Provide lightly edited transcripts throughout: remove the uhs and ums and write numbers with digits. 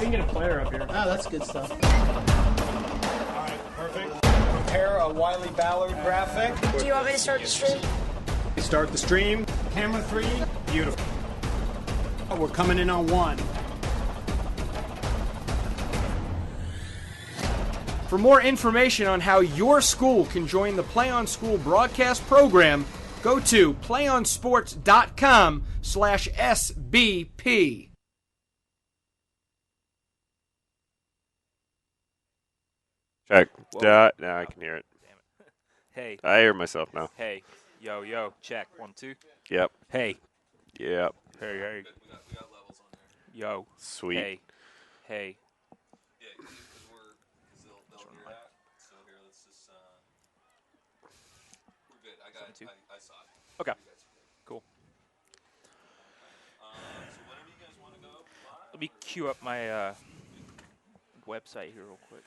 can get a player up here. Oh, that's good stuff. All right, perfect. Prepare a Wiley Ballard graphic. Do you want me to start the stream? Start the stream. Camera 3. Beautiful. We're coming in on 1. For more information on how your school can join the Play on School broadcast program, go to playonsports.com/SBP. Check. Now I can hear it. Damn it. Hey. I hear myself now. Hey. Yo, yo. Check. 1, 2. Yep. Hey. Yep. Hey, hey. We got levels on there. Yo. Sweet. Hey. Hey. Yeah, because they'll hear that. So here, let's just, we're good. I saw it. Okay. Cool. So whenever you guys want to go live. Let me queue up my website here real quick.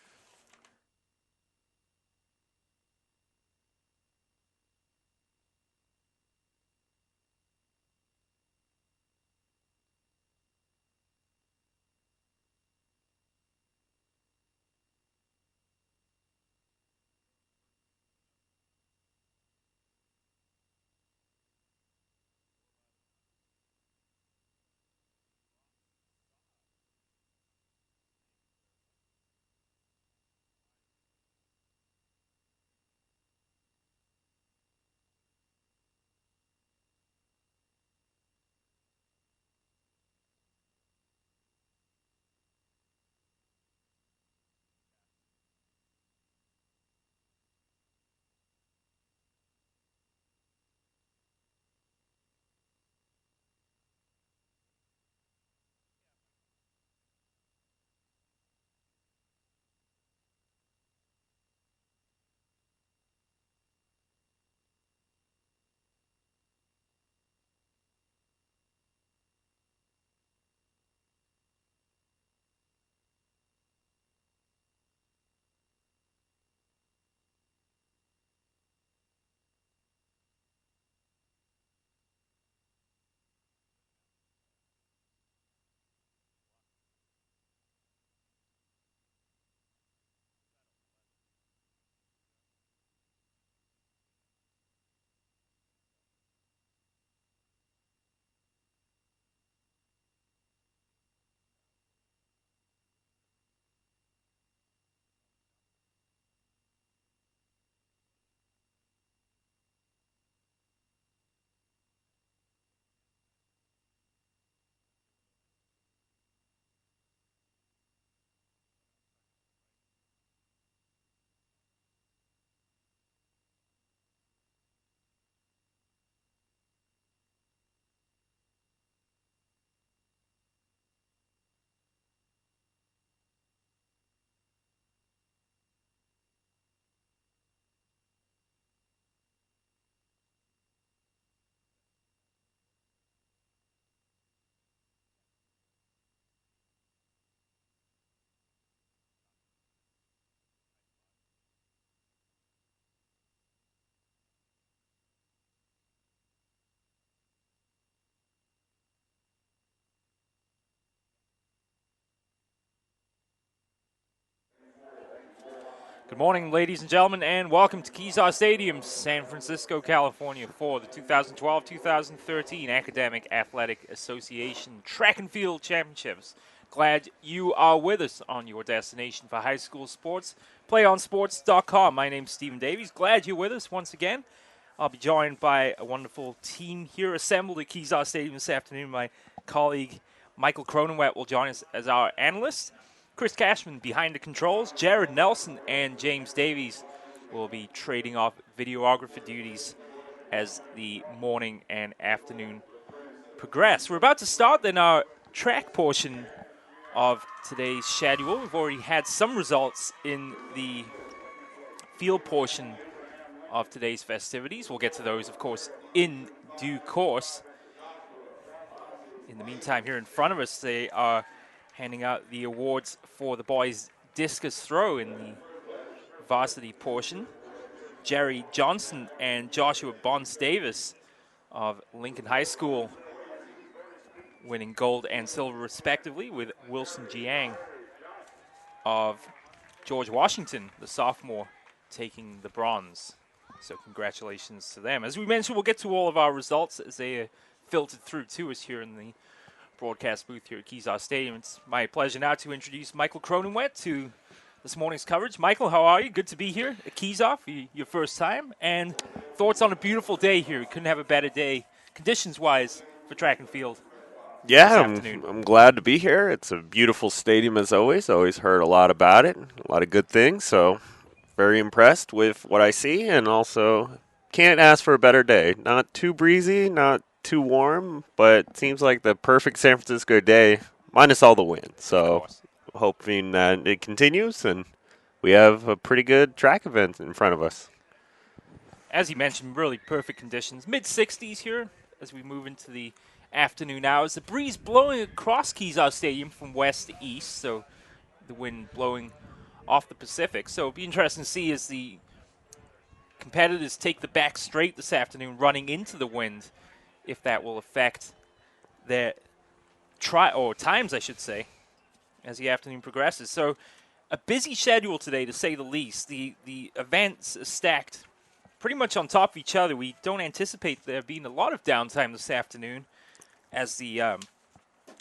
Good morning, ladies and gentlemen, and welcome to Kezar Stadium, San Francisco, California, for the 2012-2013 Academic Athletic Association Track and Field Championships. Glad you are with us on your destination for high school sports, playonsports.com. My name's Stephen Davies. Glad you're with us once again. I'll be joined by a wonderful team here assembled at Kezar Stadium this afternoon. My colleague Michael Cronenwet will join us as our analyst. Chris Cashman behind the controls. Jared Nelson and James Davies will be trading off videographer duties as the morning and afternoon progress. We're about to start then our track portion of today's schedule. We've already had some results in the field portion of today's festivities. We'll get to those, of course, in due course. In the meantime, here in front of us, they are handing out the awards for the boys' discus throw in the varsity portion. Jerry Johnson and Joshua Bonds Davis of Lincoln High School winning gold and silver respectively, with Wilson Jiang of George Washington, the sophomore, taking the bronze. So congratulations to them. As we mentioned, we'll get to all of our results as they are filtered through to us here in the broadcast booth here at Kezar Stadium. It's my pleasure now to introduce Michael Cronenwet to this morning's coverage. Michael, how are you? Good to be here at Kezar for your first time. And thoughts on a beautiful day here. We couldn't have a better day, conditions-wise, for track and field. Yeah, this afternoon. I'm glad to be here. It's a beautiful stadium as always. Always heard a lot about it, a lot of good things. So very impressed with what I see, and also can't ask for a better day. Not too breezy, not too warm, but seems like the perfect San Francisco day, minus all the wind. So hoping that it continues, and we have a pretty good track event in front of us. As you mentioned, really perfect conditions. Mid-60s here as we move into the afternoon hours. The breeze blowing across Kezar Stadium from west to east, so the wind blowing off the Pacific. So it'll be interesting to see as the competitors take the back straight this afternoon running into the wind, if that will affect their times, I should say, as the afternoon progresses. So a busy schedule today, to say the least. The events are stacked pretty much on top of each other. We don't anticipate there being a lot of downtime this afternoon as the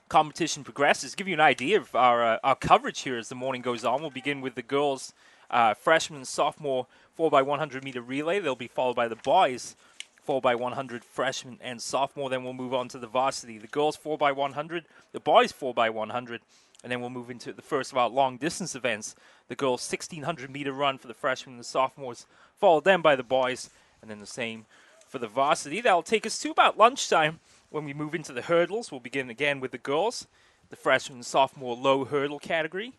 competition progresses. Give you an idea of our coverage here as the morning goes on. We'll begin with the girls' freshman and sophomore 4x100 meter relay. They'll be followed by the boys 4x100 freshman and sophomore. Then we'll move on to the varsity. The girls 4x100, the boys 4x100, and then we'll move into the first of our long distance events. The girls 1600 meter run for the freshmen and the sophomores, followed then by the boys, and then the same for the varsity. That'll take us to about lunchtime. When we move into the hurdles, we'll begin again with the girls, the freshman and sophomore low hurdle category,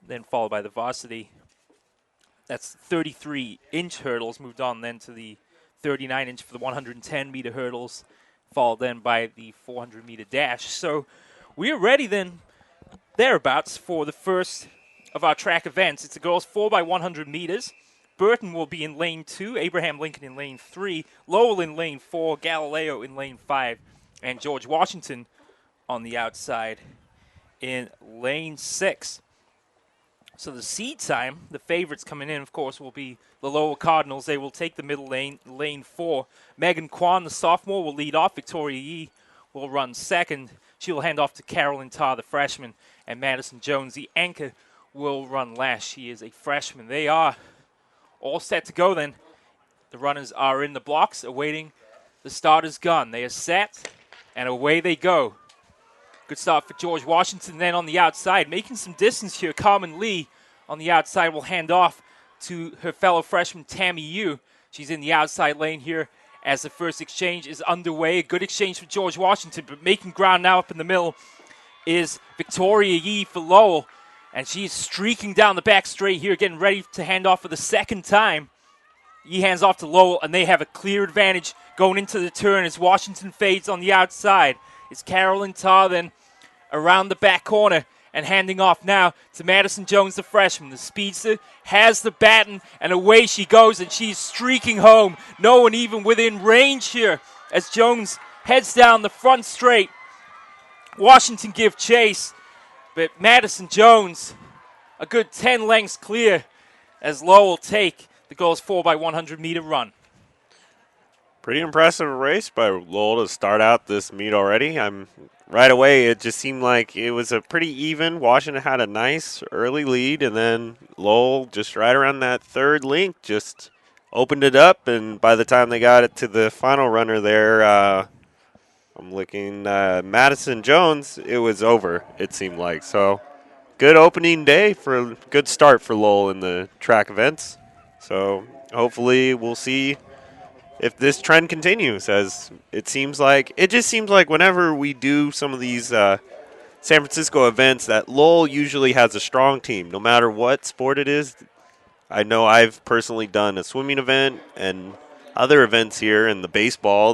then followed by the varsity. That's 33-inch hurdles, moved on then to the 39-inch for the 110-meter hurdles, followed then by the 400-meter dash. So we're ready then, thereabouts, for the first of our track events. It's the girls 4x100 meters. Burton will be in lane 2, Abraham Lincoln in lane 3, Lowell in lane 4, Galileo in lane 5, and George Washington on the outside in lane 6. So the seed time, the favorites coming in, of course, will be the Lowell Cardinals. They will take the middle lane, lane 4. Megan Kwan, the sophomore, will lead off. Victoria Yee will run second. She will hand off to Carolyn Tarr, the freshman, and Madison Jones, the anchor, will run last. She is a freshman. They are all set to go then. The runners are in the blocks awaiting the starter's gun. They are set, and away they go. Good start for George Washington then on the outside. Making some distance here, Carmen Lee on the outside will hand off to her fellow freshman Tammy Yu. She's in the outside lane here as the first exchange is underway. A good exchange for George Washington, but making ground now up in the middle is Victoria Yee for Lowell. And she's streaking down the back straight here, getting ready to hand off for the second time. Yee hands off to Lowell, and they have a clear advantage going into the turn as Washington fades on the outside. It's Carolyn Tarr then around the back corner and handing off now to Madison Jones, the freshman. The speedster has the baton, and away she goes, and she's streaking home. No one even within range here as Jones heads down the front straight. Washington give chase, but Madison Jones a good 10 lengths clear as Lowell take the girls' 4x100 meter run. Pretty impressive race by Lowell to start out this meet already. Right away, it just seemed like it was a pretty even. Washington had a nice early lead, and then Lowell, just right around that third link, just opened it up, and by the time they got it to the final runner there, I'm looking, Madison Jones, it was over, it seemed like. So good opening day, for a good start for Lowell in the track events. So hopefully we'll see if this trend continues, as it just seems like whenever we do some of these San Francisco events, that Lowell usually has a strong team, no matter what sport it is. I know I've personally done a swimming event and other events here in the baseball.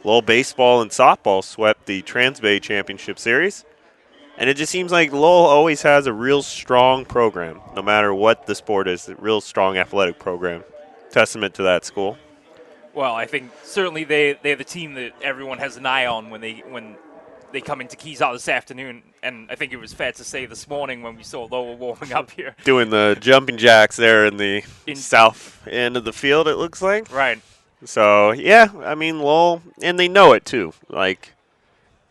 Lowell baseball and softball swept the Transbay Championship Series. And it just seems like Lowell always has a real strong program, no matter what the sport is, a real strong athletic program. Testament to that school. Well, I think certainly they're the team that everyone has an eye on when they come into Kezar this afternoon, and I think it was fair to say this morning when we saw Lowell warming up here. Doing the jumping jacks there in the south end of the field, it looks like. Right. So, yeah, I mean, Lowell, and they know it too. Like,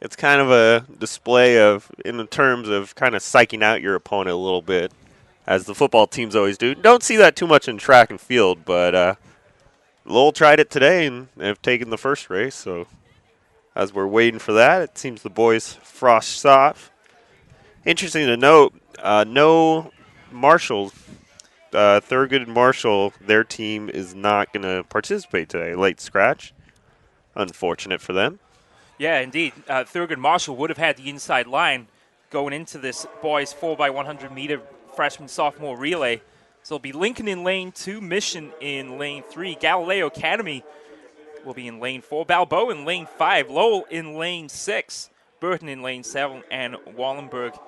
it's kind of a display of, in terms of kind of psyching out your opponent a little bit, as the football teams always do. Don't see that too much in track and field, but Lowell tried it today and have taken the first race. So, as we're waiting for that, it seems the boys frost off. Interesting to note, no Marshall, Thurgood and Marshall, their team is not going to participate today. Late scratch. Unfortunate for them. Yeah, indeed. Thurgood Marshall would have had the inside line going into this boys 4x100 meter freshman-sophomore relay. So it'll be Lincoln in lane 2, Mission in lane 3, Galileo Academy will be in lane 4, Balboa in lane 5, Lowell in lane 6, Burton in lane 7, and Wallenberg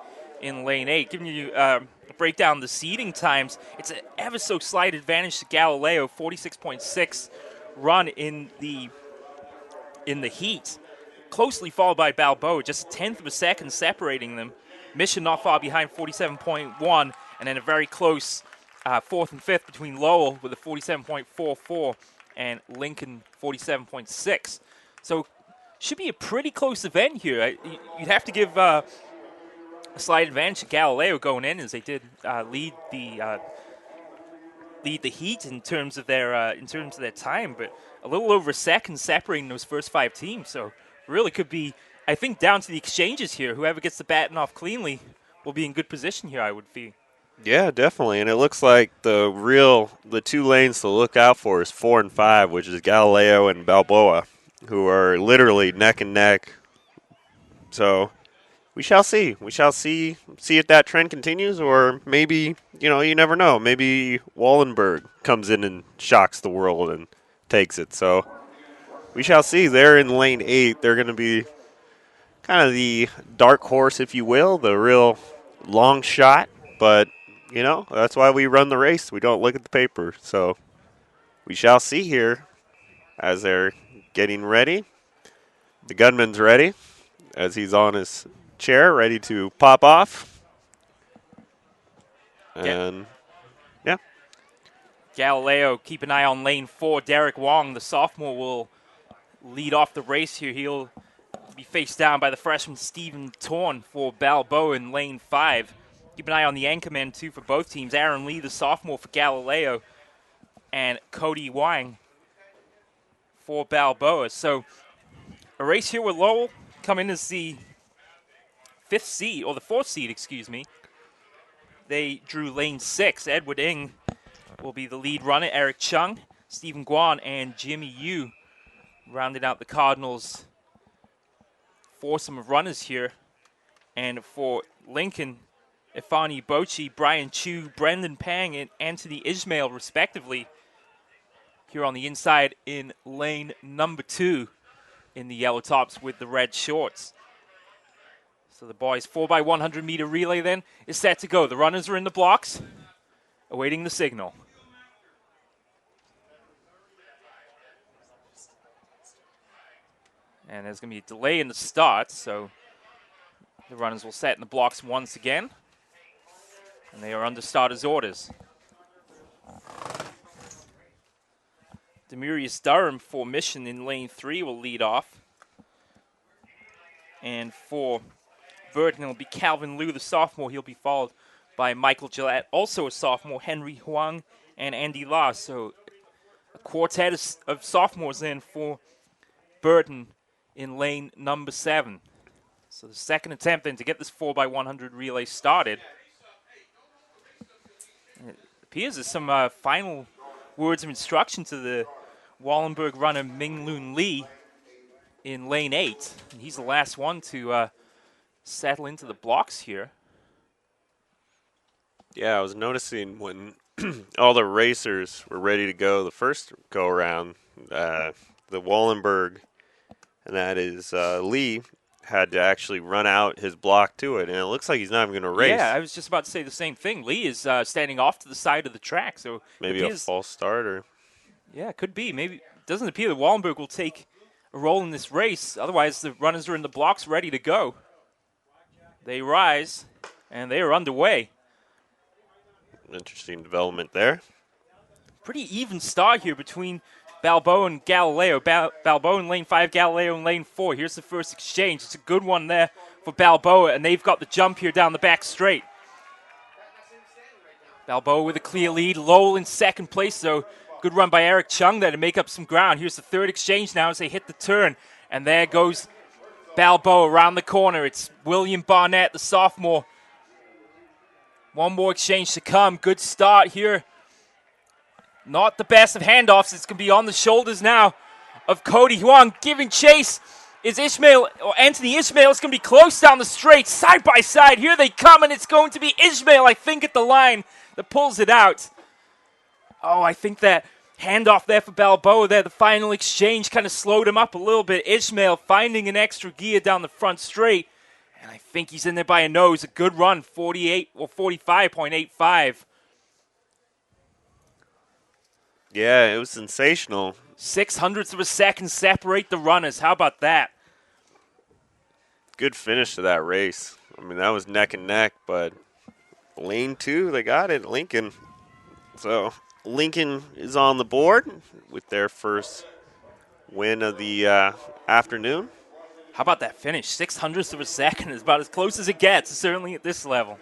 in lane 8. Giving you a breakdown of the seeding times, it's an ever so slight advantage to Galileo, 46.6 run in the heat. Closely followed by Balboa, just a tenth of a second separating them. Mission not far behind, 47.1, and then a very close fourth and fifth between Lowell with a 47.44 and Lincoln 47.6. So should be a pretty close event here. You'd have to give a slight advantage to Galileo going in, as they did lead the heat in terms of their time, but a little over a second separating those first 5 teams. So really could be, I think, down to the exchanges here. Whoever gets the baton off cleanly will be in good position here, I would feel. Yeah, definitely. And it looks like the 2 lanes to look out for is 4 and 5, which is Galileo and Balboa, who are literally neck and neck. So we shall see. We shall see if that trend continues, or maybe, you never know. Maybe Wallenberg comes in and shocks the world and takes it. So we shall see. They're in lane 8. They're going to be kind of the dark horse, if you will, the real long shot. But, that's why we run the race. We don't look at the paper. So we shall see here as they're getting ready. The gunman's ready as he's on his chair, ready to pop off. And, yeah. Galileo, keep an eye on lane 4. Derek Wong, the sophomore, will lead off the race here. He'll be faced down by the freshman Stephen Torn for Balboa in lane 5. Keep an eye on the anchormen, too, for both teams. Aaron Lee, the sophomore, for Galileo, and Cody Wang for Balboa. So a race here with Lowell come in as the 4th seed, excuse me. They drew lane 6. Edward Ng will be the lead runner. Eric Chung, Stephen Guan, and Jimmy Yu rounded out the Cardinals' foursome of runners here. And for Lincoln, Ifani Bochi, Brian Chu, Brendan Pang, and Anthony Ismail, respectively, here on the inside in lane number 2 in the yellow tops with the red shorts. So the boys' 4x100 meter relay then is set to go. The runners are in the blocks, awaiting the signal. And there's going to be a delay in the start, so the runners will set in the blocks once again. And they are under starters' orders. Demurius Durham for Mission in lane 3 will lead off. And for Burton, it'll be Calvin Liu, the sophomore. He'll be followed by Michael Gillette, also a sophomore, Henry Huang, and Andy La. So a quartet of sophomores then for Burton in lane number 7. So the second attempt then to get this 4x100 relay started. It appears there's some final words of instruction to the Wallenberg runner Ming Loon Lee in lane 8. And he's the last one to settle into the blocks here. Yeah, I was noticing when all the racers were ready to go the first go-around, the Wallenberg, and that is Lee, had to actually run out his block to it, and it looks like he's not even going to race. Yeah, I was just about to say the same thing. Lee is standing off to the side of the track, so maybe a false start, or yeah, it could be. Maybe it doesn't appear that Wallenberg will take a role in this race. Otherwise, the runners are in the blocks ready to go. They rise, and they are underway. Interesting development there. Pretty even start here between Balboa and Galileo. Balboa in lane 5, Galileo in lane 4. Here's the first exchange. It's a good one there for Balboa, and they've got the jump here down the back straight. Balboa with a clear lead. Lowell in second place, though. Good run by Eric Chung there to make up some ground. Here's the third exchange now as they hit the turn, and there goes Balboa around the corner. It's William Barnett, the sophomore. One more exchange to come. Good start here. Not the best of handoffs. It's going to be on the shoulders now of Cody Huang. Giving chase is Ishmael, or Anthony Ishmael. It's going to be close down the straight, side by side. Here they come, and it's going to be Ishmael, I think, at the line that pulls it out. Oh, I think that handoff there for Balboa there, the final exchange kind of slowed him up a little bit. Ishmael finding an extra gear down the front straight. And I think he's in there by a nose. A good run, 45.85. Yeah, it was sensational. 600ths of a second separate the runners. How about that? Good finish to that race. I mean, that was neck and neck, but lane 2, they got it, Lincoln. So Lincoln is on the board with their first win of the afternoon. How about that finish? 600ths of a second is about as close as it gets, certainly at this level.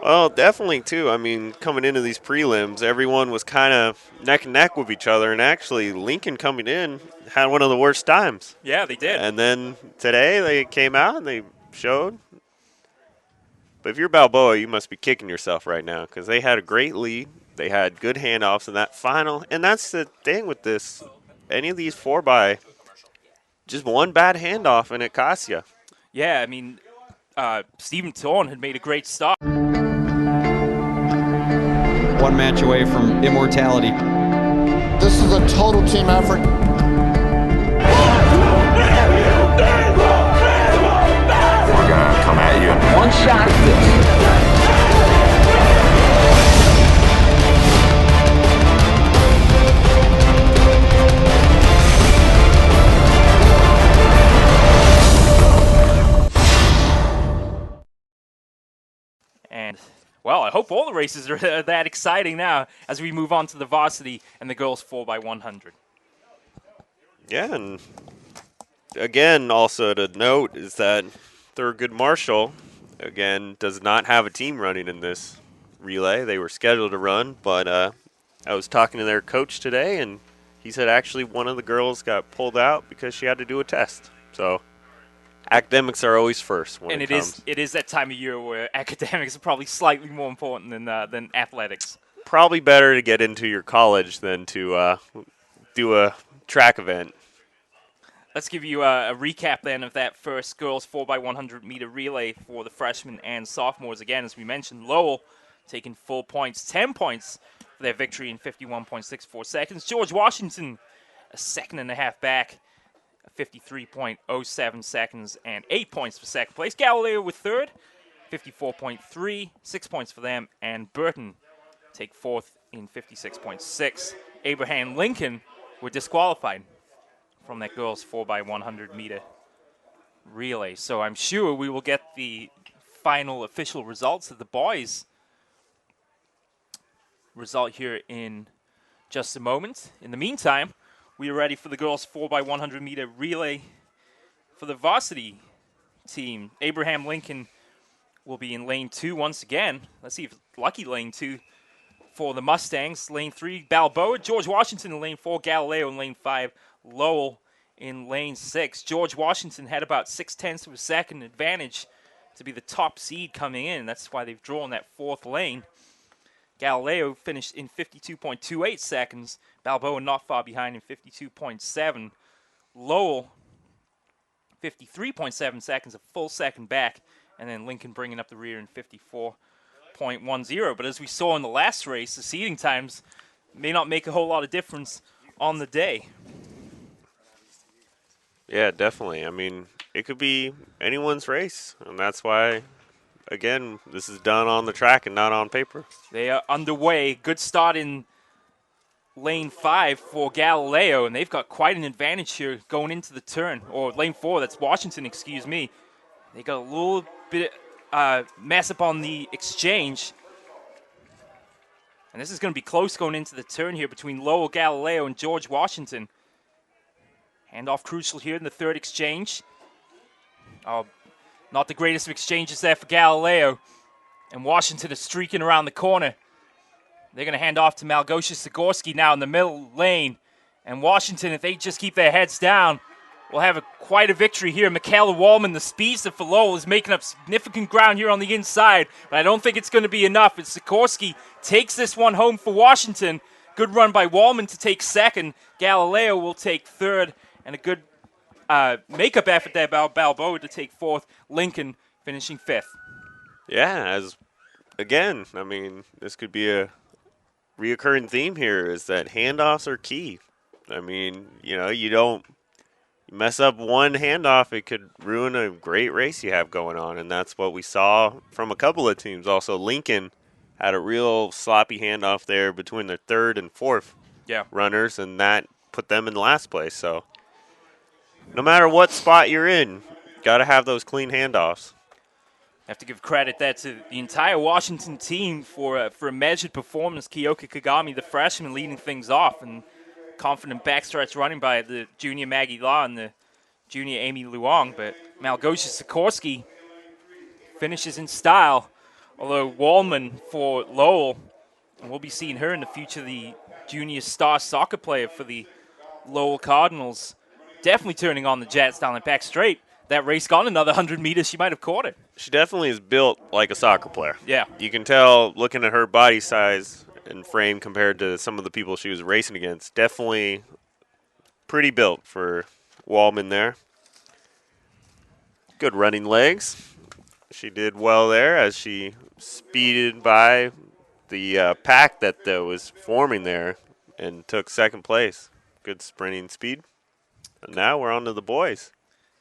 Well, definitely, too. I mean, coming into these prelims, everyone was kind of neck and neck with each other, and actually Lincoln coming in had one of the worst times. Yeah, they did. And then today they came out and they showed. But if you're Balboa, you must be kicking yourself right now because they had a great lead. They had good handoffs in that final. And that's the thing with this. Any of these 4x, just one bad handoff and it costs you. Yeah, I mean, Stephen Thorne had made a great start. One match away from immortality. This is a total team effort. We're gonna come at you. One shot at this. And, well, I hope all the races are that exciting now as we move on to the varsity and the girls 4x100. Yeah, and again, also to note is that Thurgood Marshall, again, does not have a team running in this relay. They were scheduled to run, but I was talking to their coach today, and he said actually one of the girls got pulled out because she had to do a test. So academics are always first when it comes. It is that time of year where academics are probably slightly more important than athletics. Probably better to get into your college than to do a track event. Let's give you a recap then of that first girls 4x100 meter relay for the freshmen and sophomores. Again, as we mentioned, Lowell taking full points, 10 points for their victory in 51.64 seconds. George Washington, a second and a half back, 53.07 seconds, and 8 points for second place. Galileo with third, 54.3, 6 points for them, and Burton take fourth in 56.6. Abraham Lincoln were disqualified from that girls 4x100 meter relay. So I'm sure we will get the final official results of the boys result here in just a moment. In the meantime, we are ready for the girls 4x100 meter relay for the varsity team. Abraham Lincoln will be in lane 2 once again. Let's see if lucky lane 2 for the Mustangs. Lane 3, Balboa. George Washington in lane 4. Galileo in lane 5. Lowell in lane 6. George Washington had about 0.6 of a second advantage to be the top seed coming in. That's why they've drawn that fourth lane. Galileo finished in 52.28 seconds. Balboa not far behind in 52.7. Lowell, 53.7 seconds, a full second back. And then Lincoln bringing up the rear in 54.10. But as we saw in the last race, the seeding times may not make a whole lot of difference on the day. Yeah, definitely. I mean, it could be anyone's race, and that's why, again, this is done on the track and not on paper. They are underway. Good start in lane 5 for Galileo, and they've got quite an advantage here going into the turn. Or lane 4, that's Washington, excuse me. They got a little bit mess up on the exchange. And this is going to be close going into the turn here between Lowell Galileo and George Washington. Handoff crucial here in the third exchange. Oh, not the greatest of exchanges there for Galileo. And Washington is streaking around the corner. They're going to hand off to Malgosia Sikorsky now in the middle lane. And Washington, if they just keep their heads down, will have quite a victory here. Michaela Wallman, the speedster for Lowell, is making up significant ground here on the inside. But I don't think it's going to be enough. As Sikorsky takes this one home for Washington. Good run by Wallman to take second. Galileo will take third. And a good makeup effort there by Balboa to take fourth. Lincoln finishing fifth. Yeah, I mean, this could be a reoccurring theme here, is that handoffs are key. I mean, you mess up one handoff, it could ruin a great race you have going on, and that's what we saw from a couple of teams. Also, Lincoln had a real sloppy handoff there between the third and fourth runners, and that put them in last place. So no matter what spot you're in, got to have those clean handoffs. Have to give credit there to the entire Washington team for a measured performance. Kiyoka Kagami, the freshman, leading things off, and confident backstretch running by the junior Maggie Law and the junior Amy Luong. But Malgosia Sikorsky finishes in style, although Wallman for Lowell, and we'll be seeing her in the future, the junior star soccer player for the Lowell Cardinals, definitely turning on the Jets down the back straight. That race gone another 100 meters, she might have caught it. She definitely is built like a soccer player. Yeah. You can tell looking at her body size and frame compared to some of the people she was racing against. Definitely pretty built for Wallman there. Good running legs. She did well there as she speeded by the pack that was forming there and took second place. Good sprinting speed. And now we're on to the boys.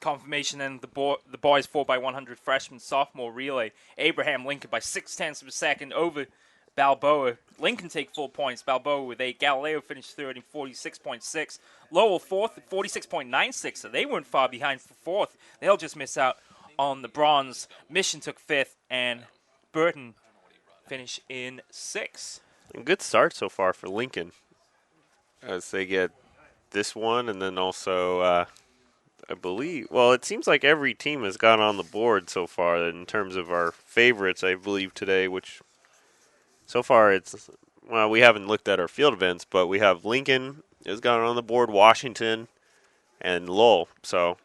Confirmation in the boys 4x100 freshman sophomore relay. Abraham Lincoln by 0.6 of a second over Balboa. Lincoln take full points. Balboa with 8. Galileo finished third in 46.6. Lowell fourth at 46.96. So they weren't far behind for fourth. They'll just miss out on the bronze. Mission took fifth, and Burton finished in sixth. A good start so far for Lincoln as they get this one, and then also I believe, well, it seems like every team has gone on the board so far in terms of our favorites, I believe, today, which so far it's, well, we haven't looked at our field events, but we have Lincoln has gone on the board, Washington, and Lowell. So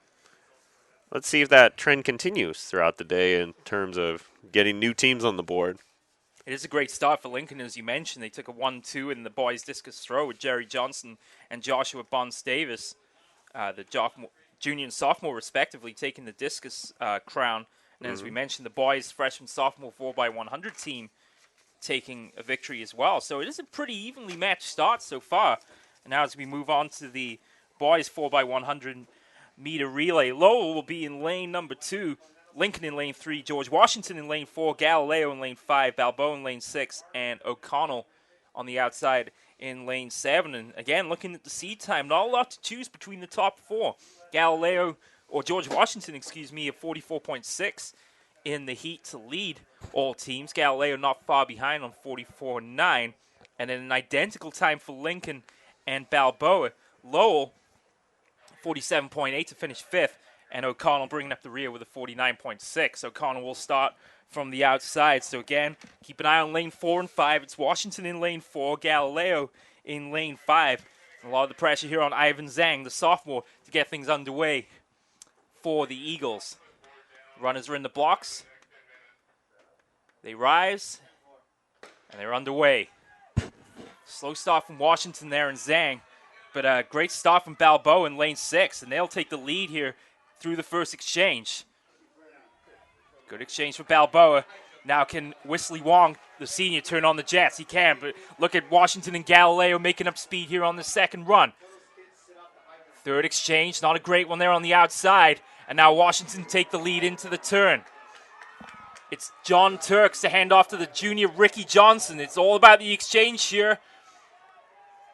let's see if that trend continues throughout the day in terms of getting new teams on the board. It is a great start for Lincoln, as you mentioned. They took a 1-2 in the boys' discus throw with Jerry Johnson and Joshua Bonds-Davis, the junior and sophomore, respectively, taking the discus crown. And as we mentioned, the boys' freshman sophomore 4x100 team taking a victory as well. So it is a pretty evenly matched start so far. And now as we move on to the boys' 4x100 meter relay, Lowell will be in lane number 2, Lincoln in lane 3, George Washington in lane 4, Galileo in lane 5, Balboa in lane 6, and O'Connell on the outside in lane 7. And again, looking at the seed time, not a lot to choose between the top 4. Galileo, or George Washington, excuse me, at 44.6 in the heat to lead all teams. Galileo not far behind on 44.9. And then an identical time for Lincoln and Balboa. Lowell, 47.8 to finish 5th. And O'Connell bringing up the rear with a 49.6. O'Connell will start from the outside. So again, keep an eye on lane 4 and 5. It's Washington in lane 4, Galileo in lane 5. And a lot of the pressure here on Ivan Zhang, the sophomore, to get things underway for the Eagles. Runners are in the blocks. They rise, and they're underway. Slow start from Washington there and Zhang, but a great start from Balboa in lane 6, and they'll take the lead here through the first exchange. Good exchange for Balboa. Now can Wesley Wong, the senior, turn on the Jets? He can, but look at Washington and Galileo making up speed here on the second run. Third exchange, not a great one there on the outside. And now Washington take the lead into the turn. It's John Turks to hand off to the junior Ricky Johnson. It's all about the exchange here.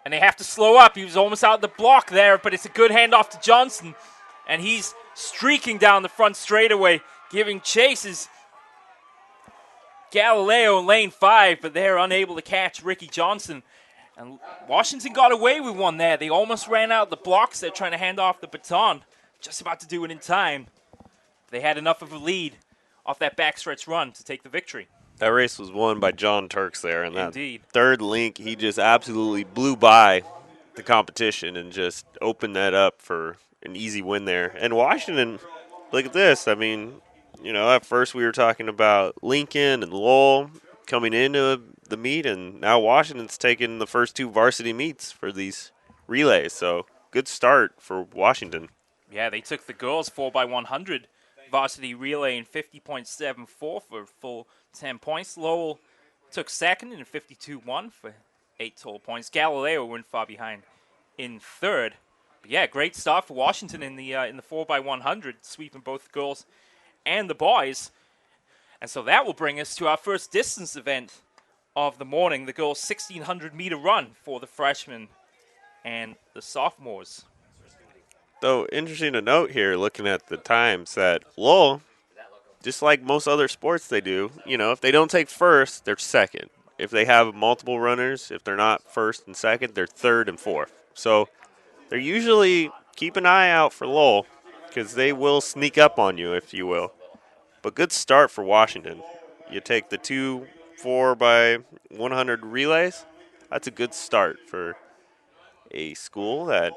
And they have to slow up. He was almost out of the block there, but it's a good handoff to Johnson. And he's streaking down the front straightaway, giving chases. Galileo in lane 5, but they're unable to catch Ricky Johnson. And Washington got away with one there. They almost ran out the blocks. They're trying to hand off the baton. Just about to do it in time. They had enough of a lead off that backstretch run to take the victory. That race was won by John Turks there. And Indeed. that third link, he just absolutely blew by the competition and just opened that up for an easy win there. And Washington, look at this. I mean, you know, at first we were talking about Lincoln and Lowell coming into the meet, and now Washington's taking the first 2 varsity meets for these relays. So good start for Washington. Yeah, they took the girls 4x100 varsity relay in 50.74 for a full 10 points. Lowell took second in 52.1 for 8 total points. Galileo went far behind in third. But yeah, great start for Washington in the 4x100, sweeping both the girls and the boys. And so that will bring us to our first distance event of the morning, the girls' 1,600-meter run for the freshmen and the sophomores. Though, interesting to note here, looking at the times, that Lowell, just like most other sports they do, you know, if they don't take first, they're second. If they have multiple runners, if they're not first and second, they're third and fourth. So they're usually, keep an eye out for Lowell, because they will sneak up on you, if you will. But good start for Washington. You take the 2 4x100 relays, that's a good start for a school that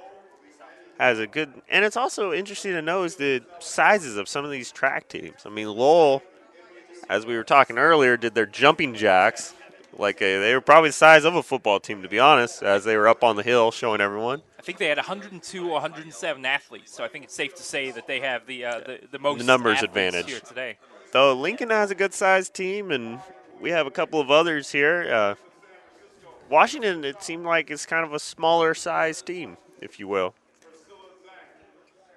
has a good, and it's also interesting to know is the sizes of some of these track teams. I mean, Lowell, as we were talking earlier, did their jumping jacks they were probably the size of a football team, to be honest, as they were up on the hill showing everyone. I think they had 102 or 107 athletes, so I think it's safe to say that they have the most the numbers athletes advantage here today. Though Lincoln has a good sized team, and we have a couple of others here. Washington, it seemed like it's kind of a smaller sized team, if you will.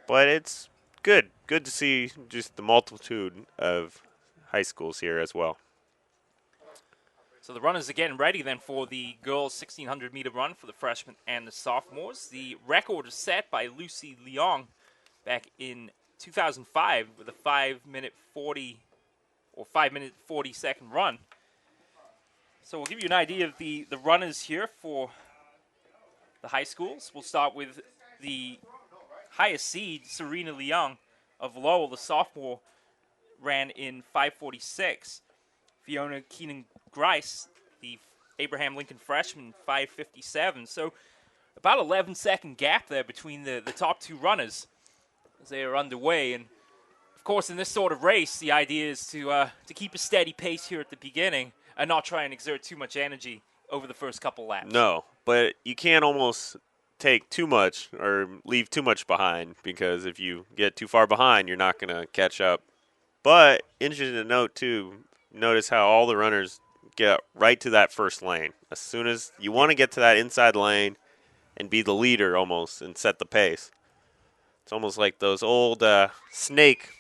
But it's good to see just the multitude of high schools here as well. So the runners are getting ready then for the girls' 1,600-meter run for the freshmen and the sophomores. The record was set by Lucy Leong back in 2005 with a 5-minute 40-second run. So we'll give you an idea of the runners here for the high schools. We'll start with the highest seed, Serena Leong of Lowell, the sophomore, ran in 5:46. Fiona Keenan-Grice, the Abraham Lincoln freshman, 5:57. So about 11-second gap there between the top 2 runners as they are underway. And of course, in this sort of race, the idea is to keep a steady pace here at the beginning and not try and exert too much energy over the first couple laps. No, but you can't almost take too much or leave too much behind, because if you get too far behind, you're not going to catch up. But interesting to note, too, notice how all the runners get right to that first lane. As soon as you want to get to that inside lane and be the leader almost and set the pace. It's almost like those old snake,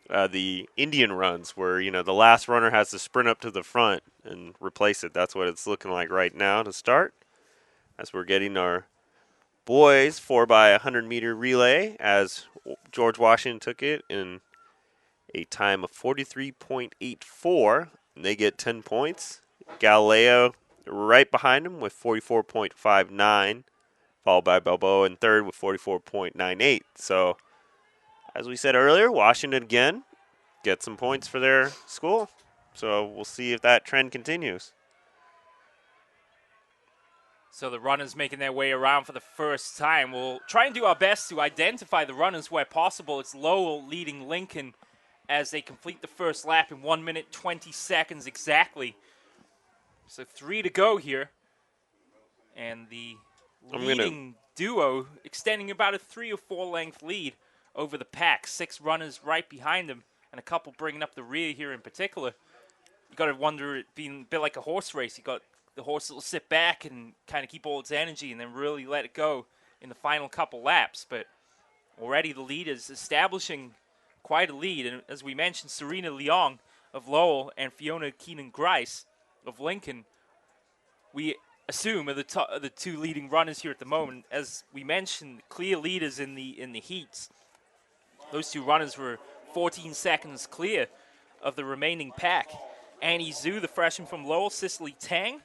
the Indian runs where, you know, the last runner has to sprint up to the front and replace it. That's what it's looking like right now to start, as we're getting our boys 4x100-meter relay, as George Washington took it in a time of 43.84, and they get 10 points. Galileo right behind him with 44.59, followed by Balboa in third with 44.98. So, as we said earlier, Washington again gets some points for their school. So we'll see if that trend continues. So the runners making their way around for the first time. We'll try and do our best to identify the runners where possible. It's Lowell leading Lincoln as they complete the first lap in 1 minute, 20 seconds exactly. So 3 to go here. And the leading duo extending about a 3 or 4 length lead over the pack. 6 runners right behind them and a couple bringing up the rear here in particular. You got to wonder, it being a bit like a horse race. You got the horse that will sit back and kind of keep all its energy and then really let it go in the final couple laps. But already the lead is establishing quite a lead. And as we mentioned, Serena Leong of Lowell and Fiona Keenan-Grice of Lincoln, we assume are the two leading runners here at the moment. As we mentioned, clear leaders in the heats. Those two runners were 14 seconds clear of the remaining pack. Annie Zhu, the freshman from Lowell, Cicely Tang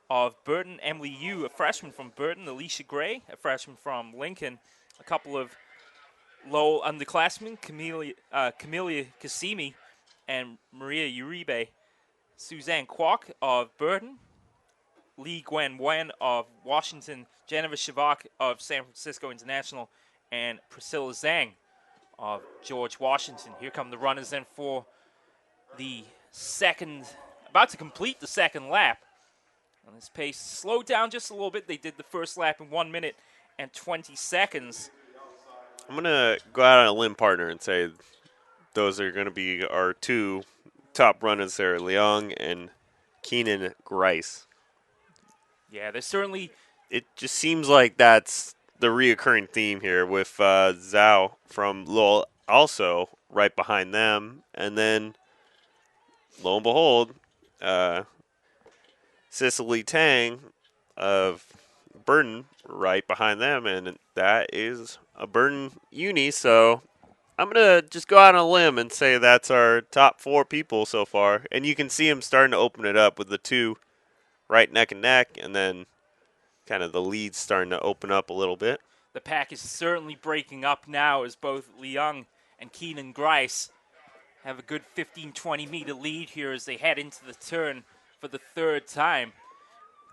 of Burton, Emily Yu, a freshman from Burton, Alicia Gray, a freshman from Lincoln, a couple of Lowell underclassmen, Camelia Kasimi and Maria Uribe, Suzanne Kwok of Burton, Lee Gwen Wen of Washington, Jennifer Shavak of San Francisco International, and Priscilla Zhang of George Washington. Here come the runners then for the second, about to complete the second lap. And this pace slowed down just a little bit. They did the first lap in 1 minute and 20 seconds. I'm going to go out on a limb, partner, and say those are going to be our two top runners there, Leong and Keenan Grice. Yeah, there's certainly... It just seems like that's the reoccurring theme here with Zhao from Lowell also right behind them. And then, lo and behold, Cicely Tang of Burton right behind them. And that is a Burton uni. So I'm going to just go out on a limb and say that's our top 4 people so far. And you can see them starting to open it up with the two right neck and neck. And then kind of the leads starting to open up a little bit. The pack is certainly breaking up now as both Leung and Keenan Grice have a good 15-20 meter lead here as they head into the turn for the third time.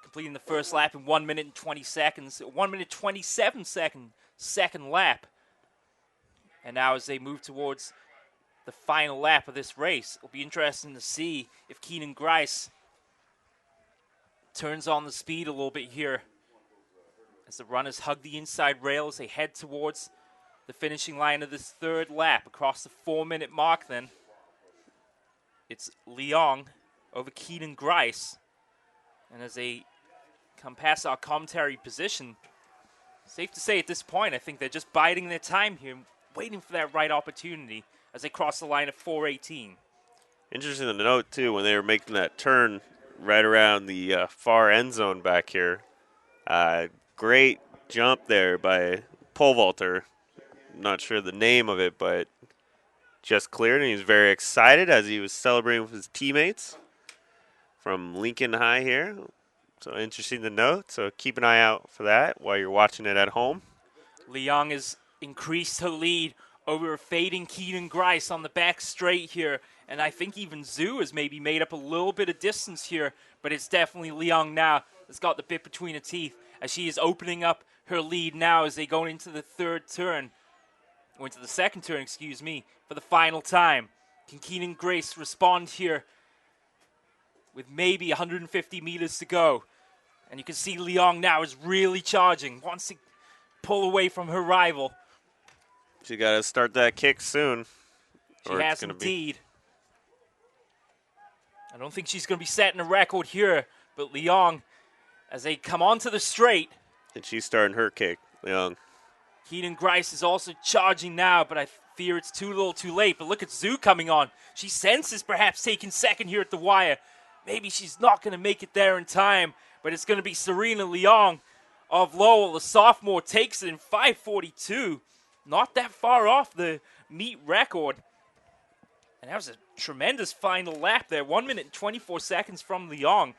Completing the first lap in 1 minute and 20 seconds, 1 minute 27 second lap. And now as they move towards the final lap of this race, it'll be interesting to see if Keenan Grice turns on the speed a little bit here as the runners hug the inside rail as they head towards the finishing line of this third lap. Across the 4 minute mark then, it's Leong over Keenan Grice. And as they come past our commentary position, safe to say at this point, I think they're just biding their time here, waiting for that right opportunity as they cross the line at 4:18. Interesting to note, too, when they were making that turn right around the far end zone back here. Great jump there by pole vaulter. Not sure the name of it, but just cleared, and he was very excited as he was celebrating with his teammates from Lincoln High here. So interesting to note. So keep an eye out for that while you're watching it at home. Leong has increased her lead over a fading Keenan Grice on the back straight here. And I think even Zhu has maybe made up a little bit of distance here, but it's definitely Leong now that's got the bit between her teeth as she is opening up her lead now as they go into the second turn, excuse me, for the final time. Can Keenan Grice respond here with maybe 150 meters to go? And you can see Leong now is really charging, wants to pull away from her rival. She got to start that kick soon. She has indeed. I don't think she's going to be setting a record here, but Leong, as they come onto the straight. And she's starting her kick, Leong. Keenan Grice is also charging now, but I fear it's too little too late. But look at Zhu coming on. She senses perhaps taking second here at the wire. Maybe she's not going to make it there in time, but it's going to be Serena Leong of Lowell. The sophomore takes it in 5:42. Not that far off the meet record. And that was a tremendous final lap there. 1 minute and 24 seconds from Leong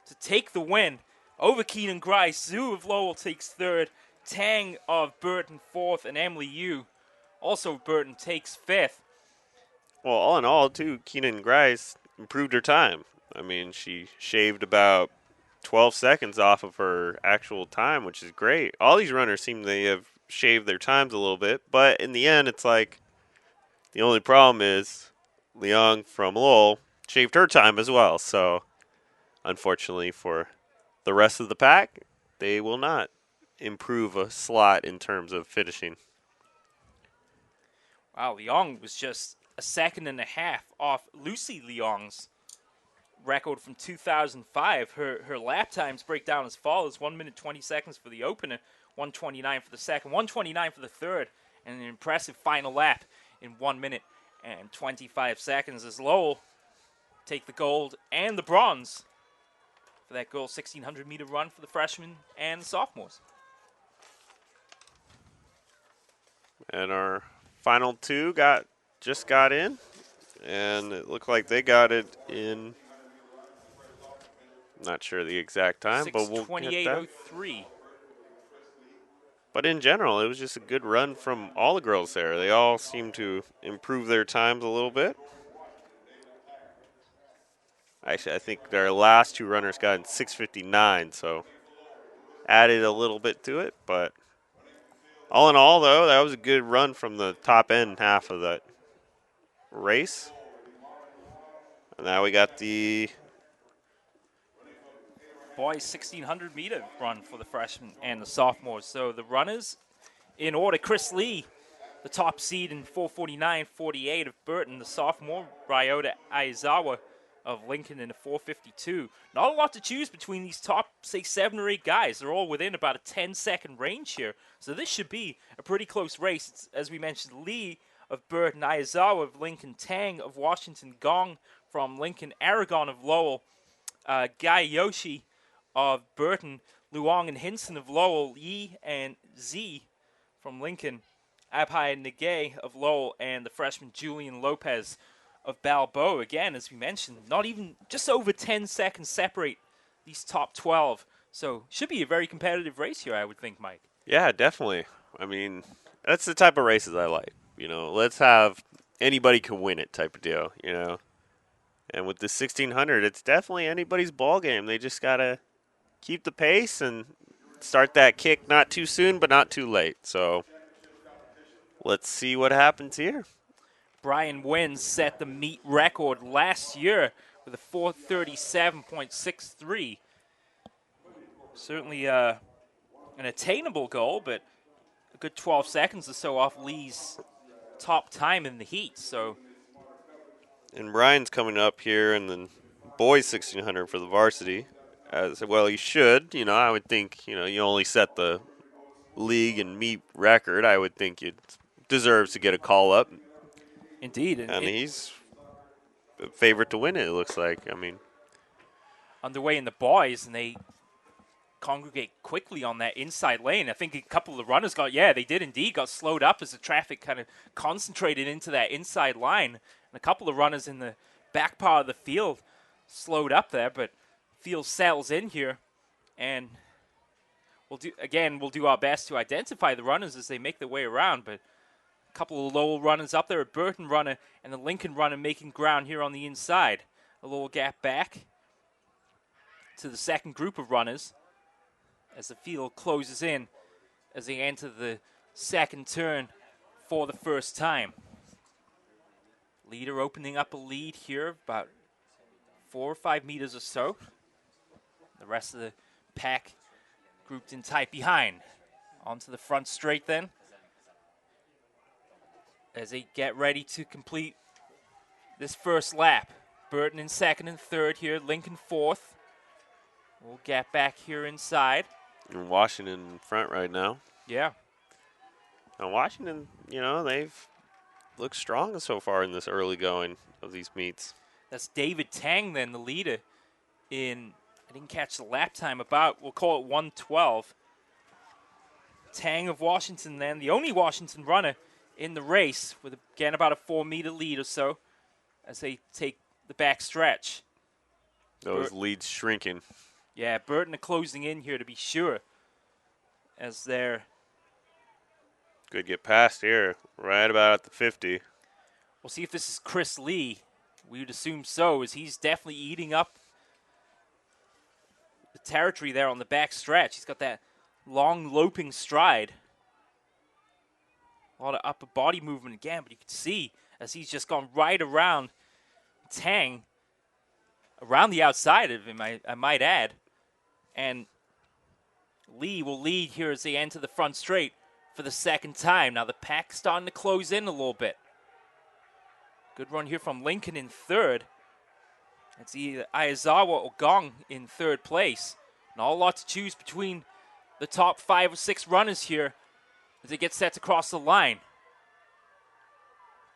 to take the win over Keenan Grice. Zhu of Lowell takes third. Tang of Burton fourth. And Emily Yu, also Burton, takes fifth. Well, all in all, too, Keenan Grice improved her time. I mean, she shaved about 12 seconds off of her actual time, which is great. All these runners seem to have shaved their times a little bit, but in the end, it's like the only problem is Leong from Lowell shaved her time as well. So, unfortunately for the rest of the pack, they will not improve a slot in terms of finishing. Wow, Leong was just a second and a half off Lucy Leong's record from 2005. Her lap times break down as follows: 1 minute 20 seconds for the opener, 1:29 for the second, 1:29 for the third, and an impressive final lap in 1 minute and 25 seconds as Lowell take the gold and the bronze. for that girls' 1,600-meter run for the freshmen and the sophomores. And our final two just got in, and it looked like they got it in. Not sure the exact time, but we'll get that. 6:28:03. But in general, it was just a good run from all the girls there. They all seemed to improve their times a little bit. Actually, I think their last two runners got in 6:59, so added a little bit to it. But all in all, though, that was a good run from the top end half of that race. And now we got the Boys 1,600-meter run for the freshmen and the sophomores. So the runners in order: Chris Lee, the top seed in 4:49.48 of Burton. The sophomore, Ryota Aizawa of Lincoln in a 4:52. Not a lot to choose between these top, say, 7 or 8 guys. They're all within about a 10-second range here. So this should be a pretty close race. It's, as we mentioned, Lee of Burton, Aizawa of Lincoln, Tang of Washington, Gong from Lincoln, Aragon of Lowell, Guy Yoshi of Burton, Luong and Hinson of Lowell, Yi and Z from Lincoln, Abhai Nagay of Lowell, and the freshman Julian Lopez of Balboa. Again, as we mentioned, not even just over 10 seconds separate these top 12. So should be a very competitive race here, I would think, Mike. Yeah, definitely. I mean, that's the type of races I like. You know, let's have anybody can win it type of deal, you know. And with the 1,600, it's definitely anybody's ball game. They just got to keep the pace and start that kick not too soon but not too late. So let's see what happens here. Brian Wynn set the meet record last year with a 4:37.63. Certainly an attainable goal, but a good 12 seconds or so off Lee's top time in the heat. So, and Brian's coming up here in the boys 1,600 for the varsity. As well, he should. You know, I would think, you know, you only set the league and meet record. I would think it deserves to get a call up. Indeed. And he's a favorite to win it, it looks like. I mean, underway in the boys, and they congregate quickly on that inside lane. I think a couple of runners got slowed up as the traffic kind of concentrated into that inside line. And a couple of runners in the back part of the field slowed up there, but field settles in here, and we'll do our best to identify the runners as they make their way around. But a couple of Lowell runners up there, a Burton runner and the Lincoln runner making ground here on the inside. A little gap back to the second group of runners as the field closes in as they enter the second turn for the first time. Leader opening up a lead here, about 4 or 5 meters or so. The rest of the pack grouped in tight behind. Onto the front straight then, as they get ready to complete this first lap. Burton in second and third here, Lincoln fourth. We'll get back here inside. And Washington in front right now. Yeah. Now Washington, you know, they've looked strong so far in this early going of these meets. That's David Tang then, the leader in, I didn't catch the lap time, about, we'll call it 1:12. Tang of Washington then, the only Washington runner in the race, with again about a 4-meter lead or so as they take the back stretch. Those leads shrinking. Yeah, Burton are closing in here to be sure, as they're... Could get past here, right about at the 50. We'll see if this is Chris Lee. We would assume so, as he's definitely eating up the territory there on the back stretch. He's got that long loping stride. A lot of upper body movement again, but you can see as he's just gone right around Tang, around the outside of him, I might add. And Lee will lead here as they enter the front straight for the second time. Now the pack's starting to close in a little bit. Good run here from Lincoln in third. It's either Aizawa or Gong in third place. Not a lot to choose between the top 5 or 6 runners here as they get set to cross the line.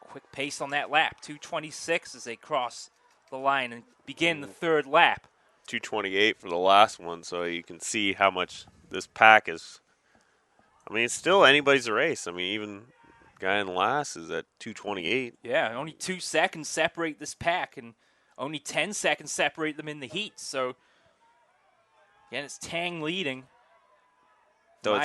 Quick pace on that lap, 2:26 as they cross the line and begin the third lap. 228 for the last one, so you can see how much this pack is. I mean, it's still anybody's race. I mean, even guy in last is at 228. Yeah, only 2 seconds separate this pack, and only 10 seconds separate them in the heat. So, again, it's Tang leading. Though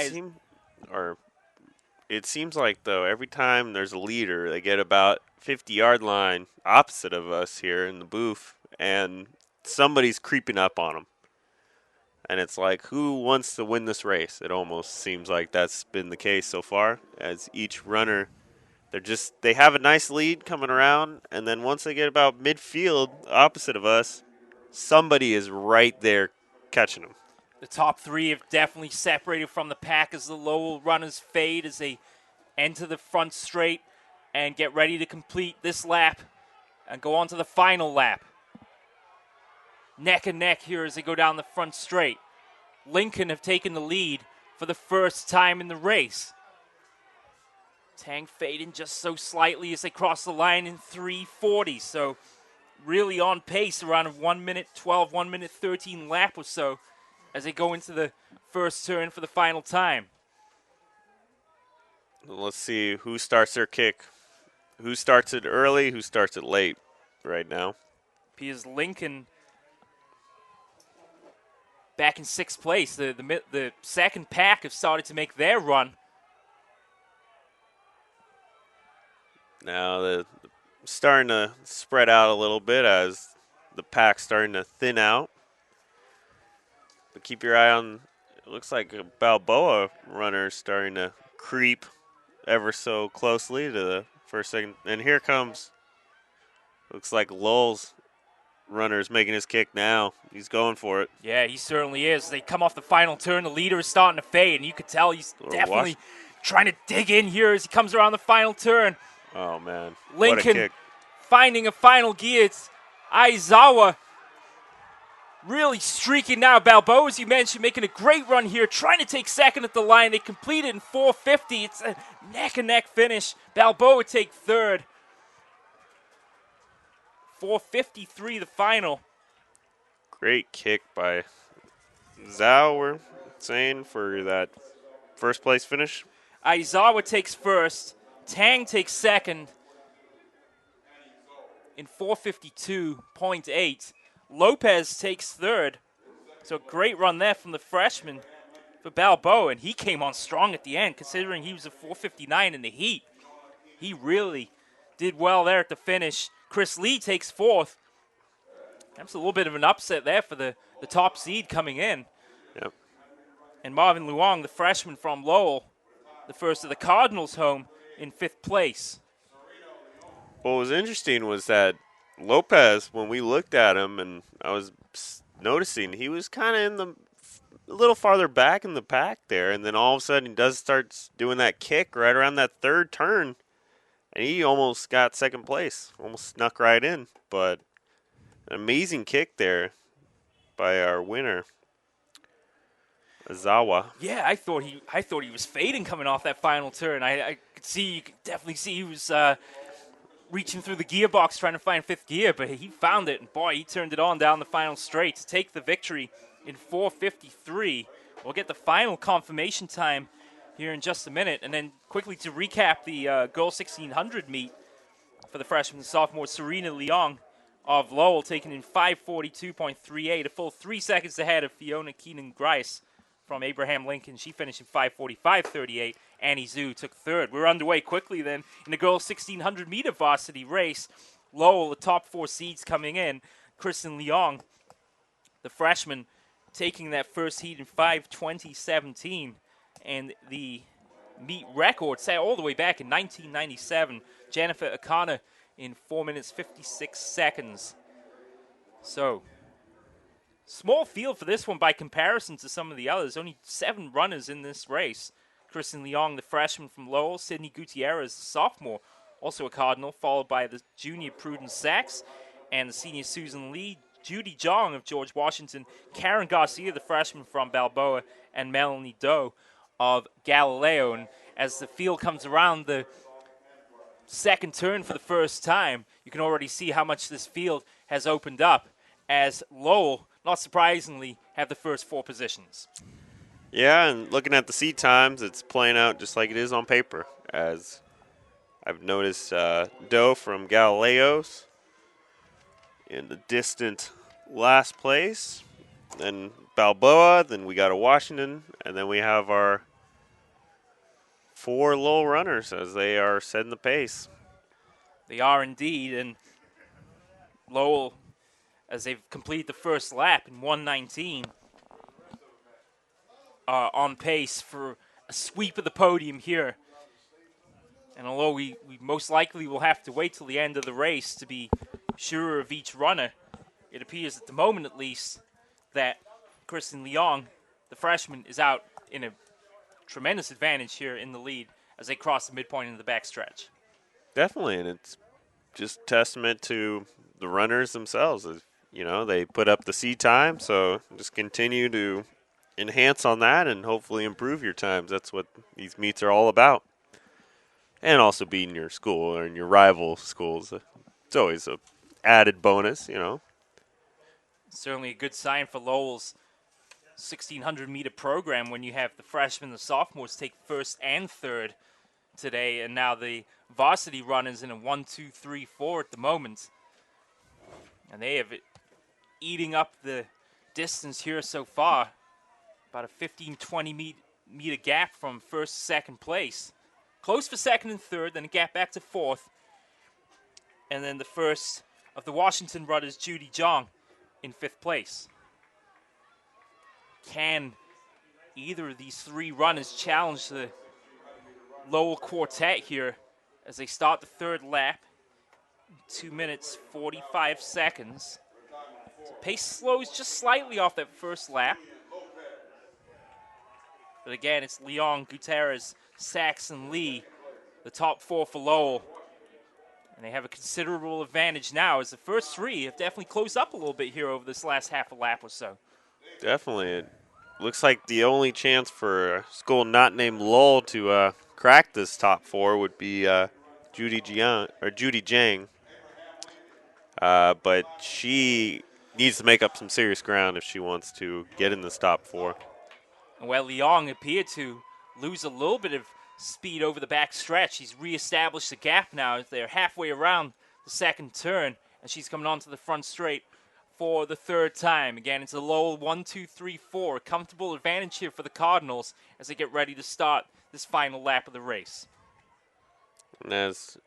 it seems like, though, every time there's a leader, they get about 50-yard line opposite of us here in the booth, and somebody's creeping up on them. And it's like, who wants to win this race? It almost seems like that's been the case so far, as each runner, they have a nice lead coming around, and then once they get about midfield opposite of us, somebody is right there catching them. The top 3 have definitely separated from the pack as the Lowell runners fade as they enter the front straight and get ready to complete this lap and go on to the final lap. Neck and neck here as they go down the front straight. Lincoln have taken the lead for the first time in the race. Tang fading just so slightly as they cross the line in 3:40. So really on pace around a 1 minute 12, 1 minute 13 lap or so as they go into the first turn for the final time. Let's see who starts their kick. Who starts it early, who starts it late right now. Appears Lincoln back in 6th place. The second pack have started to make their run. Now they're starting to spread out a little bit as the pack's starting to thin out. But keep your eye on, it looks like a Balboa runner starting to creep ever so closely to the first, second. And here comes, looks like Lowell's runner's making his kick now. He's going for it. Yeah, he certainly is. They come off the final turn. The leader is starting to fade, and you could tell he's definitely trying to dig in here as he comes around the final turn. Oh, man. Lincoln what a kick. Finding a final gear. It's Aizawa really streaking now. Balboa, as you mentioned, making a great run here, trying to take second at the line. They complete it in 4:50. It's a neck-and-neck finish. Balboa take third. 4:53 the final. Great kick by Zhao, we're saying, for that first place finish. Aizawa takes first. Tang takes second in 4:52.8. Lopez takes third. So great run there from the freshman for Balboa, and he came on strong at the end, considering he was a 4:59 in the heat. He really did well there at the finish. Chris Lee takes fourth. That's a little bit of an upset there for the top seed coming in. Yep. And Marvin Luong, the freshman from Lowell, the first of the Cardinals home, in 5th place. What was interesting was that Lopez, when we looked at him, and I was noticing, he was kind of a little farther back in the pack there, and then all of a sudden he does start doing that kick right around that third turn, and he almost got second place, almost snuck right in. But an amazing kick there by our winner, Azawa. Yeah, I thought he was fading coming off that final turn. I could see, you could definitely see he was reaching through the gearbox trying to find 5th gear, but he found it, and boy, he turned it on down the final straight to take the victory in 4:53. We'll get the final confirmation time here in just a minute, and then quickly to recap the girls 1600 meet for the freshman and sophomore, Serena Leong of Lowell taking in 5:42.38, a full 3 seconds ahead of Fiona Keenan-Grice from Abraham Lincoln. She finished in 5:45.38. Annie Zhu took third. We're underway quickly then in the girls 1600 meter varsity race. Lowell, the top 4 seeds coming in. Kristen Leong, the freshman, taking that first heat in 5:20.17. And the meet record set all the way back in 1997. Jennifer Akana in 4 minutes 56 seconds. So, small field for this one by comparison to some of the others. Only 7 runners in this race. Kristen Leong, the freshman from Lowell. Sydney Gutierrez, the sophomore, also a Cardinal, followed by the junior Prudence Sachs and the senior Susan Lee. Judy Jong of George Washington. Karen Garcia, the freshman from Balboa. And Melanie Doe of Galileo. And as the field comes around the second turn for the first time, you can already see how much this field has opened up as Lowell not surprisingly, have the first 4 positions. Yeah, and looking at the seat times, it's playing out just like it is on paper. As I've noticed, Doe from Galileo's in the distant last place. Then Balboa, then we got a Washington, and then we have our 4 Lowell runners as they are setting the pace. They are indeed, and Lowell, as they've completed the first lap in 1:19, are on pace for a sweep of the podium here. And although we most likely will have to wait till the end of the race to be sure of each runner, it appears at the moment at least that Kristen Leong, the freshman, is out in a tremendous advantage here in the lead as they cross the midpoint into the backstretch. Definitely, and it's just testament to the runners themselves. You know, they put up the seat time, so just continue to enhance on that and hopefully improve your times. That's what these meets are all about. And also beating your school or in your rival schools. It's always a added bonus, you know. Certainly a good sign for Lowell's 1,600-meter program when you have the freshmen and the sophomores take first and third today, and now the varsity runners in a 1, 2, 3, 4 at the moment. And they have it eating up the distance here so far. About a 15, 20 meter gap from first to second place. Close for second and third, then a gap back to fourth. And then the first of the Washington runners, Judy Jong, in 5th place. Can either of these 3 runners challenge the Lowell quartet here as they start the 3rd lap? 2 minutes, 45 seconds. So pace slows just slightly off that first lap. But again, it's Leong, Gutierrez, Sachs, and Lee, the top 4 for Lowell. And they have a considerable advantage now as the first 3 have definitely closed up a little bit here over this last half a lap or so. Definitely. It looks like the only chance for a school not named Lowell to crack this top 4 would be Judy Jang. But she needs to make up some serious ground if she wants to get in this top 4. Well, Leong appeared to lose a little bit of speed over the back stretch. She's reestablished the gap now as they're halfway around the second turn, and she's coming onto the front straight for the 3rd time. Again, it's a Lowell 1, 2, 3, 4. Comfortable advantage here for the Cardinals as they get ready to start this final lap of the race. And as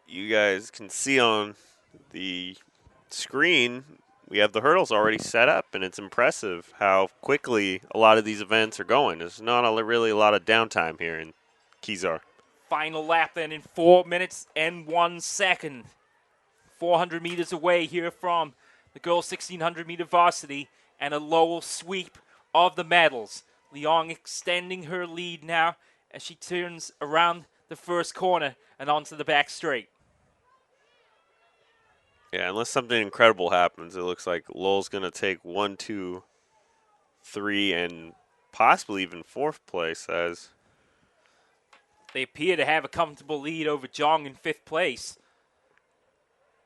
you guys can see on the screen, we have the hurdles already set up, and it's impressive how quickly a lot of these events are going. There's not really a lot of downtime here in Kezar. Final lap then in 4 minutes and 1 second. 400 meters away here from the girls' 1,600-meter varsity, and a Lowell sweep of the medals. Leong extending her lead now as she turns around the first corner and onto the back straight. Yeah, unless something incredible happens, it looks like Lowell's going to take 1, 2, 3, and possibly even 4th place as they appear to have a comfortable lead over Jong in 5th place.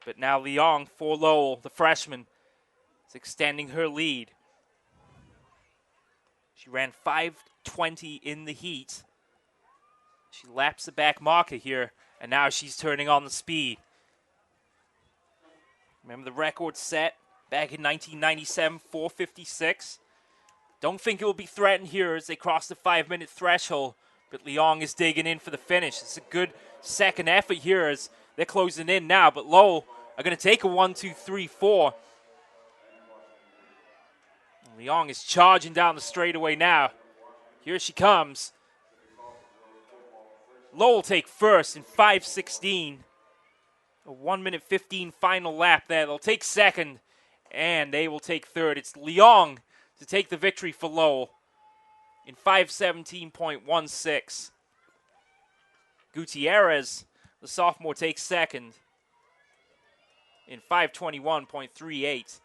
But now Leong for Lowell, the freshman, is extending her lead. She ran 5:20 in the heat. She laps the back marker here, and now she's turning on the speed. Remember the record set back in 1997, 4:56. Don't think it will be threatened here as they cross the 5-minute threshold, but Leong is digging in for the finish. It's a good second effort here as they're closing in now, but Lowell are going to take a 1, 2, 3, 4. Leong is charging down the straightaway now. Here she comes. Lowell take first in 5:16. A 1 minute 15 final lap there. They'll take second, and they will take third. It's Leong to take the victory for Lowell in 5:17.16. Gutierrez, the sophomore, takes second in 5:21.38.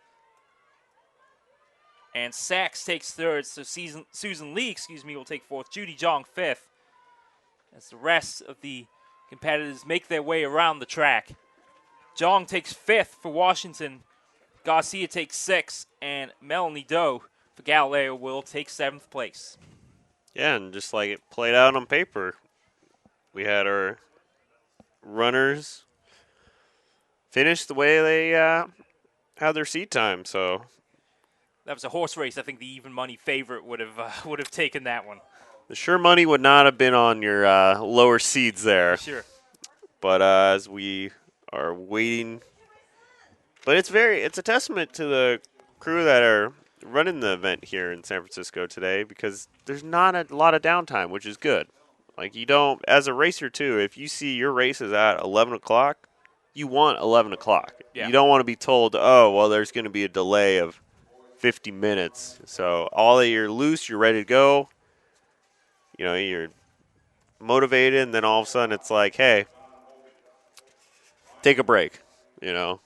And Sachs takes third, so Susan Lee, will take fourth. Judy Jong fifth, as the rest of the competitors make their way around the track. Jong takes fifth for Washington, Garcia takes 6th, and Melanie Doe for Galileo will take 7th place. Yeah, and just like it played out on paper, we had our runners finish the way they had their seat time. So That was a horse race. I think the even money favorite would have taken that one. the sure money would not have been on your lower seeds there. For sure. But as we are waiting, but it's a testament to the crew that are running the event here in San Francisco today, because there's not a lot of downtime, which is good. Like, you don't, as a racer too, if you see your race is at 11 o'clock, you want 11 o'clock. Yeah. You don't want to be told, oh, well, there's going to be a delay of 50 minutes. So all that you're loose, you're ready to go. You know, you're motivated, and then all of a sudden it's like, hey, take a break, you know.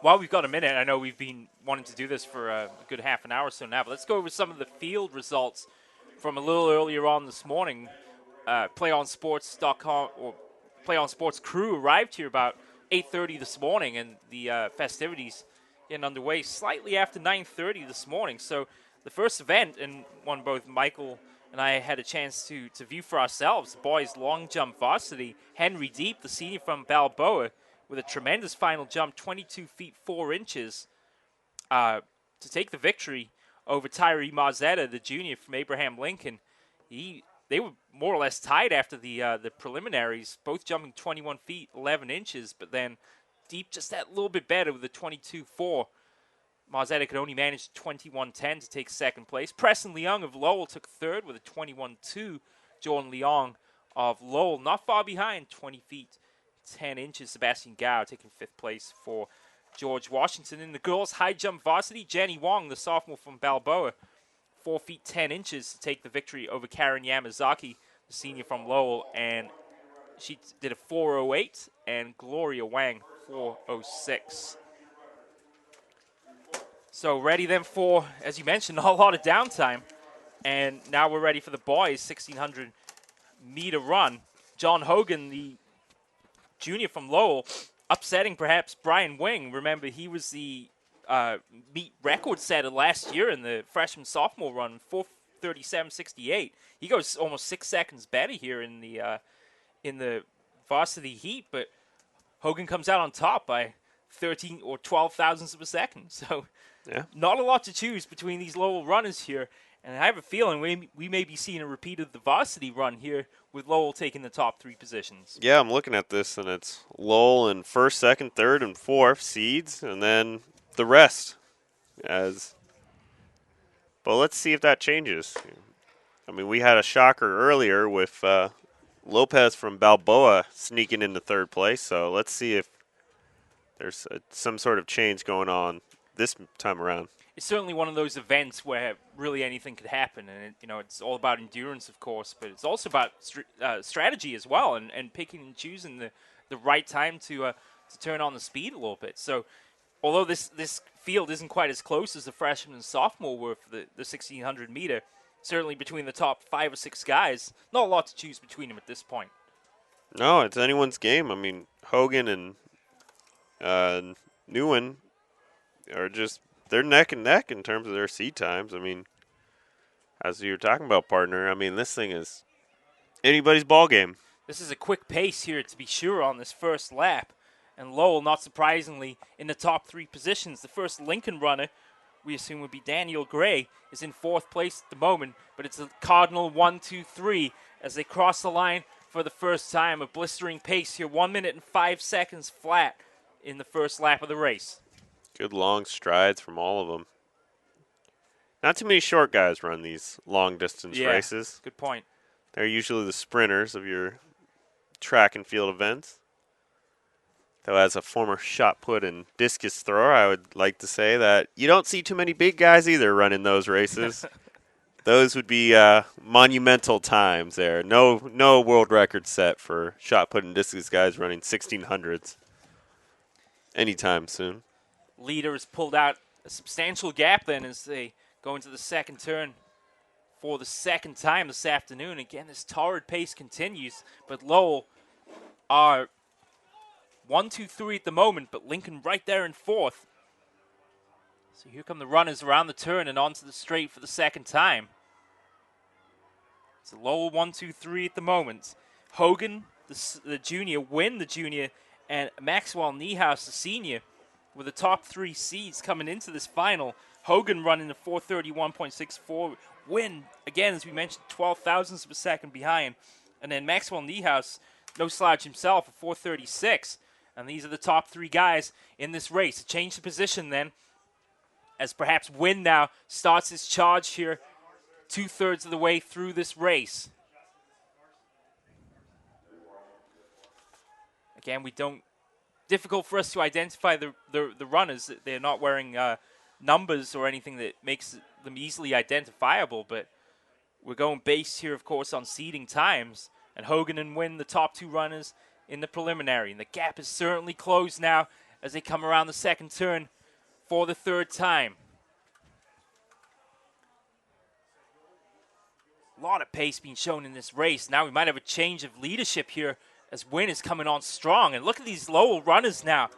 While we've got a minute, I know we've been wanting to do this for a good half an hour or so now, but let's go over some of the field results from a little earlier on this morning. PlayOnSports.com or Play On Sports crew arrived here about 8:30 this morning, and the festivities getting underway slightly after 9:30 this morning. So the first event, and one both Michael and I had a chance to view for ourselves, the boys long jump varsity. Henry Deep, the senior from Balboa, with a tremendous final jump, 22 feet 4 inches, to take the victory over Tyree Marzetta, the junior from Abraham Lincoln. They were more or less tied after the preliminaries, both jumping 21 feet 11 inches, but then Deep just that little bit better with a 22-4. Marzetta could only manage 21-10 to take second place. Preston Leung of Lowell took third with a 21-2. Jordan Leong of Lowell not far behind, 20 feet 10 inches. Sebastian Gao taking fifth place for George Washington. In the girls' high jump varsity, Jenny Wong, the sophomore from Balboa, 4 feet 10 inches to take the victory over Karen Yamazaki, the senior from Lowell, and she did a 4:08, and Gloria Wang 4:06. So ready then for, as you mentioned, a lot of downtime, and now we're ready for the boys' 1,600 meter run. John Hogan, the junior from Lowell, upsetting perhaps Brian Wing. Remember, he was the meet record setter last year in the freshman-sophomore run, 4:37.68. He goes almost 6 seconds better here in the varsity heat, but Hogan comes out on top by 13 or 12 thousandths of a second. So Yeah. not a lot to choose between these Lowell runners here, and I have a feeling we may be seeing a repeat of the varsity run here with Lowell taking the top 3 positions. Yeah, I'm looking at this, and it's Lowell in first, second, third, and fourth seeds, and then the rest. But let's see if that changes. I mean, we had a shocker earlier with Lopez from Balboa sneaking into third place, so let's see if there's some sort of change going on this time around. It's certainly one of those events where really anything could happen, and it's all about endurance, of course, but it's also about strategy as well, and picking and choosing the right time to turn on the speed a little bit. So, although this field isn't quite as close as the freshman and sophomore were for the 1,600 meter, certainly between the top 5 or 6 guys, not a lot to choose between them at this point. No, it's anyone's game. I mean, Hogan and Newen are just, they're neck and neck in terms of their seat times. I mean, as you were talking about, partner, I mean, this thing is anybody's ball game. This is a quick pace here, to be sure, on this first lap. And Lowell, not surprisingly, in the top 3 positions. The first Lincoln runner, we assume would be Daniel Gray, is in 4th place at the moment. But it's a cardinal 1-2-3 as they cross the line for the first time. A blistering pace here, 1 minute and 5 seconds flat in the first lap of the race. Good long strides from all of them. Not too many short guys run these long-distance races. Good point. They're usually the sprinters of your track and field events. Though as a former shot put and discus thrower, I would like to say that you don't see too many big guys either running those races. Those would be monumental times there. No world record set for shot put and discus guys running 1600s anytime soon. Leader has pulled out a substantial gap then as they go into the second turn for the second time this afternoon. Again, this torrid pace continues, but Lowell are 1, 2, 3 at the moment, but Lincoln right there in fourth. So here come the runners around the turn and onto the straight for the second time. It's a Lowell 1, 2, 3 at the moment. Hogan, the junior, Wynn, the junior, and Maxwell Niehaus, the senior, were the top 3 seeds coming into this final. Hogan running a 431.64. Wynn, again, as we mentioned, 12 thousandths of a second behind. And then Maxwell Niehaus, no slouch himself, a 436. And these are the top 3 guys in this race. Change the position then, as perhaps Wynn now starts his charge here 2/3 of the way through this race. Again, difficult for us to identify the runners. They're not wearing numbers or anything that makes them easily identifiable, but we're going based here, of course, on seeding times. And Hogan and Wynn, the top 2 runners in the preliminary. And the gap is certainly closed now as they come around the second turn for the 3rd time. A lot of pace being shown in this race. Now we might have a change of leadership here as Wynn is coming on strong. And look at these Lowell runners now,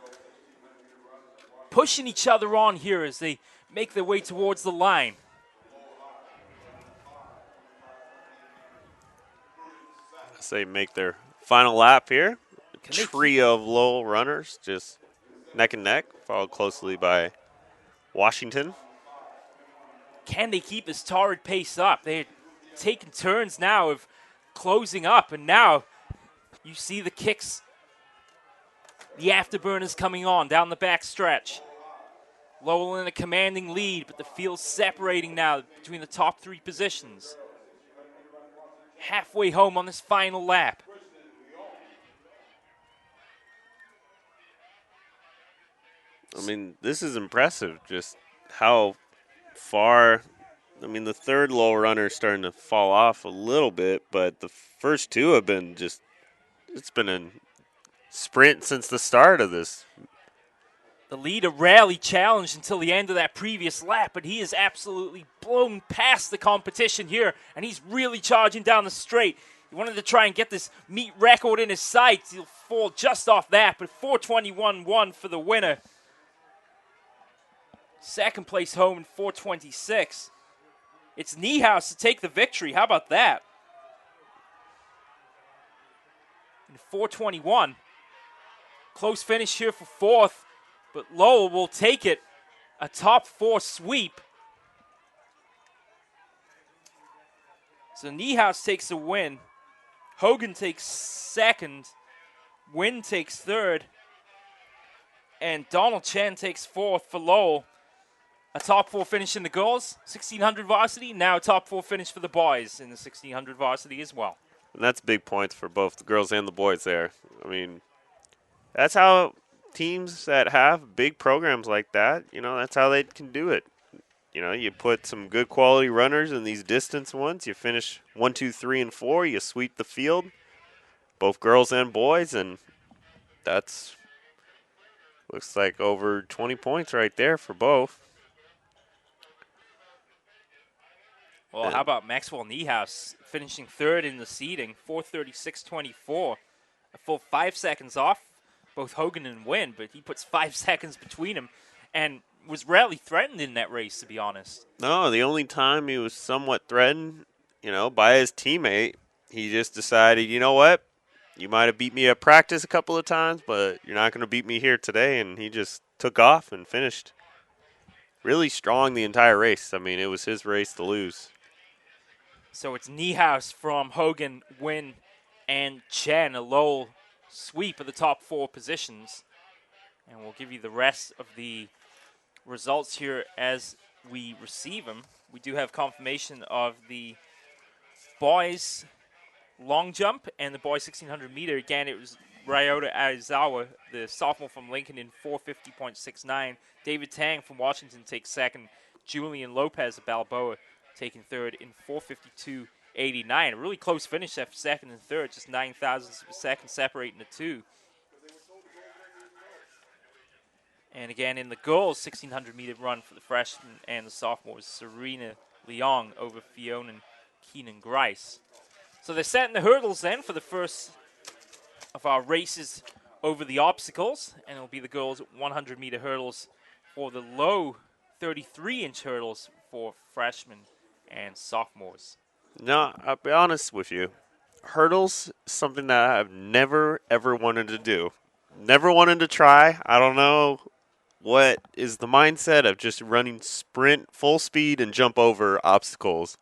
pushing each other on here as they make their way towards the line. As they make their final lap here, a trio of Lowell runners just neck and neck, followed closely by Washington. Can they keep this torrid pace up? They're taking turns now of closing up, and now you see the kicks, the afterburners coming on down the back stretch. Lowell in a commanding lead, but the field's separating now between the top 3 positions. Halfway home on this final lap. I mean, this is impressive, just how far. I mean, the third Lowell runner is starting to fall off a little bit, but the first 2 have been just, it's been a sprint since the start of this. The leader rarely challenged until the end of that previous lap, but he is absolutely blown past the competition here, and he's really charging down the straight. He wanted to try and get this meet record in his sights. He'll fall just off that, but 4:21.1 for the winner. Second place home in 4:26. It's Niehaus to take the victory. How about that? In 4:21. Close finish here for 4th, but Lowell will take it. A top 4 sweep. So Niehaus takes the win. Hogan takes 2nd. Wynn takes 3rd. And Donald Chen takes 4th for Lowell. A top 4 finish in the girls, 1600 varsity. Now a top 4 finish for the boys in the 1600 varsity as well. And that's big points for both the girls and the boys there. I mean, that's how teams that have big programs like that, that's how they can do it. You put some good quality runners in these distance ones. You finish 1, 2, 3, and 4. You sweep the field, both girls and boys, and that's looks like over 20 points right there for both. Well, how about Maxwell Niehaus finishing 3rd in the seeding, 4:36.24, a full 5 seconds off both Hogan and Wynn, but he puts 5 seconds between them and was rarely threatened in that race, to be honest. No, the only time he was somewhat threatened, by his teammate, he just decided, you know what, you might have beat me at practice a couple of times, but you're not going to beat me here today, and he just took off and finished really strong the entire race. I mean, it was his race to lose. So it's Niehaus from Hogan, Wynn, and Chen, a Lowell sweep of the top 4 positions. And we'll give you the rest of the results here as we receive them. We do have confirmation of the boys long jump and the boys 1600 meter. Again, it was Ryota Aizawa, the sophomore from Lincoln, in 450.69. David Tang from Washington takes 2nd. Julian Lopez of Balboa taking 3rd in 452.89. A really close finish after 2nd and 3rd, just 9 thousandths of a second separating the 2. And again, in the girls' 1600-meter run for the freshmen and the sophomores, Serena Leong over Fiona Keenan Grice. So they're setting the hurdles then for the first of our races over the obstacles, and it'll be the girls' 100-meter hurdles for the low 33-inch hurdles for freshmen and sophomores. No, I'll be honest with you. Hurdles, something that I've never, ever wanted to do. Never wanted to try. I don't know what is the mindset of just running sprint full speed and jump over obstacles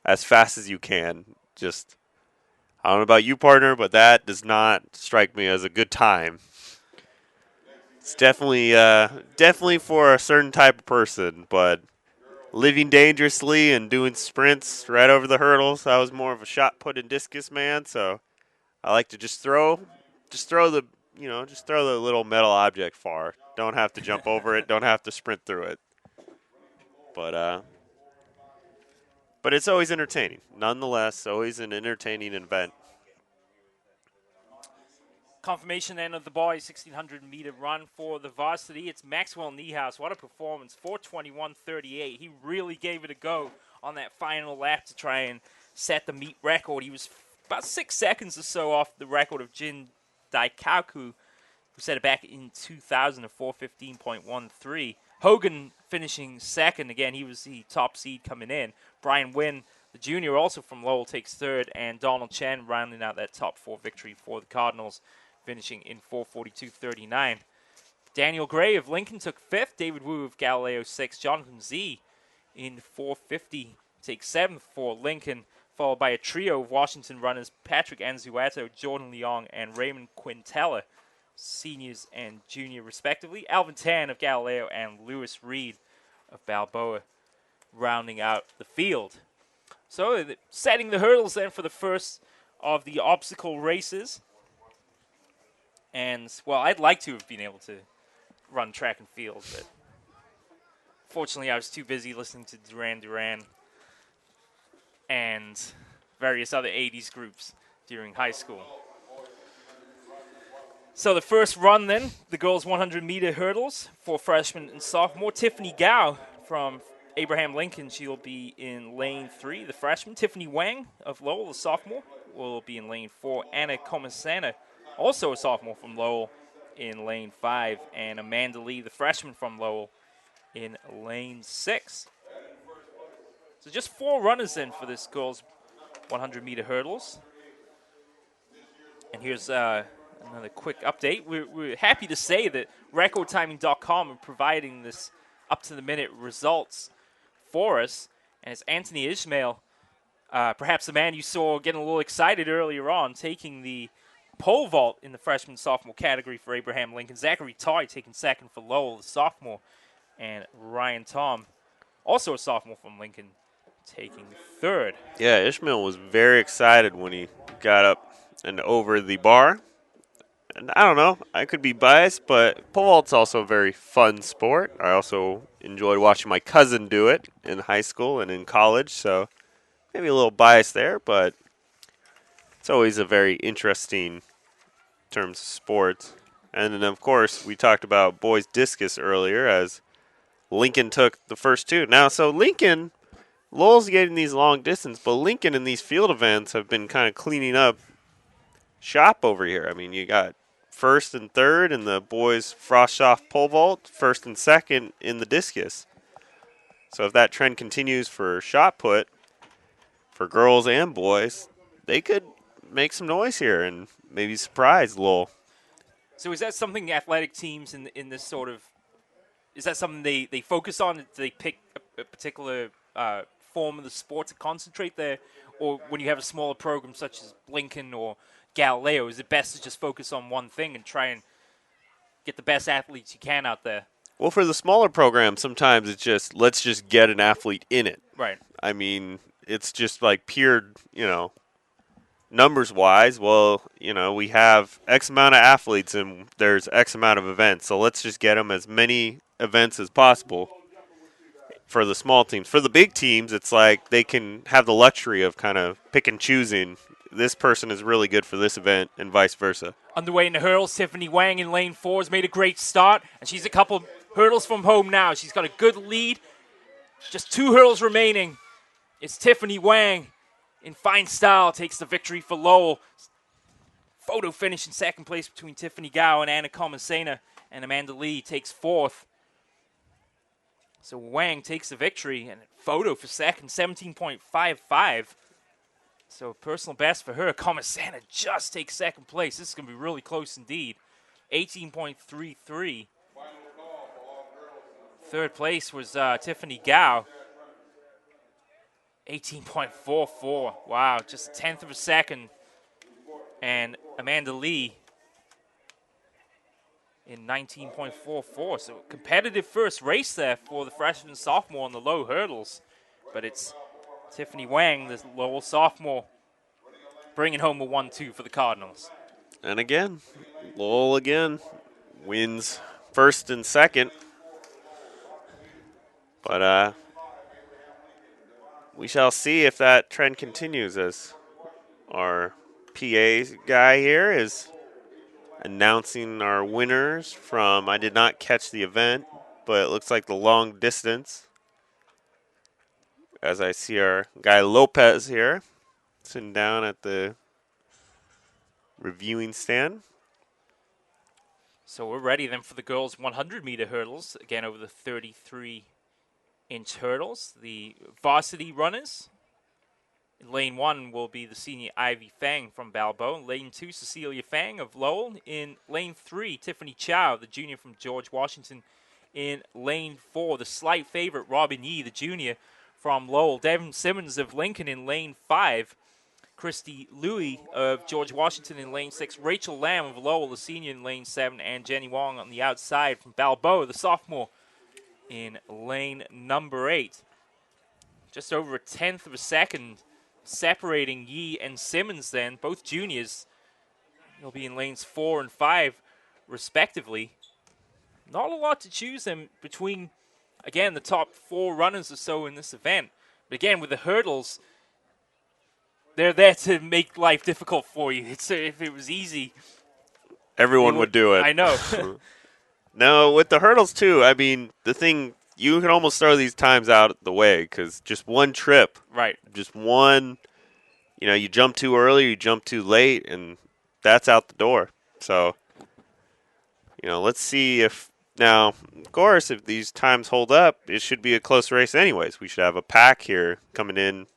as fast as you can. Just, I don't know about you, partner, but that does not strike me as a good time. It's definitely for a certain type of person, but living dangerously and doing sprints right over the hurdles, I was more of a shot put and discus man, so I like to just throw the little metal object far. Don't have to jump over it, don't have to sprint through it. But it's always entertaining. Nonetheless, always an entertaining event. Confirmation then of the boys' 1,600-meter run for the varsity. It's Maxwell Niehaus. What a performance, 4:21.38. He really gave it a go on that final lap to try and set the meet record. He was about 6 seconds or so off the record of Jin Daikaku, who set it back in 2000 at 4:15.13. Hogan finishing second. Again, he was the top seed coming in. Brian Wynn, the junior, also from Lowell, takes third, and Donald Chen rounding out that top 4 victory for the Cardinals, finishing in 4:42.39. Daniel Gray of Lincoln took fifth. David Wu of Galileo sixth. Jonathan Z in 4:50 takes seventh for Lincoln, followed by a trio of Washington runners, Patrick Anzuato, Jordan Leong, and Raymond Quintella, seniors and junior respectively. Alvin Tan of Galileo and Lewis Reed of Balboa rounding out the field. So setting the hurdles then for the first of the obstacle races. And, well, I'd like to have been able to run track and field, but fortunately I was too busy listening to Duran Duran and various other 80s groups during high school. So the first run then, the girls' 100-meter hurdles for freshman and sophomore. Tiffany Gao from Abraham Lincoln, she'll be in lane 3, the freshman. Tiffany Wang of Lowell, the sophomore, will be in lane 4. Anna Comasana, also a sophomore from Lowell, in lane 5. And Amanda Lee, the freshman from Lowell, in lane 6. So just 4 runners then for this girls' 100-meter hurdles. And here's another quick update. We're happy to say that recordtiming.com are providing this up-to-the-minute results for us. And it's Anthony Ishmael, perhaps the man you saw getting a little excited earlier on, taking the pole vault in the freshman-sophomore category for Abraham Lincoln. Zachary Toy taking second for Lowell, the sophomore. And Ryan Tom, also a sophomore from Lincoln, taking third. Yeah, Ishmael was very excited when he got up and over the bar. And I don't know, I could be biased, but pole vault's also a very fun sport. I also enjoyed watching my cousin do it in high school and in college, so maybe a little bias there, but it's always a very interesting terms of sports. And then, of course, we talked about boys discus earlier as Lincoln took the first 2. Now, so Lincoln, Lowell's getting these long distance, but Lincoln in these field events have been kind of cleaning up shop over here. I mean, you got first and third in the boys frost-off pole vault, first and second in the discus. So if that trend continues for shot put, for girls and boys, they could make some noise here and maybe surprise Lowell. So is that something athletic teams in this sort of, is that something they focus on? Do they pick a particular form of the sport to concentrate there? Or when you have a smaller program such as Lincoln or Galileo, is it best to just focus on one thing and try and get the best athletes you can out there? Well, for the smaller program, sometimes it's just, let's just get an athlete in it. Right. I mean, it's just like pure, numbers-wise, well, we have X amount of athletes and there's X amount of events, so let's just get them as many events as possible for the small teams. For the big teams, it's like they can have the luxury of kind of pick and choosing. This person is really good for this event and vice versa. Underway in the hurdles, Tiffany Wang in lane 4 has made a great start, and she's a couple hurdles from home now. She's got a good lead. Just 2 hurdles remaining. It's Tiffany Wang in fine style takes the victory for Lowell. photo finish in second place between Tiffany Gao and Anna Comasena, and Amanda Lee takes fourth. So Wang takes the victory, and photo for second, 17.55. So personal best for her. Comasena just takes second place. This is going to be really close indeed. 18.33. Third place was Tiffany Gao. 18.44. Wow, just a tenth of a second. And Amanda Lee in 19.44. So competitive first race there for the freshman and sophomore on the low hurdles. But it's Tiffany Wang, the Lowell sophomore, bringing home a 1-2 for the Cardinals. And again, Lowell again wins first and second. But we shall see if that trend continues, as our PA guy here is announcing our winners from, I did not catch the event, but it looks like the long distance. As I see our guy Lopez here sitting down at the reviewing stand. So we're ready then for the girls' 100-meter hurdles, again over the 33-inch hurdles. The varsity runners, in lane 1 will be the senior Ivy Fang from Balboa. Lane 2, Cecilia Fang of Lowell. In lane 3, Tiffany Chow, the junior from George Washington. In lane 4, the slight favorite, Robin Yee, the junior from Lowell. Devin Simmons of Lincoln in lane 5. Christy Louie of George Washington in lane 6. Rachel Lamb of Lowell, the senior, in lane 7. And Jenny Wong on the outside from Balboa, the sophomore, in lane number 8. Just over a tenth of a second separating Yee and Simmons then, both juniors. They'll be in lanes 4 and 5, respectively. Not a lot to choose them between, again, the top 4 runners or so in this event. But again, with the hurdles, they're there to make life difficult for you. If it was easy, everyone would do it. I know. No, with the hurdles too, I mean, the thing, you can almost throw these times out the way because just one trip. Right. Just one, you jump too early, you jump too late, and that's out the door. So, let's see if, now, of course, if these times hold up, it should be a close race anyways. We should have a pack here coming in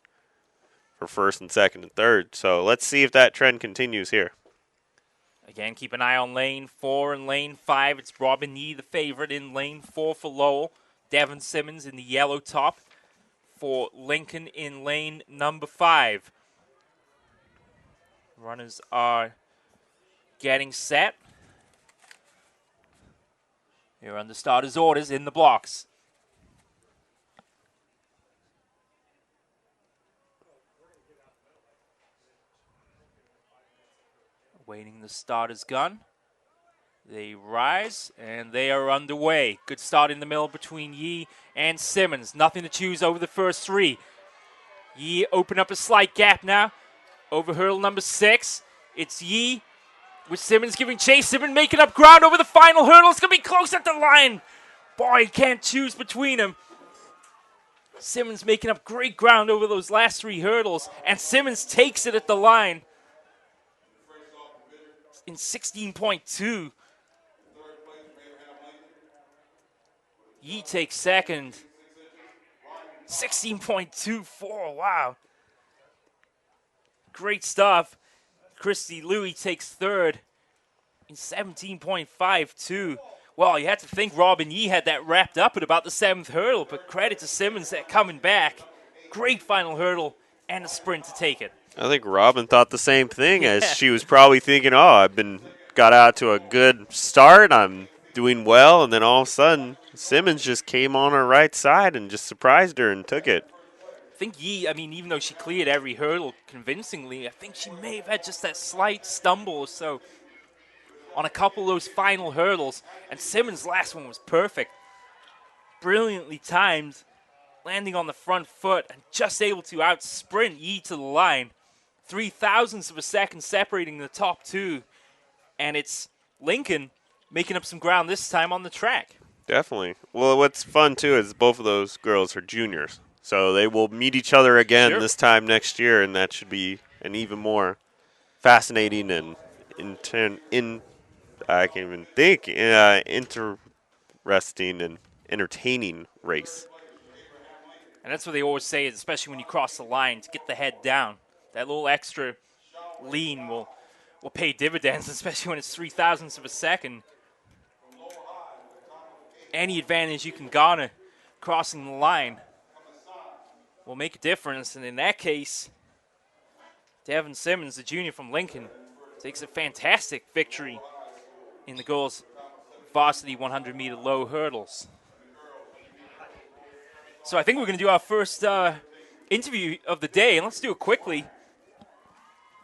for first and second and third. So let's see if that trend continues here. Again, keep an eye on lane 4 and lane 5. It's Robin Yee, the favorite, in lane 4 for Lowell. Devin Simmons in the yellow top for Lincoln in lane number 5. Runners are getting set. Here under starters' orders in the blocks. Waiting the starter's gun. They rise, and they are underway. Good start in the middle between Yee and Simmons. Nothing to choose over the first 3. Yee open up a slight gap now. Over hurdle number 6. It's Yee with Simmons giving chase. Simmons making up ground over the final hurdle. It's going to be close at the line. Boy, he can't choose between them. Simmons making up great ground over those last 3 hurdles, and Simmons takes it at the line in 16.2. Yee takes second. 16.24. Wow. Great stuff. Christy Louie takes third in 17.52. Well, you had to think Robin Yee had that wrapped up at about the 7th hurdle, but credit to Simmons that coming back. Great final hurdle and a sprint to take it. I think Robin thought the same thing, as she was probably thinking, I've got out to a good start, I'm doing well, and then all of a sudden Simmons just came on her right side and just surprised her and took it. I think Yee, even though she cleared every hurdle convincingly, I think she may have had just that slight stumble or so on a couple of those final hurdles, and Simmons' last one was perfect. Brilliantly timed, landing on the front foot, and just able to out-sprint Yee to the line. 0.03 of a second separating the top 2, and it's Lincoln making up some ground this time on the track. Definitely. Well, what's fun, too, is both of those girls are juniors, so they will meet each other again this time next year, and that should be an even more fascinating and I can't even think, interesting and entertaining race. And that's what they always say, especially when you cross the line, to get the head down. That little extra lean will pay dividends, especially when it's 0.003 of a second. Any advantage you can garner crossing the line will make a difference. And in that case, Devin Simmons, the junior from Lincoln, takes a fantastic victory in the girls' varsity 100-meter low hurdles. So I think we're going to do our first interview of the day, and let's do it quickly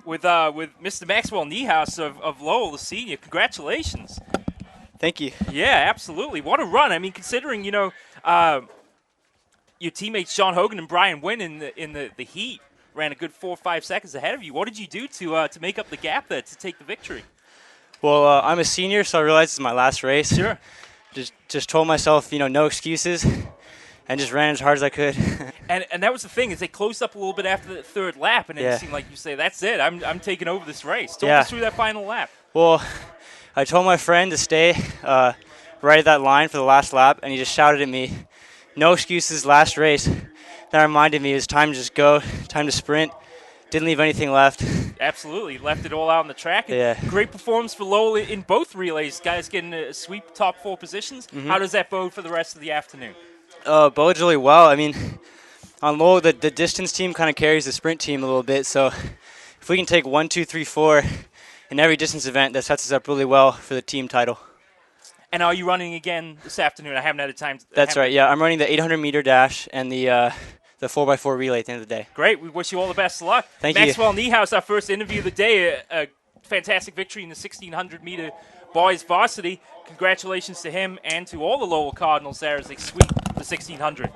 with Mr. Maxwell Niehaus of Lowell, the senior. Congratulations. Thank you. Yeah, absolutely. What a run. I mean, considering, your teammates John Hogan and Brian Wynn in the heat ran a good 4 or 5 seconds ahead of you. What did you do to make up the gap there to take the victory? Well, I'm a senior, so I realized it's my last race. Sure. Just told myself, no excuses, and just ran as hard as I could. and that was the thing, is they closed up a little bit after the third lap, and it seemed like you say, that's it, I'm taking over this race. Talk us through that final lap. Well, I told my friend to stay right at that line for the last lap, and he just shouted at me, no excuses, last race. That reminded me it was time to just go, time to sprint. Didn't leave anything left. Absolutely. Left it all out on the track. Yeah. Great performance for Lowell in both relays. Guys getting a sweep top 4 positions. Mm-hmm. How does that bode for the rest of the afternoon? Bodes really well. I mean, on Lowell, the distance team kind of carries the sprint team a little bit. So if we can take 1, 2, 3, 4 in every distance event, that sets us up really well for the team title. And are you running again this afternoon? I haven't had a time. That's right. Yeah, I'm running the 800-meter dash and the 4x4 relay at the end of the day. Great. We wish you all the best of luck. Thank you. Maxwell Niehaus, our first interview of the day. A fantastic victory in the 1,600-meter boys varsity. Congratulations to him and to all the Lowell Cardinals there as they sweep the 1,600.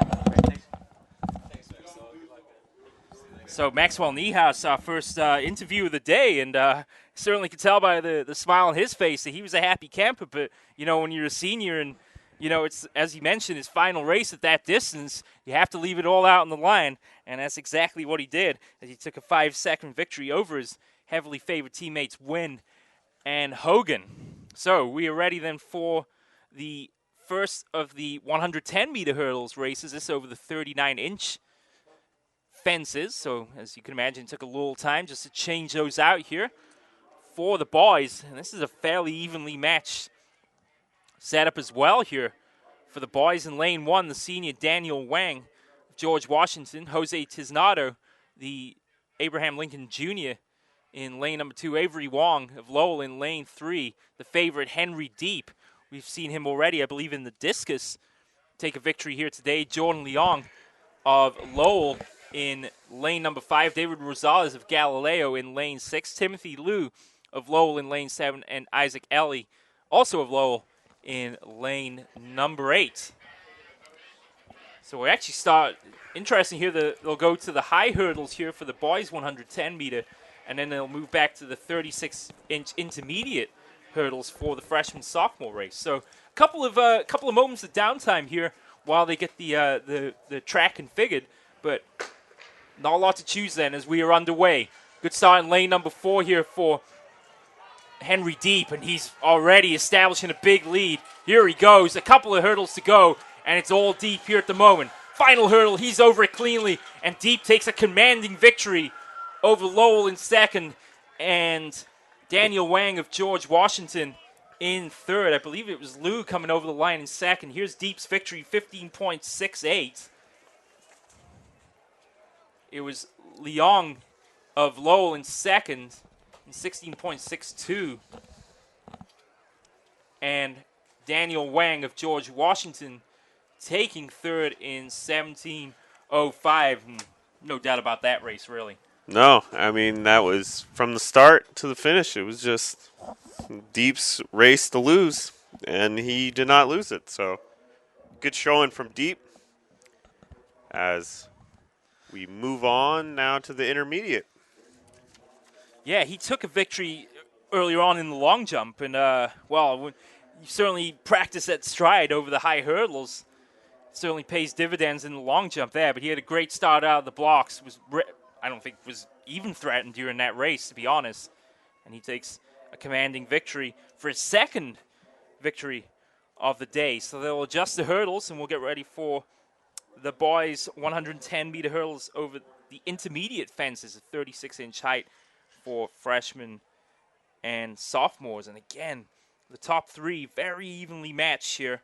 So Maxwell Niehaus, our first interview of the day, and certainly could tell by the smile on his face that he was a happy camper. But, when you're a senior and it's, as he mentioned, his final race at that distance, you have to leave it all out on the line, and that's exactly what he did, as he took a 5-second victory over his heavily favored teammates Wynn and Hogan. So we are ready then for the first of the 110-meter hurdles races. This over the 39-inch fences, so as you can imagine, it took a little time just to change those out here for the boys, and this is a fairly evenly matched setup as well here for the boys. In lane 1, the senior Daniel Wang of George Washington, Jose Tiznado, the Abraham Lincoln Jr. in lane number 2, Avery Wong of Lowell in lane 3, the favorite Henry Deep. We've seen him already, I believe, in the discus take a victory here today. Jordan Leong of Lowell in lane number 5, David Rosales of Galileo in lane 6, Timothy Liu of Lowell in lane 7, and Isaac Ellie, also of Lowell, in lane number 8. So we actually start, interesting here, they'll go to the high hurdles here for the boys 110-meter, and then they'll move back to the 36-inch intermediate hurdles for the freshman-sophomore race. So a couple of moments of downtime here while they get the track configured, but not a lot to choose then as we are underway. Good start in lane number 4 here for Henry Deep, and he's already establishing a big lead. Here he goes, a couple of hurdles to go, and it's all Deep here at the moment. Final hurdle, he's over it cleanly, and Deep takes a commanding victory over Lowell in second, and Daniel Wang of George Washington in third. I believe it was Liu coming over the line in second. Here's Deep's victory, 15.68. It was Leong of Lowell in second, 16.62, and Daniel Wang of George Washington taking third in 17.05. No doubt about that race, really. No, I mean, that was from the start to the finish. It was just Deep's race to lose, and he did not lose it. So good showing from Deep as we move on now to the intermediate. Yeah, he took a victory earlier on in the long jump, and, you certainly practice that stride over the high hurdles. Certainly pays dividends in the long jump there, but he had a great start out of the blocks. I don't think was even threatened during that race, to be honest. And he takes a commanding victory for his second victory of the day. So they'll adjust the hurdles, and we'll get ready for the boys' 110-meter hurdles over the intermediate fences, a 36-inch height for freshmen and sophomores. And again, the top three very evenly matched here.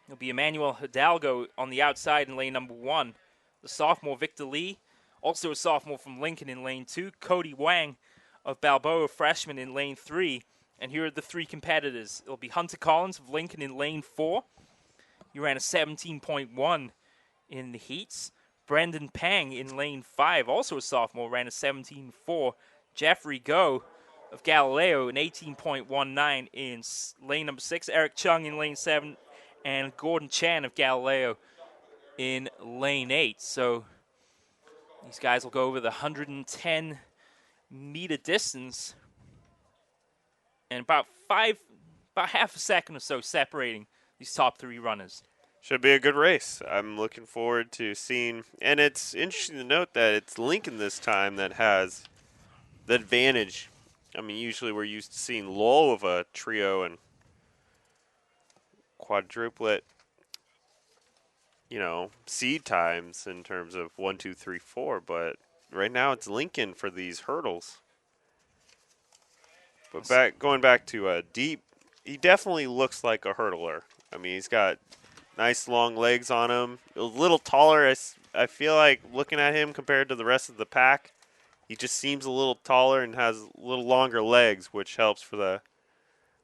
It'll be Emmanuel Hidalgo on the outside in lane number 1. The sophomore Victor Lee, also a sophomore from Lincoln in lane 2. Cody Wang of Balboa, freshman in lane 3. And here are the three competitors. It'll be Hunter Collins of Lincoln in lane 4. He ran a 17.1 in the heats. Brendan Pang in lane 5, also a sophomore, ran a 17.4. Jeffrey Go of Galileo, an 18.19 in lane number 6. Eric Chung in lane 7. And Gordon Chan of Galileo in lane 8. So these guys will go over the 110-meter distance. And about half a second or so separating these top three runners. Should be a good race. I'm looking forward to seeing, and it's interesting to note that it's Lincoln this time that has the advantage. I mean, usually we're used to seeing Lowell of a trio and quadruplet, seed times in terms of 1, 2, 3, 4. But right now it's Lincoln for these hurdles. But going back to Deep, he definitely looks like a hurdler. I mean, he's got nice long legs on him. A little taller. I feel like looking at him compared to the rest of the pack, he just seems a little taller and has a little longer legs, which helps for the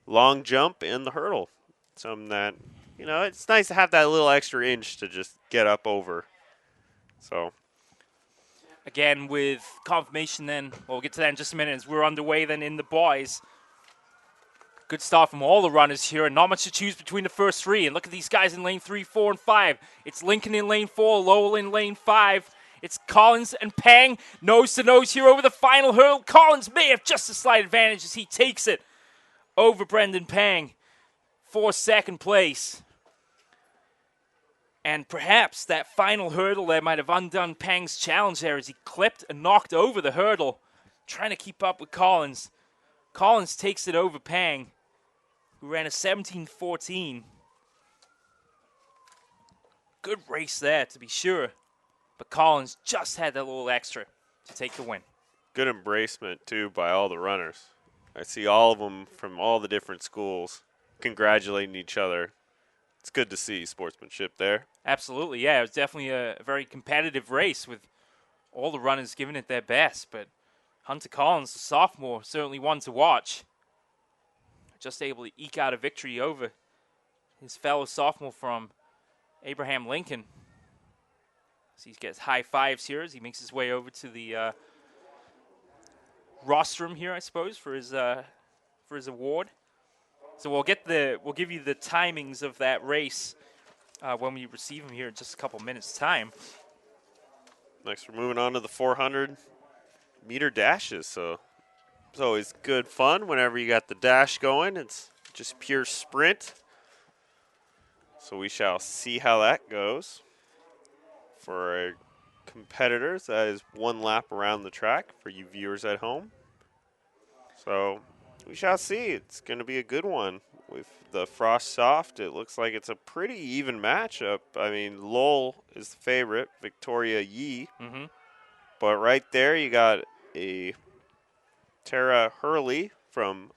long jump and the hurdle. Something that, it's nice to have that little extra inch to just get up over. So, again, with confirmation then, we'll get to that in just a minute as we're underway then in the boys. Good start from all the runners here, and not much to choose between the first three. And look at these guys in lane 3, 4, and 5. It's Lincoln in lane 4, Lowell in lane 5. It's Collins and Pang, nose to nose here over the final hurdle. Collins may have just a slight advantage as he takes it over Brendan Pang for second place. And perhaps that final hurdle there might have undone Pang's challenge there as he clipped and knocked over the hurdle, trying to keep up with Collins. Collins takes it over Pang, who ran a 17.14. Good race there, to be sure. But Collins just had that little extra to take the win. Good embracement, too, by all the runners. I see all of them from all the different schools congratulating each other. It's good to see sportsmanship there. Absolutely, yeah. It was definitely a very competitive race with all the runners giving it their best. But Hunter Collins, the sophomore, certainly one to watch. Just able to eke out a victory over his fellow sophomore from Abraham Lincoln. So he gets high fives here as he makes his way over to the rostrum here, I suppose, for his award. So we'll give you the timings of that race when we receive him here in just a couple minutes' time. Next, we're moving on to the 400-meter dashes. So it's always good fun whenever you got the dash going. It's just pure sprint. So we shall see how that goes. For our competitors, that is one lap around the track for you viewers at home. So we shall see. It's going to be a good one. With the frost soft, it looks like it's a pretty even matchup. I mean, Lowell is the favorite, Victoria Yee. Mm-hmm. But right there, you got a Tara Hurley from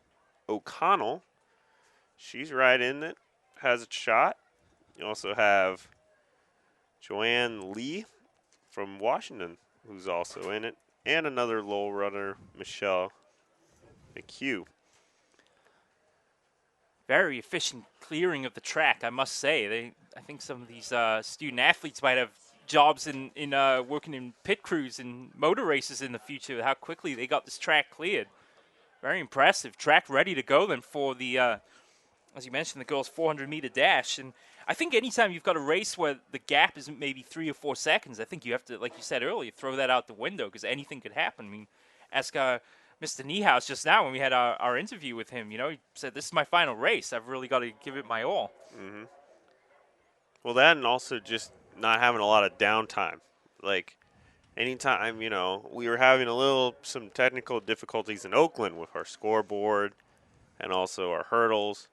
O'Connell. She's right in it, has a shot. You also have Joanne Lee from Washington, who's also in it, and another Lowell runner, Michelle McHugh. Very efficient clearing of the track, I must say. I think some of these student athletes might have jobs in working in pit crews and motor races in the future. How quickly they got this track cleared. Very impressive. Track ready to go then for the, as you mentioned, the girls' 400-meter dash. And I think anytime you've got a race where the gap is maybe 3 or 4 seconds, I think you have to, like you said earlier, throw that out the window because anything could happen. I mean, ask Mr. Niehaus just now when we had our interview with him. He said, this is my final race. I've really got to give it my all. Mm-hmm. Well, that and also just not having a lot of downtime. anytime, we were having some technical difficulties in Oakland with our scoreboard and also our hurdles.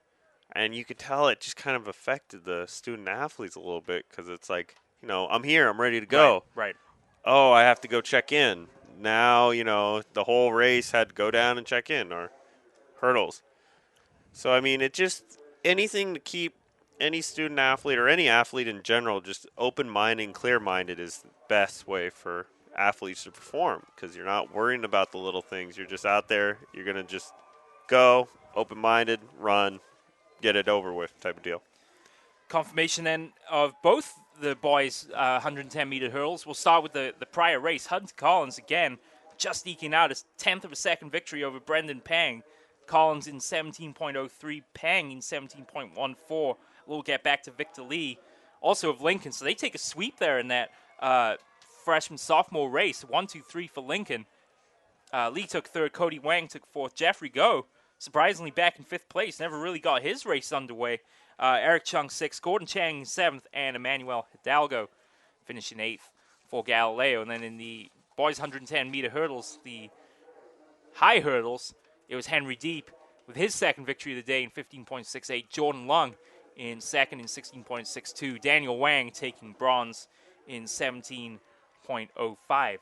And you could tell it just kind of affected the student athletes a little bit because it's like, I'm here, I'm ready to go. Right. Oh, I have to go check in. Now, the whole race had to go down and check in, or hurdles. So, I mean, anything to keep any student athlete or any athlete in general just open-minded and clear-minded is the best way for athletes to perform because you're not worrying about the little things. You're just out there. You're going to just go, open-minded, run, get it over with type of deal. Confirmation then of both the boys' 110-meter hurdles. We'll start with the prior race. Hunter Collins, again, just eking out his 10th of a second victory over Brendan Pang. Collins in 17.03, Pang in 17.14. We'll get back to Victor Lee, also of Lincoln. So they take a sweep there in that freshman-sophomore race. 1-2-3 for Lincoln. Lee took third, Cody Wang took fourth. Jeffrey Go, surprisingly back in fifth place, never really got his race underway. Eric Chung sixth, Gordon Chang in seventh, and Emmanuel Hidalgo finishing eighth for Galileo. And then in the boys 110-meter hurdles, the high hurdles, it was Henry Deep with his second victory of the day in 15.68. Jordan Lung in second in 16.62. Daniel Wang taking bronze in 17.05.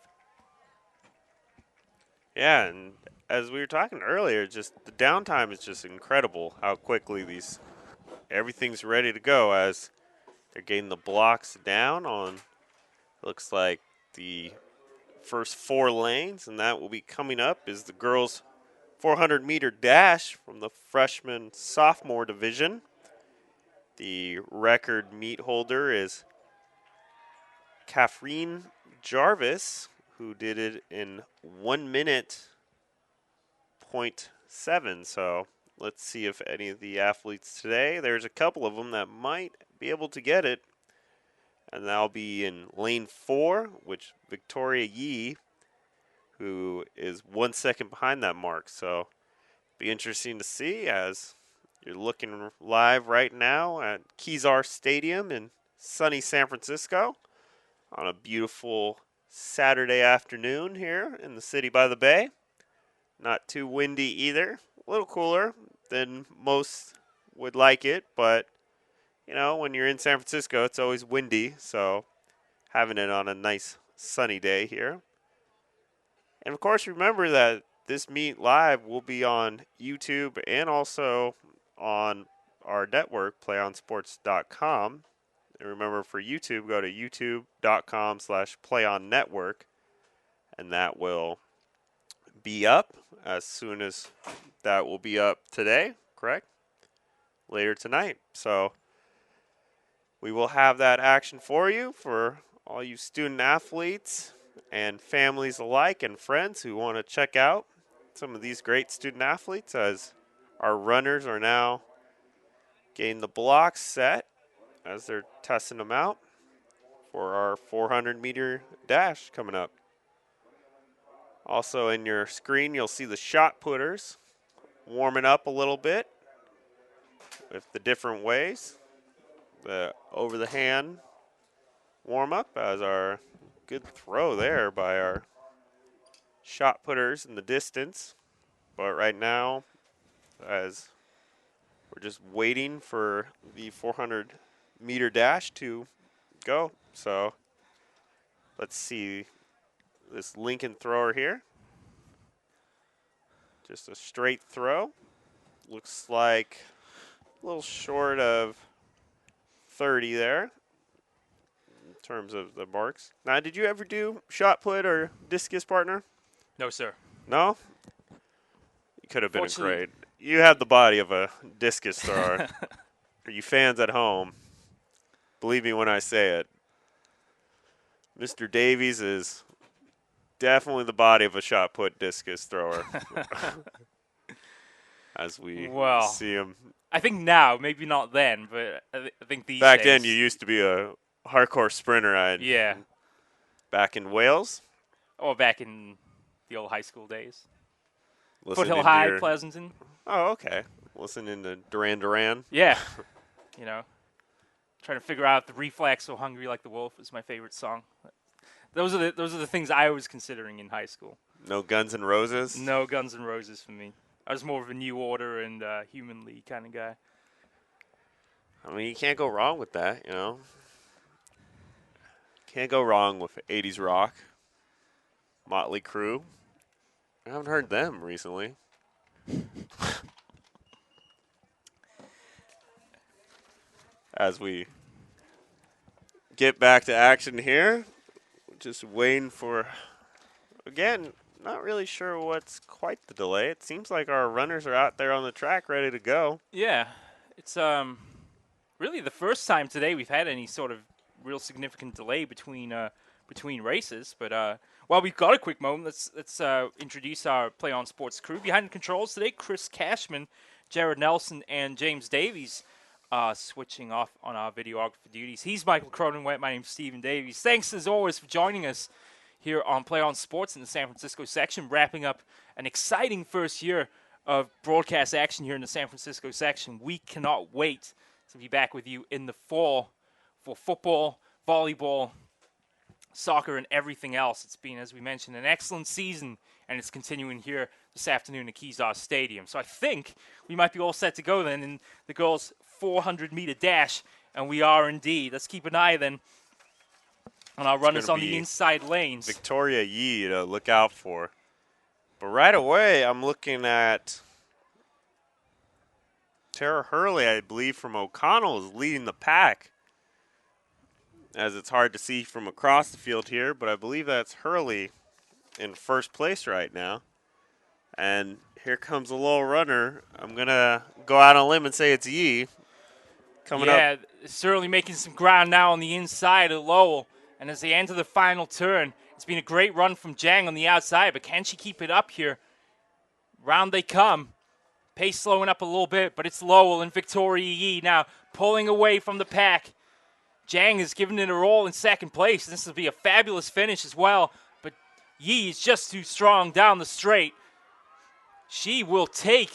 Yeah, and as we were talking earlier, just the downtime is just incredible how quickly everything's ready to go as they're getting the blocks down on, looks like the first 4 lanes, and that will be coming up is the girls' 400-meter dash from the freshman-sophomore division. The record meet holder is Catherine Jarvis, who did it in 1 minute 0.7. So let's see if any of the athletes today, there's a couple of them that might be able to get it. And that'll be in lane 4, which Victoria Yee, who is 1 second behind that mark. So be interesting to see as you're looking live right now at Kezar Stadium in sunny San Francisco on a beautiful Saturday afternoon here in the city by the bay. Not too windy either. A little cooler than most would like it, but when you're in San Francisco, it's always windy, so having it on a nice sunny day here. And of course, remember that this meet live will be on YouTube and also on our network, playonsports.com. And remember, for YouTube, go to youtube.com/playonnetwork, and that will be up as soon as that will be up today, correct? Later tonight. So we will have that action for you for all you student athletes and families alike and friends who want to check out some of these great student athletes as our runners are now getting the blocks set as they're testing them out for our 400-meter dash coming up. Also in your screen, you'll see the shot putters warming up a little bit with the different ways. The over the hand warm up as our good throw there by our shot putters in the distance. But right now, as we're just waiting for the 400-meter dash to go. So let's see this Lincoln thrower here. Just a straight throw. Looks like a little short of 30 there in terms of the marks. Now, did you ever do shot put or discus, partner? No, sir. No? You could have been a great. You have the body of a discus thrower. For you fans at home, believe me when I say it, Mr. Davies is definitely the body of a shot put discus thrower. As we see him. I think now, maybe not then, but I think these back days. then you used to be a hardcore sprinter. Yeah. Back in Wales? Or back in the old high school days. Listening Foothill High, Pleasanton. Oh, okay. Listening to Duran Duran. Yeah. Trying to figure out the reflex, So Hungry Like the Wolf is my favorite song. Those are the things I was considering in high school. No Guns N' Roses? No Guns N' Roses for me. I was more of a New Order and Human League kind of guy. I mean, you can't go wrong with that, you know. Can't go wrong with 80s rock. Motley Crue. I haven't heard them recently. As we get back to action here, just waiting for, again, not really sure what's quite the delay. It seems like our runners are out there on the track ready to go. Yeah, it's really the first time today we've had any sort of real significant delay between races. But while we've got a quick moment, let's introduce our Play On Sports crew. Behind the controls today, Chris Cashman, Jared Nelson, and James Davies switching off on our videographer duties. He's Michael Cronenwet. My name's Stephen Davies. Thanks, as always, for joining us here on Play On Sports in the San Francisco section, wrapping up an exciting first year of broadcast action here in the San Francisco section. We cannot wait to be back with you in the fall for football, volleyball, soccer, and everything else. It's been, as we mentioned, an excellent season, and it's continuing here this afternoon at Kezar Stadium. So I think we might be all set to go then in the girls' 400-meter dash, and we are indeed. Let's keep an eye then on our runners on the inside lanes. Victoria Yee to look out for. But right away, I'm looking at Tara Hurley, I believe, from O'Connell is leading the pack. As it's hard to see from across the field here, but I believe that's Hurley in first place right now. And here comes a little runner. I'm going to go out on a limb and say it's Yee. Coming up. Yeah, certainly making some ground now on the inside of Lowell. And as they enter the final turn, it's been a great run from Jang on the outside, but can she keep it up here? Round they come. Pace slowing up a little bit, but it's Lowell and Victoria Yee now pulling away from the pack. Jang is giving it a roll in second place. This will be a fabulous finish as well, but Yee is just too strong down the straight. She will take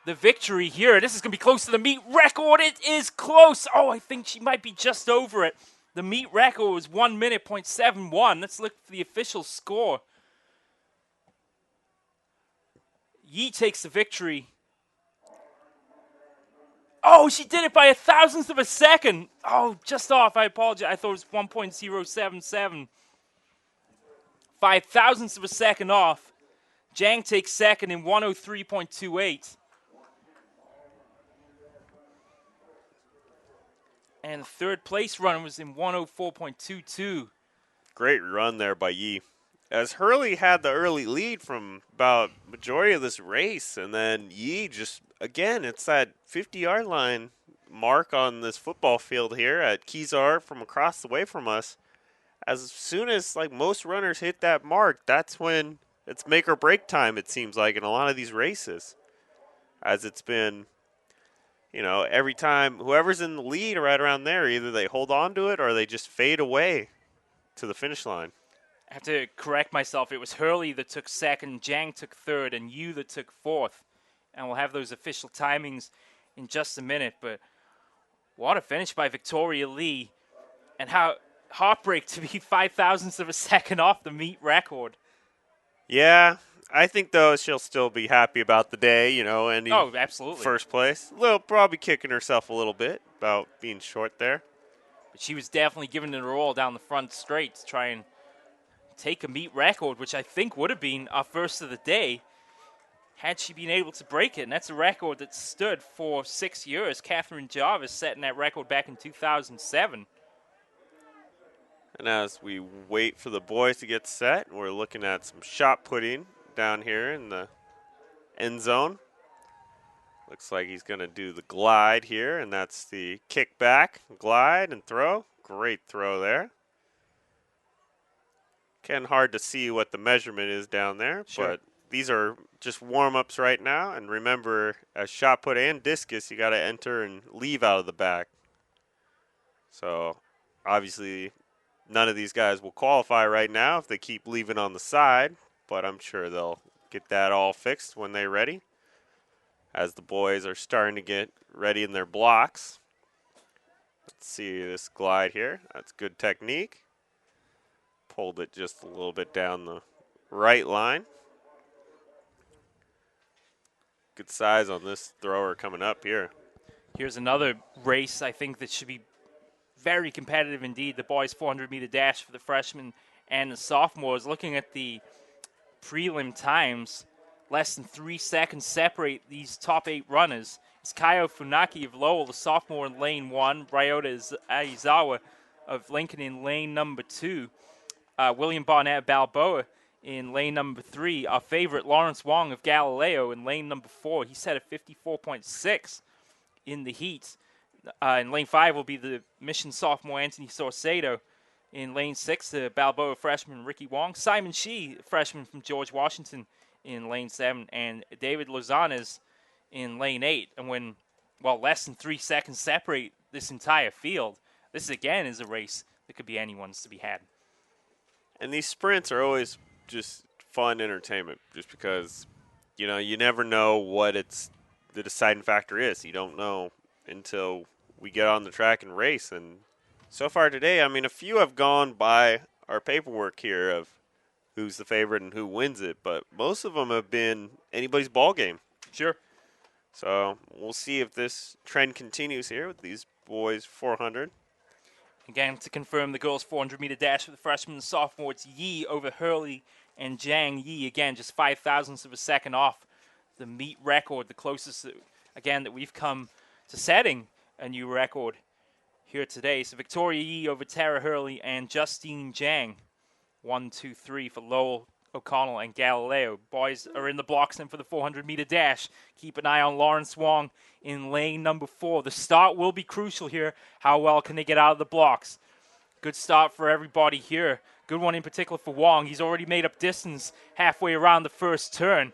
the victory here. This is going to be close to the meet record. It is close. Oh, I think she might be just over it. The meet record was 1 minute, .71. Let's look for the official score. Yee takes the victory. Oh, she did it by 1,000th of a second. Oh, just off. I apologize. I thought it was 1.077. 5,000ths of a second off. Jang takes second in 103.28. And the third place run was in 104.22. Great run there by Yee. As Hurley had the early lead from about majority of this race, and then Yee just, again, it's that 50-yard line mark on this football field here at Kezar from across the way from us. As soon as like most runners hit that mark, that's when it's make or break time, it seems like, in a lot of these races. As it's been, you know, every time whoever's in the lead right around there, either they hold on to it or they just fade away to the finish line. I have to correct myself. It was Hurley that took second, Jang took third, and Yu that took fourth. And we'll have those official timings in just a minute. But what a finish by Victoria Lee. And how heartbreak to be 5,000ths of a second off the meet record. Yeah, I think, though, she'll still be happy about the day, you know, ending absolutely. first place. Probably kicking herself a little bit about being short there. But she was definitely giving it a roll down the front straight to try and take a meet record, which I think would have been our first of the day had she been able to break it. And that's a record that stood for 6 years. Catherine Jarvis setting that record back in 2007. And as we wait for the boys to get set, we're looking at some shot putting down here in the end zone. Looks like he's going to do the glide here, and that's the kick back, glide, and throw. Great throw there. Kind of hard to see what the measurement is down there, sure. But these are just warm-ups right now. And remember, as shot put and discus, you got to enter and leave out of the back. So obviously none of these guys will qualify right now if they keep leaving on the side, but I'm sure they'll get that all fixed when they're ready. As the boys are starting to get ready in their blocks. Let's see this glide here. That's good technique. Pulled it just a little bit down the right line. Good size on this thrower coming up here. Here's another race I think that should be very competitive indeed. The boys 400-meter dash for the freshmen and the sophomores. Looking at the prelim times, less than 3 seconds separate these top 8 runners. It's Kaio Funaki of Lowell, the sophomore in lane 1. Ryota Aizawa of Lincoln in lane number 2. William Barnett of Balboa in lane number 3. Our favorite, Lawrence Wong of Galileo, in lane number 4. He set a 54.6 in the heat. In lane 5 will be the Mission sophomore Anthony Saucedo. In lane 6, the Balboa freshman Ricky Wong. Simon Shee, freshman from George Washington, in lane 7. And David Lozanez in lane 8. And when, less than 3 seconds separate this entire field, this again is a race that could be anyone's to be had. And these sprints are always just fun entertainment, just because, you never know what the deciding factor is. You don't know until we get on the track and race. And so far today, a few have gone by our paperwork here of who's the favorite and who wins it, but most of them have been anybody's ball game. Sure. So we'll see if this trend continues here with these boys 400. Again, to confirm the girls' 400-meter dash for the freshmen and sophomore, it's Yi over Hurley and Zhang. Yi, again, just 5 thousandths of a second off the meet record, the closest, again, that we've come to setting a new record here today. So Victoria Yi over Tara Hurley and Justine Zhang. 1, 2, 3 for Lowell, O'Connell, and Galileo. Boys are in the blocks then for the 400-meter dash. Keep an eye on Lawrence Wong in lane number 4. The start will be crucial here. How well can they get out of the blocks? Good start for everybody here. Good one in particular for Wong. He's already made up distance halfway around the first turn.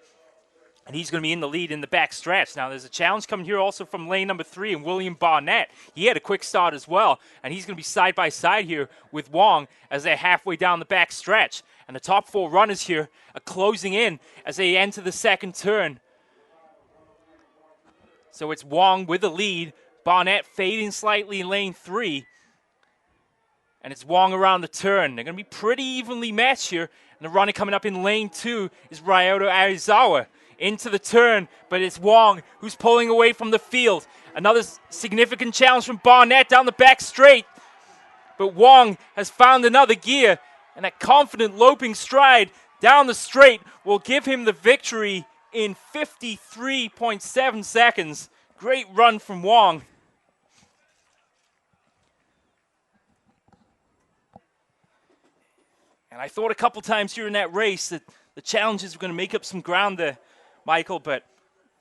And he's going to be in the lead in the back stretch. Now, there's a challenge coming here also from lane number 3, and William Barnett. He had a quick start as well, and he's going to be side by side here with Wong as they're halfway down the back stretch. And the top 4 runners here are closing in as they enter the second turn. So it's Wong with the lead. Barnett fading slightly in lane 3. And it's Wong around the turn. They're going to be pretty evenly matched here. And the runner coming up in lane 2 is Ryota Aizawa. Into the turn, but it's Wong who's pulling away from the field. Another significant challenge from Barnett down the back straight. But Wong has found another gear, and that confident loping stride down the straight will give him the victory in 53.7 seconds. Great run from Wong. And I thought a couple times here in that race that the challenges were going to make up some ground there, Michael, but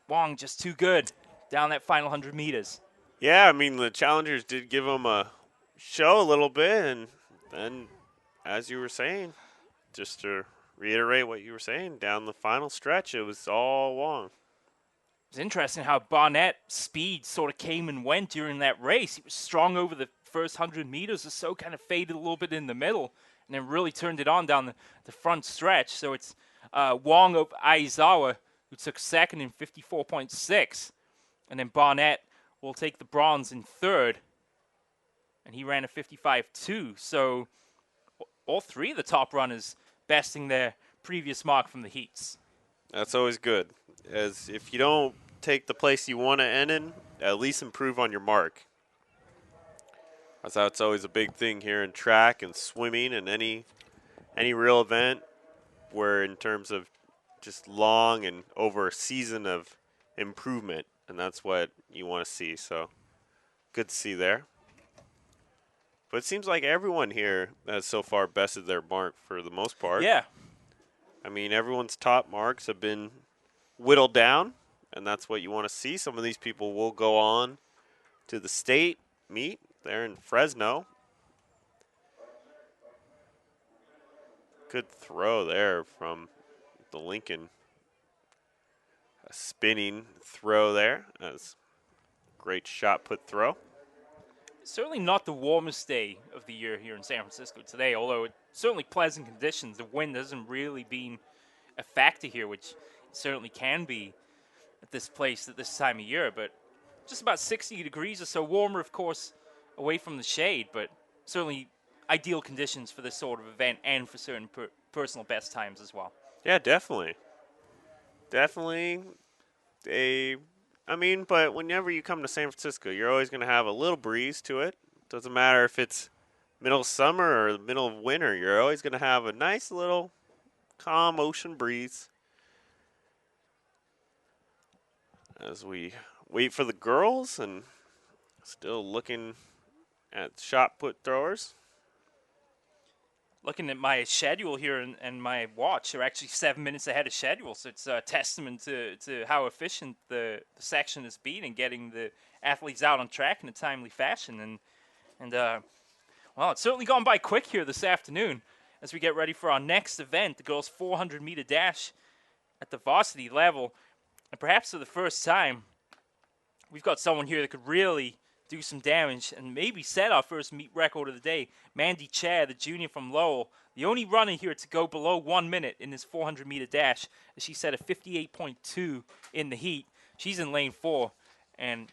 Wong just too good down that final 100 meters. Yeah, the challengers did give him a show a little bit, and then, as you were saying, just to reiterate what you were saying, down the final stretch, it was all Wong. It's interesting how Barnett's speed sort of came and went during that race. He was strong over the first 100 meters or so, kind of faded a little bit in the middle, and then really turned it on down the front stretch. So it's Wong of Aizawa, who took second in 54.6. And then Barnett will take the bronze in third. And he ran a 55.2. So all 3 of the top runners besting their previous mark from the heats. That's always good. As if you don't take the place you want to end in, at least improve on your mark. That's always a big thing here in track and swimming and any real event where in terms of just long and over a season of improvement, and that's what you want to see. So good to see there. But it seems like everyone here has so far bested their mark for the most part. Yeah. Everyone's top marks have been whittled down, and that's what you want to see. Some of these people will go on to the state meet there in Fresno. Good throw there from the Lincoln. A spinning throw there. That's great shot put throw. Certainly not the warmest day of the year here in San Francisco today, although it's certainly pleasant conditions. The wind hasn't really been a factor here, which it certainly can be at this place at this time of year, but just about 60 degrees or so, warmer, of course, away from the shade, but certainly ideal conditions for this sort of event and for certain personal best times as well. Yeah, definitely. But whenever you come to San Francisco, you're always going to have a little breeze to it. Doesn't matter if it's middle of summer or the middle of winter, you're always going to have a nice little calm ocean breeze. As we wait for the girls and still looking at shot put throwers. Looking at my schedule here and my watch, they're actually 7 minutes ahead of schedule. So it's a testament to how efficient the section has been in getting the athletes out on track in a timely fashion. Well, it's certainly gone by quick here this afternoon as we get ready for our next event, the girls' 400-meter dash at the varsity level. And perhaps for the first time, we've got someone here that could really do some damage and maybe set our first meet record of the day. Mandy Chair, the junior from Lowell, the only runner here to go below 1 minute in this 400-meter dash. She set a 58.2 in the heat. She's in lane 4, and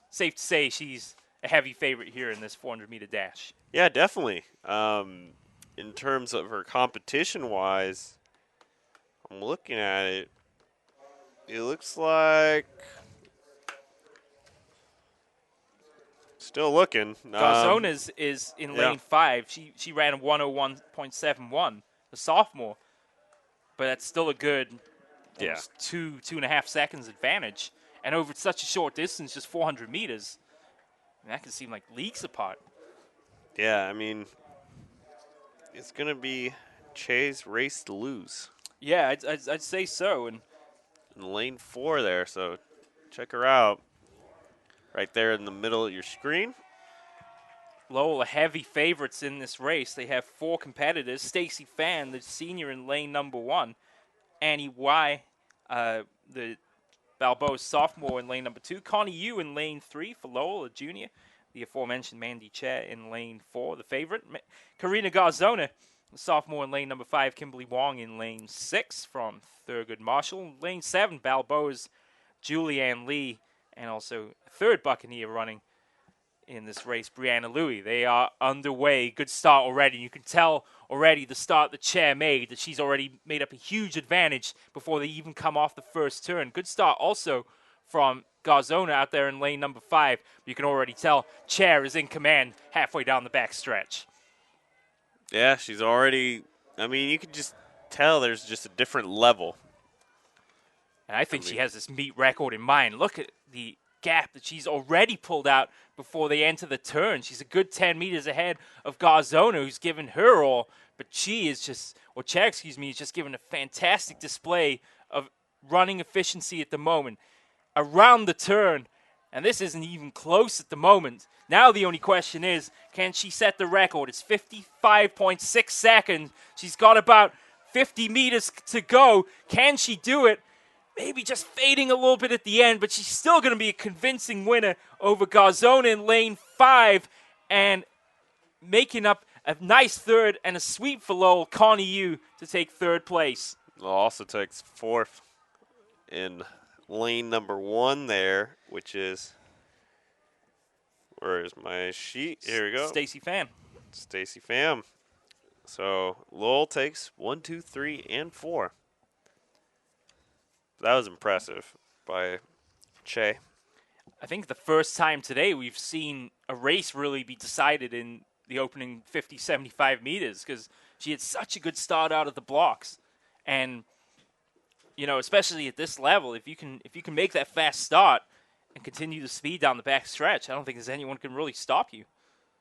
safe to say she's a heavy favorite here in this 400-meter dash. Yeah, definitely. In terms of her competition-wise, I'm looking at it. It looks like still looking. Garzona is in lane 5. She ran a 101.71, the sophomore, but that's still a good two and a half seconds advantage. And over such a short distance, just 400 meters, that can seem like leagues apart. Yeah, I mean, it's going to be Che's race to lose. Yeah, I'd say so. And in lane 4 there, so check her out. Right there in the middle of your screen. Lowell are heavy favorites in this race. They have 4 competitors. Stacy Fan, the senior in lane number 1. Annie Y, the Balboa sophomore in lane number 2. Connie Yu in lane 3 for Lowell, a junior. The aforementioned Mandy Chair in lane 4, the favorite. Karina Garzona, the sophomore in lane number 5. Kimberly Wong in lane 6 from Thurgood Marshall. Lane 7, Balboa's Julianne Lee. And also a third Buccaneer running in this race, Brianna Louie. They are underway. Good start already. You can tell already the start the Chair made that she's already made up a huge advantage before they even come off the first turn. Good start also from Garzona out there in lane number 5. You can already tell Chair is in command halfway down the back stretch. Yeah, she's already, you can just tell there's just a different level. And I think she has this meet record in mind. Look at the gap that she's already pulled out before they enter the turn. She's a good 10 meters ahead of Garzona, who's given her all. But Chair is just given a fantastic display of running efficiency at the moment. Around the turn, and this isn't even close at the moment. Now the only question is, can she set the record? It's 55.6 seconds. She's got about 50 meters to go. Can she do it? Maybe just fading a little bit at the end, but she's still going to be a convincing winner over Garzona in lane 5 and making up a nice third and a sweep for Lowell, Connie Yu, to take third place. Also takes 4th in lane number 1 there, which is, where is my sheet? Here we go. Stacy Pham. Stacy Pham. So Lowell takes 1, 2, 3, and 4. That was impressive by Che. I think the first time today we've seen a race really be decided in the opening 50, 75 meters because she had such a good start out of the blocks. And, especially at this level, if you can make that fast start and continue the speed down the back stretch, I don't think there's anyone can really stop you.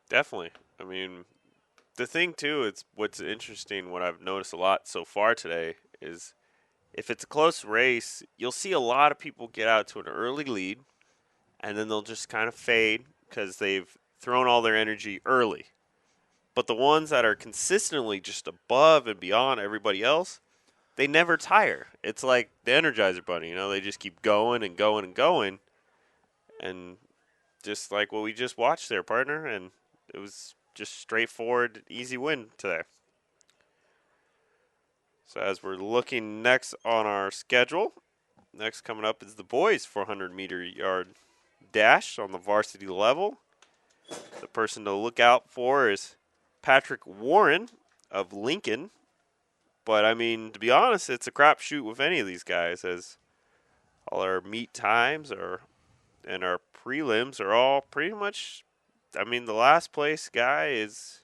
Definitely. The thing, too, it's what's interesting, what I've noticed a lot so far today is if it's a close race, you'll see a lot of people get out to an early lead, and then they'll just kind of fade because they've thrown all their energy early. But the ones that are consistently just above and beyond everybody else, they never tire. It's like the Energizer Bunny, they just keep going and going and going. And just like what we just watched there, partner, and it was just straightforward, easy win today. So as we're looking next on our schedule, next coming up is the boys' 400-meter yard dash on the varsity level. The person to look out for is Patrick Warren of Lincoln. But, I mean, to be honest, it's a crapshoot with any of these guys, as all our meet times and our prelims are all pretty much, I mean, the last place guy is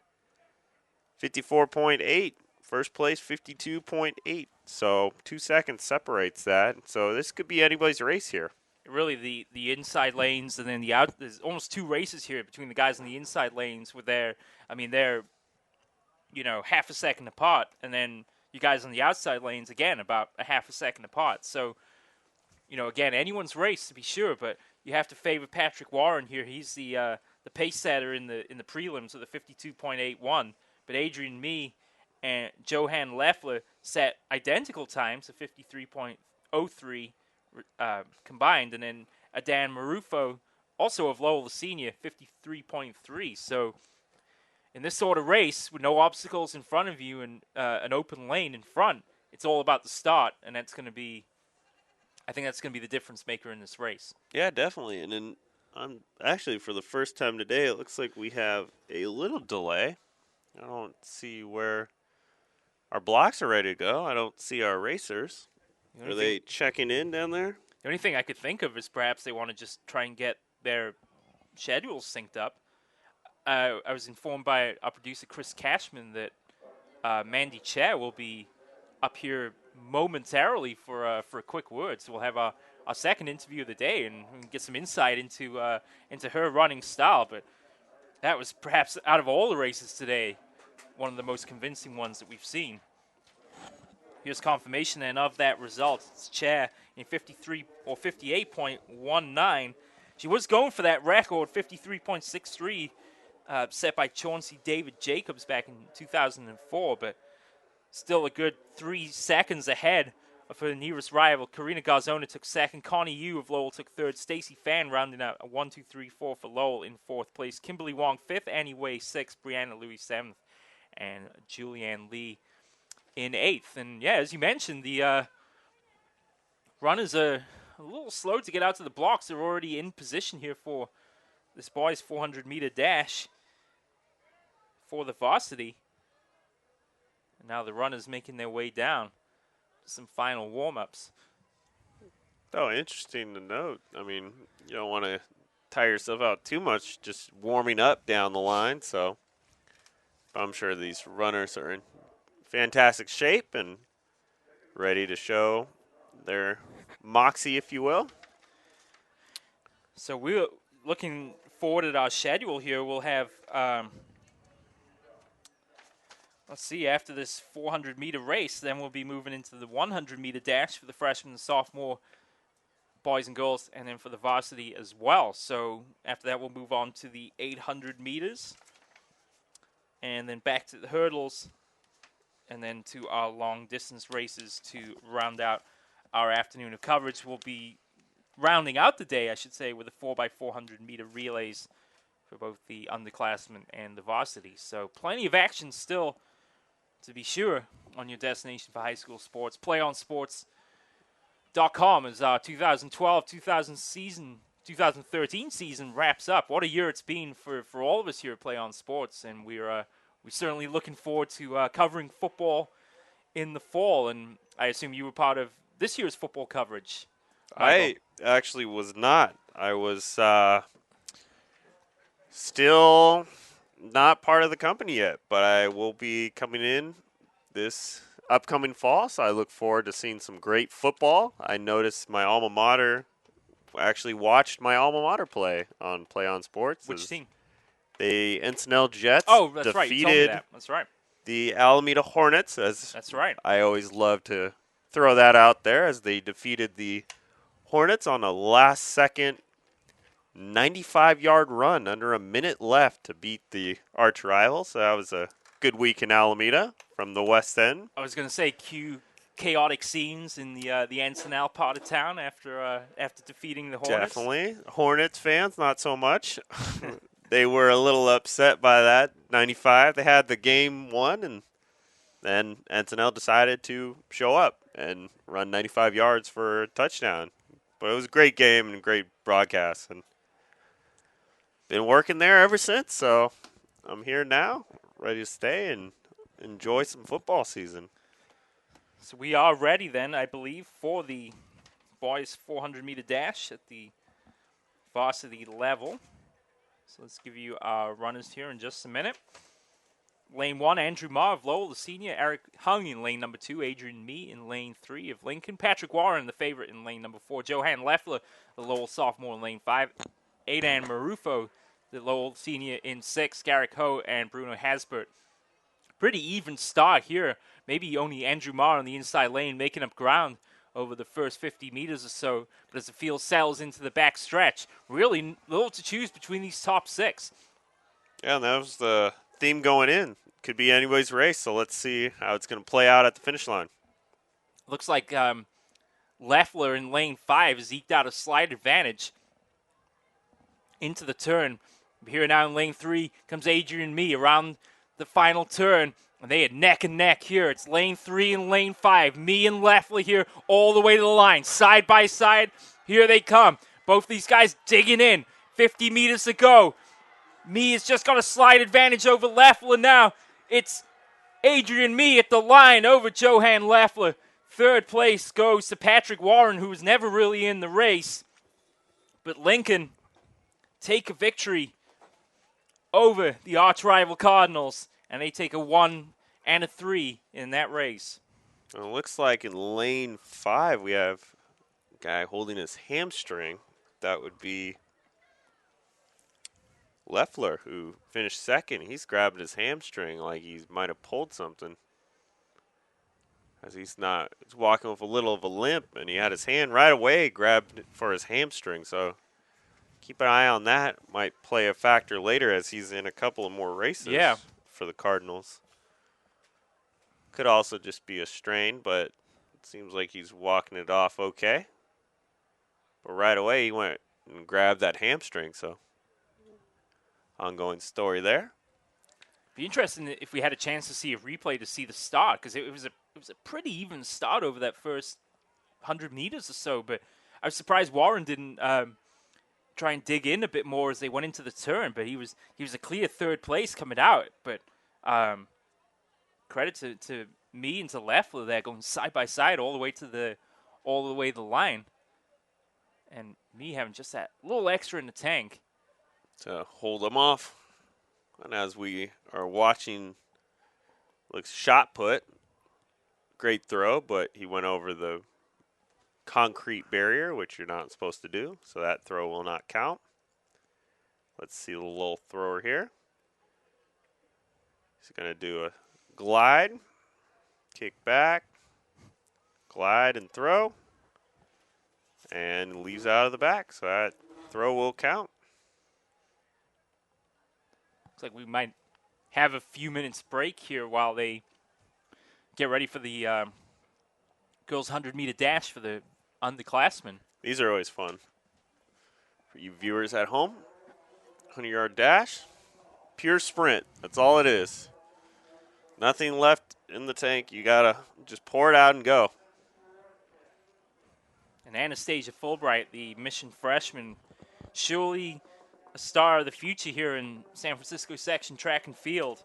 54.8. First place, 52.8. So 2 seconds separates that. So this could be anybody's race here. Really, the inside lanes and then the out. There's almost 2 races here between the guys in the inside lanes with they're half a second apart, and then you guys on the outside lanes again about a half a second apart. So, again, anyone's race to be sure, but you have to favor Patrick Warren here. He's the pace setter in the prelims with a 52.81. But Adrian Mee and Johan Leffler set identical times of 53.03 combined, and then Adan Marufo, also of Lowell the Senior, 53.3. So in this sort of race, with no obstacles in front of you and an open lane in front, it's all about the start, and I think that's going to be the difference maker in this race. Yeah, definitely. And then actually, for the first time today, it looks like we have a little delay. I don't see where our blocks are ready to go. I don't see our racers. Are they checking in down there? The only thing I could think of is perhaps they want to just try and get their schedules synced up. I was informed by our producer, Chris Cashman, that Mandy Chair will be up here momentarily for a quick word. So we'll have our second interview of the day and get some insight into her running style. But that was perhaps, out of all the races today, one of the most convincing ones that we've seen. Here's confirmation then of that result. It's Chair in 53 or 58.19. She was going for that record, 53.63, set by Chauncey David Jacobs back in 2004, but still a good 3 seconds ahead of her nearest rival. Karina Garzona took second. Connie Yu of Lowell took third. Stacy Fan rounding out a 1, 2, 3, 4 for Lowell in fourth place. Kimberly Wong fifth. Annie Wei sixth. Brianna Louis seventh. And Julianne Lee in eighth. And yeah, as you mentioned, the runners are a little slow to get out to the blocks. They're already in position here for this boys' 400-meter dash for the varsity. And now the runners making their way down. Some final warm-ups. Oh, interesting to note. I mean, you don't want to tire yourself out too much just warming up down the line. So I'm sure these runners are in fantastic shape and ready to show their moxie, if you will. So we're looking forward at our schedule here. We'll have, let's see, after this 400-meter race, then we'll be moving into the 100-meter dash for the freshman and sophomore boys and girls, and then for the varsity as well. So after that, we'll move on to the 800 meters, and then back to the hurdles, and then to our long-distance races to round out our afternoon of coverage. We'll be rounding out the day, I should say, with the 4x400-meter relays for both the underclassmen and the varsity. So plenty of action still, to be sure, on your destination for high school sports. PlayOnSports.com as our 2012-2013 season wraps up. What a year it's been for all of us here at Play On Sports, and we're certainly looking forward to covering football in the fall. And I assume you were part of this year's football coverage. I actually was not. I was still not part of the company yet, but I will be coming in this upcoming fall, so I look forward to seeing some great football. I noticed my alma mater, actually watched my alma mater play on Play On Sports. Which team? The Encinal Jets that's right. You told me defeated that. That's right. the Alameda Hornets. That's right. I always love to throw that out there, as they defeated the Hornets on a last-second 95-yard run under a minute left to beat the arch rival. So that was a good week in Alameda from the West End. I was going to say cue chaotic scenes in the Encinal part of town after defeating the Hornets. Definitely. Hornets fans, not so much. They were a little upset by that. 95, they had the game won, and then Encinal decided to show up and run 95 yards for a touchdown. But it was a great game and a great broadcast, and been working there ever since. So I'm here now, ready to stay and enjoy some football season. So we are ready then, I believe, for the boys 400-meter dash at the varsity level. So let's give you our runners here in just a minute. Lane 1, Andrew Ma of Lowell, the senior. Eric Hung in lane number 2. Adrian Mee in lane 3 of Lincoln. Patrick Warren, the favorite, in lane number 4. Johan Leffler, the Lowell sophomore, in lane 5. Aidan Marufo, the Lowell senior, in 6. Garrick Ho and Bruno Hasbert. Pretty even start here. Maybe only Andrew Ma on the inside lane making up ground over the first 50 meters or so. But as the field settles into the back stretch, really little to choose between these top 6. Yeah, and that was the theme going in. Could be anybody's race, so let's see how it's going to play out at the finish line. Looks like Leffler in lane 5 has eked out a slight advantage into the turn. Here now in lane 3 comes Adrian Mee around the final turn. And they had neck and neck here. It's lane 3 and lane 5. Mee and Leffler here all the way to the line. Side by side, here they come. Both these guys digging in. 50 meters to go. Mee has just got a slight advantage over Leffler now. It's Adrian Mee at the line over Johan Leffler. Third place goes to Patrick Warren, who was never really in the race. But Lincoln take a victory over the arch-rival Cardinals, and they take a 1 and a 3 in that race. Well, it looks like in lane 5 we have a guy holding his hamstring. That would be Leffler, who finished second. He's grabbing his hamstring like he might have pulled something. As he's walking with a little of a limp, and he had his hand right away grabbed for his hamstring. So keep an eye on that. Might play a factor later as he's in a couple of more races for the Cardinals. Could also just be a strain, but it seems like he's walking it off okay. But right away he went and grabbed that hamstring, so ongoing story there. Be interesting if we had a chance to see a replay to see the start, because it was a pretty even start over that first 100 meters or so. But I was surprised Warren didn't try and dig in a bit more as they went into the turn. But he was a clear third place coming out. But credit to Mee and to Leffler there, going side by side all the way to the line, and Mee having just that little extra in the tank to hold them off. And as we are watching, looks shot put. Great throw, but he went over the concrete barrier, which you're not supposed to do, so that throw will not count. Let's see the little thrower here. He's going to do a glide, kick back, glide and throw, and leaves out of the back, so that throw will count. Looks like we might have a few minutes break here while they get ready for the girls' 100-meter dash for the underclassmen. These are always fun. For you viewers at home, 100-yard dash, pure sprint. That's all it is. Nothing left in the tank. You got to just pour it out and go. And Anastasia Fulbright, the Mission freshman, surely a star of the future here in San Francisco section track and field,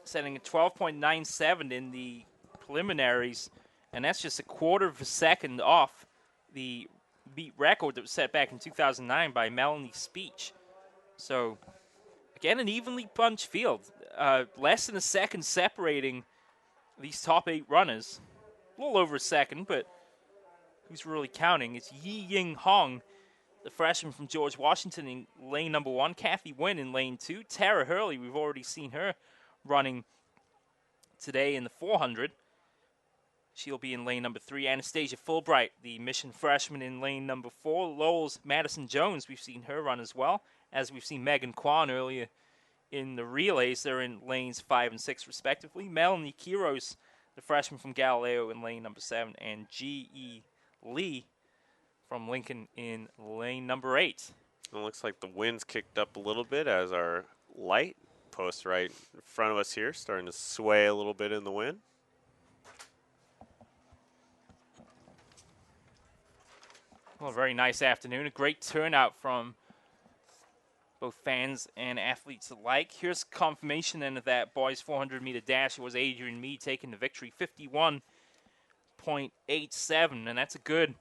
setting a 12.97 in the preliminaries, and that's just a quarter of a second off the beat record that was set back in 2009 by Melanie Speech. So, again, an evenly punched field. Less than a second separating these top 8 runners. A little over a second, but who's really counting? It's Yi Ying Hong, the freshman from George Washington, in lane number 1. Kathy Wynn in lane 2. Tara Hurley, we've already seen her running today in the 400. She'll be in lane number 3. Anastasia Fulbright, the Mission freshman, in lane number 4. Lowell's Madison Jones, we've seen her run as well, as we've seen Megan Kwan earlier in the relays. They're in lanes 5 and 6 respectively. Melanie Quiros, the freshman from Galileo, in lane number 7, and G.E. Lee from Lincoln in lane number 8. It looks like the wind's kicked up a little bit as our light post right in front of us here starting to sway a little bit in the wind. Well, a very nice afternoon. A great turnout from both fans and athletes alike. Here's confirmation then of that boys 400-meter dash. It was Adrian Meade taking the victory, 51.87, and that's a good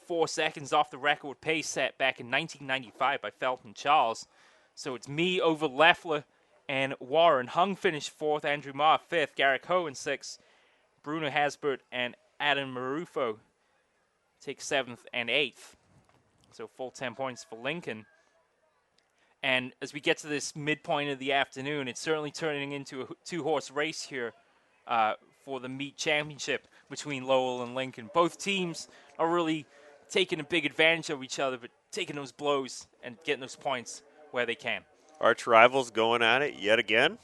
4 seconds off the record pace set back in 1995 by Felton Charles. So it's me over Leffler and Warren. Hung finished 4th, Andrew Marr 5th, Garrick Ho in 6th, Bruno Hasbert and Adam Marufo take 7th and 8th. So full 10 points for Lincoln. And as we get to this midpoint of the afternoon, it's certainly turning into a 2-horse race here for the meet championship between Lowell and Lincoln. Both teams are really taking a big advantage of each other, but taking those blows and getting those points where they can. Arch rivals going at it yet again.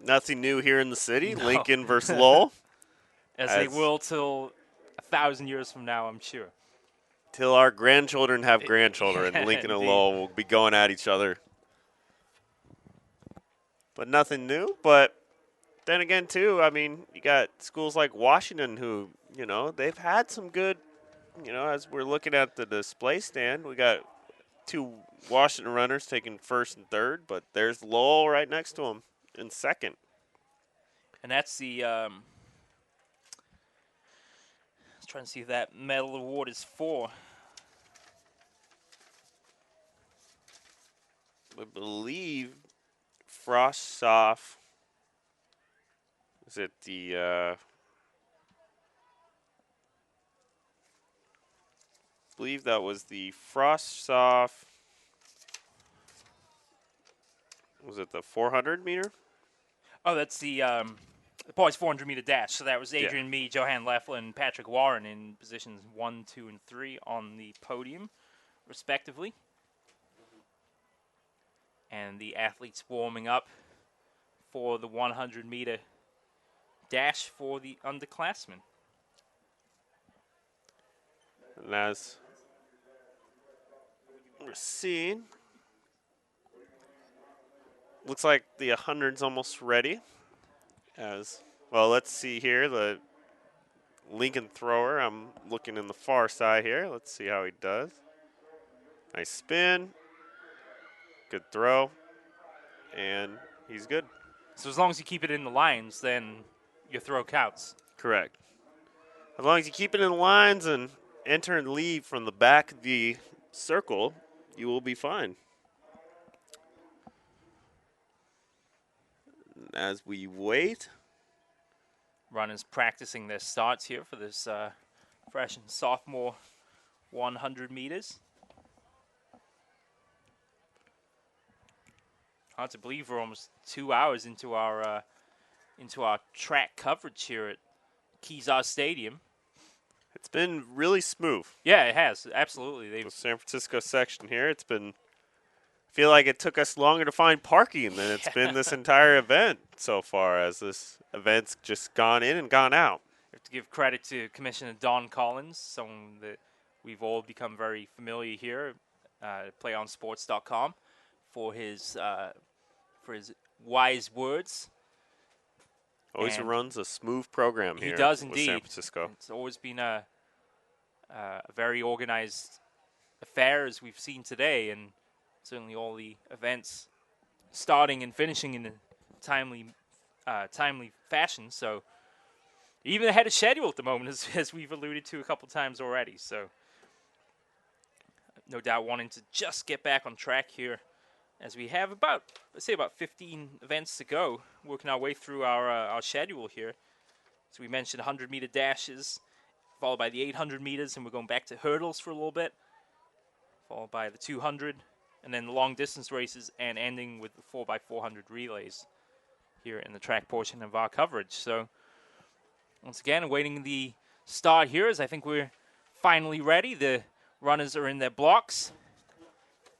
Nothing new here in the city. No. Lincoln versus Lowell. As they will till 1,000 years from now, I'm sure. Till our grandchildren have grandchildren, Lincoln and Lowell will be going at each other. But nothing new. But then again, too, I mean, you got schools like Washington who, you know, they've had some good, you know, as we're looking at the display stand, we got 2 Washington runners taking 1st and 3rd, but there's Lowell right next to them in 2nd. And that's the, I was trying to see if that medal award is for. I believe Frostsoff, is it the, I believe that was the Frostsoff, was it the 400 meter? Oh, that's the boys 400-meter dash. So that was Adrian Meade, Johan Leffler, and Patrick Warren in positions 1, 2, and 3 on the podium, respectively. And the athletes warming up for the 100-meter dash for the underclassmen. And as we're seeing, looks like the 100's almost ready. As well, let's see here, the Lincoln thrower. I'm looking in the far side here. Let's see how he does. Nice spin. Good throw. And he's good. So as long as you keep it in the lines, then your throw counts. Correct. As long as you keep it in the lines and enter and leave from the back of the circle, you will be fine. As we wait, runners practicing their starts here for this freshman sophomore 100 meters. Hard to believe we're almost 2 hours into our track coverage here at Kezar Stadium. It's been really smooth. Yeah, it has. Absolutely. The San Francisco section here, it's been, I feel like it took us longer to find parking than it's been this entire event so far, as this event's just gone in and gone out. We have to give credit to Commissioner Don Collins, someone that we've all become very familiar here at playonsports.com, for his wise words. Always runs a smooth program here. He does with indeed. San Francisco. It's always been a very organized affair, as we've seen today, and certainly all the events starting and finishing in a timely fashion. So even ahead of schedule at the moment, as we've alluded to a couple times already. So no doubt wanting to just get back on track here, as we have about 15 events to go, working our way through our schedule here. So we mentioned 100-meter dashes, followed by the 800 meters, and we're going back to hurdles for a little bit, followed by the 200, and then the long-distance races, and ending with the 4x400 relays here in the track portion of our coverage. So once again, awaiting the start here, as I think we're finally ready. The runners are in their blocks,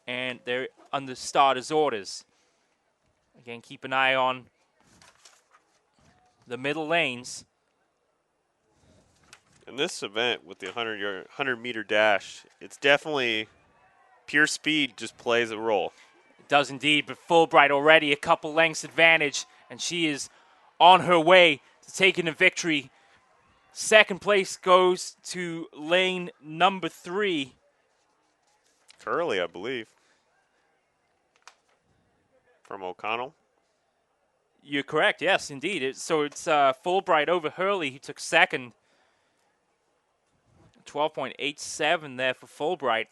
and they're under starters' orders. Again, keep an eye on the middle lanes. In this event with the 100-meter dash, it's definitely pure speed just plays a role. It does indeed, but Fulbright already a couple lengths advantage, and she is on her way to taking the victory. Second place goes to lane number 3. Curly, I believe. from O'Connell. You're correct, yes, indeed. So it's Fulbright over Hurley, who took second. 12.87 there for Fulbright.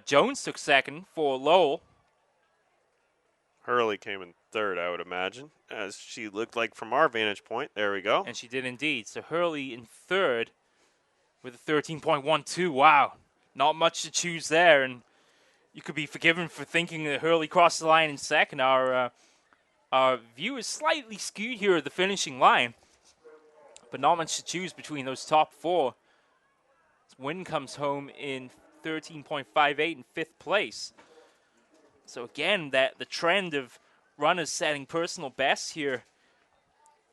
Jones took second for Lowell. Hurley came in third, I would imagine, as she looked like from our vantage point. There we go. And she did indeed. So Hurley in third with a 13.12. Wow. Not much to choose there. And you could be forgiven for thinking that Hurley crossed the line in second. Our view is slightly skewed here at the finishing line. But not much to choose between those top four. Wynn comes home in 13.58 in fifth place. So again, the trend of runners setting personal bests here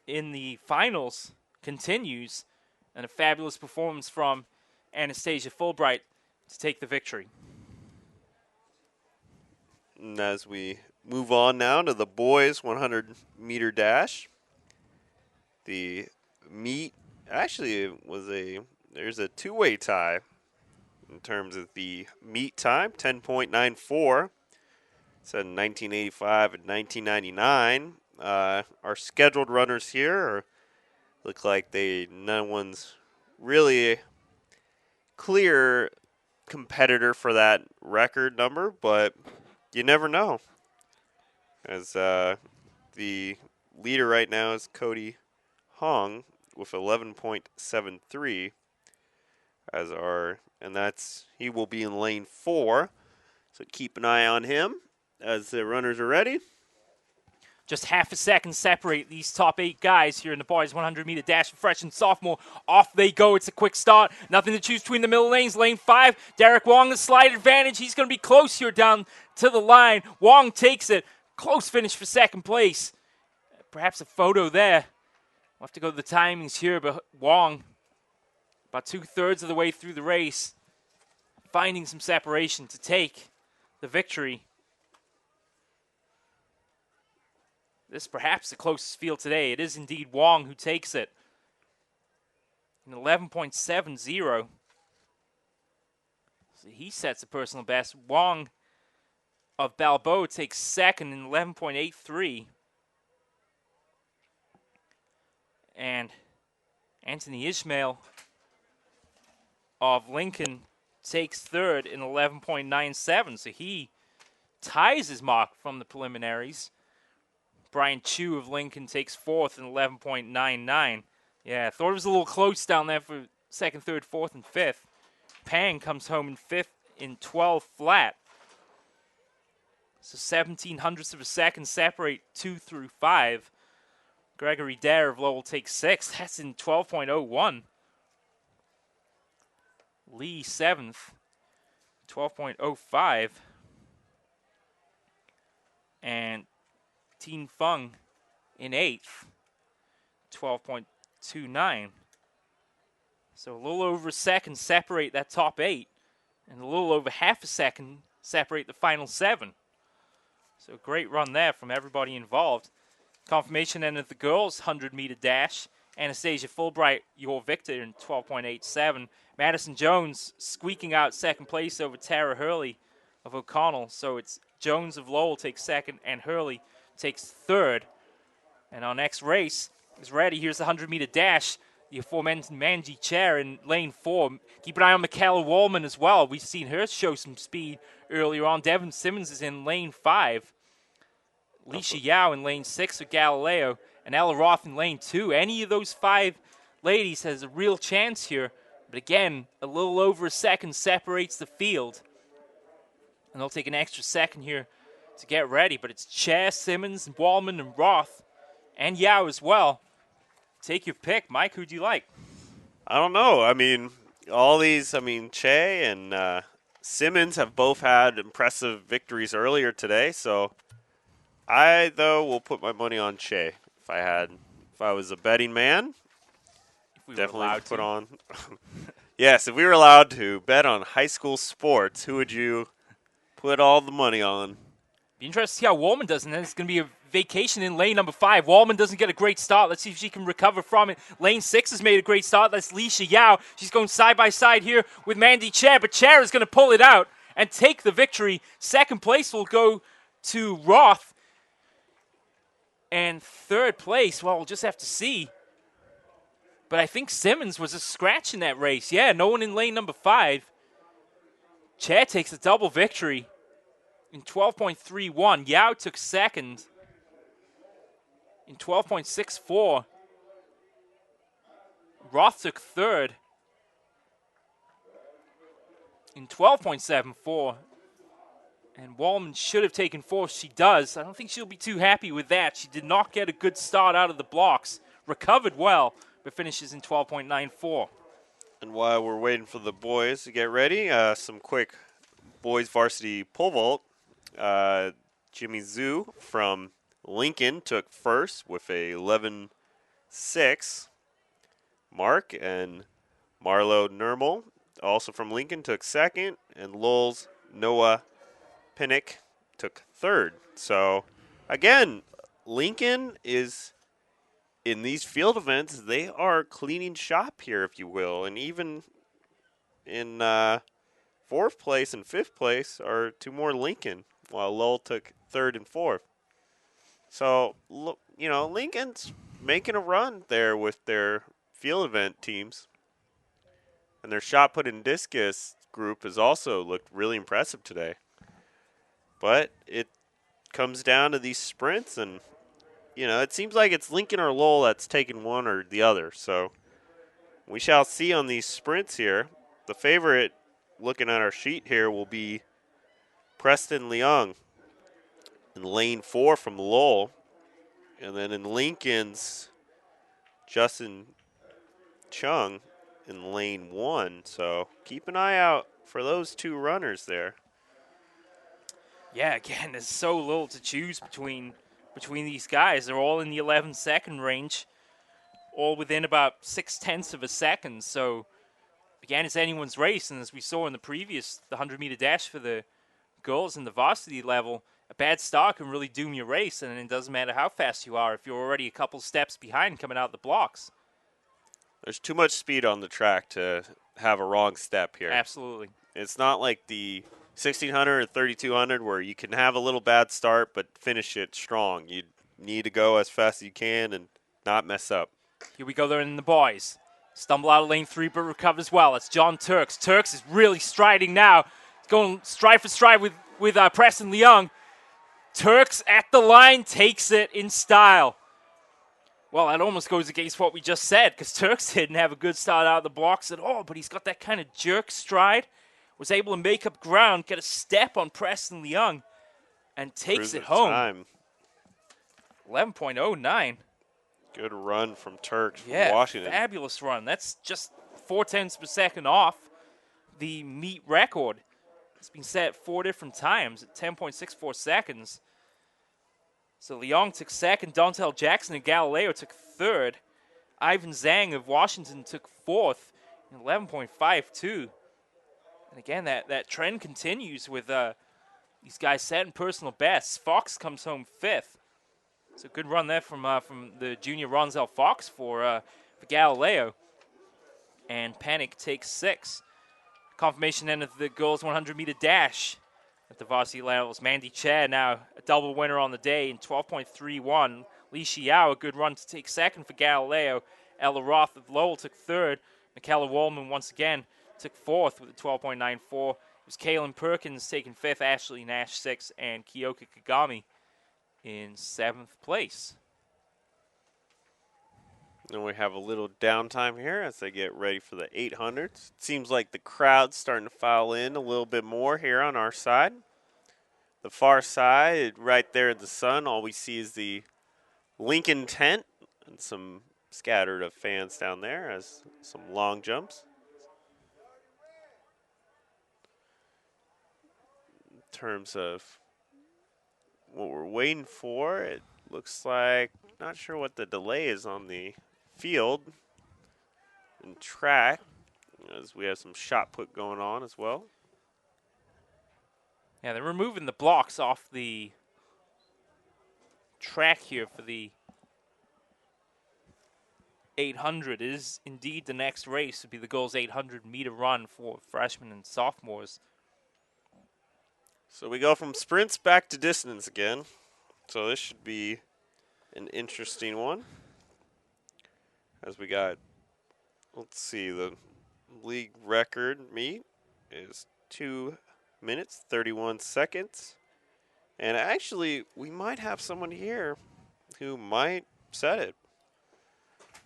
in the finals continues, and a fabulous performance from Anastasia Fulbright to take the victory. And as we move on now to the boys 100-meter dash, the meet actually there's a two-way tie in terms of the meet time, 10.94. Said in 1985 and 1999. Our scheduled runners here look like no one's really a clear competitor for that record number, but you never know. As the leader right now is Cody Hong with 11.73 he will be in lane 4. So keep an eye on him as the runners are ready. Just half a second separate these top 8 guys here in the boys 100-meter dash for freshman sophomore. Off they go. It's a quick start. Nothing to choose between the middle lanes. Lane 5, Derek Wong, the slight advantage. He's going to be close here down to the line. Wong takes it. Close finish for second place. Perhaps a photo there. We'll have to go to the timings here, but Wong, about 2/3 of the way through the race, finding some separation to take the victory. This is perhaps the closest field today. It is indeed Wong who takes it. In 11.70. So he sets a personal best. Wong of Balboa takes second in 11.83. And Anthony Ishmael of Lincoln takes third in 11.97. So he ties his mark from the preliminaries. Brian Chu of Lincoln takes fourth in 11.99. Yeah, I thought it was a little close down there for second, third, fourth, and fifth. Pang comes home in fifth in 12 flat. So 17/100ths of a second separate 2 through 5. Gregory Dare of Lowell takes sixth. That's in 12.01. Lee seventh, 12.05. And Teen Fung in 8th, 12.29. So a little over a second separate that top 8, and a little over half a second separate the final 7. So great run there from everybody involved. Confirmation then of the girls' 100-meter dash. Anastasia Fulbright, your victor, in 12.87. Madison Jones squeaking out second place over Tara Hurley of O'Connell. So it's Jones of Lowell takes second, and Hurley takes third. And our next race is ready. Here's the 100-meter dash. The aforementioned Manji Chair in lane 4. Keep an eye on Michaela Wallman as well. We've seen her show some speed earlier on. Devin Simmons is in lane 5. Leisha Yao in lane 6 with Galileo. And Ella Roth in lane 2. Any of those 5 ladies has a real chance here. But again, a little over a second separates the field. And they'll take an extra second here to get ready. But it's Chair, Simmons, Wallman, and Roth. And Yao as well. Take your pick. Mike, who do you like? I don't know. I mean, all these, Che and Simmons have both had impressive victories earlier today. So I, though, will put my money on Che. If I was a betting man, if we definitely were allowed put to. on. Yes, if we were allowed to bet on high school sports, who would you put all the money on? Be interested to see how Wallman does, and then it's going to be a vacation in lane number 5. Wallman doesn't get a great start. Let's see if she can recover from it. Lane 6 has made a great start. That's Leisha Yao. She's going side by side here with Mandy Chair, but Chair is going to pull it out and take the victory. Second place will go to Roth And third place, well, we'll just have to see. But I think Simmons was a scratch in that race. Yeah, no one in lane number 5. Chad takes a double victory in 12.31. Yao took second in 12.64. Roth took third in 12.74. And Wallman should have taken fourth. She does. I don't think she'll be too happy with that. She did not get a good start out of the blocks. Recovered well, but finishes in 12.94. And while we're waiting for the boys to get ready, some quick boys varsity pole vault. Jimmy Zhu from Lincoln took first with a 11.6 mark, and Marlo Nermal, also from Lincoln, took second, and Lowell's Noah Pinnick took third. So, again, Lincoln is, in these field events, they are cleaning shop here, if you will. And even in fourth place and fifth place are two more Lincoln, while Lowell took third and fourth. So, you know, Lincoln's making a run there with their field event teams. And their shot put and discus group has also looked really impressive today. But it comes down to these sprints, and, you know, it seems like it's Lincoln or Lowell that's taking one or the other. So we shall see on these sprints here. The favorite, looking at our sheet here, will be Preston Leung in lane 4 from Lowell. And then in Lincoln's, Justin Chung in lane 1. So keep an eye out for those two runners there. Yeah, again, there's so little to choose between these guys. They're all in the 11-second range, all within about 0.6 of a second. So, again, it's anyone's race. And as we saw in the 100-meter dash for the girls in the varsity level, a bad start can really doom your race. And it doesn't matter how fast you are if you're already a couple steps behind coming out the blocks. There's too much speed on the track to have a wrong step here. Absolutely. It's not like the 1600 or 3200 where you can have a little bad start but finish it strong. You need to go as fast as you can and not mess up. Here we go there in the boys. Stumble out of lane 3 but recovers well. It's John Turks. Turks is really striding now. He's going stride for stride with Preston Leung. Turks at the line takes it in style. Well, that almost goes against what we just said, because Turks didn't have a good start out of the blocks at all, but he's got that kind of jerk stride. Was able to make up ground, get a step on Preston Leung, and takes it home. Time. 11.09. Good run from Turks from Yeah, Washington. Fabulous run. That's just 0.4 per second off the meet record. It's been set 4 different times at 10.64 seconds. So Leung took second. Dontel Jackson and Galileo took third. Ivan Zhang of Washington took fourth in 11.52. And again, that trend continues with these guys setting personal bests. Fox comes home fifth. So good run there from the junior Ronzel Fox for Galileo. And Panic takes 6. Confirmation then of the girls 100-meter dash at the varsity levels. Mandy Chad now a double winner on the day in 12.31. Li Xiao, a good run to take second for Galileo. Ella Roth of Lowell took third. Michaela Wallman once again took fourth with a 12.94. It was Kaylin Perkins taking fifth, Ashley Nash sixth, and Kyoka Kagami in 7th place. And we have a little downtime here as they get ready for the 800s. It seems like the crowd's starting to file in a little bit more here on our side. The far side, right there in the sun, all we see is the Lincoln tent and some scattered of fans down there as some long jumps. In terms of what we're waiting for, it looks like, not sure what the delay is on the field and track, as we have some shot put going on as well. Yeah, they're removing the blocks off the track here for the 800. It is indeed the next race. It would be the girls' 800-meter run for freshmen and sophomores. So we go from sprints back to distance again. So this should be an interesting one. As we got, let's see, the league record meet is 2 minutes, 31 seconds. And actually, we might have someone here who might set it.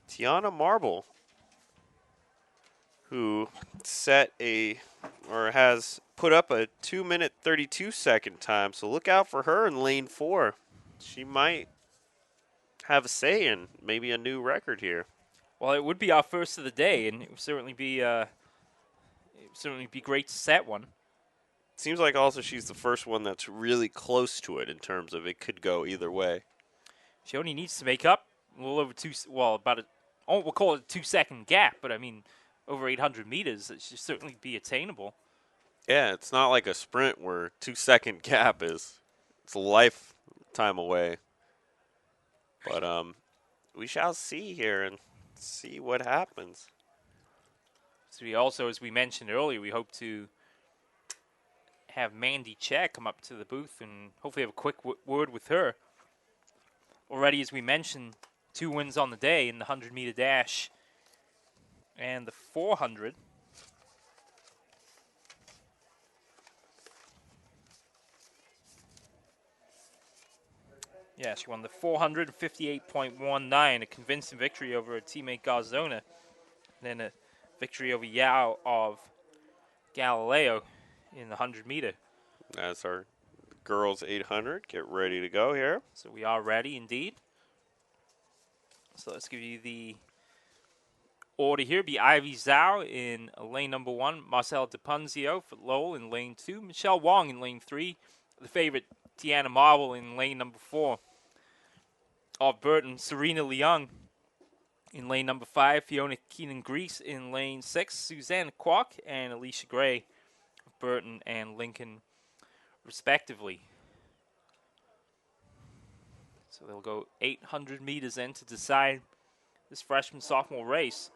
Tiana Marble, who has put up a 2 minute 32 second time. So look out for her in lane 4. She might have a say in maybe a new record here. Well, it would be our first of the day, and it would certainly be great to set one. Seems like also she's the first one that's really close to it in terms of it could go either way. She only needs to make up a little over we'll call it a 2 second gap, but I mean, over 800 meters, it should certainly be attainable. Yeah, it's not like a sprint where 2 second gap it's a lifetime away. But we shall see here and see what happens. So we also, as we mentioned earlier, we hope to have Mandy Chair come up to the booth and hopefully have a quick word with her. Already, as we mentioned, 2 wins on the day in the 100-meter dash and the 400. Yeah, she won the 458.19, a convincing victory over her teammate Garzona. Then a victory over Yao of Galileo in the 100-meter. That's our girls 800. Get ready to go here. So we are ready indeed. So let's give you the order here. Be Ivy Zhao in lane number 1, Marcel DePunzio for Lowell in lane 2, Michelle Wong in lane 3, the favorite Tiana Marble in lane number 4 of Burton, Serena Leung in lane number 5, Fiona Keenan-Grease in lane 6, Suzanne Kwok and Alicia Gray of Burton and Lincoln respectively. So they'll go 800 meters in to decide this freshman-sophomore race.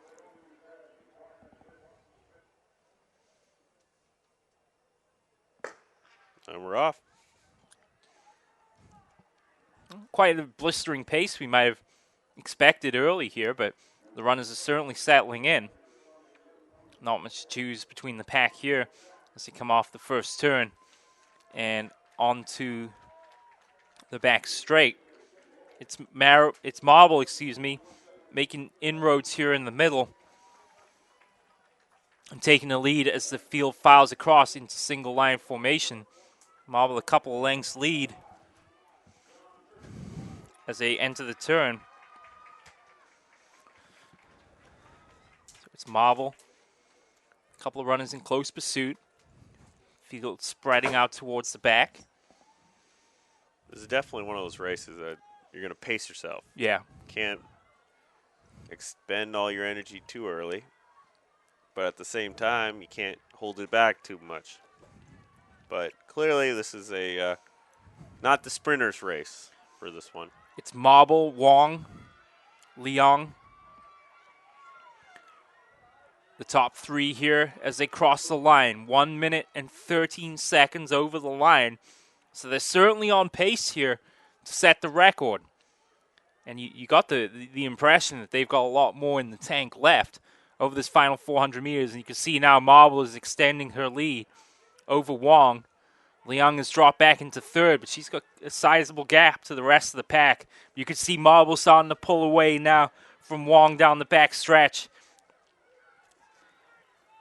And we're off. Quite a blistering pace we might have expected early here, but the runners are certainly settling in. Not much to choose between the pack here as they come off the first turn and onto the back straight. It's Marble, making inroads here in the middle and taking the lead as the field files across into single line formation. Marble a couple of lengths lead as they enter the turn. So it's Marble, a couple of runners in close pursuit. Field spreading out towards the back. This is definitely one of those races that you're going to pace yourself. Yeah. Can't expend all your energy too early. But at the same time, you can't hold it back too much. But clearly this is a not the sprinter's race for this one. It's Marble, Wong, Leong. The top 3 here as they cross the line. 1 minute and 13 seconds over the line. So they're certainly on pace here to set the record. And you got the impression that they've got a lot more in the tank left over this final 400 meters. And you can see now Marble is extending her lead over Wong. Leung has dropped back into 3rd, but she's got a sizable gap to the rest of the pack. You can see Marble starting to pull away now from Wong down the back stretch.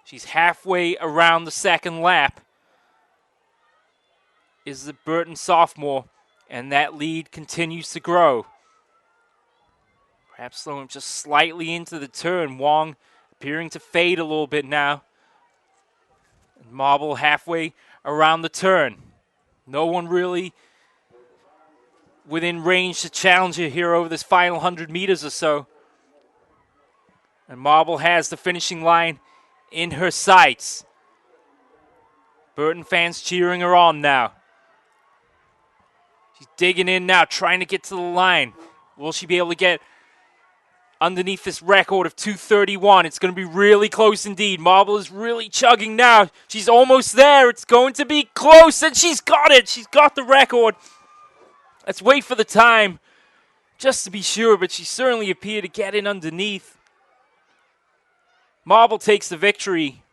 She's halfway around the second lap. Is the Burton sophomore, and that lead continues to grow. Perhaps slowing just slightly into the turn. Wong appearing to fade a little bit now. And Marble halfway around the turn. No one really within range to challenge her here over this final 100 meters or so. And Marble has the finishing line in her sights. Burton fans cheering her on now. She's digging in now, trying to get to the line. Will she be able to get underneath this record of 2:31? It's going to be really close indeed. Marble is really chugging now. She's almost there. It's going to be close, and she's got it. She's got the record. Let's wait for the time just to be sure, but she certainly appeared to get in underneath. Marble takes the victory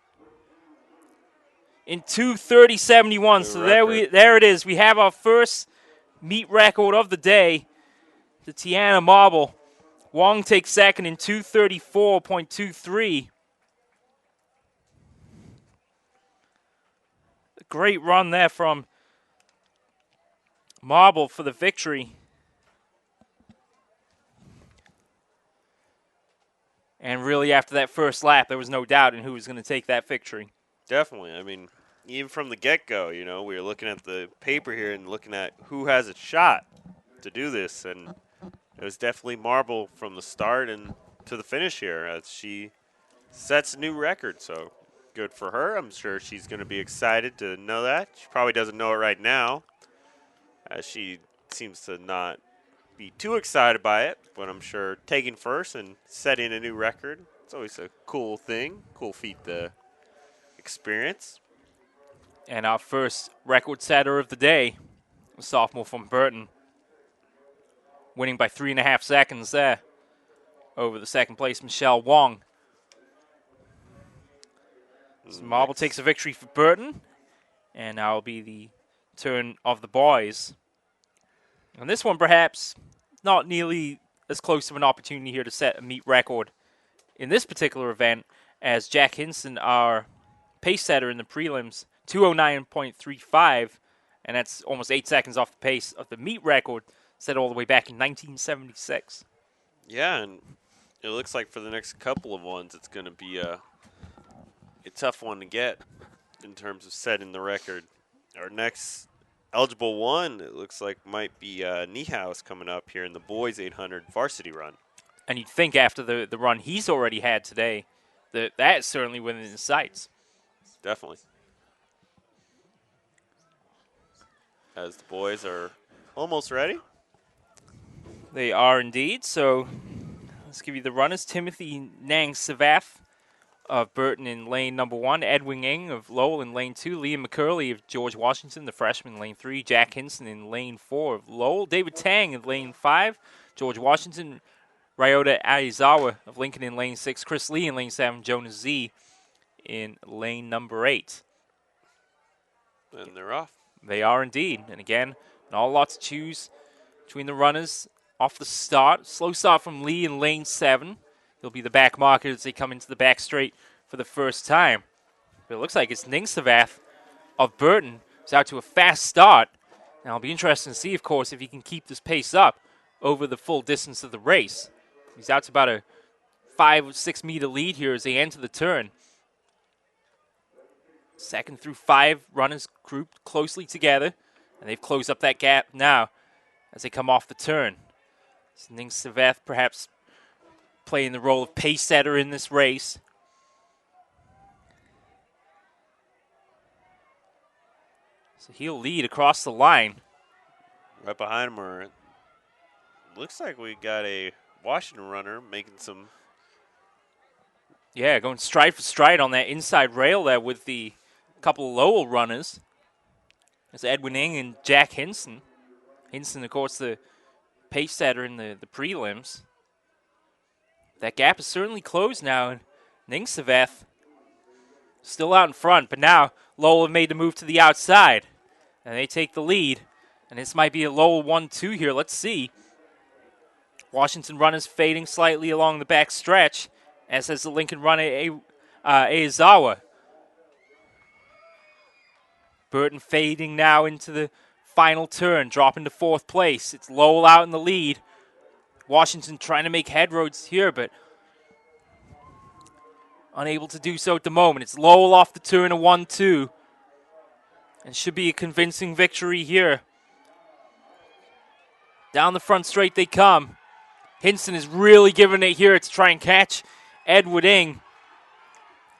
in 2:30.71. So there it is. We have our first meet record of the day. The Tiana Marble. Wong takes second in 2:34.23. A great run there from Marble for the victory. And really, after that first lap, there was no doubt in who was going to take that victory. Definitely. I mean, even from the get-go, you know, we were looking at the paper here and looking at who has a shot to do this, and it was definitely Marble from the start and to the finish here as she sets a new record. So good for her. I'm sure she's going to be excited to know that. She probably doesn't know it right now, as she seems to not be too excited by it, but I'm sure taking first and setting a new record, it's always a cool thing, cool feat to experience. And our first record setter of the day, a sophomore from Burton, winning by 3.5 seconds there over the second place, Michelle Wong. So Marble takes a victory for Burton, and now will be the turn of the boys. And this one perhaps not nearly as close to an opportunity here to set a meet record in this particular event as Jack Hinson, our pace setter in the prelims, 2:09.35, and that's almost 8 seconds off the pace of the meet record set all the way back in 1976. Yeah, and it looks like for the next couple of ones, it's going to be a tough one to get in terms of setting the record. Our next eligible one, it looks like, might be Niehaus coming up here in the boys 800 varsity run. And you'd think after the run he's already had today, that's certainly within his sights. Definitely. As the boys are almost ready. They are indeed. So let's give you the runners. Timothy Nang Savath of Burton in lane number 1. Edwin Ng of Lowell in lane 2. Liam McCurley of George Washington, the freshman, in lane 3. Jack Hinson in lane 4 of Lowell. David Tang in lane 5. George Washington. Ryota Aizawa of Lincoln in lane 6. Chris Lee in lane 7. Jonas Z in lane number 8. And they're off. They are indeed. And again, not a lot to choose between the runners off the start. Slow start from Lee in lane 7. He'll be the back marker as they come into the back straight for the first time. But it looks like it's Ning Savath of Burton who's out to a fast start. Now it'll be interesting to see, of course, if he can keep this pace up over the full distance of the race. He's out to about a 5 or 6 meter lead here as they enter the turn. 2nd through 5 runners grouped closely together, and they've closed up that gap now as they come off the turn. So Ning Savath perhaps playing the role of pace setter in this race. So he'll lead across the line. Right behind him are, looks like we got a Washington runner making some. Yeah, going stride for stride on that inside rail there with the couple of Lowell runners. There's Edwin Ng and Jack Hinson. Hinson, of course, the pace setter in the prelims. That gap is certainly closed now, and Ning Savath still out in front, but now Lowell have made the move to the outside, and they take the lead, and this might be a Lowell 1-2 here. Let's see. Washington runners fading slightly along the back stretch, as has the Lincoln runner Aizawa. Burton fading now into the final turn, dropping to 4th place. It's Lowell out in the lead. Washington trying to make headroads here, but unable to do so at the moment. It's Lowell off the turn, a 1-2. And should be a convincing victory here. Down the front straight they come. Hinson is really giving it here to try and catch Edward Ng.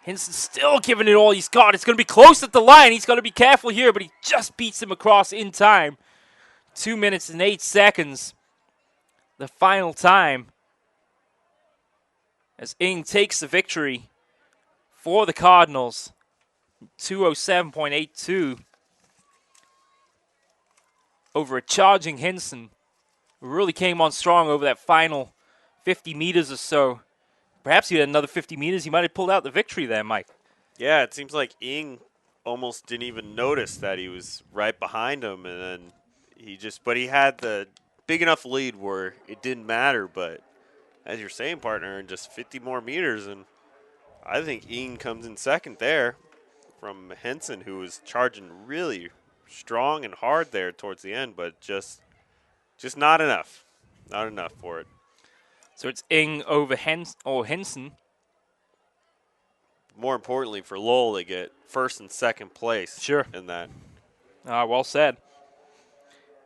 Hinson still giving it all he's got. It's going to be close at the line. He's got to be careful here, but he just beats him across in time. 2 minutes and 8 seconds. The final time as Ng takes the victory for the Cardinals. 2:07.82 over a charging Hinson. really came on strong over that final 50 meters or so. Perhaps he had another 50 meters. He might have pulled out the victory there, Mike. Yeah, it seems like Ing almost didn't even notice that he was right behind him, and then but he had the big enough lead where it didn't matter. But as you're saying, partner, in just 50 more meters, and I think Ing comes in second there from Henson, who was charging really strong and hard there towards the end, but just not enough. Not enough for it. So it's Ing over Henson. More importantly for Lowell, they get first and second place. Sure. In that. Well said.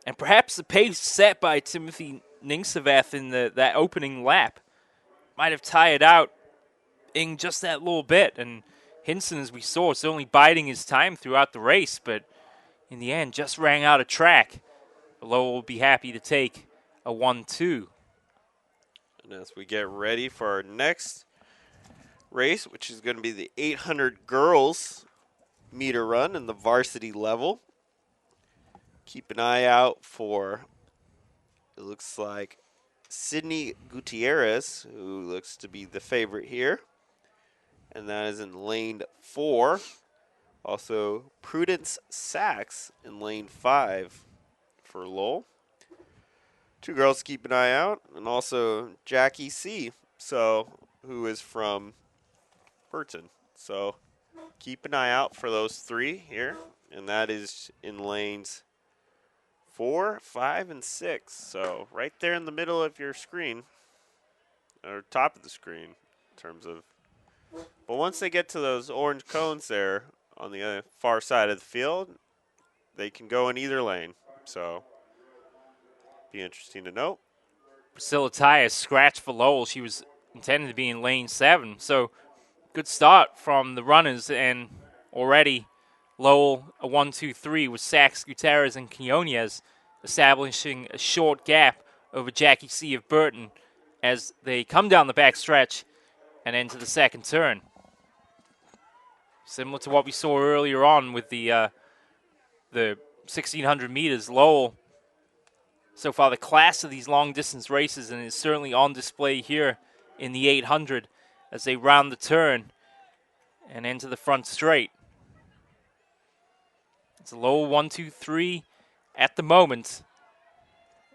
And perhaps the pace set by Timothy Ningsavath in that opening lap might have tired out Ing just that little bit. And Henson, as we saw, is only biding his time throughout the race, but in the end just rang out of track. Lowell will be happy to take a 1-2. And as we get ready for our next race, which is going to be the 800 girls meter run in the varsity level. Keep an eye out for, it looks like, Sydney Gutierrez, who looks to be the favorite here. And that is in lane 4. Also, Prudence Sachs in lane 5 for Lowell. 2 girls to keep an eye out. And also Jackie C., who is from Burton. So keep an eye out for those 3 here. And that is in lanes 4, 5, and 6. So right there in the middle of your screen, or top of the screen in terms of. But once they get to those orange cones there on the other far side of the field, they can go in either lane. So be interesting to note. Priscilla Tyus scratched for Lowell. She was intended to be in lane 7. So good start from the runners, and already Lowell a 1-2-3 with Sachs, Gutierrez, and Quinones establishing a short gap over Jackie C. of Burton as they come down the back stretch and into the second turn. Similar to what we saw earlier on with the 1,600 meters, Lowell, so far the class of these long-distance races, and is certainly on display here in the 800 as they round the turn and into the front straight. It's a Lowell 1-2-3 at the moment,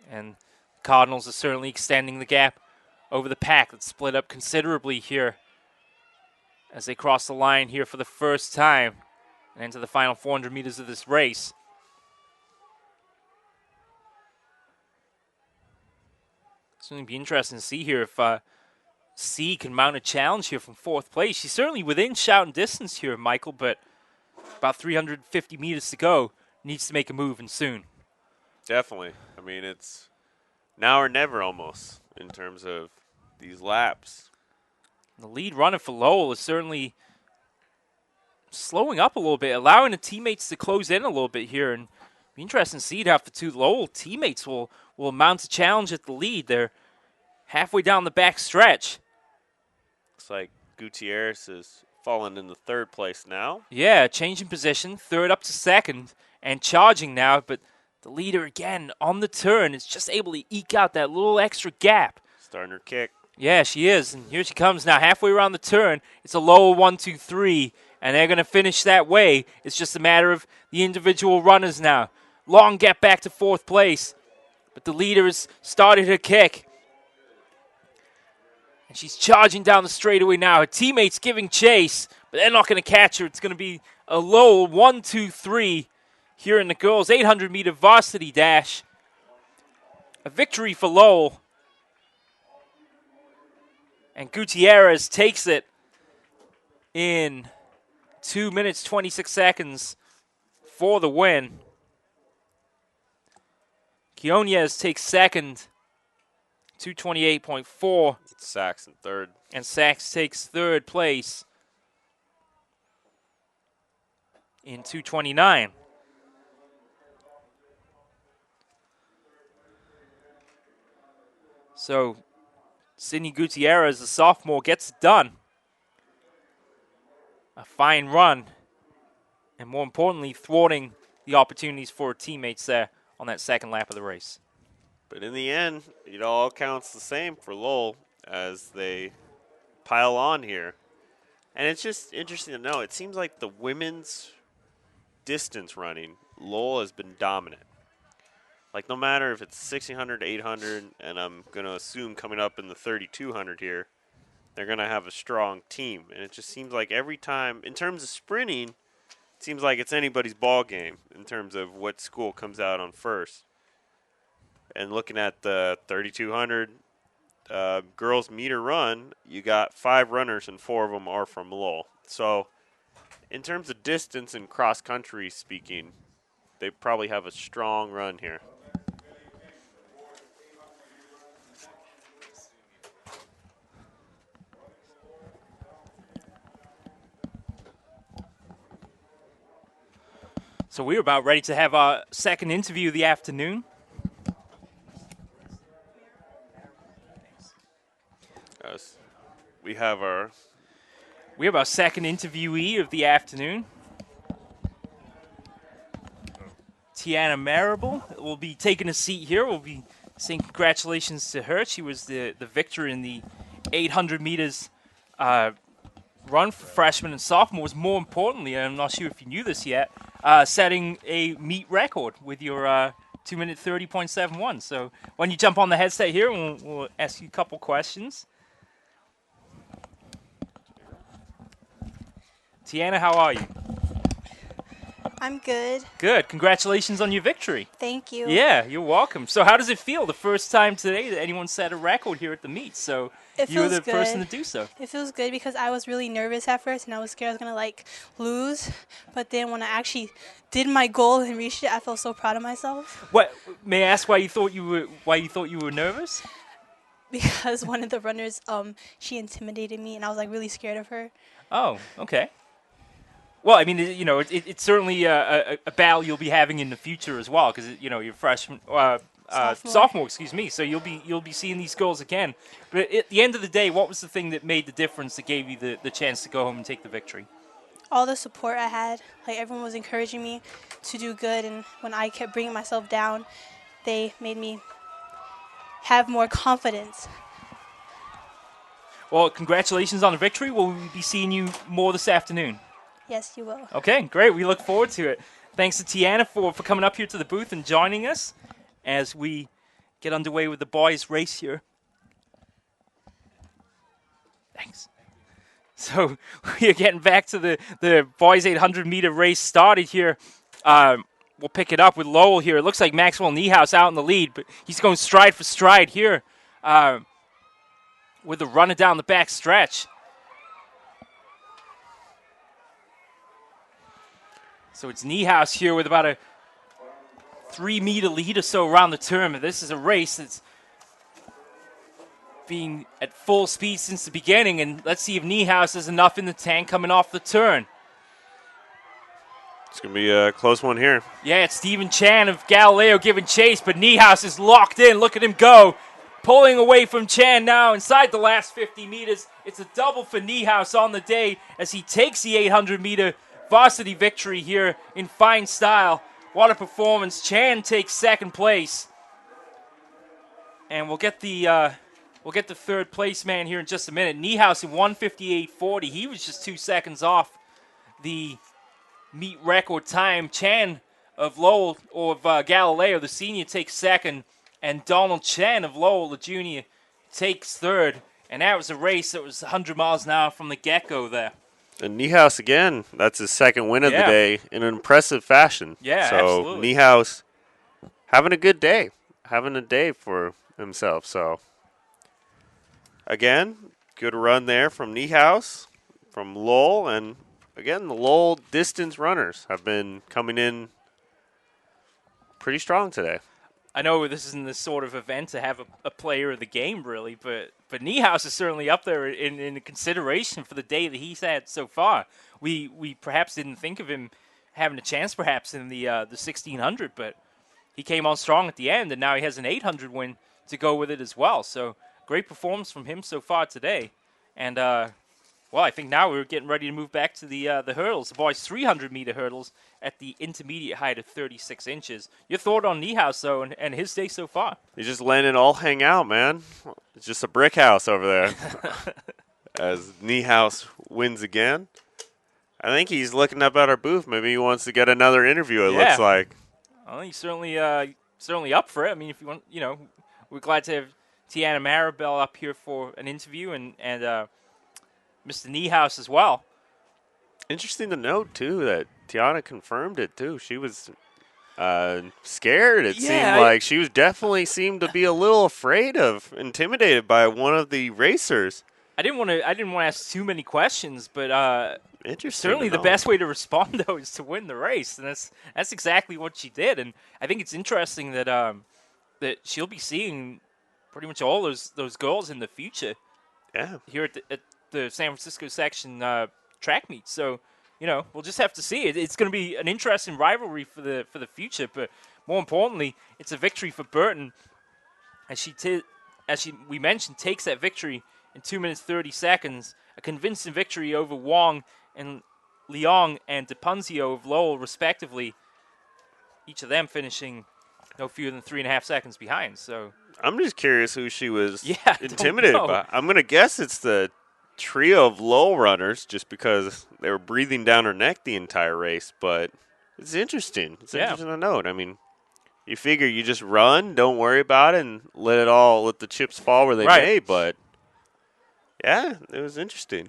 and the Cardinals are certainly extending the gap over the pack that's split up considerably here as they cross the line here for the first time and into the final 400 meters of this race. It's going to be interesting to see here if C can mount a challenge here from 4th place. She's certainly within shouting distance here, Michael, but about 350 meters to go. Needs to make a move, and soon. Definitely. I mean, it's now or never almost in terms of these laps. The lead runner for Lowell is certainly slowing up a little bit, allowing the teammates to close in a little bit here. And it'll be interesting to see how the 2 Lowell teammates will mount a challenge at the lead. They're halfway down the back stretch. Looks like Gutierrez is fallen into 3rd place now. Yeah, changing position, 3rd up to 2nd, and charging now. But the leader, again, on the turn, is just able to eke out that little extra gap. Starting her kick. Yeah, she is. And here she comes now, halfway around the turn. It's a Lowell 1-2-3, and they're going to finish that way. It's just a matter of the individual runners now. Long gap back to 4th place, but the leader has started her kick. And she's charging down the straightaway now. Her teammates giving chase, but they're not going to catch her. It's going to be a Lowell 1-2-3 here in the girls' 800-meter varsity dash. A victory for Lowell. And Gutierrez takes it in 2 minutes, 26 seconds for the win. Quinones takes 2nd, 2:28.4. Sachs in 3rd. And Sachs takes 3rd place in 2:29. So Sydney Gutierrez, the sophomore, gets it done. A fine run, and more importantly, thwarting the opportunities for her teammates there on that second lap of the race. But in the end, it all counts the same for Lowell as they pile on here. And it's just interesting to know. It seems like the women's distance running, Lowell has been dominant. Like, no matter if it's 1600, 800, and I'm going to assume coming up in the 3200 here, they're going to have a strong team. And it just seems like every time, in terms of sprinting, it seems like it's anybody's ball game in terms of what school comes out on first. And looking at the 3200 girls meter run, you got 5 runners and 4 of them are from Lowell. So in terms of distance and cross country speaking, they probably have a strong run here. So we're about ready to have our second interview of the afternoon. We have our second interviewee of the afternoon. Tiana Marable will be taking a seat here. We'll be saying congratulations to her. She was the victor in the 800 meters run for freshmen and sophomores. More importantly, I'm not sure if you knew this yet, setting a meet record with your 2 minute 30.71. So when you jump on the headset here, we'll ask you a couple questions. Tiana, how are you? I'm good. Good. Congratulations on your victory. Thank you. Yeah, you're welcome. So how does it feel the first time today that anyone set a record here at the meet? So you were the person to do so. It feels good because I was really nervous at first and I was scared I was going to lose. But then when I actually did my goal and reached it, I felt so proud of myself. What, may I ask why you thought you were nervous? Because one of the runners, she intimidated me and I was really scared of her. Oh, okay. Well, I mean, it's certainly a battle you'll be having in the future as well, because you're freshman, sophomore, excuse me. So you'll be seeing these girls again. But at the end of the day, what was the thing that made the difference that gave you the chance to go home and take the victory? All the support I had, everyone was encouraging me to do good, and when I kept bringing myself down, they made me have more confidence. Well, congratulations on the victory. Will we be seeing you more this afternoon? Yes, you will. Okay, great. We look forward to it. Thanks to Tiana for coming up here to the booth and joining us as we get underway with the boys' race here. Thanks. So we are getting back to the boys' 800-meter race started here. We'll pick it up with Lowell here. It looks like Maxwell Niehaus out in the lead, but he's going stride for stride here with the runner down the back stretch. So it's Niehaus here with about a 3-meter lead or so around the turn. This is a race that's been at full speed since the beginning, and let's see if Niehaus has enough in the tank coming off the turn. It's going to be a close one here. Yeah, it's Stephen Chan of Galileo giving chase, but Niehaus is locked in. Look at him go. Pulling away from Chan now inside the last 50 meters. It's a double for Niehaus on the day as he takes the 800-meter varsity victory here in fine style. What a performance. Chan takes second place. And we'll get the third place man here in just a minute. Niehaus in 1:58.40. He was just 2 seconds off the meet record time. Chan of Lowell, or of Galileo, the senior, takes second. And Donald Chen of Lowell, the junior, takes third. And that was a race that was 100 miles an hour from the get-go there. And Niehaus, again, that's his second win of the day in an impressive fashion. Yeah, so absolutely. Niehaus having a good day, having a day for himself. So, again, good run there from Niehaus, from Lowell. And, again, the Lowell distance runners have been coming in pretty strong today. I know this isn't this sort of event to have a player of the game, really, but Niehaus is certainly up there in consideration for the day that he's had so far. We perhaps didn't think of him having a chance perhaps in the 1600, but he came on strong at the end, and now he has an 800 win to go with it as well. So great performance from him so far today. And, well, Well, I think now we're getting ready to move back to the hurdles. The boys' 300-meter hurdles at the intermediate height of 36 inches. Your thought on Niehaus, though, and his day so far? He's just letting it all hang out, man. It's just a brick house over there. As Niehaus wins again. I think he's looking up at our booth. Maybe he wants to get another interview, it looks like. Well, he's certainly up for it. I mean, if you want, we're glad to have Tiana Maribel up here for an interview, and Mr. Niehaus as well. Interesting to note, too, that Tiana confirmed it, too. She was scared. It seemed like she was definitely seemed to be a little afraid of, intimidated by one of the racers. I didn't want to ask too many questions, but interesting. Certainly the best way to respond, though, is to win the race, and that's exactly what she did. And I think it's interesting that that she'll be seeing pretty much all those girls in the future. Yeah. Here at the San Francisco section track meet. So, we'll just have to see. It's going to be an interesting rivalry for the future. But more importantly, it's a victory for Burton, as we mentioned, takes that victory in 2 minutes 30 seconds. A convincing victory over Wong and Leong and DePunzio of Lowell, respectively. Each of them finishing no fewer than 3.5 seconds behind. So I'm just curious who she was intimidated by. I'm going to guess it's the trio of Lowell runners, just because they were breathing down her neck the entire race. But it's interesting. It's interesting to note. I mean, you figure you just run, don't worry about it, and let the chips fall where they may. But yeah, it was interesting.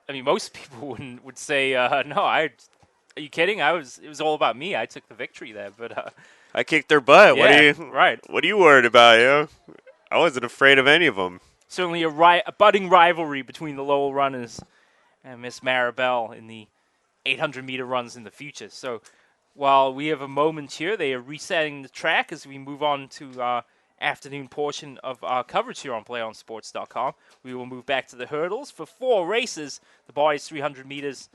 I mean, most people would say, no, are you kidding? It was all about me. I took the victory there, but I kicked their butt. Yeah, What are you worried about, yo? I wasn't afraid of any of them. Certainly a budding rivalry between the Lowell runners and Miss Maribel in the 800-meter runs in the future. So while we have a moment here, they are resetting the track as we move on to our afternoon portion of our coverage here on PlayOnSports.com. We will move back to the hurdles for 4 races. The boys 300 meters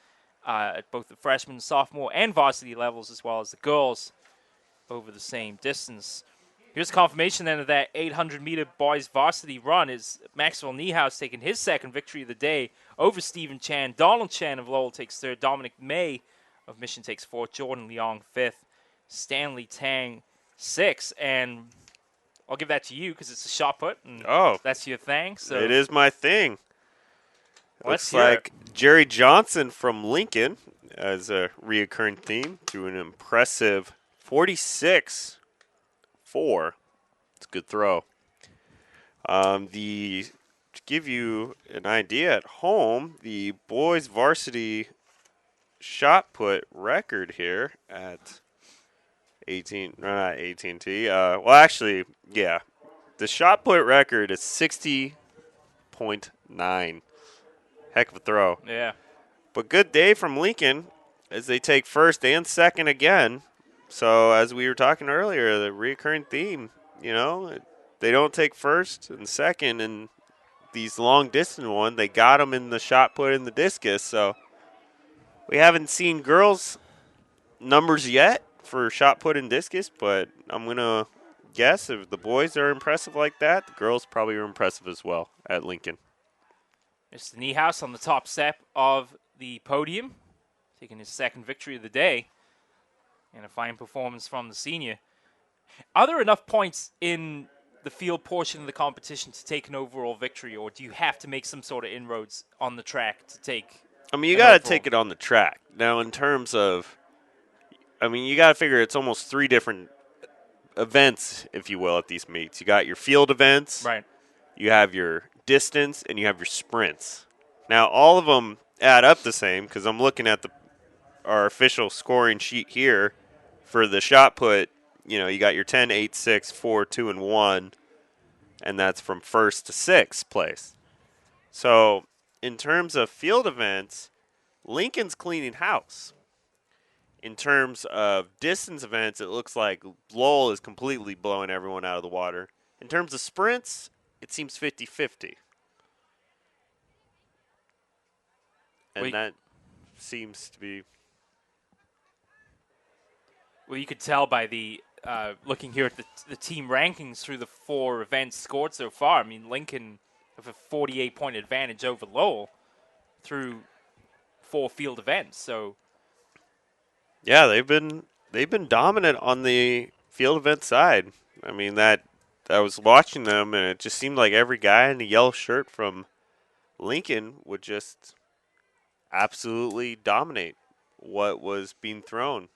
at both the freshman, sophomore, and varsity levels, as well as the girls over the same distance. Here's confirmation then of that 800-meter boys varsity run is Maxwell Niehaus taking his second victory of the day over Stephen Chan. Donald Chan of Lowell takes third. Dominic May of Mission takes fourth. Jordan Leong fifth. Stanley Tang sixth. And I'll give that to you because it's a shot put. And that's your thing. So it is my thing. Looks like Jerry Johnson from Lincoln as a reoccurring theme through an impressive 46-4. It's a good throw. To give you an idea at home, the boys varsity shot put record here at AT&T. Well, actually, yeah. The shot put record is 60.9. Heck of a throw. Yeah. But good day from Lincoln as they take first and second again. So as we were talking earlier, the recurring theme, they don't take first and second in these long distance ones. They got them in the shot put and the discus. So we haven't seen girls' numbers yet for shot put and discus, but I'm going to guess if the boys are impressive like that, the girls probably are impressive as well at Lincoln. Mr. Niehaus on the top step of the podium, taking his second victory of the day. And a fine performance from the senior. Are there enough points in the field portion of the competition to take an overall victory, or do you have to make some sort of inroads on the track to take? I mean, you got to take it on the track. Now, in terms of, you got to figure it's almost 3 different events, if you will, at these meets. You got your field events. Right. You have your distance, and you have your sprints. Now, all of them add up the same because I'm looking at our official scoring sheet here for the shot put. You got your 10, 8, 6, 4, 2, and 1, and that's from first to 6th place. So in terms of field events, Lincoln's cleaning house. In terms of distance events, it looks like Lowell is completely blowing everyone out of the water. In terms of sprints, it seems 50-50. And that seems to be... Well, you could tell by the looking here at the team rankings through the 4 events scored so far. I mean, Lincoln have a 48-point advantage over Lowell. through 4 field events. So Yeah, they've been dominant on the field event side. I mean, that I was watching them, and it just seemed like every guy in the yellow shirt from Lincoln would just absolutely dominate what was being thrown.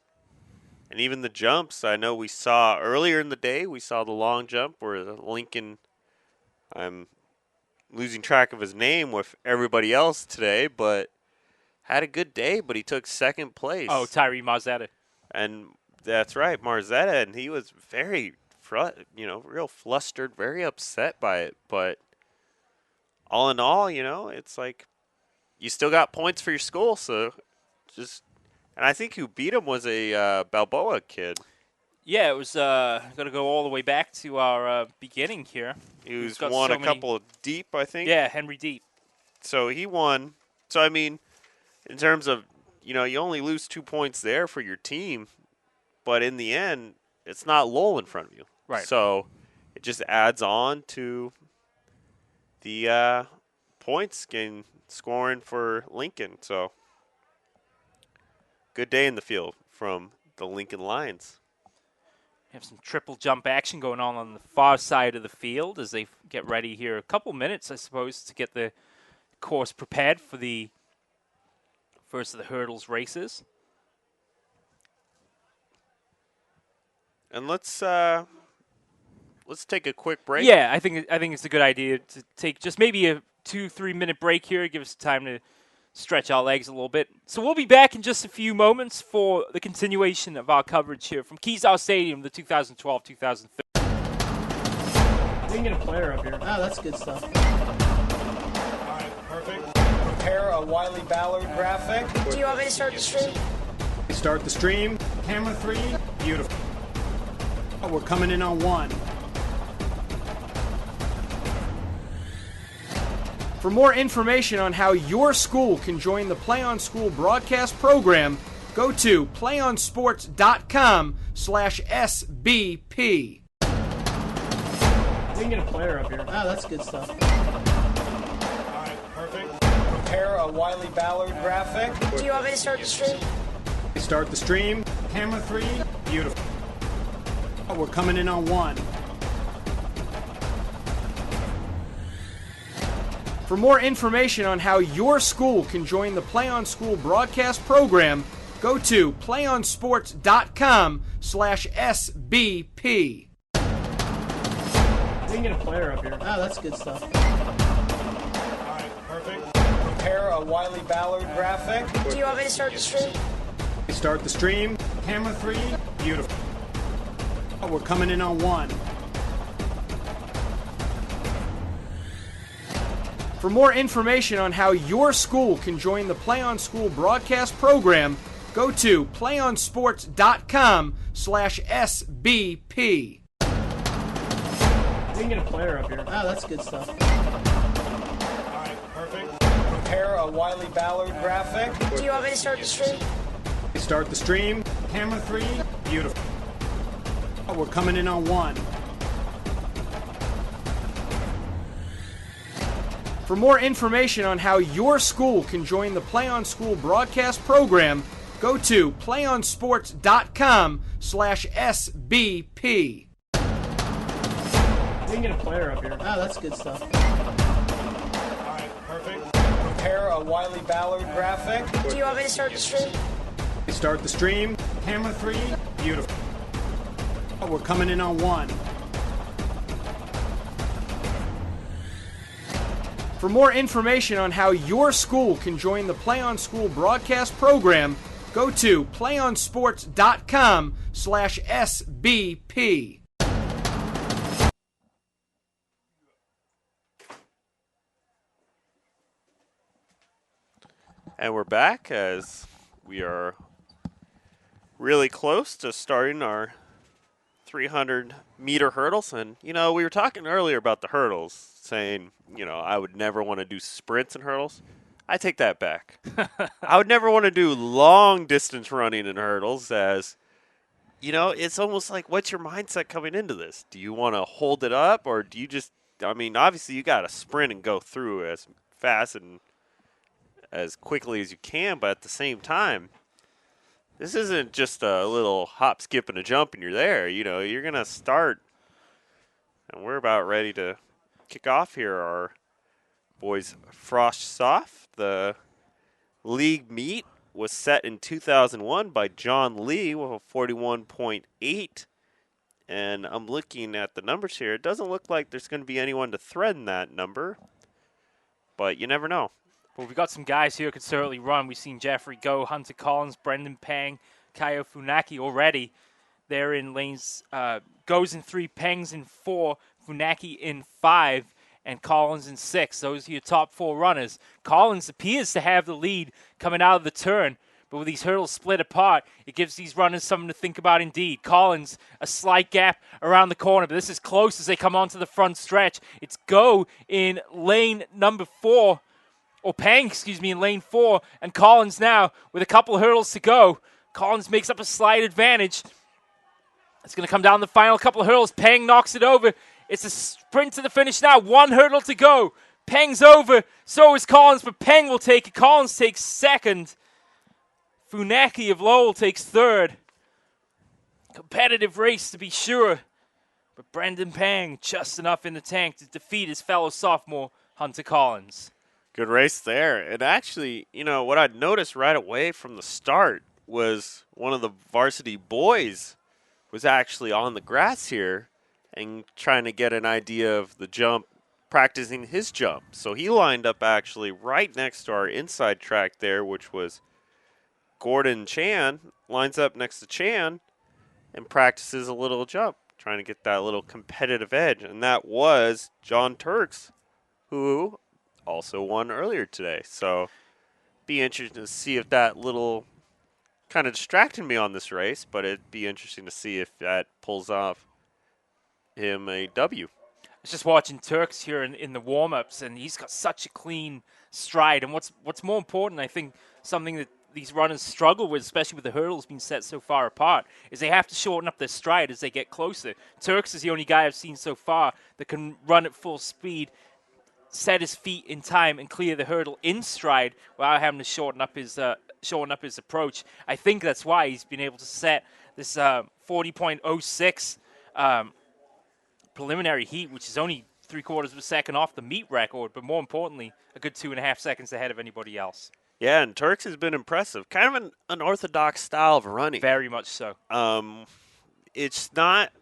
And even the jumps, I know we saw earlier in the day, we saw the long jump where Lincoln, I'm losing track of his name with everybody else today, but had a good day, but he took second place. Oh, Tyree Marzetta. And that's right, Marzetta, and he was very, real flustered, very upset by it. But all in all, it's like you still got points for your school, so just. And I think who beat him was a Balboa kid. Yeah, it was going to go all the way back to our beginning here. He was won a couple of deep, I think. Yeah, Henry Deep. So he won. So, I mean, in terms of, you only lose 2 points there for your team. But in the end, it's not Lowell in front of you. Right. So it just adds on to the points scoring for Lincoln. So good day in the field from the Lincoln Lions. We have some triple jump action going on the far side of the field as they get ready here. A couple minutes, I suppose, to get the course prepared for the first of the hurdles races. And let's take a quick break. Yeah, I think it's a good idea to take just maybe a 2-3 minute break here. Give us time to stretch our legs a little bit. So we'll be back in just a few moments for the continuation of our coverage here from Kezar Stadium, the 2012-2013. We can get a player up here. Oh, that's good stuff. All right, perfect. Prepare a Wiley Ballard graphic. Do you want me to start the stream? Start the stream. Camera 3. Beautiful. We're coming in on 1. For more information on how your school can join the Play on School broadcast program, go to playonsports.com/SBP. We can get a player up here. Oh, that's good stuff. All right, perfect. Prepare a Wiley Ballard graphic. Do you want me to start the stream? Start the stream. Camera 3. Beautiful. We're coming in on 1. For more information on how your school can join the Play on School broadcast program, go to playonsports.com/SBP. We can get a player up here. Oh, that's good stuff. All right, perfect. Prepare a Wiley Ballard graphic. Do you want me to start the stream? Start the stream. Camera 3. Beautiful. We're coming in on 1. For more information on how your school can join the Play on School broadcast program, go to playonsports.com/SBP. We can get a player up here. Oh, that's good stuff. All right, perfect. Prepare a Wiley Ballard graphic. Do you want me to start the stream? Start the stream. Camera 3. Beautiful. We're coming in on 1. For more information on how your school can join the Play on School broadcast program, go to playonsports.com/SBP. We can get a player up here. Oh, that's good stuff. All right, perfect. Prepare a Wiley Ballard graphic. Do you want me to start the stream? Start the stream. Camera 3. Beautiful. We're coming in on 1. For more information on how your school can join the Play on School broadcast program, go to playonsports.com/SBP. And we're back as we are really close to starting our 300-meter hurdles. And, we were talking earlier about the hurdles, saying, I would never want to do sprints and hurdles. I take that back. I would never want to do long-distance running and hurdles as, it's almost like, what's your mindset coming into this? Do you want to hold it up, or do you just, obviously you got to sprint and go through as fast and as quickly as you can, but at the same time, this isn't just a little hop, skip, and a jump and you're there. You know, you're going to start, and we're about ready to kick off here. Our boys Frost Soft, the league meet was set in 2001 by John Lee with a 41.8. And I'm looking at the numbers here. It doesn't look like there's going to be anyone to threaten that number, but you never know. Well, we've got some guys here who could certainly run. We've seen Jeffrey Go, Hunter Collins, Brendan Pang, Kaio Funaki already. They're in lanes. Goes in 3, Pang's in 4, Funaki in 5, and Collins in 6. Those are your top 4 runners. Collins appears to have the lead coming out of the turn, but with these hurdles split apart, it gives these runners something to think about indeed. Collins, a slight gap around the corner, but this is close as they come onto the front stretch. It's Go in lane number 4. Or Pang, in lane 4, and Collins now with a couple of hurdles to go. Collins makes up a slight advantage. It's going to come down the final couple of hurdles. Pang knocks it over. It's a sprint to the finish now. 1 hurdle to go. Pang's over. So is Collins, but Pang will take it. Collins takes second. Funaki of Lowell takes third. Competitive race to be sure. But Brendan Pang just enough in the tank to defeat his fellow sophomore, Hunter Collins. Good race there. And actually, you know, what I'd noticed right away from the start was one of the varsity boys was actually on the grass here and trying to get an idea of the jump, practicing his jump. So he lined up actually right next to our inside track there, which was Gordon Chan, lines up next to Chan and practices a little jump, trying to get that little competitive edge. And that was John Turks, who also won earlier today. So be interesting to see if that little kind of distracted me on this race, but it'd be interesting to see if that pulls off him a W. I was just watching Turks here in the warm-ups, and he's got such a clean stride. And what's more important, I think, something that these runners struggle with, especially with the hurdles being set so far apart, is they have to shorten up their stride as they get closer. Turks is the only guy I've seen so far that can run at full speed, set his feet in time, and clear the hurdle in stride without having to shorten up his approach. I think that's why he's been able to set this 40.06 preliminary heat, which is only 3/4 of a second off the meet record, but more importantly, a good 2.5 seconds ahead of anybody else. Yeah, and Turks has been impressive. Kind of an unorthodox style of running. Very much so. It's not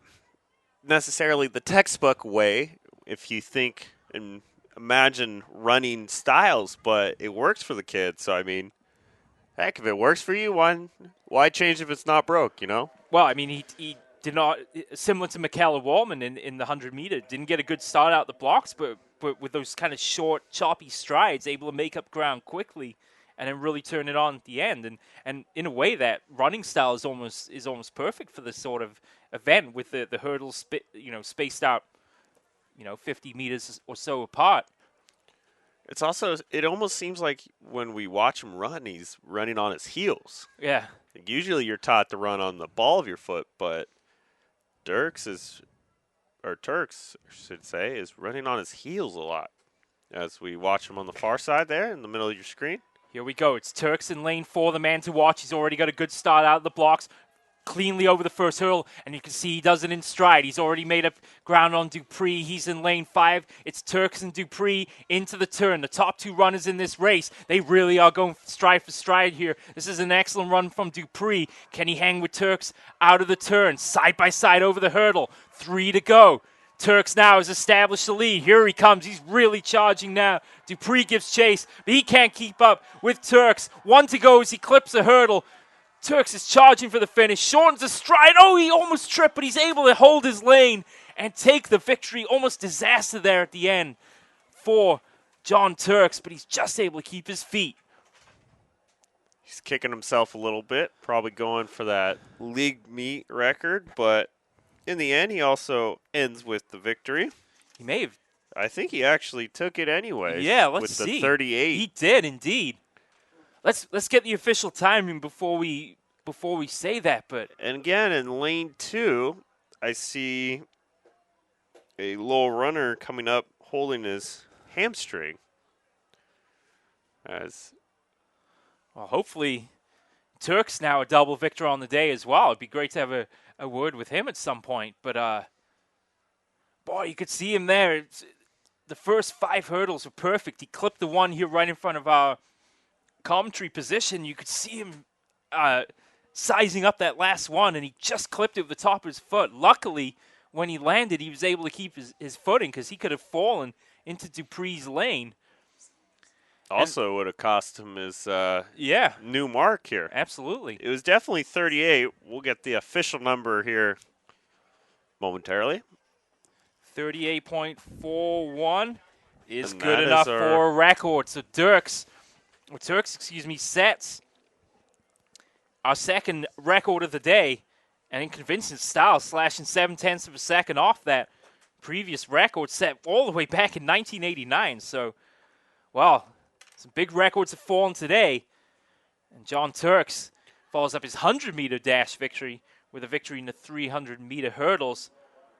necessarily the textbook way, if you think and imagine running styles, but it works for the kids. So, I mean, heck, if it works for you, why change if it's not broke, you know? Well, I mean, he did not, similar to Michaela Wallman in the 100-meter, didn't get a good start out the blocks, but with those kind of short, choppy strides, able to make up ground quickly and then really turn it on at the end. And in a way, that running style is almost perfect for this sort of event with the hurdles spaced out 50 meters or so apart. It's also, it almost seems like when we watch him run, he's running on his heels. Yeah. Usually you're taught to run on the ball of your foot, but Turks, I should say, is running on his heels a lot. As we watch him on the far side there in the middle of your screen. Here we go. It's Turks in lane 4, the man to watch. He's already got a good start out of the blocks. Cleanly over the first hurdle, and you can see he does it in stride. He's already made up ground on Dupree. He's in lane 5. It's Turks and Dupree into the turn. The top 2 runners in this race, they really are going stride for stride here. This is an excellent run from Dupree. Can he hang with Turks out of the turn? Side by side over the hurdle. 3 to go. Turks now has established the lead. Here he comes. He's really charging now. Dupree gives chase, but he can't keep up with Turks. 1 to go as he clips a hurdle. Turks is charging for the finish, shortens the stride. Oh, he almost tripped, but he's able to hold his lane and take the victory. Almost disaster there at the end for John Turks, but he's just able to keep his feet. He's kicking himself a little bit, probably going for that league meet record, but in the end, he also ends with the victory. He may have. I think he actually took it anyway. Yeah, let's with see. The 38. He did indeed. Let's get the official timing before we say that. But and again in lane 2, I see a Lowell runner coming up holding his hamstring. As Well, hopefully Turk's now a double victor on the day as well. It'd be great to have a word with him at some point. But, boy, you could see him there. The first 5 hurdles were perfect. He clipped the one here right in front of our commentary position. You could see him sizing up that last one, and he just clipped it with the top of his foot. Luckily, when he landed, he was able to keep his footing because he could have fallen into Dupree's lane. Also would have cost him his new mark here. Absolutely. It was definitely 38. We'll get the official number here momentarily. 38.41 is And good that enough is for a record. So Turks, sets our second record of the day, and in convincing style, slashing 0.7 of a second off that previous record set all the way back in 1989. So, well, some big records have fallen today, and John Turks follows up his 100-meter dash victory with a victory in the 300-meter hurdles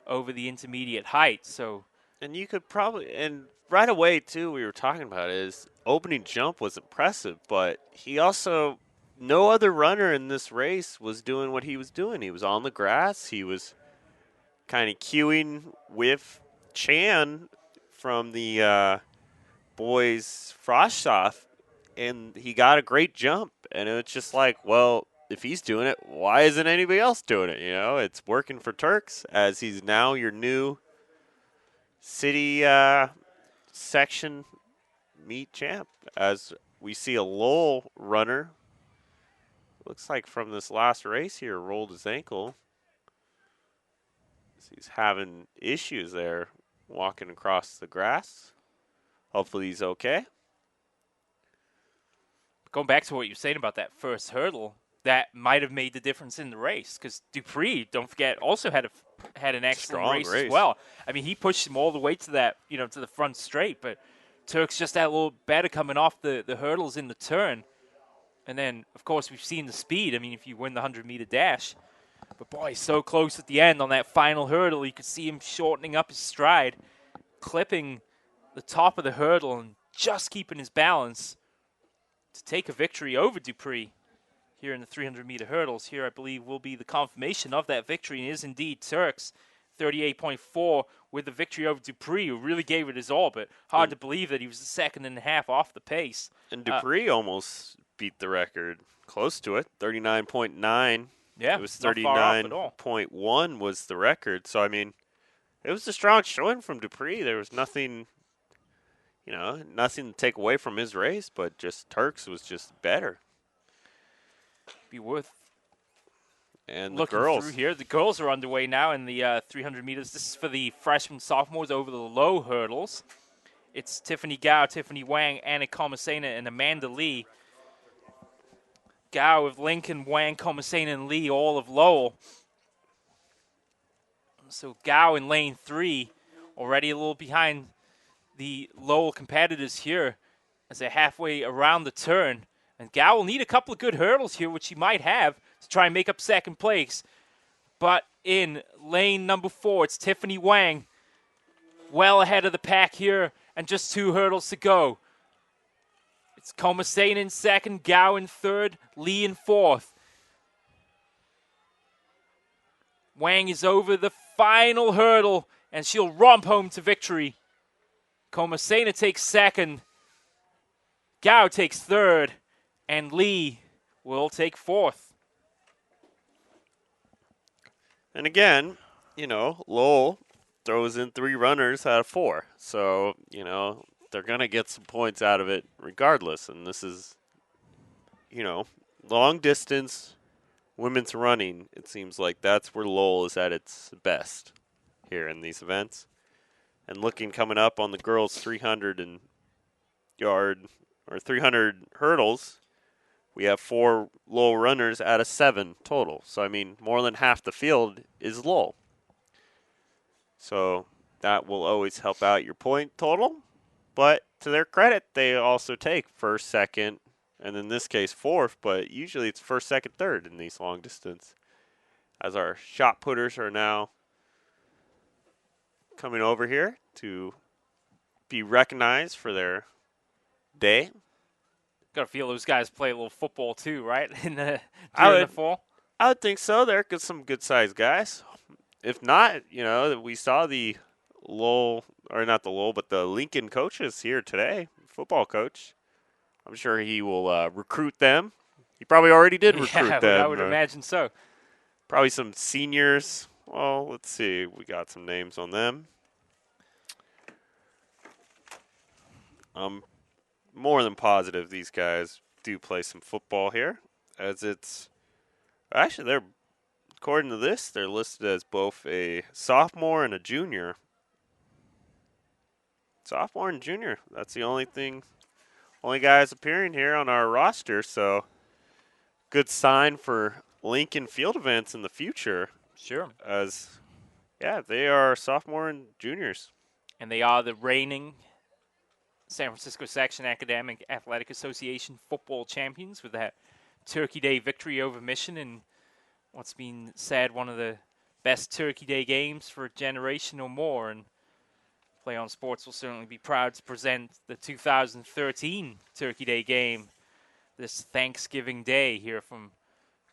over the intermediate height. So, and you could probably, and right away too, we were talking about his opening jump was impressive, but he also, no other runner in this race was doing what he was doing. He was on the grass. He was kind of queuing with Chan from the boys frost off, and he got a great jump. And it's just like, well, if he's doing it, why isn't anybody else doing it? You know, it's working for Turks, as he's now your new city section meet champ. As we see a Lowell runner, looks like from this last race here, rolled his ankle. So he's having issues there walking across the grass. Hopefully he's okay. going back to what you were saying about that first hurdle, that might have made the difference in the race, because Dupree, don't forget, also had an excellent race as well. I mean, he pushed him all the way to that, to the front straight, but Turks just that little better coming off the hurdles in the turn. And then, of course, we've seen the speed. I mean, if you win the 100-meter dash. But, boy, so close at the end on that final hurdle. You could see him shortening up his stride, clipping the top of the hurdle and just keeping his balance to take a victory over Dupree here in the 300-meter hurdles. Here, I believe, will be the confirmation of that victory, and is indeed Turks, 38.4 with the victory over Dupree, who really gave it his all, but hard to believe that he was a second and a half off the pace. And Dupree almost beat the record, close to it, 39.9. Yeah, it was 39.1 was the record. So, I mean, it was a strong showing from Dupree. There was nothing, nothing to take away from his race, but just Turks was just better. Be worth and the looking girls through here. The girls are underway now in the 300 meters. This is for the freshmen, sophomores over the low hurdles. It's Tiffany Gao, Tiffany Wang, Anna Komasena, and Amanda Lee. Gao of Lincoln, Wang, Komasena, and Lee, all of Lowell. So Gao in lane 3, already a little behind the Lowell competitors here as they're halfway around the turn. And Gao will need a couple of good hurdles here, which he might have, to try and make up second place. But in lane number 4, it's Tiffany Wang, well ahead of the pack here, and just 2 hurdles to go. It's Komasena in second, Gao in third, Lee in fourth. Wang is over the final hurdle, and she'll romp home to victory. Komasena takes second, Gao takes third, and Lee will take fourth. And again, Lowell throws in 3 runners out of 4. So, they're going to get some points out of it regardless. And this is, long distance women's running. It seems like that's where Lowell is at its best here in these events. And looking coming up on the girls' 300 hurdles, we have 4 Lowell runners out of 7 total. So, I mean, more than half the field is Lowell. So that will always help out your point total. But to their credit, they also take first, second, and in this case, fourth. But usually it's first, second, third in these long distance. As our shot putters are now coming over here to be recognized for their day. Got to feel those guys play a little football too, right? During the fall. I would think so. They're some good-sized guys. If not, we saw the Lowell, or not the Lowell, but the Lincoln coaches here today, football coach. I'm sure he will recruit them. He probably already did recruit them. I would imagine so. Probably some seniors. Well, let's see. We got some names on them. I'm more than positive these guys do play some football here, as it's actually they're according to this they're listed as both a sophomore and a junior. Sophomore and junior. That's the only guys appearing here on our roster. So good sign for Lincoln field events in the future. Sure. As they are sophomore and juniors, and they are the reigning San Francisco Section Academic Athletic Association football champions with that Turkey Day victory over Mission in what's been said one of the best Turkey Day games for a generation or more. And Play On Sports will certainly be proud to present the 2013 Turkey Day game this Thanksgiving Day here from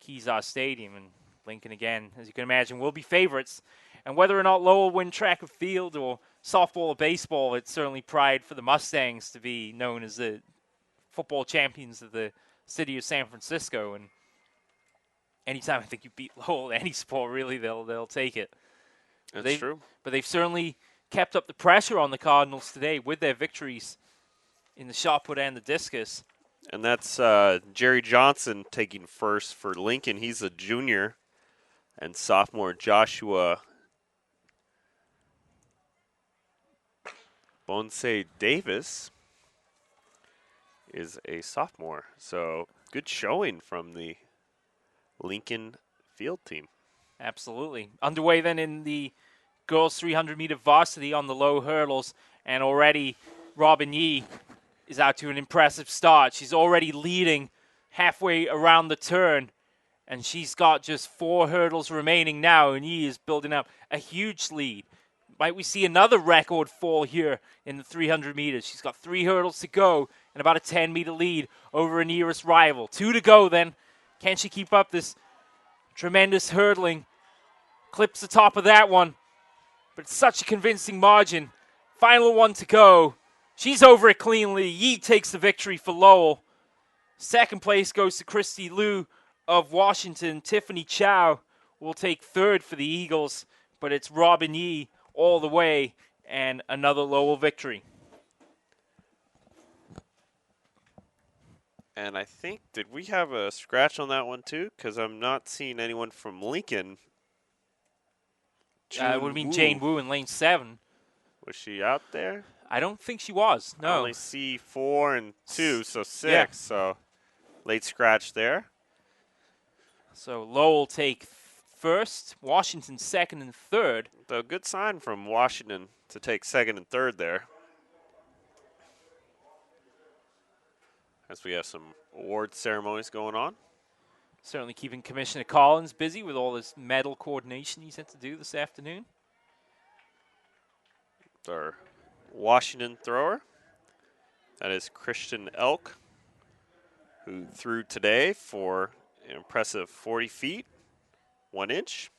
Kezar Stadium. And Lincoln, again, as you can imagine, will be favorites. And whether or not Lowell win track and field or softball or baseball, it's certainly pride for the Mustangs to be known as the football champions of the city of San Francisco. And anytime I think you beat Lowell in any sport, really, they'll take it. That's true. But they've certainly kept up the pressure on the Cardinals today with their victories in the shot put and the discus. And that's Jerry Johnson taking first for Lincoln. He's a junior. And sophomore Joshua Bonse Davis is a sophomore. So good showing from the Lincoln field team. Absolutely. Underway then in the girls 300-meter varsity on the low hurdles. And already Robin Yee is out to an impressive start. She's already leading halfway around the turn. And she's got just 4 hurdles remaining now. And Yee is building up a huge lead. Might we see another record fall here in the 300 meters? She's got 3 hurdles to go and about a 10-meter lead over her nearest rival. 2 to go then. Can she keep up this tremendous hurdling? Clips the top of that one. But it's such a convincing margin. Final 1 to go. She's over it cleanly. Yee takes the victory for Lowell. Second place goes to Christy Liu of Washington. Tiffany Chow will take third for the Eagles. But it's Robin Yee all the way, and another Lowell victory. And I think, did we have a scratch on that one too? Because I'm not seeing anyone from Lincoln. It would mean Jane Wu in lane 7. Was she out there? I don't think she was, no. I only see 4 and 2, so 6. Yeah. So late scratch there. So Lowell take first, Washington second and third. Though good sign from Washington to take second and third there. As we have some award ceremonies going on. Certainly keeping Commissioner Collins busy with all this medal coordination he's had to do this afternoon. Our Washington thrower. That is Christian Elk, who threw today for an impressive 40 feet, 1 inch.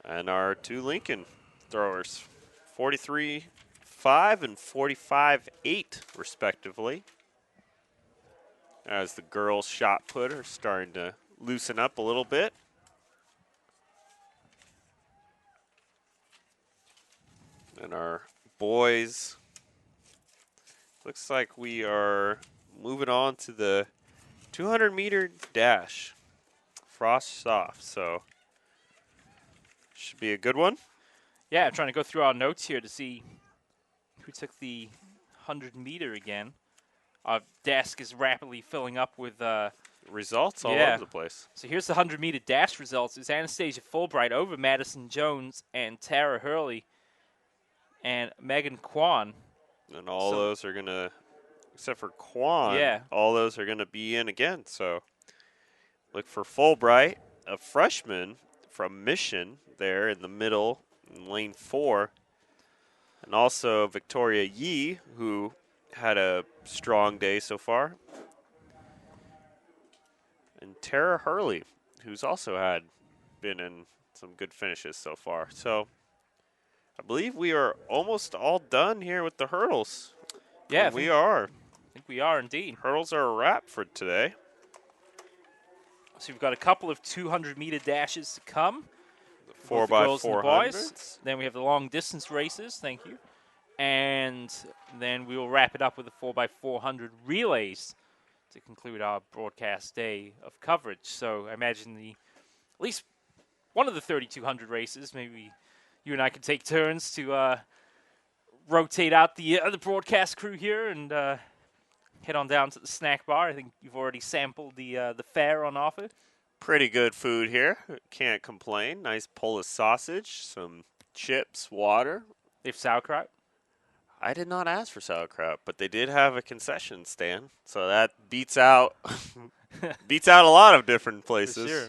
And our 2 Lincoln throwers, 43.5 and 45.8 respectively. As the girls' shot put are starting to loosen up a little bit. And our boys, looks like we are moving on to the 200-meter dash. Frost off, so should be a good one. Yeah, I'm trying to go through our notes here to see who took the 100-meter again. Our desk is rapidly filling up with results all over the place. So here's the 100-meter dash results. It's Anastasia Fulbright over Madison Jones and Tara Hurley and Megan Kwan. And all those are going to, except for Kwan, all those are going to be in again. So look for Fulbright, a freshman from Mission there in the middle in lane 4. And also Victoria Yee, who had a strong day so far. And Tara Hurley, who's also been in some good finishes so far. So I believe we are almost all done here with the hurdles. Yeah, and we are. I think we are indeed. Hurdles are a wrap for today. So we've got a couple of 200-meter dashes to come. 4x400s. Then we have the long distance races. Thank you. And then we will wrap it up with the 4x400 relays to conclude our broadcast day of coverage. So I imagine at least one of the 3,200 races, maybe you and I could take turns to rotate out the broadcast crew here and head on down to the snack bar. I think you've already sampled the fare on offer. Pretty good food here. Can't complain. Nice Polish sausage, some chips, water. They have sauerkraut. I did not ask for sauerkraut, but they did have a concession stand, so that beats out a lot of different places. For sure.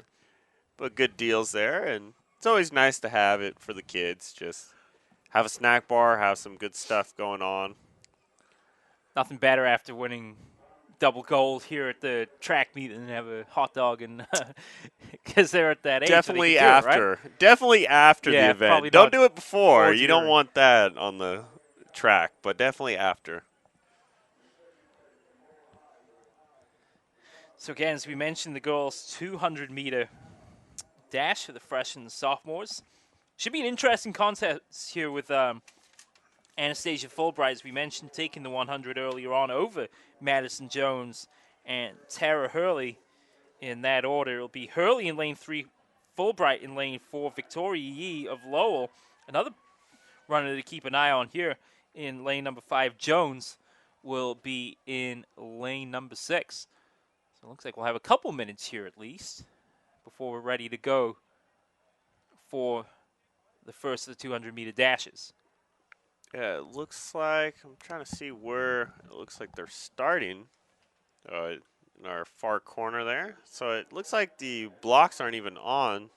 But good deals there, and it's always nice to have it for the kids. Just have a snack bar, have some good stuff going on. Nothing better after winning double gold here at the track meet than have a hot dog, and because they're at that age. Definitely so after. Right? Definitely after the event. Don't do it before. You don't want that on the track, but definitely after. So again, as we mentioned, the girls' 200-meter dash for the freshmen and sophomores. Should be an interesting contest here with Anastasia Fulbright, as we mentioned, taking the 100 earlier on over Madison Jones and Tara Hurley in that order. It'll be Hurley in lane 3, Fulbright in lane 4, Victoria Yee of Lowell, another runner to keep an eye on here in lane number 5. Jones will be in lane number 6. So it looks like we'll have a couple minutes here at least before we're ready to go for the first of the 200-meter dashes. Yeah, it looks like, I'm trying to see where it looks like they're starting in our far corner there. So it looks like the blocks aren't even on.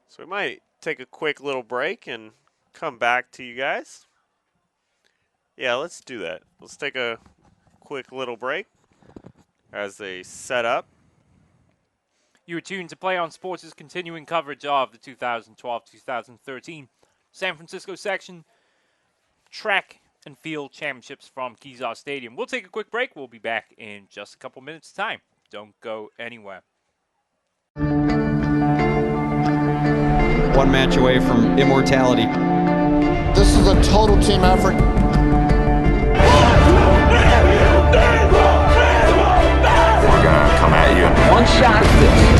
So we might take a quick little break and come back to you guys. Yeah, let's do that. Let's take a quick little break as they set up. You are tuned to Play On Sports' continuing coverage of the 2012-2013 San Francisco section track and field championships from Kezar Stadium. We'll take a quick break. We'll be back in just a couple minutes' time. Don't go anywhere. One match away from immortality. This is a total team effort. We're gonna come at you in one shot at this.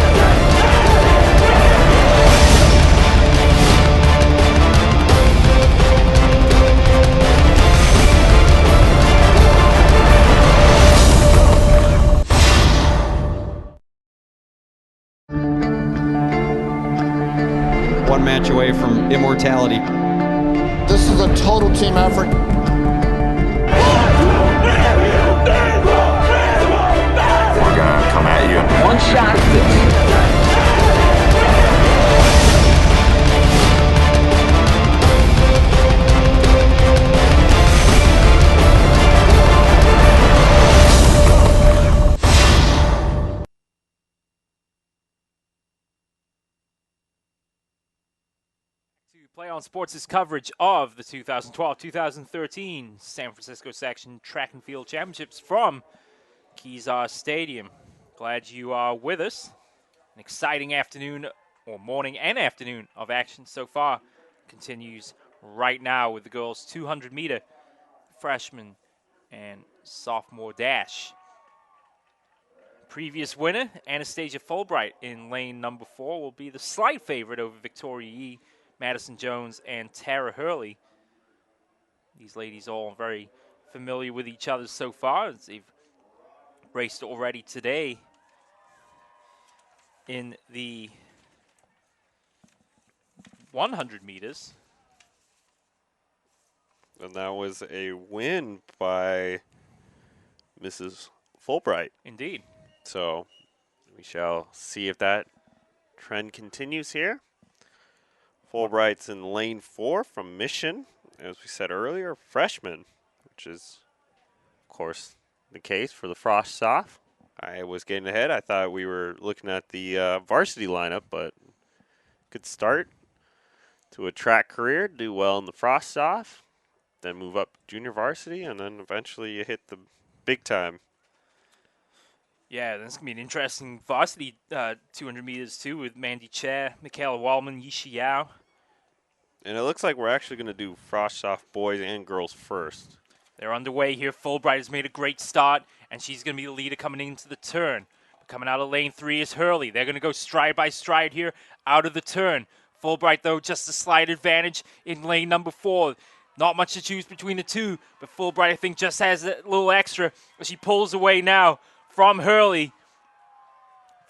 One match away from immortality. This is a total team effort. We're gonna come at you in one shot at this. Play On Sports' coverage of the 2012-2013 San Francisco section track and field championships from Kezar Stadium. Glad you are with us. An exciting afternoon, or morning and afternoon of action so far continues right now with the girls' 200-meter freshman and sophomore dash. Previous winner, Anastasia Fulbright in lane number 4, will be the slight favorite over Victoria Yee, Madison Jones, and Tara Hurley. These ladies all very familiar with each other so far, as they've raced already today in the 100 meters. And that was a win by Mrs. Fulbright. Indeed. So we shall see if that trend continues here. Fulbright's in lane 4 from Mission, as we said earlier, freshman, which is, of course, the case for the frost off. I was getting ahead. I thought we were looking at the varsity lineup, but good start to a track career. Do well in the frost off, then move up junior varsity, and then eventually you hit the big time. Yeah, this is going to be an interesting varsity 200 meters, too, with Mandy Chair, Michaela Wallman, Yishi Yao. And it looks like we're actually going to do frost off boys and girls first. They're underway here. Fulbright has made a great start, and she's going to be the leader coming into the turn. Coming out of lane 3 is Hurley. They're going to go stride by stride here out of the turn. Fulbright, though, just a slight advantage in lane number 4. Not much to choose between the two, but Fulbright, I think, just has a little extra as she pulls away now from Hurley.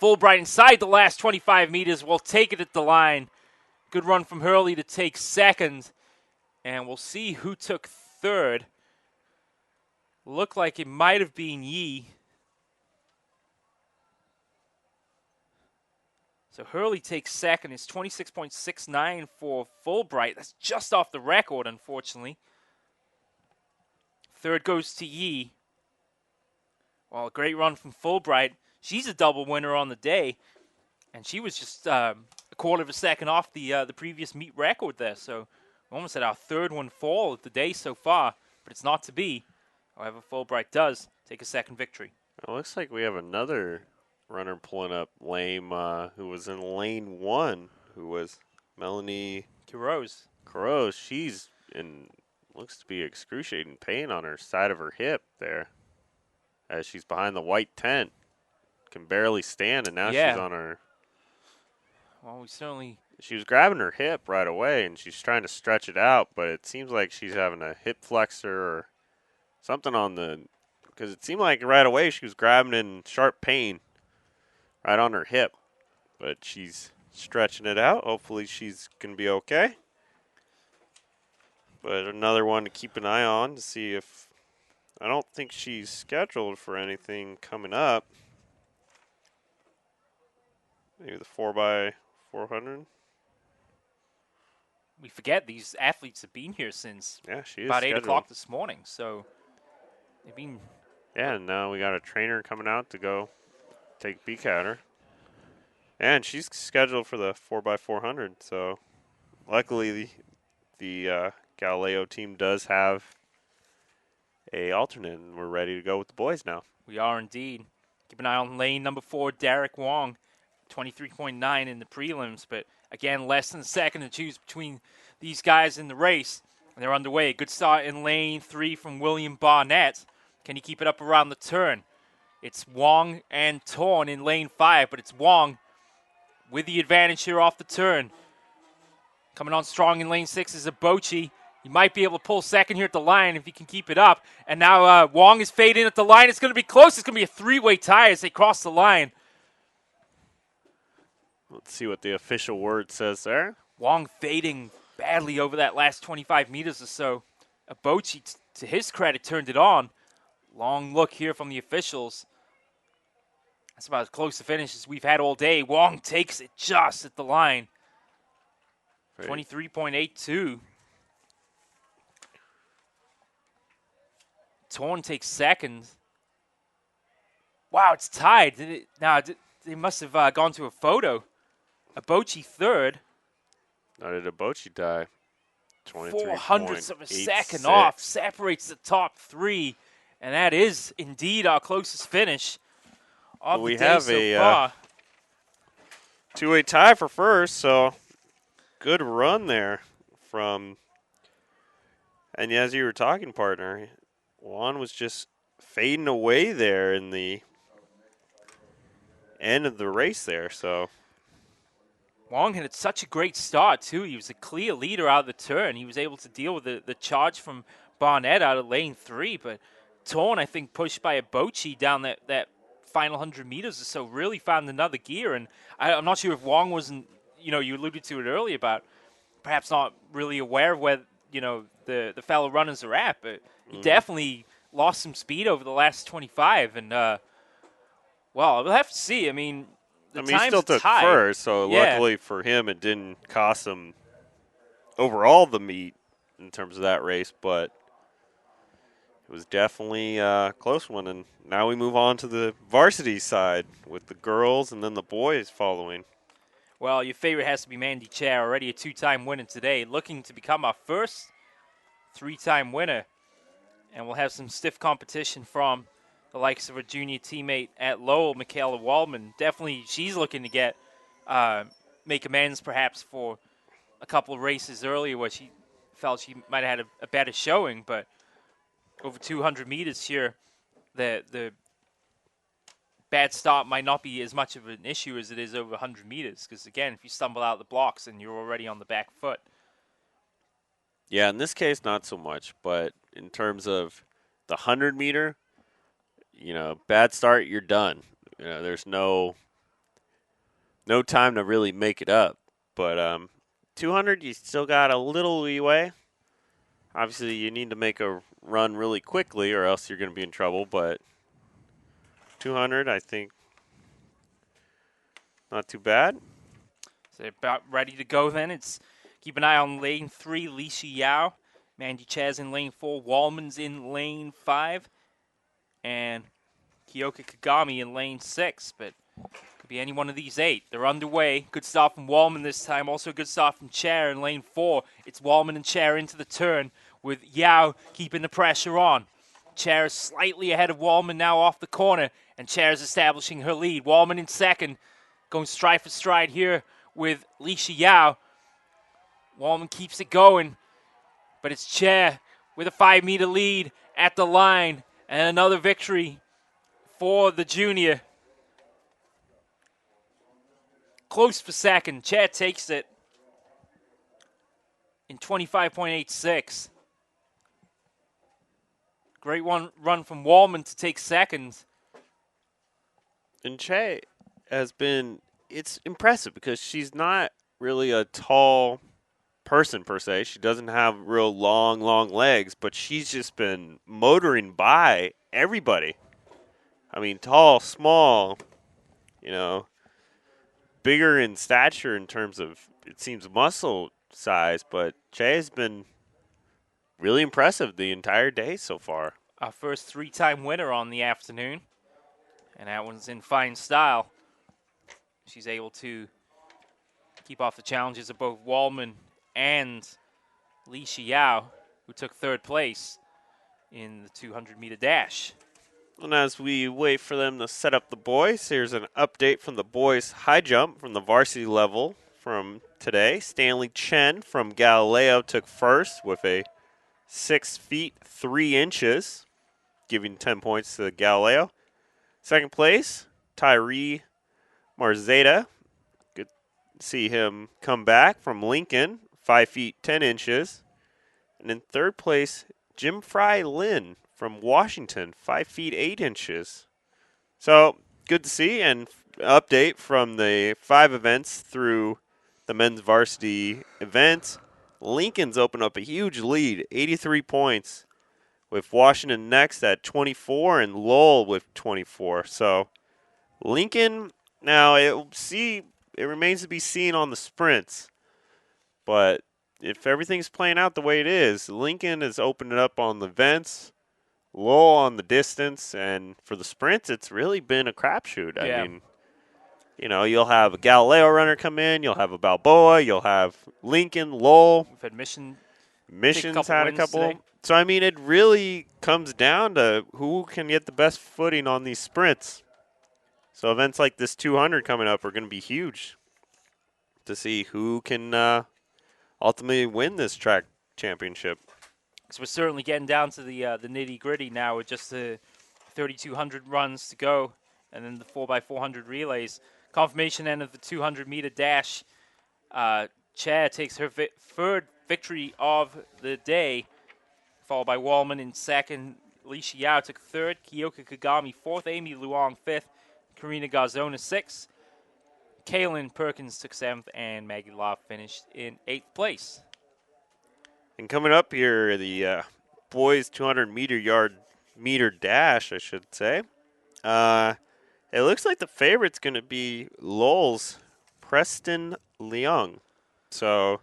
Fulbright inside the last 25 meters will take it at the line. Good run from Hurley to take second. And we'll see who took third. Looked like it might have been Yi. So Hurley takes second. It's 26.69 for Fulbright. That's just off the record, unfortunately. Third goes to Yi. Well, a great run from Fulbright. She's a double winner on the day. And she was just a quarter of a second off the previous meet record there. So we almost had our third one fall of the day so far. But it's not to be. However, Fulbright does take a second victory. It looks like we have another runner pulling up lame who was in lane 1, who was Melanie Caroz. She's in, looks to be excruciating pain on her side of her hip there as she's behind the white tent. Can barely stand, and now she's on her. Well, she was grabbing her hip right away, and she's trying to stretch it out, but it seems like she's having a hip flexor or something on the, because it seemed like right away she was grabbing in sharp pain right on her hip, but she's stretching it out. Hopefully she's going to be okay. But another one to keep an eye on to see if, I don't think she's scheduled for anything coming up. Maybe the 4x400. We forget these athletes have been here since about 8 o'clock this morning. So they've been. Yeah, and now we got a trainer coming out to go take a peek at her. And she's scheduled for the 4x400. So luckily the Galileo team does have a alternate, and we're ready to go with the boys now. We are indeed. Keep an eye on lane number 4, Derek Wong, 23.9 in the prelims, but again, less than a second to choose between these guys in the race, and they're underway. Good start in lane 3 from William Barnett. Can he keep it up around the turn? It's Wong and Torn in lane 5, but it's Wong with the advantage here off the turn. Coming on strong in lane 6 is Abochi. He might be able to pull second here at the line if he can keep it up. And now Wong is fading at the line. It's going to be close. It's going to be a three-way tie as they cross the line. Let's see what the official word says there. Wong fading badly over that last 25 meters or so. Abochi, to his credit, turned it on. Long look here from the officials. That's about as close to finish as we've had all day. Wong takes it just at the line. 23.82. Torn takes second. Wow, it's tied. They must have gone to a photo. Abochi third. Now did Abochi die? 400ths of a second off. Separates the top three. And that is indeed our closest finish of the day so far. Two-way tie for first, so good run there from, and as you were talking, partner, Juan was just fading away there in the end of the race there. So Wong had such a great start, too. He was a clear leader out of the turn. He was able to deal with the charge from Barnett out of lane 3, but Torn, I think, pushed by Abochi down that final 100 meters or so, really found another gear. And I'm not sure if Wong wasn't, you alluded to it earlier about perhaps not really aware of where, the fellow runners are at, but he definitely lost some speed over the last 25. And, we'll have to see. I mean, he still took first, so luckily for him, it didn't cost him overall the meet in terms of that race. But it was definitely a close one. And now we move on to the varsity side with the girls and then the boys following. Well, your favorite has to be Mandy Chair, already a 2-time winner today, looking to become our first 3-time winner. And we'll have some stiff competition from the likes of her junior teammate at Lowell, Michaela Waldman. Definitely, she's looking to get make amends perhaps for a couple of races earlier where she felt she might have had a better showing, but over 200 meters here, the bad start might not be as much of an issue as it is over 100 meters. Because, again, if you stumble out the blocks and you're already on the back foot. Yeah, in this case, not so much. But in terms of the 100-meter, bad start, you're done. There's no time to really make it up. But 200, you still got a little leeway. Obviously, you need to make a run really quickly or else you're going to be in trouble. But 200, I think, not too bad. So they're about ready to go then. It's keep an eye on lane 3, Lisha Yao. Mandy Chaz in lane 4. Wallman's in lane 5. And Kyoka Kagami in lane 6. But could be any one of these 8. They're underway. Good start from Wallman this time. Also a good start from Chair in lane 4. It's Wallman and Chair into the turn with Yao keeping the pressure on. Chair is slightly ahead of Wallman now off the corner, and Chair is establishing her lead. Wallman in second, going stride for stride here with Lisha Yao. Wallman keeps it going, but it's Chair with a 5-meter lead at the line, and another victory for the junior. Close for second. Chair takes it in 25.86. Great run from Wallman to take second. And Che has been, it's impressive because she's not really a tall person per se. She doesn't have real long legs, but she's just been motoring by everybody. I mean, tall, small, bigger in stature in terms of, it seems, muscle size, but Che has been really impressive the entire day so far. Our first 3-time winner on the afternoon, and that one's in fine style. She's able to keep off the challenges of both Wallman and Lisha Yao, who took third place in the 200-meter dash. And as we wait for them to set up the boys, here's an update from the boys' high jump from the varsity level from today. Stanley Chen from Galileo took first with a 6 feet 3 inches, giving 10 points to Galileo. Second place, Tyree Marzeta. Good to see him come back from Lincoln, 5 feet 10 inches. And in third place, Jim Fry Lin from Washington, 5 feet 8 inches. So good to see, and update from the 5 events through the men's varsity event. Lincoln's opened up a huge lead, 83 points, with Washington next at 24 and Lowell with 24. So Lincoln, now it remains to be seen on the sprints, but if everything's playing out the way it is, Lincoln has opened it up on the events, Lowell on the distance, and for the sprints, it's really been a crapshoot. Yeah. I mean, you'll have a Galileo runner come in, you'll have a Balboa, you'll have Lincoln, Lowell. We've had Mission's had a couple. Today. So, I mean, it really comes down to who can get the best footing on these sprints. So events like this 200 coming up are going to be huge to see who can ultimately win this track championship. So we're certainly getting down to the nitty-gritty now with just the 3,200 runs to go and then the 4x400 relays. Confirmation end of the 200-meter dash. Chair takes her third victory of the day, followed by Wallman in second. Lisha Yao took third. Kyoka Kagami fourth. Amy Luong fifth. Karina Garzona sixth. Kaylin Perkins took seventh. And Maggie Love finished in eighth place. And coming up here, the boys 200-meter dash, I should say. It looks like the favorite's going to be Lowell's Preston Leung. So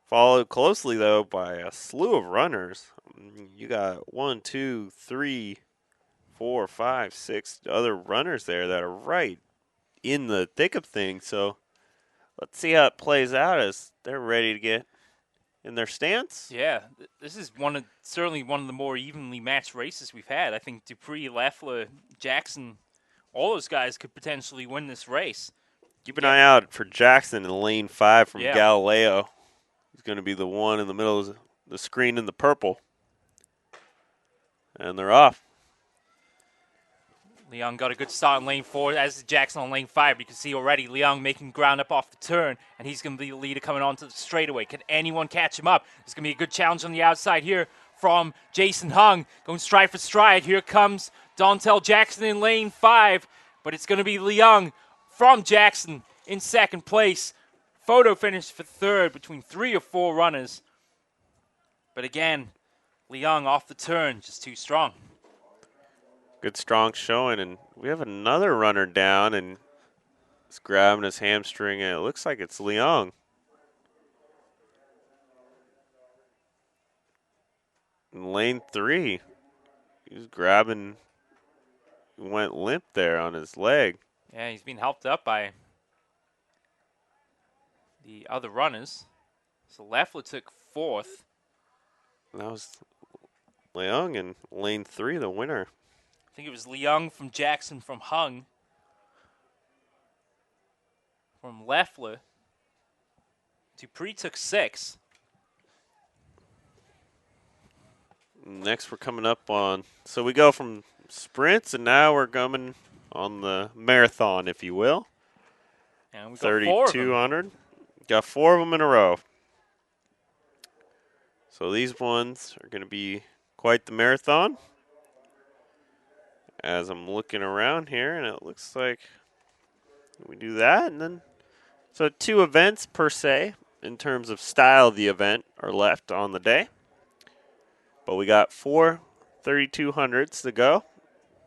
followed closely, though, by a slew of runners. You got 1, 2, 3, 4, 5, 6 other runners there that are right in the thick of things. So let's see how it plays out as they're ready to get in their stance. Yeah, this is certainly one of the more evenly matched races we've had. I think Dupree, Leffler, Jackson, all those guys could potentially win this race. Keep an eye out for Jackson in lane 5 from Yeah. Galileo. He's going to be the one in the middle of the screen in the purple. And they're off. Leung got a good start in lane 4, as did Jackson on lane 5. You can see already Leung making ground up off the turn, and he's going to be the leader coming onto the straightaway. Can anyone catch him up? There's going to be a good challenge on the outside here from Jason Hung, going stride for stride. Here comes Dontel Jackson in lane 5, but it's going to be Leung from Jackson in second place. Photo finish for third between 3 or 4 runners. But again, Leung off the turn, just too strong. Good strong showing, and we have another runner down, and he's grabbing his hamstring, and it looks like it's Leung. In lane 3, he's grabbing, went limp there on his leg. Yeah, he's being helped up by the other runners. So Leffler took 4th. That was Leung in lane 3, the winner. I think it was Leung from Jackson from Hung. From Leffler. Dupree took 6. Next we're coming up on, so we go from sprints, and now we're coming on the marathon, if you will. And we got 4 of them. 3,200. Got 4 of them in a row. So these ones are going to be quite the marathon. As I'm looking around here, and it looks like we do that, and then so 2 events per se in terms of style of the event are left on the day. But we got 4 3,200s to go,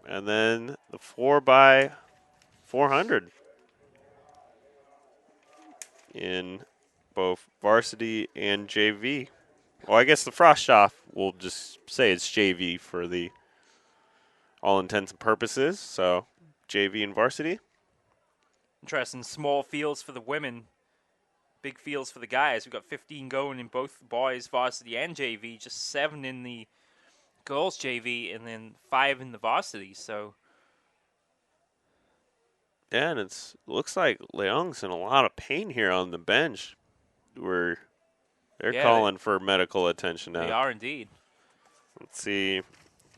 and then the 4x400 in both varsity and JV. Well, I guess the frost shop will just say it's JV for the all intents and purposes, so JV and varsity. Interesting. Small fields for the women, big fields for the guys. We've got 15 going in both boys, varsity, and JV, just 7 in the girls' JV, and then 5 in the varsity. So, yeah, and it looks like Leung's in a lot of pain here on the bench. They're calling for medical attention now. They are indeed. Let's see.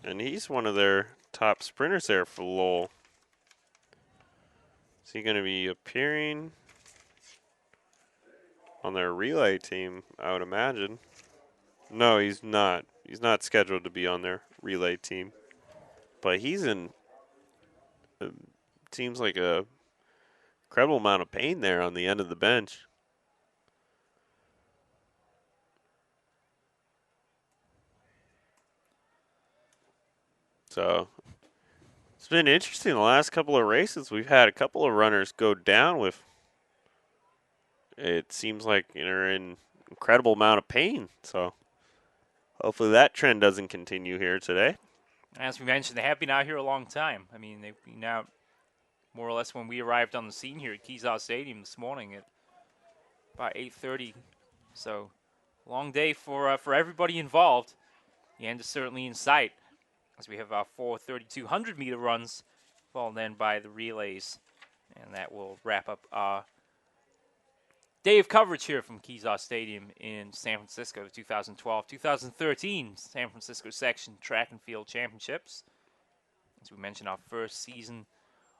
And he's one of their top sprinters there for Lowell. Is he going to be appearing on their relay team, I would imagine? No, he's not. He's not scheduled to be on their relay team. But he's in, seems like a incredible amount of pain there on the end of the bench. So it's been interesting the last couple of races. We've had a couple of runners go down with, it seems like they're in incredible amount of pain. So hopefully that trend doesn't continue here today. As we mentioned, they have been out here a long time. I mean, they've been out more or less when we arrived on the scene here at Kezar Stadium this morning at about 8:30. So long day for everybody involved. The end is certainly in sight, as we have our 4 3,200-meter runs, followed then by the relays. And that will wrap up our day of coverage here from Kezar Stadium in San Francisco, the 2012-2013 San Francisco Section Track and Field Championships. As we mentioned, our first season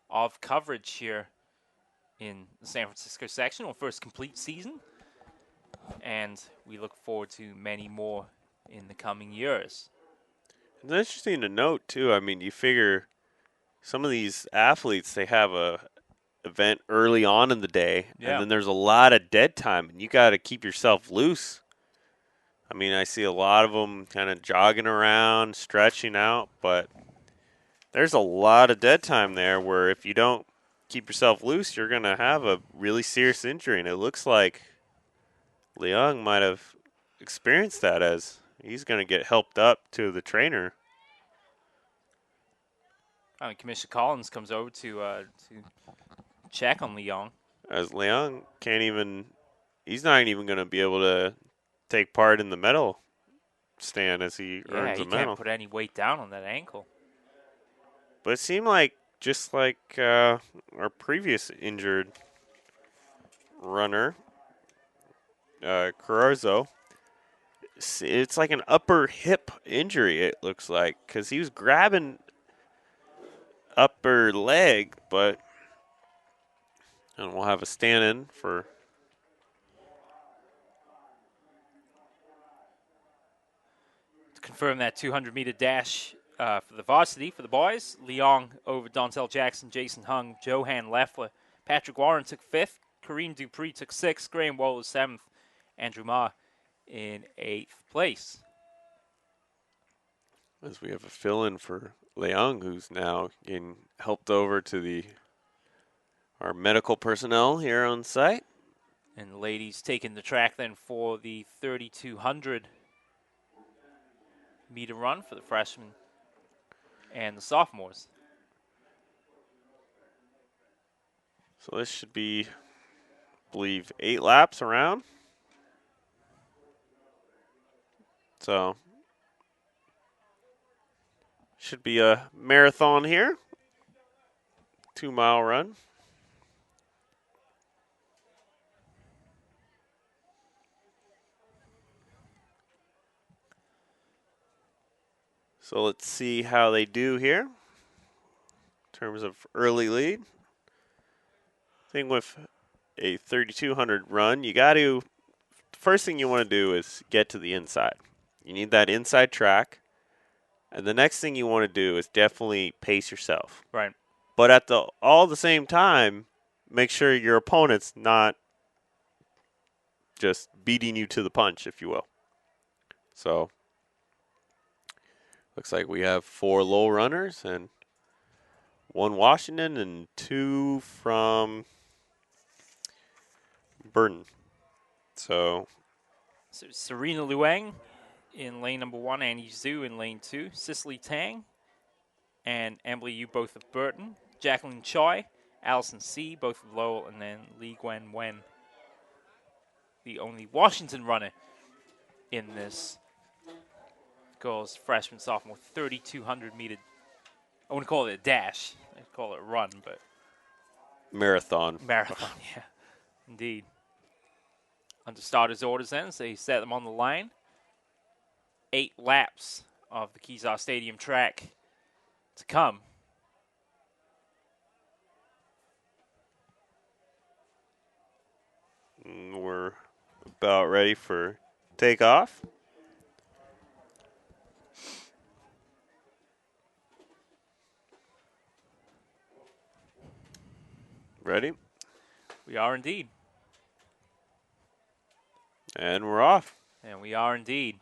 of coverage here in the San Francisco Section, our first complete season. And we look forward to many more in the coming years. It's interesting to note, too. I mean, you figure some of these athletes, they have a event early on in the day, and then there's a lot of dead time, and you got to keep yourself loose. I mean, I see a lot of them kind of jogging around, stretching out, but there's a lot of dead time there where if you don't keep yourself loose, you're going to have a really serious injury, and it looks like Leung might have experienced that as He's going to get helped up to the trainer. Commissioner Collins comes over to check on Leong. As Leong he's not even going to be able to take part in the medal stand as he earns a medal. Yeah, he can't put any weight down on that ankle. But it seemed like, just like our previous injured runner, Carrarzo, it's like an upper hip injury, it looks like, because he was grabbing upper leg, but and we'll have a stand-in for to confirm that 200-meter dash for the varsity for the boys. Leong over Dontel Jackson, Jason Hung, Johan Leffler, Patrick Warren took 5th, Kareem Dupree took 6th, Graham Waller 7th, Andrew Ma in 8th place. As we have a fill-in for Leong, who's now getting helped over to our medical personnel here on site. And the ladies taking the track then for the 3,200 meter run for the freshmen and the sophomores. So this should be, I believe, 8 laps around. So should be a marathon here. 2-mile run. So let's see how they do here in terms of early lead. Thing with a 3,200 run, the first thing you want to do is get to the inside. You need that inside track. And the next thing you want to do is definitely pace yourself. Right. But at all the same time, make sure your opponent's not just beating you to the punch, if you will. So looks like we have 4 low runners and 1 Washington and 2 from Burton. So Serena Luang in lane number 1, Annie Zhu in lane 2, Cicely Tang and Emily Yu both of Burton, Jacqueline Choi, Allison C, both of Lowell, and then Li Gwen Wen, the only Washington runner in this girls freshman sophomore 3,200 meter. I wouldn't call it a dash. I'd call it a run, but marathon. Marathon, yeah, indeed. Under starters' orders, then, so they set them on the line. 8 laps of the Kezar Stadium track to come. We're about ready for takeoff. Ready? We are indeed. And we're off. And we are indeed.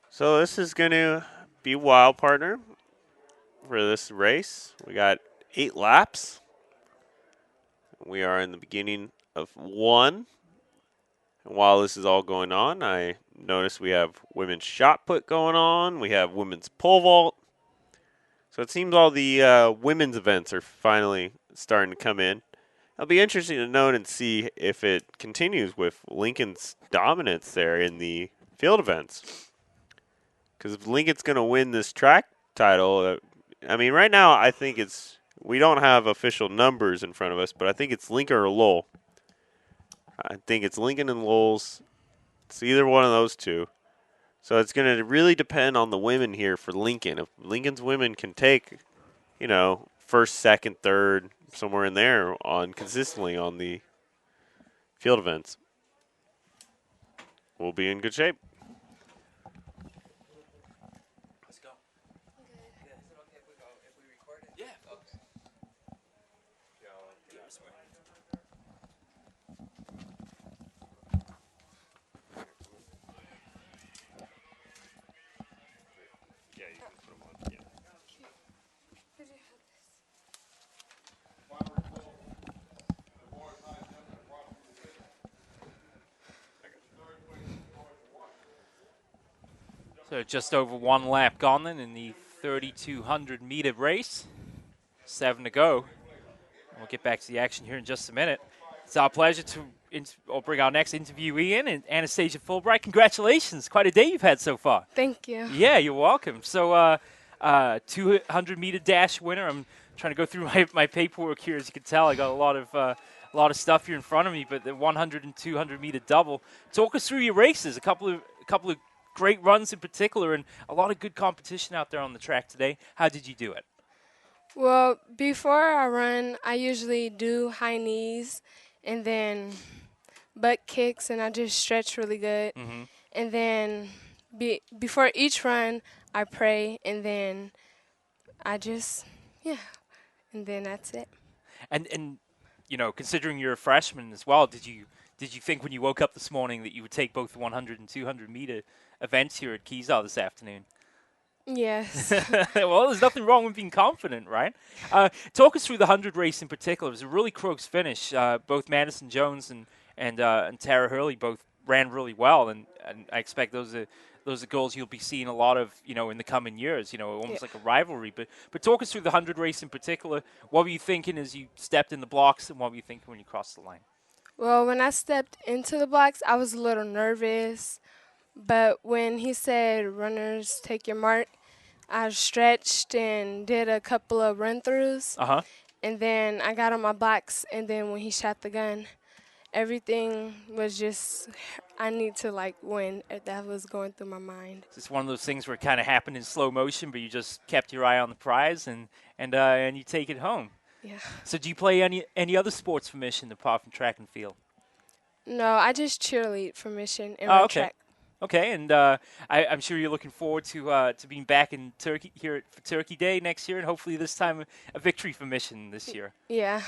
So this is going to be wild, partner, for this race. We got 8 laps. We are in the beginning of 1. And while this is all going on, I notice we have women's shot put going on. We have women's pole vault. So it seems all the women's events are finally starting to come in. It'll be interesting to note and see if it continues with Lincoln's dominance there in the field events. Because if Lincoln's going to win this track title, I mean, right now I think we don't have official numbers in front of us, but I think it's Lincoln or Lowell. I think it's Lincoln and Lowell's. It's either one of those two. So it's going to really depend on the women here for Lincoln. If Lincoln's women can take, first, second, third, somewhere in there consistently on the field events, we'll be in good shape. Let's go. Okay. Is it okay if we record it? Yeah. Okay. Yeah, you can put them on. Yeah. So just over one lap gone then in the 3,200 meter race. 7 to go. We'll get back to the action here in just a minute. It's our pleasure to bring our next interviewee in, and Anastasia Fulbright. Congratulations. Quite a day you've had so far. Thank you. Yeah, you're welcome. So 200-meter dash winner. I'm trying to go through my paperwork here. As you can tell, I got a lot of stuff here in front of me, but the 100 and 200-meter double. Talk us through your races. A couple of great runs in particular, and a lot of good competition out there on the track today. How did you do it? Well, before I run, I usually do high knees and then butt kicks, and I just stretch really good. Mm-hmm. And then before each run, I pray, and then I just, and then that's it. And you know, considering you're a freshman as well, did you think when you woke up this morning that you would take both the 100 and 200 meter events here at Kezar this afternoon? Yes. Well, there's nothing wrong with being confident, right? Talk us through the 100 race in particular. It was a really close finish. Both Madison Jones and Tara Hurley both ran really well, and I expect those are goals you'll be seeing a lot of, in the coming years. Almost like a rivalry. But talk us through the 100 race in particular. What were you thinking as you stepped in the blocks, and what were you thinking when you crossed the line? Well, when I stepped into the blocks, I was a little nervous. But when he said, runners, take your mark, I stretched and did a couple of run-throughs. Uh-huh. And then I got on my blocks, and then when he shot the gun, everything was just, I need to, win. That was going through my mind. It's one of those things where it kind of happened in slow motion, but you just kept your eye on the prize, and you take it home. Yeah. So do you play any other sports for Mission apart from track and field? No, I just cheerlead for Mission and run track. Okay, and I'm sure you're looking forward to being back in Turkey here for Turkey Day next year, and hopefully this time a victory for Mission this year. Yeah.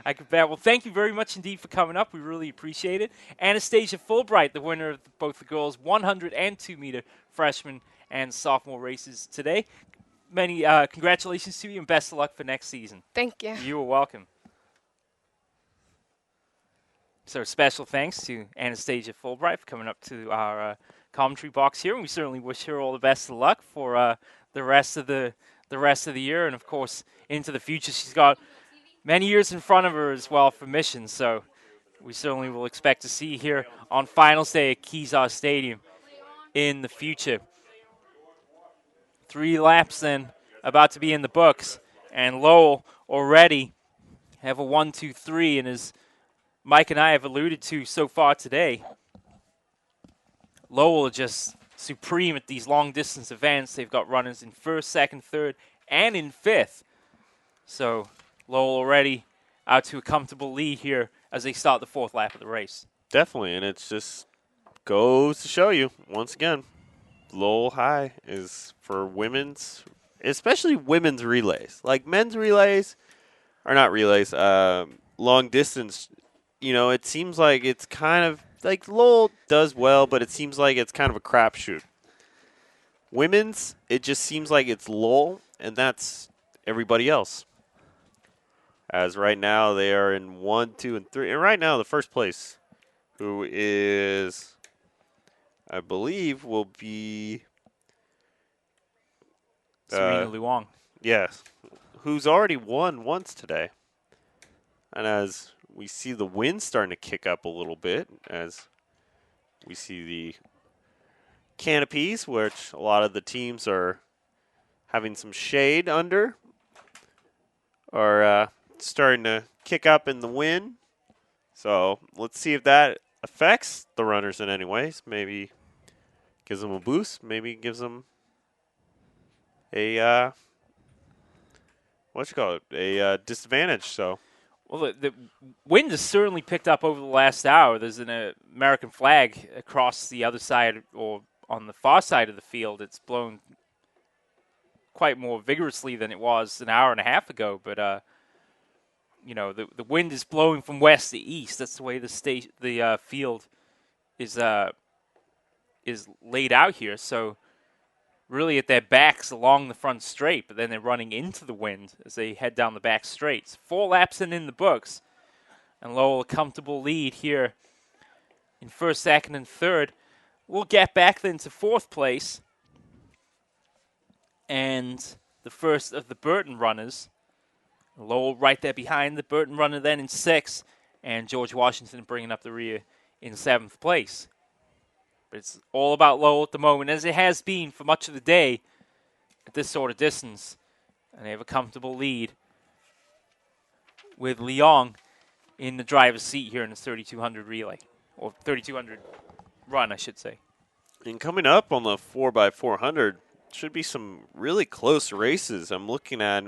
I could bet. Well, thank you very much indeed for coming up. We really appreciate it. Anastasia Fulbright, the winner of both the girls' 100 and 2-meter freshman and sophomore races today. Many congratulations to you, and best of luck for next season. Thank you. You are welcome. So special thanks to Anastasia Fulbright for coming up to our commentary box here, and we certainly wish her all the best of luck for the rest of the year, and of course into the future. She's got many years in front of her as well for Mission, so we certainly will expect to see here on finals day at Kezar Stadium in the future. 3 laps then about to be in the books, and Lowell already have a 1-2-3, and as Mike and I have alluded to so far today, Lowell are just supreme at these long-distance events. They've got runners in 1st, 2nd, 3rd, and in 5th. So Lowell already out to a comfortable lead here as they start the 4th lap of the race. Definitely, and it just goes to show you, once again, Lowell High is for women's, especially women's relays. Like men's relays, or not relays, long distance. It seems like it's kind of like Lowell does well, but it seems like it's kind of a crapshoot. Women's, it just seems like it's Lowell, and that's everybody else. As right now they are in 1, 2, and 3, and right now the first place, who is, I believe, will be Serena Luong. Yes, who's already won once today, and as we see the wind starting to kick up a little bit as we see the canopies, which a lot of the teams are having some shade under, are starting to kick up in the wind. So let's see if that affects the runners in any ways. Maybe gives them a boost. Maybe gives them a a disadvantage. So. Well, the wind has certainly picked up over the last hour. There's an American flag across the other side, or on the far side of the field. It's blown quite more vigorously than it was an hour and a half ago. But, the wind is blowing from west to east. That's the way the field is laid out here. So really at their backs along the front straight, but then they're running into the wind as they head down the back straights. 4 laps in the books, and Lowell a comfortable lead here in 1st, 2nd, and 3rd. We'll get back then to 4th place and the first of the Burton runners. Lowell right there behind the Burton runner then in 6th, and George Washington bringing up the rear in 7th place. But it's all about Lowell at the moment, as it has been for much of the day at this sort of distance. And they have a comfortable lead with Leong in the driver's seat here in the 3200 relay, or 3200 run, I should say. And coming up on the 4x400 should be some really close races. I'm looking at,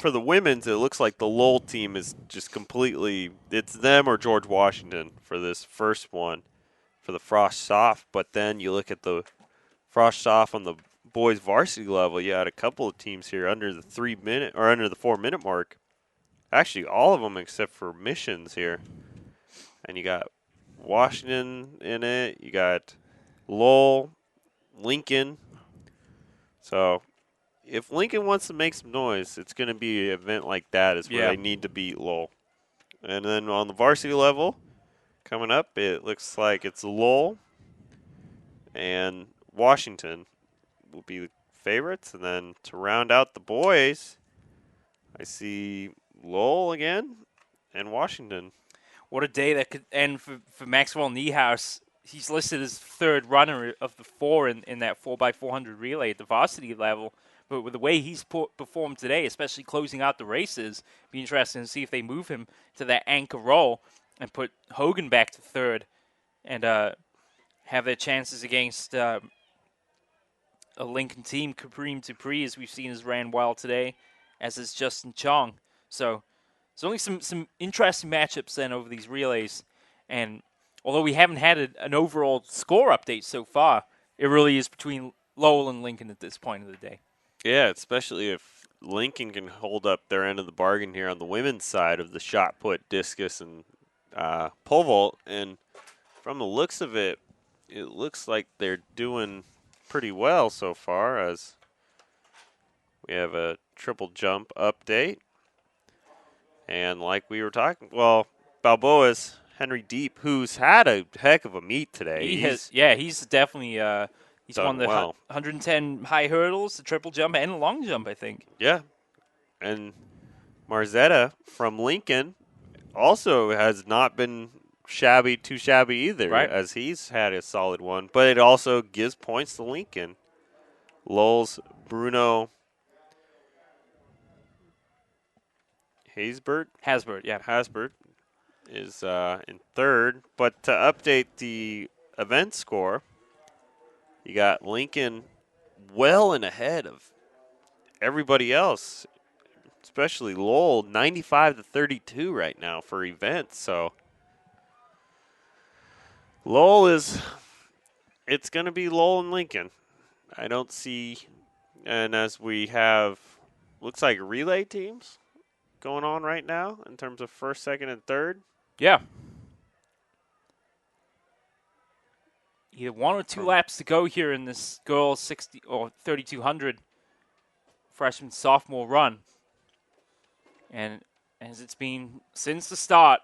for the women's, it looks like the Lowell team is just completely, it's them or George Washington for this first one for the Frost Soft. But then you look at the Frost Soft on the boys varsity level, you had a couple of teams here under the 3-minute or under the 4-minute mark. Actually, all of them except for Missions here. And you got Washington in it. You got Lowell, Lincoln. So if Lincoln wants to make some noise, it's going to be an event like that is where they need to beat Lowell. And then on the varsity level, coming up, it looks like it's Lowell and Washington will be the favorites. And then to round out the boys, I see Lowell again and Washington. What a day that could end for Maxwell Niehaus. He's listed as third runner of the 4 in that 4x400 relay at the varsity level. But with the way he's performed today, especially closing out the races, be interesting to see if they move him to that anchor role and put Hogan back to third and have their chances against a Lincoln team. Kareem Dupree, as we've seen, has ran well today, as is Justin Chong. So there's only some interesting matchups then over these relays. And although we haven't had an overall score update so far, it really is between Lowell and Lincoln at this point of the day. Yeah, especially if Lincoln can hold up their end of the bargain here on the women's side of the shot put, discus, and pole vault. And from the looks of it, it looks like they're doing pretty well so far, as we have a triple jump update. And like we were talking, well, Balboa's Henry Deep, who's had a heck of a meet today. He's definitely he's won the well. 110 high hurdles, the triple jump, and the long jump, I think. Yeah. And Marzetta from Lincoln also has not been too shabby either, right, as he's had a solid one. But it also gives points to Lincoln. Lowell's Bruno Hasbert is in third. But to update the event score, you got Lincoln well and ahead of everybody else, especially Lowell, 95-32 right now for events. So it's going to be Lowell and Lincoln. I don't see, and as we have, looks like relay teams going on right now in terms of first, second, and third. Yeah. Either 1 or 2 laps to go here in this girls 60 or 3200 freshman sophomore run. And as it's been since the start,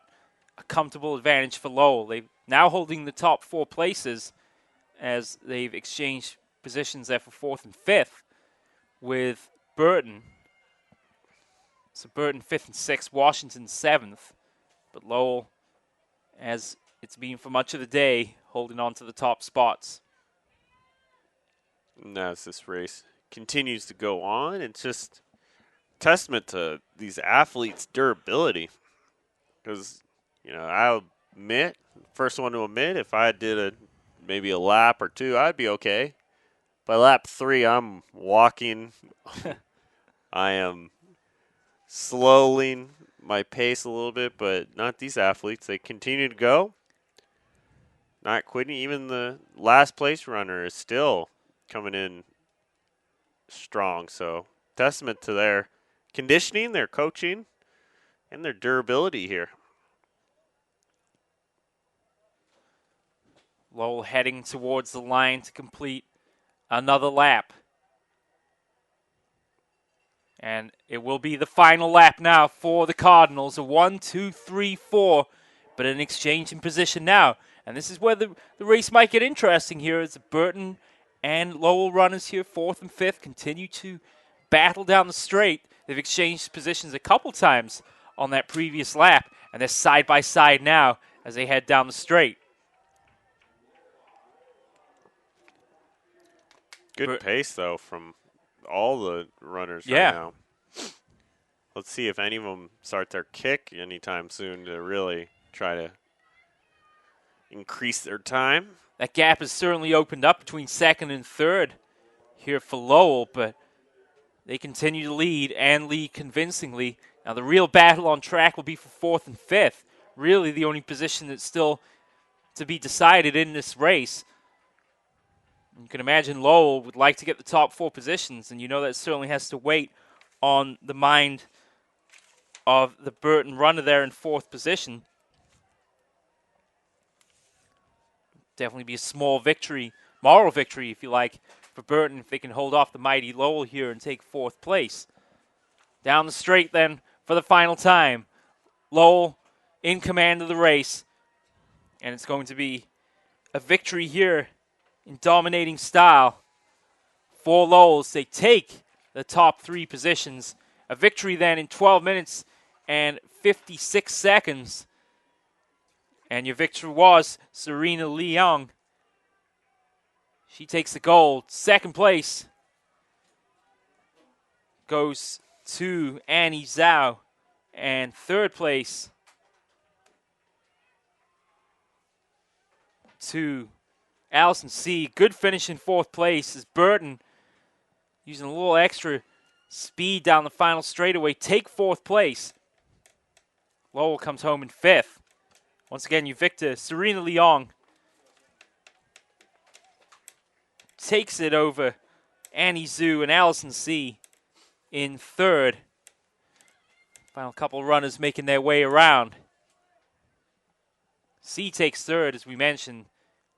a comfortable advantage for Lowell. They're now holding the top 4 places as they've exchanged positions there for 4th and 5th with Burton. So Burton 5th and 6th, Washington 7th. But Lowell, as it's been for much of the day, holding on to the top spots. And as this race continues to go on, it's just testament to these athletes' durability. Because, I'll admit, first one to admit, if I did maybe a lap or 2, I'd be okay. By lap 3, I'm walking. I am slowing my pace a little bit, but not these athletes. They continue to go, not quitting. Even the last place runner is still coming in strong. So testament to their conditioning, their coaching, and their durability here. Lowell heading towards the line to complete another lap. And it will be the final lap now for the Cardinals. A 1, 2, 3, 4, but an exchange in position now. And this is where the race might get interesting here as Burton and Lowell runners here, 4th and 5th, continue to battle down the straight. They've exchanged positions a couple times on that previous lap, and they're side by side now as they head down the straight. Good pace, though, from all the runners Yeah. right now. Let's see if any of them start their kick anytime soon to really try to increase their time. That gap has certainly opened up between 2nd and 3rd here for Lowell, but they continue to lead and lead convincingly. Now the real battle on track will be for 4th and 5th. Really the only position that's still to be decided in this race. You can imagine Lowell would like to get the top 4 positions, and you know that certainly has to wait on the mind of the Burton runner there in 4th position. Definitely be a small victory, moral victory, if you like, for Burton if they can hold off the mighty Lowell here and take 4th place. Down the straight then for the final time. Lowell in command of the race, and it's going to be a victory here in dominating style for Lowell as they take the top 3 positions. A victory then in 12 minutes and 56 seconds. And your victor was Serena Leong. She takes the gold. 2nd place goes to Annie Zhao. And 3rd place to Allison C. Good finish in 4th place as Burton, using a little extra speed down the final straightaway, take 4th place. Lowell comes home in 5th. Once again, your victor, Serena Leong, takes it over Annie Zhu and Allison C. in 3rd. Final couple runners making their way around. C takes 3rd, as we mentioned.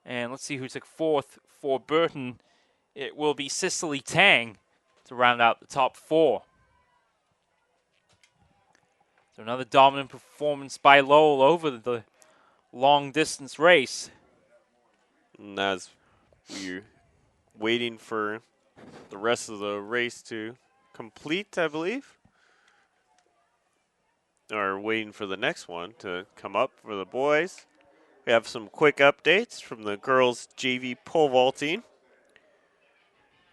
And let's see who took 4th for Burton. It will be Cicely Tang to round out the top 4. So another dominant performance by Lowell over the long-distance race. And as we're waiting for the rest of the race to complete, I believe. Or waiting for the next one to come up for the boys. We have some quick updates from the girls' JV pole vaulting.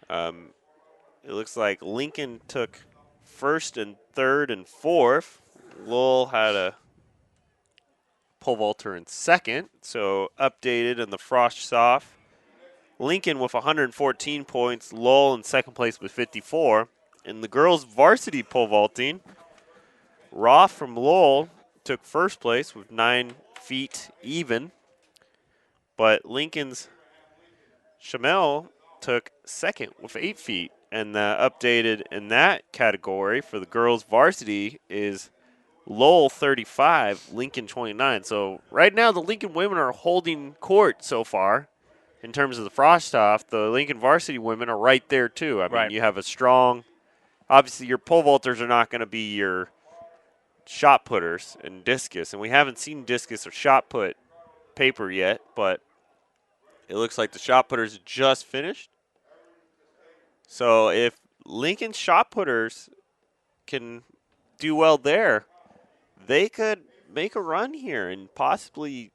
It looks like Lincoln took 1st and 3rd and 4th. Lowell had a pole vaulter in 2nd, so updated in the frost off. Lincoln with 114 points, Lowell in 2nd place with 54. In the girls' varsity pole vaulting, Roth from Lowell took 1st place with 9 feet even, but Lincoln's Chamel took 2nd with 8 feet, and updated in that category for the girls' varsity is Lowell 35, Lincoln 29. So right now the Lincoln women are holding court so far in terms of the frost off. The Lincoln varsity women are right there too. I mean, you have a strong, obviously your pole vaulters are not going to be your shot putters and discus, and we haven't seen discus or shot put paper yet, but it looks like the shot putters just finished. So if Lincoln shot putters can do well there, they could make a run here and possibly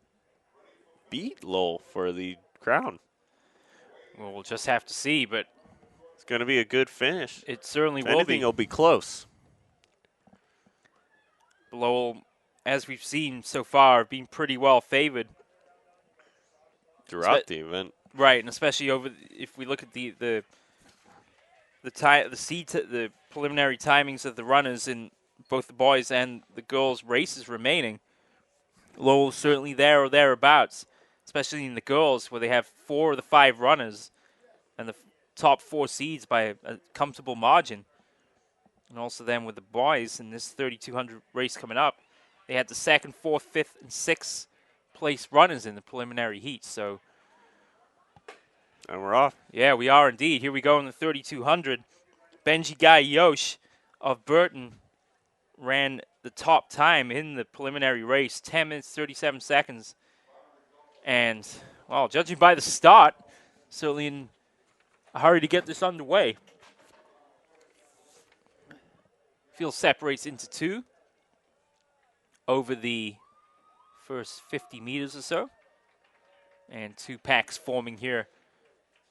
beat Lowell for the crown. Well, we'll just have to see, but it's going to be a good finish. It certainly if will anything, it'll be close. Lowell, as we've seen so far, being pretty well favored throughout the event. Right, and especially over if we look at the preliminary timings of the runners in both the boys and the girls' races remaining, Lowell's certainly there or thereabouts, especially in the girls where they have 4 of the 5 runners and the top 4 seeds by a comfortable margin. And also then with the boys in this 3,200 race coming up, they had the 2nd, 4th, 5th, and 6th place runners in the preliminary heat. So, and we're off. Yeah, we are indeed. Here we go in the 3,200. Benji Guy Yosh of Burton ran the top time in the preliminary race, 10 minutes, 37 seconds. And, well, judging by the start, certainly in a hurry to get this underway. Field separates into two over the first 50 meters or so. And two packs forming here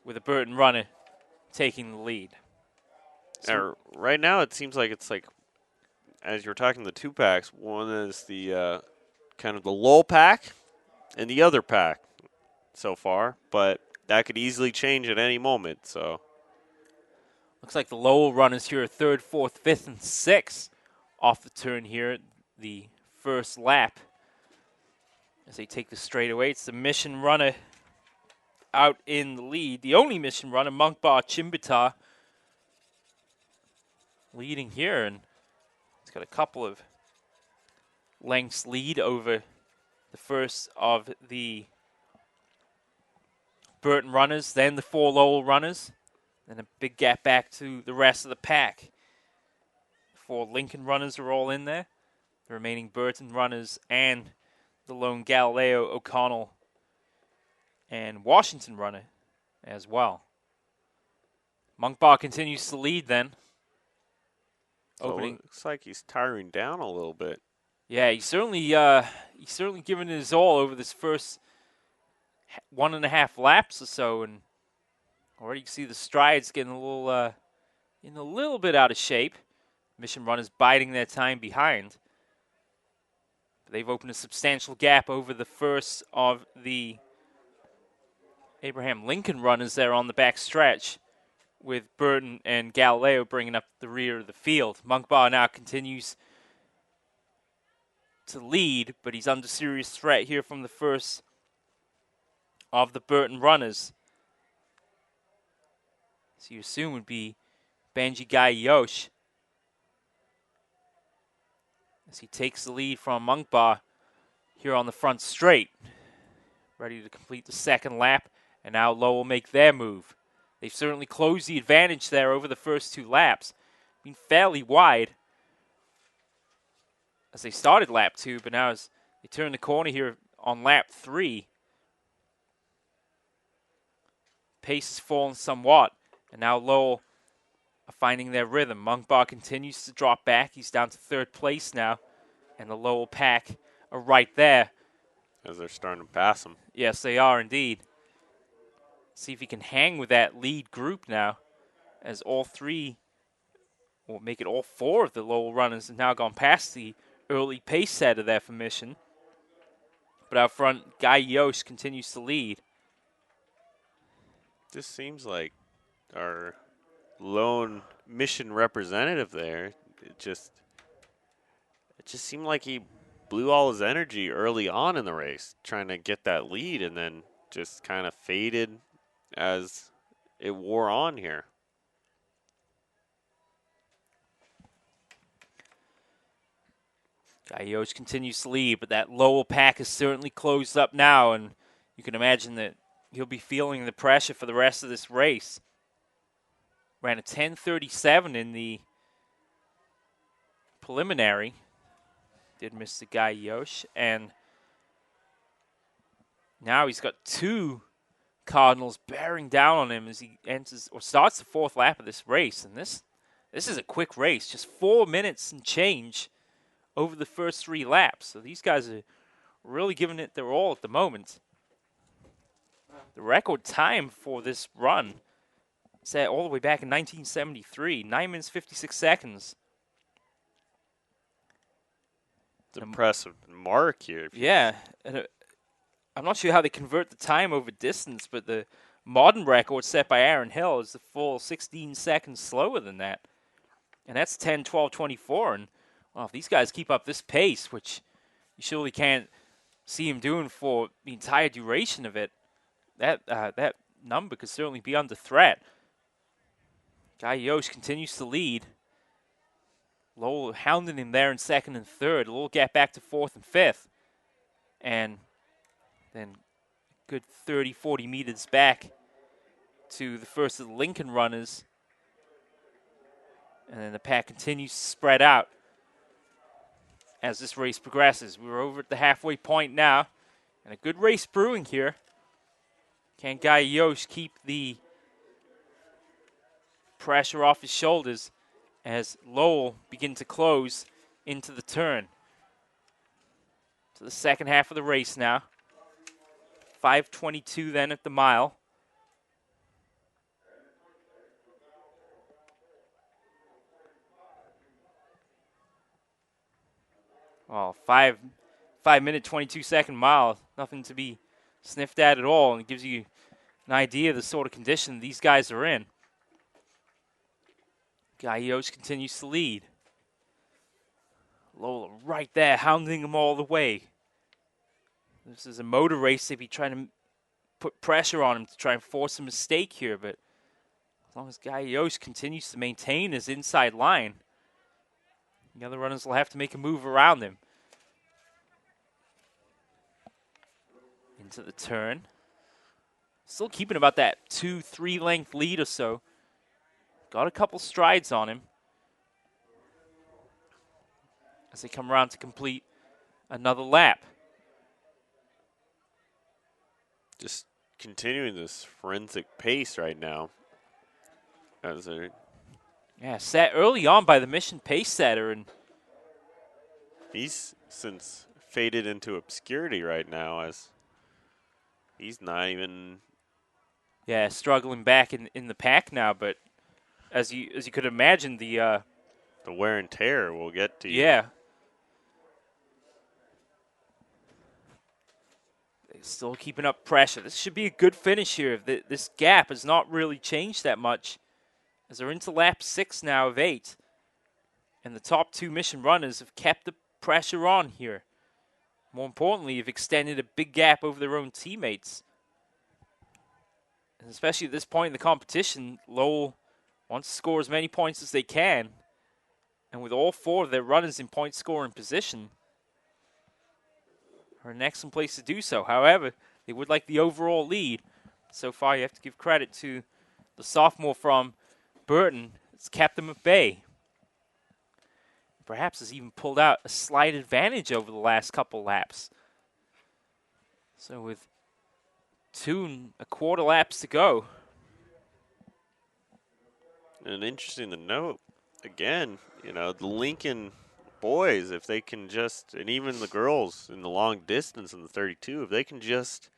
with a Burton runner taking the lead. So right now it seems like it's like, as you're talking the two packs, one is the kind of the Lowell pack and the other pack so far, but that could easily change at any moment. So looks like the Lowell runners here are third, fourth, fifth, and sixth off the turn here, the first lap. As they take the straightaway, it's the Mission runner out in the lead. The only Mission runner, Monkbar Chimbita, leading here, and he's got a couple of lengths lead over the first of the Burton runners, then the four Lowell runners, and a big gap back to the rest of the pack. The four Lincoln runners are all in there. The remaining Burton runners and the lone Galileo, O'Connell, and Washington runner as well. Monkbar continues to lead then. Opening. Looks like he's tiring down a little bit. Yeah, he's certainly given it his all over this first 1.5 laps or so, and already you can see the strides getting a little bit out of shape. Mission runners biding their time behind. They've opened a substantial gap over the first of the Abraham Lincoln runners there on the back stretch, with Burton and Galileo bringing up the rear of the field. Monkbar now continues to lead, but he's under serious threat here from the first of the Burton runners. So you assume would be Banji Guy Yosh, as he takes the lead from Monkbar here on the front straight. Ready to complete the second lap, and now Lowell make their move. They've certainly closed the advantage there over the first two laps, being fairly wide as they started lap 2, but now as they turn the corner here on lap 3, pace has fallen somewhat, and now Lowell are finding their rhythm. Monkbar continues to drop back. He's down to third place now, and the Lowell pack are right there. As they're starting to pass him. Yes, they are indeed. See if he can hang with that lead group now, as all three, or make it all four of the Lowell runners have now gone past the early pace setter there for Mission. But out front, Guy Yost continues to lead. This seems like our lone Mission representative there. It just seemed like he blew all his energy early on in the race, trying to get that lead, and then just kind of faded as it wore on here. Yost continues to lead, but that Lowell pack is certainly closed up now, and you can imagine that he'll be feeling the pressure for the rest of this race. Ran a 10:37 in the preliminary. Did miss the Guy Yosh, and now he's got two Cardinals bearing down on him as he enters or starts the fourth lap of this race. And this is a quick race, just 4 minutes and change over the first 3 laps. So these guys are really giving it their all at the moment. The record time for this run set all the way back in 1973, 9 minutes 56 seconds. It's an impressive mark here. Yeah, and I'm not sure how they convert the time over distance, but the modern record set by Aaron Hill is the full 16 seconds slower than that. And that's 10:12:24. And, well, if these guys keep up this pace, which you surely can't see him doing for the entire duration of it, that number could certainly be under threat. Guy Yost continues to lead. Lowell hounding him there in second and third. A little gap back to fourth and fifth. And then a good 30, 40 meters back to the first of the Lincoln runners. And then the pack continues to spread out as this race progresses. We're over at the halfway point now. And a good race brewing here. Can Guy Yost keep the pressure off his shoulders as Lowell begin to close into the turn. To the second half of the race now. 5:22 then at the mile. Well, 5-minute, 22-second mile, nothing to be sniffed at all, and it gives you an idea of the sort of condition these guys are in. Gallegos continues to lead. Lola right there, hounding him all the way. This is a motor race. They'd be trying to put pressure on him to try and force a mistake here, but as long as Gallegos continues to maintain his inside line, the other runners will have to make a move around him. Into the turn. Still keeping about that 2-3 length lead or so. Got a couple strides on him as they come around to complete another lap. Just continuing this forensic pace right now. As a set early on by the Mission pace setter, and he's since faded into obscurity right now as he's not even struggling back in the pack now, but as you could imagine, the wear and tear will get to you. Yeah. They're still keeping up pressure. This should be a good finish here. This gap has not really changed that much, as they're into lap 6 now of 8. And the top 2 Mission runners have kept the pressure on here. More importantly, have extended a big gap over their own teammates. And especially at this point in the competition, Lowell wants to score as many points as they can. And with all 4 of their runners in point scoring position, are in an excellent place to do so. However, they would like the overall lead. So far, you have to give credit to the sophomore from Burton. It's kept them at bay. Perhaps has even pulled out a slight advantage over the last couple laps. So with 2 1/4 laps to go. And interesting to note, again, the Lincoln boys, if they can just, and even the girls in the long distance in the 32, if they can just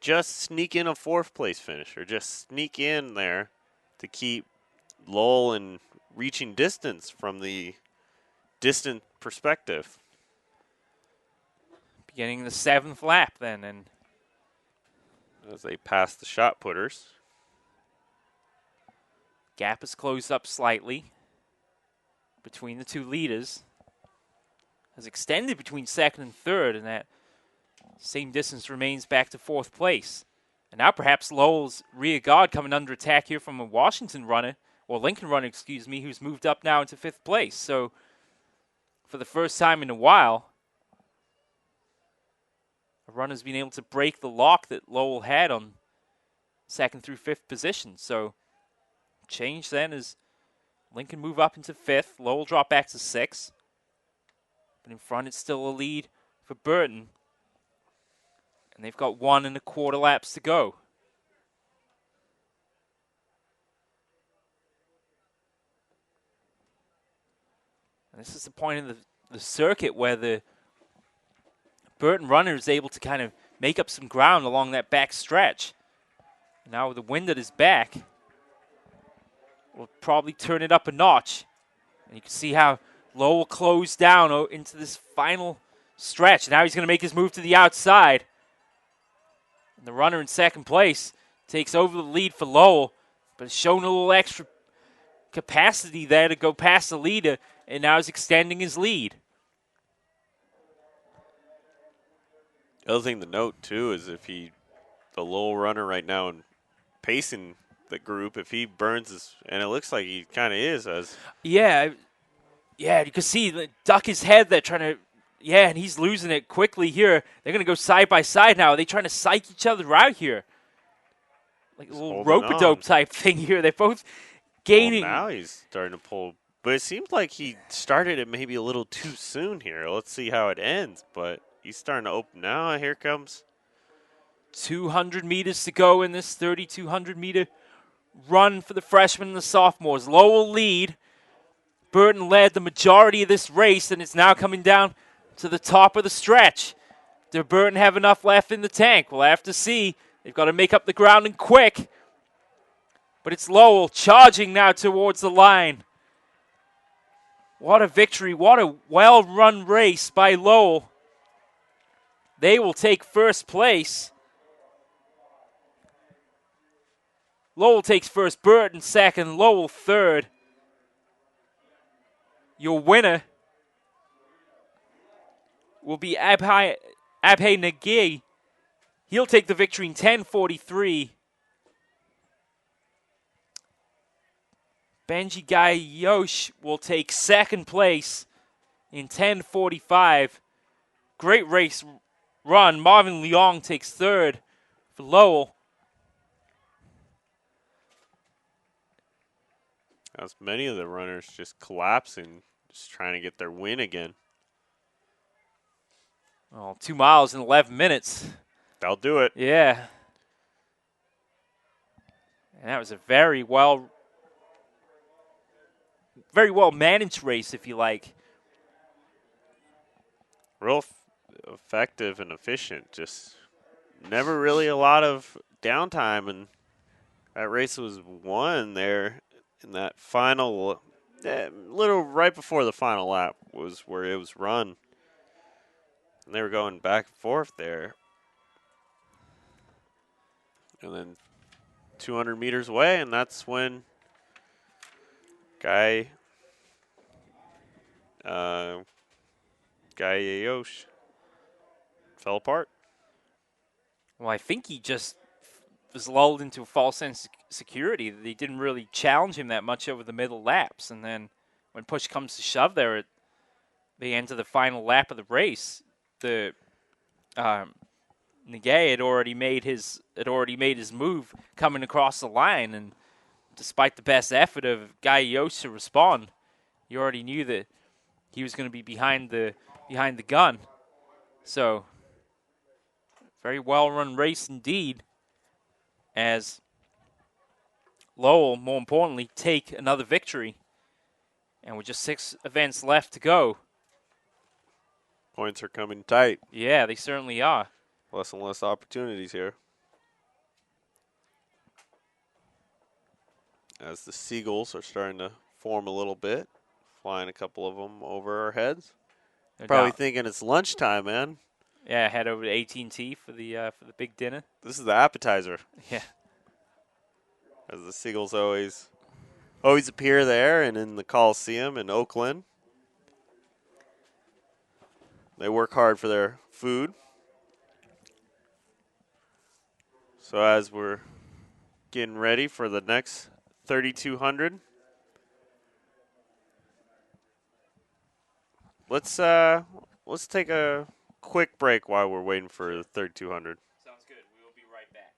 sneak in a 4th place finish or just sneak in there to keep Lowell in reaching distance from the distant perspective. Beginning the 7th lap then, and as they pass the shot putters. Gap is closed up slightly between the 2 leaders. Has extended between 2nd and 3rd, and that same distance remains back to 4th place. And now perhaps Lowell's rear guard coming under attack here from a Washington runner, or Lincoln runner, excuse me, who's moved up now into 5th place. So for the first time in a while, a runner's been able to break the lock that Lowell had on 2nd through 5th position. So change then as Lincoln move up into 5th, Lowell drop back to 6th. But in front, it's still a lead for Burton. And they've got 1 1/4 laps to go. And this is the point in the circuit where the Burton runner is able to kind of make up some ground along that back stretch. And now with the wind at his back, we'll probably turn it up a notch. And you can see how Lowell closed down into this final stretch. Now he's going to make his move to the outside. And the runner in 2nd place takes over the lead for Lowell, but has shown a little extra capacity there to go past the leader, and now is extending his lead. The other thing to note, too, is if the Lowell runner right now and pacing the group, if he burns his, and it looks like he kind of is, as Yeah, you can see duck his head there trying to, and he's losing it quickly here. They're going to go side by side now. Are they trying to psych each other out here? Like a little rope-a-dope type thing here. They're both gaining. Well, now he's starting to pull. But it seems like he started it maybe a little too soon here. Let's see how it ends. But he's starting to open now. Here comes 200 meters to go in this 3,200-meter run for the freshmen and the sophomores. Lowell lead. Burton led the majority of this race, and it's now coming down to the top of the stretch. Does Burton have enough left in the tank? We'll have to see. They've got to make up the ground and quick. But it's Lowell charging now towards the line. What a victory. What a well-run race by Lowell. They will take first place. Lowell takes first, Burton second, Lowell third. Your winner will be Abhay Nagi. He'll take the victory in 10:43. Benji Gayosh will take second place in 10:45. Great race run. Marvin Leong takes third for Lowell. As many of the runners just collapsing, just trying to get their win again. Well, 2 miles in 11 minutes. They'll do it. Yeah. And that was a very well managed race, if you like. Real effective and efficient. Just never really a lot of downtime, and that race was won there in that final, little right before the final lap was where it was run. And they were going back and forth there. And then 200 meters away, and that's when Guy Ayosh fell apart. Well, I think he just was lulled into a false sense of security. They didn't really challenge him that much over the middle laps. And then when push comes to shove there at the end of the final lap of the race, the Nagay had already made his move coming across the line, and despite the best effort of Guy Yost to respond, you already knew that he was going to be behind the gun. So, very well-run race indeed, as Lowell, more importantly, take another victory. And with just 6 events left to go. Points are coming tight. Yeah, they certainly are. Less and less opportunities here. As the seagulls are starting to form a little bit, flying a couple of them over our heads. No Probably doubt. thinking it's lunchtime, man. Yeah, head over to AT&T for the big dinner. This is the appetizer. Yeah. As the seagulls always appear there and in the Coliseum in Oakland. They work hard for their food. So as we're getting ready for the next 3,200, let's take a quick break while we're waiting for the 3,200. Sounds good. We will be right back.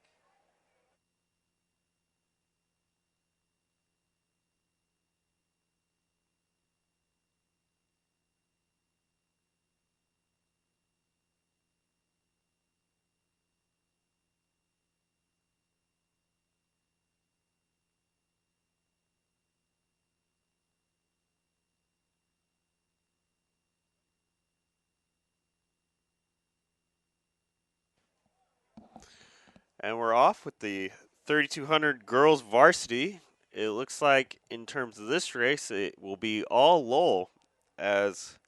And we're off with the 3,200 girls varsity. It looks like in terms of this race, it will be all Lowell, as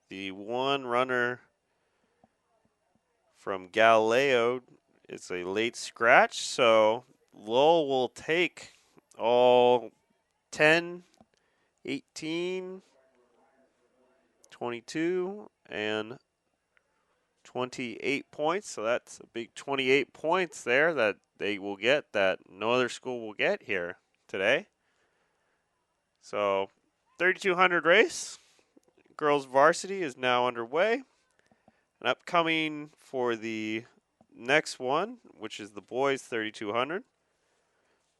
the one runner from Galileo is a late scratch. So Lowell will take all 10, 18, 22, and 28 points. So that's a big 28 points there that they will get that no other school will get here today. So 3,200 race, girls varsity is now underway. And upcoming for the next one, which is the boys 3,200,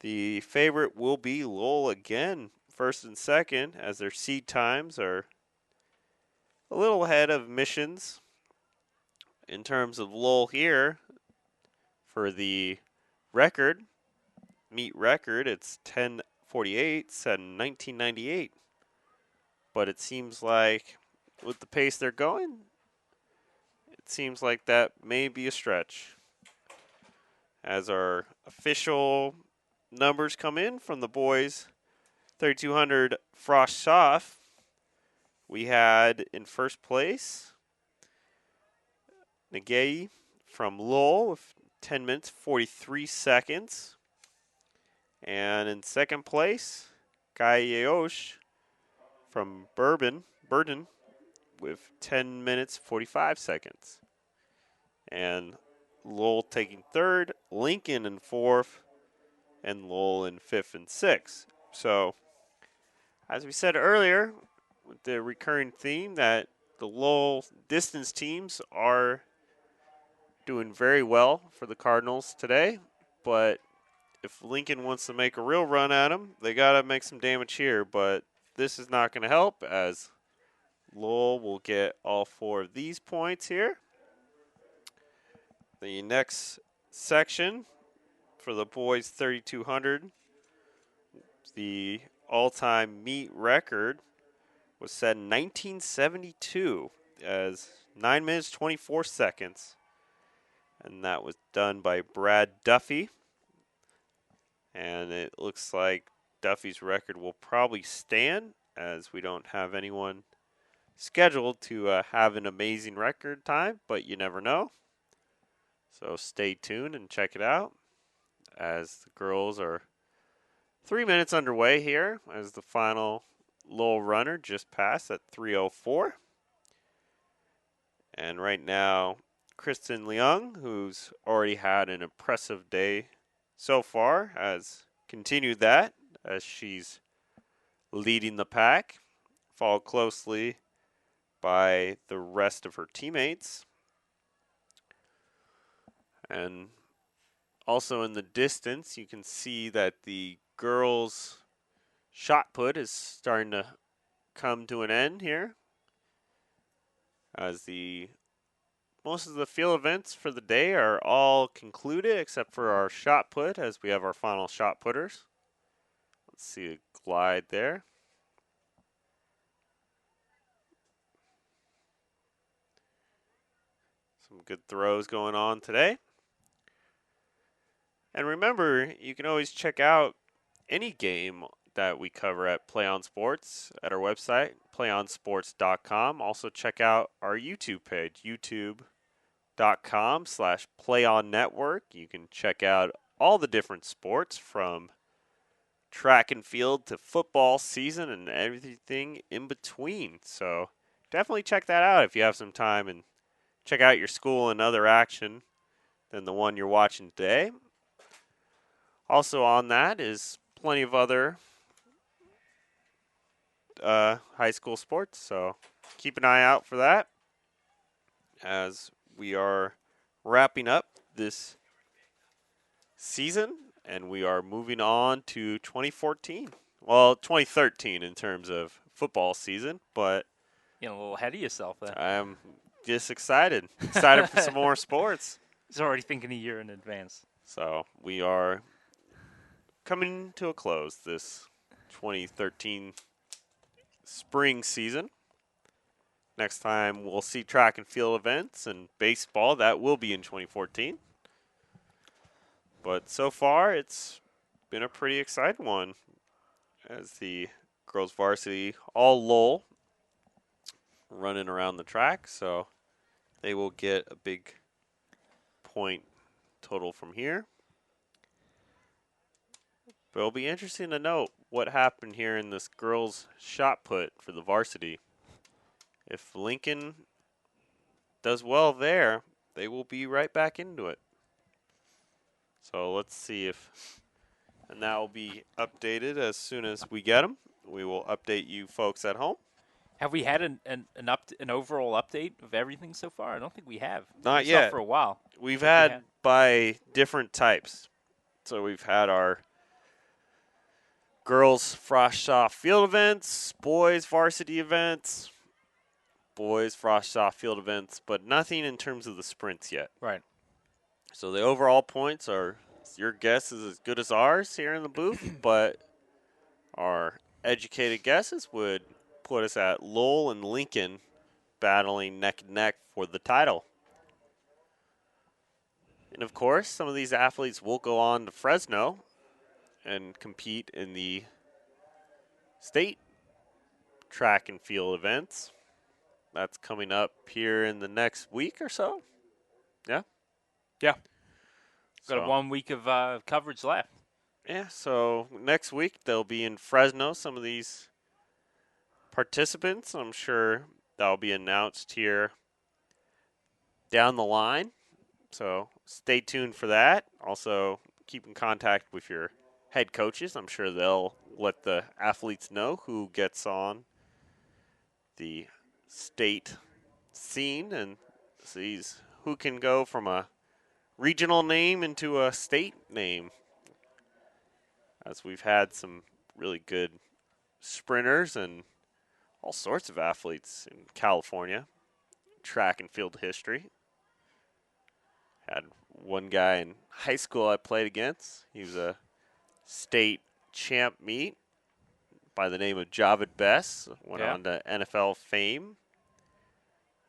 the favorite will be Lowell again, first and second, as their seed times are a little ahead of Missions. In terms of Lowell here, for the record, meet record. It's 10:48, set in 1998. But it seems like with the pace they're going, it seems like that may be a stretch. As our official numbers come in from the boys 3200 Frost Soft, we had in first place Nagay from Lowell with 10 minutes 43 seconds. And in second place, Guy Yaosh from Burden with 10 minutes 45 seconds. And Lowell taking third, Lincoln in fourth, and Lowell in fifth and sixth. So, as we said earlier, with the recurring theme that the Lowell distance teams are doing very well for the Cardinals today, but if Lincoln wants to make a real run at them, they got to make some damage here, but this is not going to help as Lowell will get all 4 of these points here. The next section for the boys 3200, the all-time meet record was set in 1972 as 9 minutes 24 seconds. And that was done by Brad Duffy. And it looks like Duffy's record will probably stand as we don't have anyone scheduled to have an amazing record time, but you never know. So stay tuned and check it out as the girls are 3 minutes underway here as the final Lowell runner just passed at 3:04. And right now, Kristen Leung, who's already had an impressive day so far, has continued that as she's leading the pack, followed closely by the rest of her teammates. And also in the distance, you can see that the girls' shot put is starting to come to an end here as most of the field events for the day are all concluded except for our shot put as we have our final shot putters. Let's see a glide there. Some good throws going on today. And remember, you can always check out any game that we cover at Play On Sports at our website, playonsports.com. Also check out our YouTube page, youtube.com/playonnetwork. You can check out all the different sports from track and field to football season and everything in between. So definitely check that out if you have some time and check out your school and other action than the one you're watching today. Also on that is plenty of other high school sports, so keep an eye out for that as we are wrapping up this season and we are moving on to 2014. Well, 2013 in terms of football season, but you're a little ahead of yourself there. I'm just excited for some more sports. He's already thinking a year in advance. So we are coming to a close this 2013 spring season. Next time we'll see track and field events and baseball. That will be in 2014. But so far it's been a pretty exciting one as the girls varsity all Lowell running around the track. So they will get a big point total from here. But it'll be interesting to note what happened here in this girls' shot put for the varsity. If Lincoln does well there, they will be right back into it. So let's see if, and that will be updated as soon as we get them. We will update you folks at home. Have we had an overall update of everything so far? I don't think we have. Not yet. For a while. We've had by different types. So we've had our girls Frost Soft field events, boys varsity events, boys Frost Soft field events, but nothing in terms of the sprints yet. Right. So the overall points are your guess is as good as ours here in the booth, but our educated guesses would put us at Lowell and Lincoln battling neck and neck for the title. And of course, some of these athletes will go on to Fresno and compete in the state track and field events. That's coming up here in the next week or so. Yeah. Yeah. So, Got 1 week of coverage left. Yeah, so next week they'll be in Fresno. Some of these participants, I'm sure that'll be announced here down the line. So stay tuned for that. Also, keep in contact with your head coaches. I'm sure they'll let the athletes know who gets on the state scene and sees who can go from a regional name into a state name. As we've had some really good sprinters and all sorts of athletes in California, track and field history. Had one guy in high school I played against. He was a state champ meet by the name of Javid Bess. Went on to NFL fame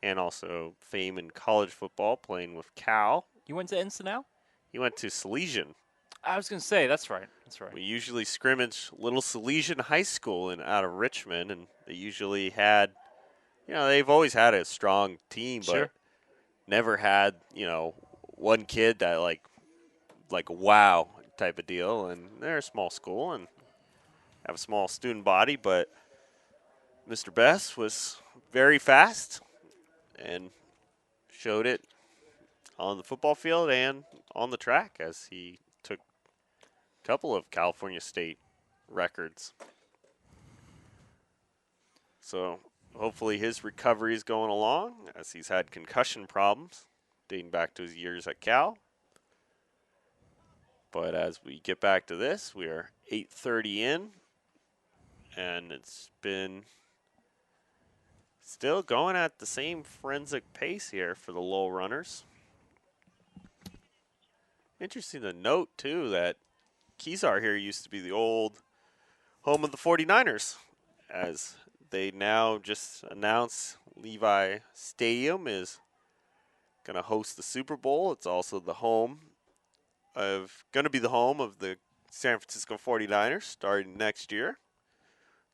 and also fame in college football playing with Cal. You went to Encinal? He went to Salesian. I was going to say, that's right. That's right. We usually scrimmage Little Salesian High School out of Richmond, and they usually had, they've always had a strong team, but never had, one kid that like wow type of deal. And they're a small school and have a small student body, but Mr. Bess was very fast and showed it on the football field and on the track as he took a couple of California State records. So hopefully his recovery is going along as he's had concussion problems dating back to his years at Cal. But as we get back to this, we are 8:30 in, and it's been still going at the same forensic pace here for the Lowell runners. Interesting to note, too, that Kezar here used to be the old home of the 49ers, as they now just announced Levi Stadium is going to host the Super Bowl. It's also going to be the home of the San Francisco 49ers starting next year.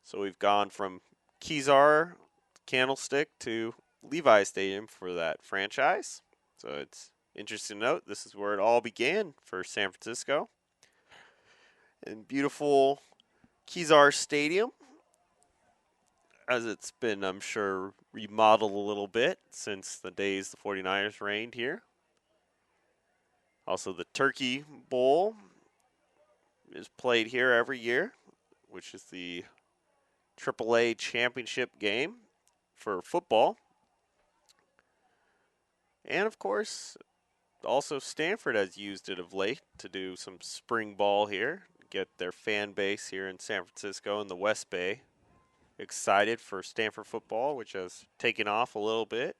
So we've gone from Kezar, Candlestick, to Levi Stadium for that franchise. So it's interesting to note this is where it all began for San Francisco. And beautiful Kezar Stadium, as it's been, I'm sure, remodeled a little bit since the days the 49ers reigned here. Also, the Turkey Bowl is played here every year, which is the AAA championship game for football. And, of course, also Stanford has used it of late to do some spring ball here, get their fan base here in San Francisco and the West Bay excited for Stanford football, which has taken off a little bit.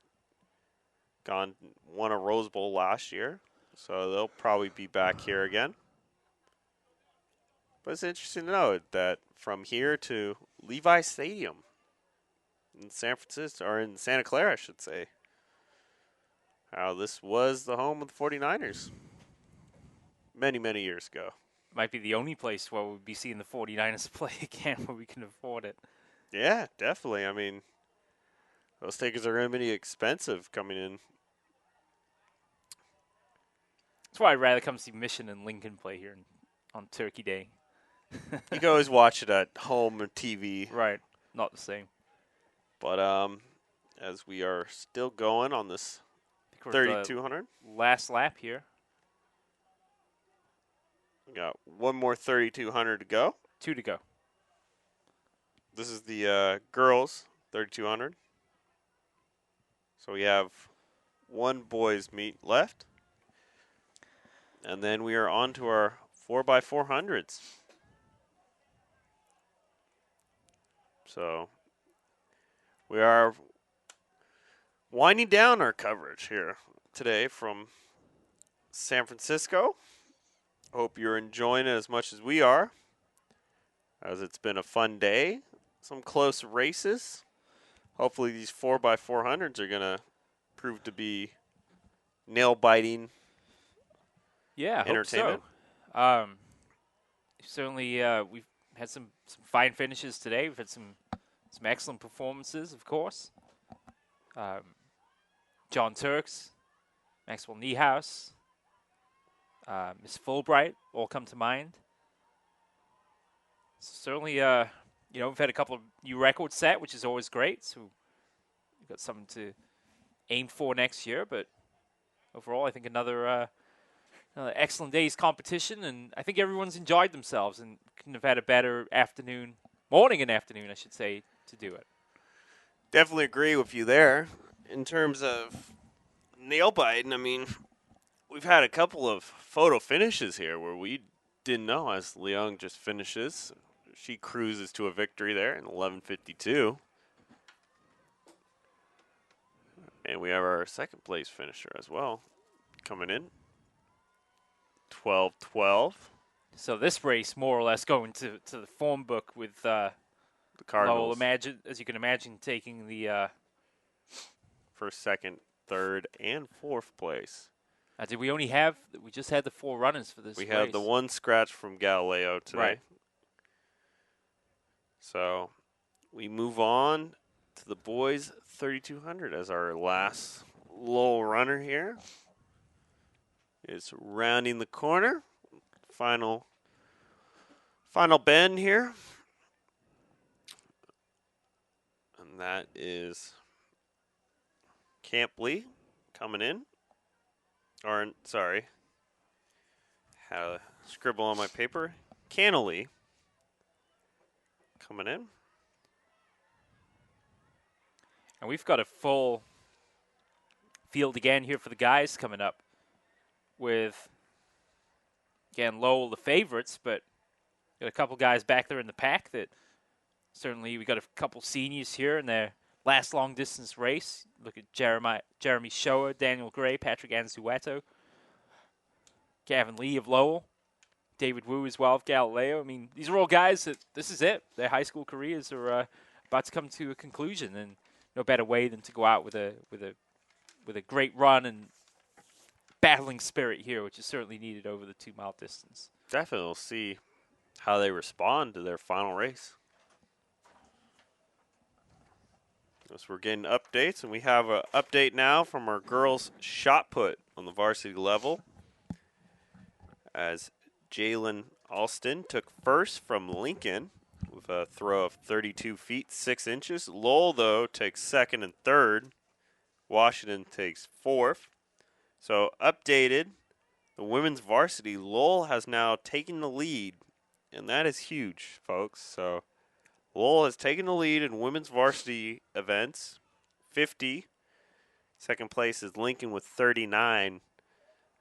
Won a Rose Bowl last year, so they'll probably be back here again. But it's interesting to note that from here to Levi Stadium in San Francisco, or in Santa Clara, I should say, how this was the home of the 49ers many, many years ago. Might be the only place where we'll be seeing the 49ers play again where we can afford it. Yeah, definitely. I mean, those tickets are going to be expensive coming in. That's why I'd rather come see Mission and Lincoln play here on Turkey Day. You can always watch it at home or TV. Right. Not the same. But as we are still going on this 3,200. Last lap here. We got one more 3,200 to go. 2 to go. This is the girls 3,200. So we have one boys meet left. And then we are on to our 4x400s. So we are winding down our coverage here today from San Francisco. Hope you're enjoying it as much as we are, as it's been a fun day. Some close races. Hopefully these 4x400s are going to prove to be nail-biting entertainment. Hope so. Certainly, we've had some fine finishes today. We've had some excellent performances, of course. John Turks, Maxwell Niehaus, Miss Fulbright all come to mind. Certainly, we've had a couple of new records set, which is always great. So we've got something to aim for next year. But overall, I think another excellent day's competition, and I think everyone's enjoyed themselves and couldn't have had a better morning and afternoon, I should say, to do it. Definitely agree with you there. In terms of nail biting, I mean, we've had a couple of photo finishes here where we didn't know, as Leung just finishes. She cruises to a victory there in 11:52. And we have our second place finisher as well coming in. 12:12. So this race, more or less, going to the form book with the Cardinals. As you can imagine, taking the first, second, third, and fourth place. Did we just had the 4 runners for this race? We have the 1 scratch from Galileo today. Right. So we move on to the boys 3200 as our last Lowell runner here. Is rounding the corner. Final bend here. And that is Camp Lee coming in. Or, sorry. Had a scribble on my paper. Canley coming in. And we've got a full field again here for the guys coming up. With, again, Lowell the favorites, but got a couple guys back there in the pack that certainly we got a couple seniors here in their last long distance race. Look at Jeremy Shoa, Daniel Gray, Patrick Anzueto, Gavin Lee of Lowell, David Wu as well of Galileo. I mean, these are all guys that this is it. Their high school careers are about to come to a conclusion, and no better way than to go out with a great run and battling spirit here, which is certainly needed over the 2-mile distance. Definitely we'll see how they respond to their final race. So we're getting updates, and we have an update now from our girls' shot put on the varsity level. As Jalen Alston took first from Lincoln with a throw of 32 feet, 6 inches. Lowell, though, takes second and third. Washington takes fourth. So updated, the women's varsity, Lowell has now taken the lead, and that is huge, folks. So Lowell has taken the lead in women's varsity events, 50. Second place is Lincoln with 39,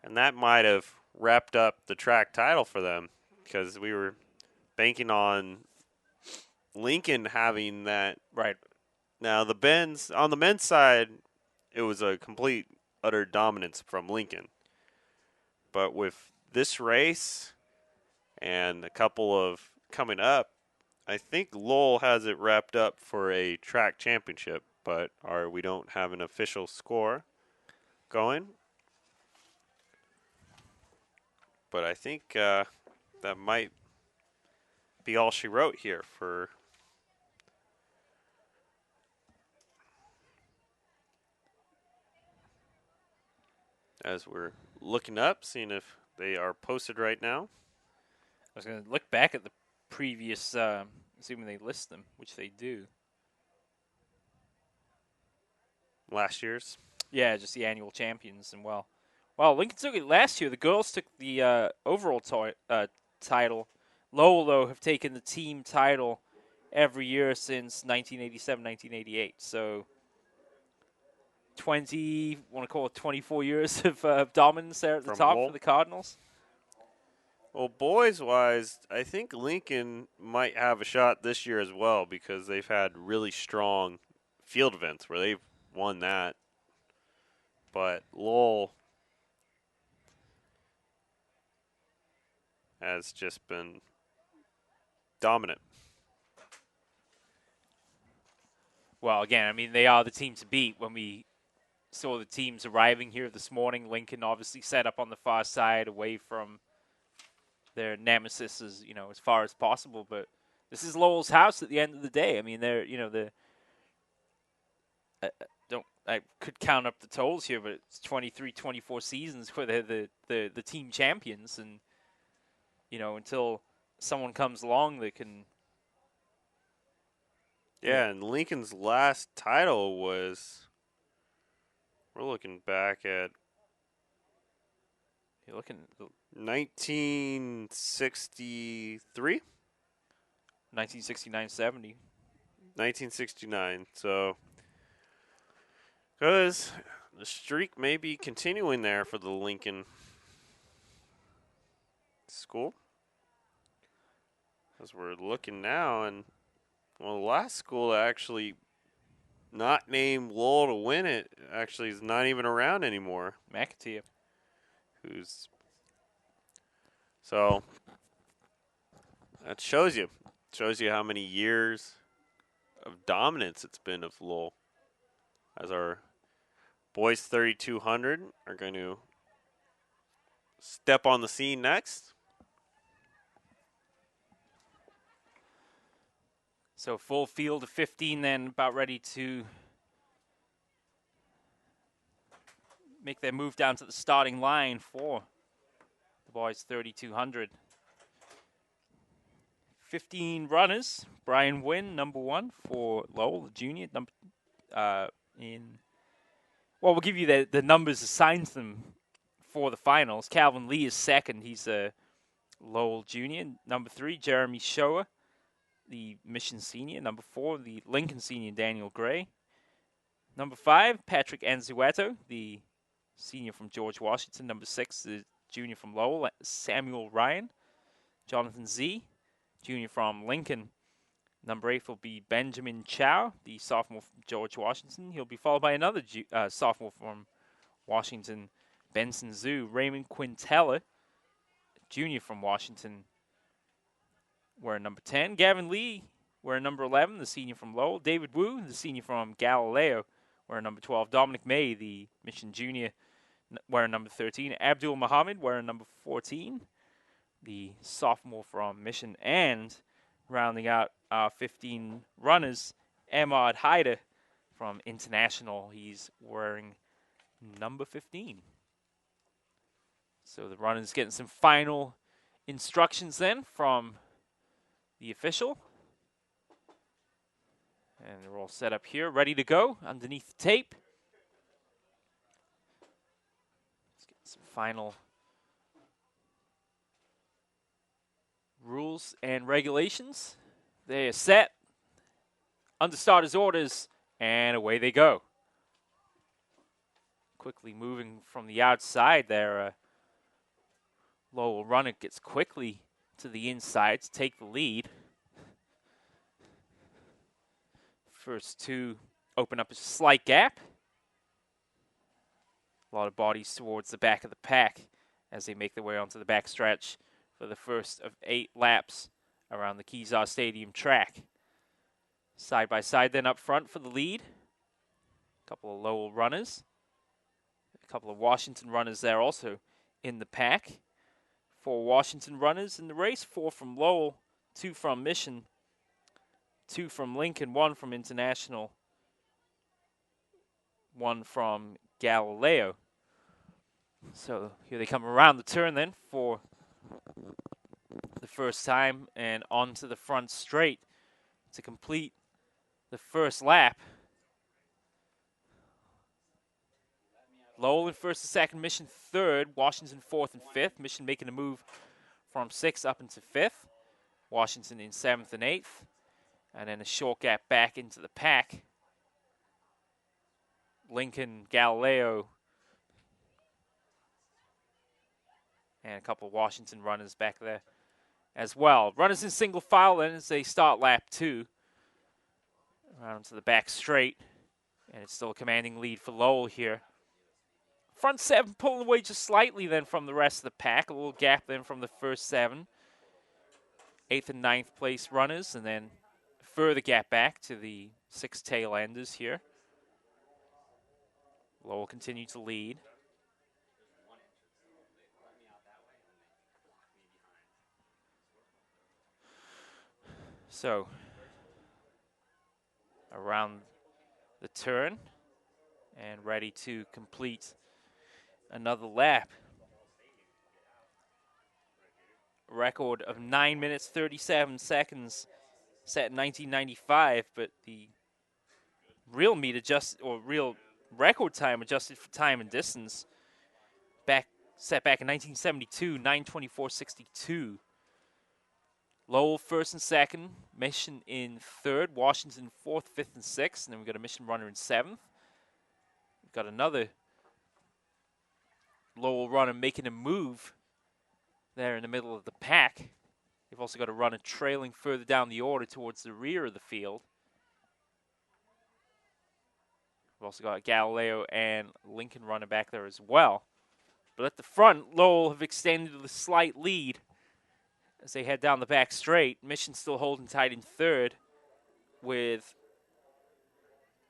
and that might have wrapped up the track title for them because we were banking on Lincoln having that. Right. Now, on the men's side, it was a complete utter dominance from Lincoln. But with this race and a couple of coming up, I think Lowell has it wrapped up for a track championship, but we don't have an official score going. But I think that might be all she wrote here for as we're looking up, seeing if they are posted right now. I was going to look back at the previous, assuming they list them, which they do. Last year's? Yeah, just the annual champions. And, well, Lincoln took it last year. The girls took the overall title. Lowell, though, have taken the team title every year since 1987, 1988. So 24 years of dominance there at the top for the Cardinals. Well, boys-wise, I think Lincoln might have a shot this year as well because they've had really strong field events where they've won that. But Lowell, has just been dominant. Well, again, I mean, they are the team to beat. When we saw the teams arriving here this morning, Lincoln obviously set up on the far side away from their nemesis as, as far as possible. But this is Lowell's house at the end of the day. I mean, they're, I could count up the totals here, but it's 23, 24 seasons where they're the team champions. And, until someone comes along that can. Yeah, and Lincoln's last title was, we're looking back at, you're looking 1963? 1969-70. 1969. So, because the streak may be continuing there for the Lincoln school. As we're looking now, and well, the last school to actually not name Lowell to win it actually is not even around anymore. McAteer. So that shows you how many years of dominance it's been of Lowell. As our boys 3200 are going to step on the scene next. So full field of 15 then, about ready to make their move down to the starting line for the boys 3200. 15 runners. Brian Wynn, number 1 for Lowell, the junior. We'll give you the numbers assigned to them for the finals. Calvin Lee is second. He's a Lowell junior. Number 3, Jeremy Shoa, the Mission senior. Number 4, the Lincoln senior, Daniel Gray. Number 5, Patrick Anzueto, the senior from George Washington. Number 6, the junior from Lowell, Samuel Ryan. Jonathan Z, junior from Lincoln. Number 8 will be Benjamin Chow, the sophomore from George Washington. He'll be followed by another sophomore from Washington, Benson Zhu. Raymond Quintella, junior from Washington, wearing number 10. Gavin Lee, wearing number 11, the senior from Lowell. David Wu, the senior from Galileo, wearing number 12. Dominic May, the Mission junior, wearing number 13. Abdul Muhammad, wearing number 14, the sophomore from Mission. And rounding out our 15 runners, Ahmad Haider from International. He's wearing number 15. So the runners getting some final instructions then from the official. And they're all set up here, ready to go underneath the tape. Let's get some final rules and regulations. They are set. Under starters' orders, and away they go. Quickly moving from the outside there. Lowell runner gets quickly to the inside to take the lead. First 2 open up a slight gap. A lot of bodies towards the back of the pack as they make their way onto the back stretch for the first of 8 laps around the Kezar Stadium track. Side by side then up front for the lead. A couple of Lowell runners. A couple of Washington runners there also in the pack. 4 Washington runners in the race. 4 from Lowell, 2 from Mission, 2 from Lincoln, 1 from International, 1 from Galileo. So here they come around the turn then for the first time and onto the front straight to complete the first lap. Lowell in first and second, Mission third, Washington fourth and fifth. Mission making a move from 6th up into 5th. Washington in 7th and 8th. And then a short gap back into the pack. Lincoln, Galileo, and a couple of Washington runners back there as well. Runners in single file then as they start lap 2. Around to the back straight. And it's still a commanding lead for Lowell here. front 7 pulling away just slightly then from the rest of the pack. A little gap then from the first 7. 8th and 9th place runners, and then further gap back to the 6 tail enders here. Lowell continue to lead. So, around the turn and ready to complete another lap. Record of 9 minutes 37 seconds set in 1995, but the real meet adjusted, or real record time adjusted for time and distance set back in 1972, 9:24:62. Lowell first and second, Mission in third, Washington fourth, fifth, and sixth, and then we've got a Mission runner in seventh. We've got another Lowell runner making a move there in the middle of the pack. We've also got a runner trailing further down the order towards the rear of the field. We've also got Galileo and Lincoln runner back there as well. But at the front, Lowell have extended a slight lead as they head down the back straight. Mission still holding tight in third with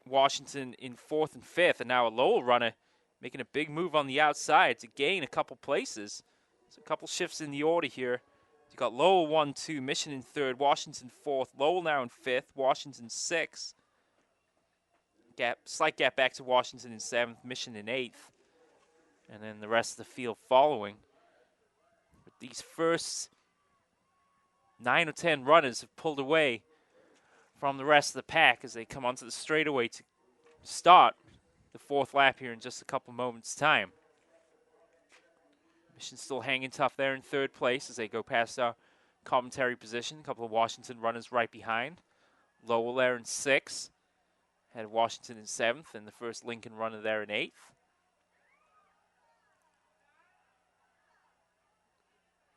Washington in fourth and fifth. And now a Lowell runner making a big move on the outside to gain a couple places. So a couple shifts in the order here. You've got Lowell 1, 2, Mission in third, Washington fourth, Lowell now in fifth, Washington sixth. Slight gap back to Washington in seventh, Mission in eighth. And then the rest of the field following. But these first 9 or 10 runners have pulled away from the rest of the pack as they come onto the straightaway to start the fourth lap here in just a couple moments' time. Mission still hanging tough there in third place as they go past our commentary position. A couple of Washington runners right behind. Lowell there in sixth. Had Washington in seventh, and the first Lincoln runner there in eighth.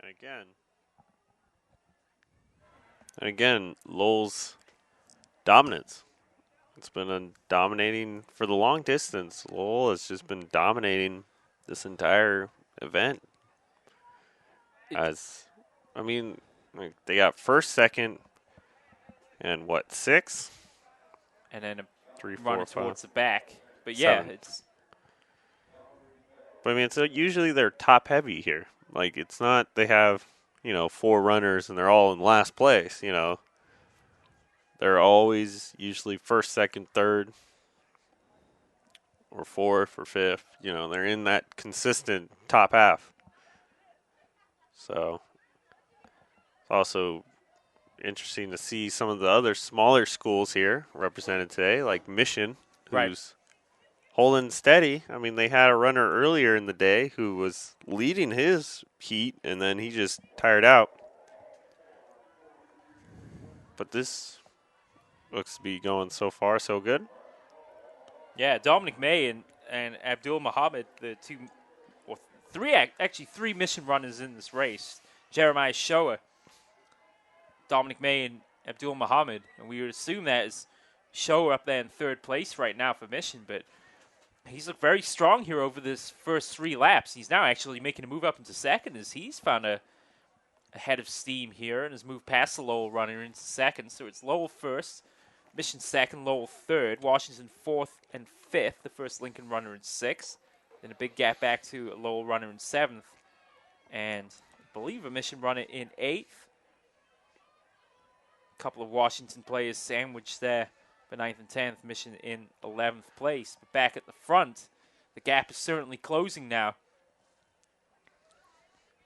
And again, Lowell's dominance. It's been dominating for the long distance. Lowell has just been dominating this entire event. They got first, second, and what, 6? And then a 3, 4, runner 5, towards the back. But yeah, 7. it's... But so usually they're top heavy here. Like, it's not they have, 4 runners and they're all in last place, They're always usually first, second, third, or fourth or fifth. They're in that consistent top half. So it's also interesting to see some of the other smaller schools here represented today, like Mission, who's holding steady. I mean, they had a runner earlier in the day who was leading his heat, and then he just tired out. But this looks to be going so far so good. Yeah, Dominic May and Abdul Muhammad, the three Mission runners in this race. Jeremiah Shoa, Dominic May, and Abdul Muhammad. And we would assume that is Shoa up there in third place right now for Mission, but he's looked very strong here over this first 3 laps. He's now actually making a move up into second as he's found a head of steam here and has moved past the Lowell runner into second. So it's Lowell first, Mission second, Lowell third, Washington fourth and fifth, the first Lincoln runner in sixth. Then a big gap back to a Lowell runner in seventh. And I believe a Mission runner in eighth. A couple of Washington players sandwiched there for 9th and 10th, Mission in 11th place. But back at the front, the gap is certainly closing now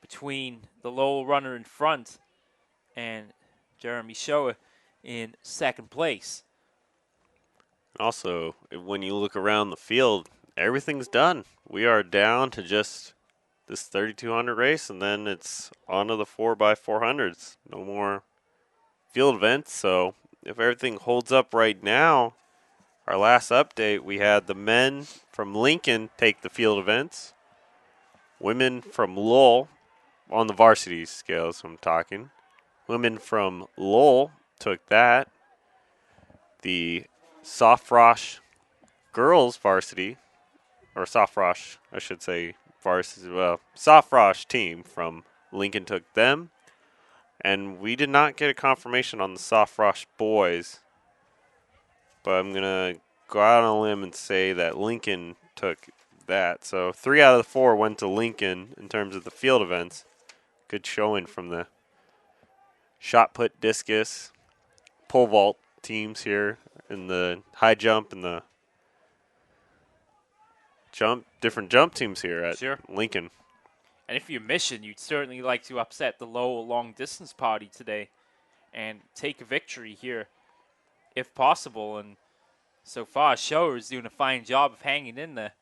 between the Lowell runner in front and Jeremy Shoa in second place. Also, when you look around the field, everything's done. We are down to just this 3,200 race, and then it's on to the 4x400s. No more field events, so if everything holds up right now, our last update, we had the men from Lincoln take the field events. Women from Lowell, on the varsity scales I'm talking. Women from Lowell took that. The Soft Frosh girls varsity or Sofrosh, I should say, varsity, Sofrosh team from Lincoln took them. And we did not get a confirmation on the Sofrosh boys. But I'm going to go out on a limb and say that Lincoln took that. So 3 out of the 4 went to Lincoln in terms of the field events. Good showing from the shot put, discus, pole vault teams here in the high jump and the different jump teams here at Lincoln. And if you're Mission, you'd certainly like to upset the Lowell long distance party today and take a victory here if possible. And so far, Shower is doing a fine job of hanging in there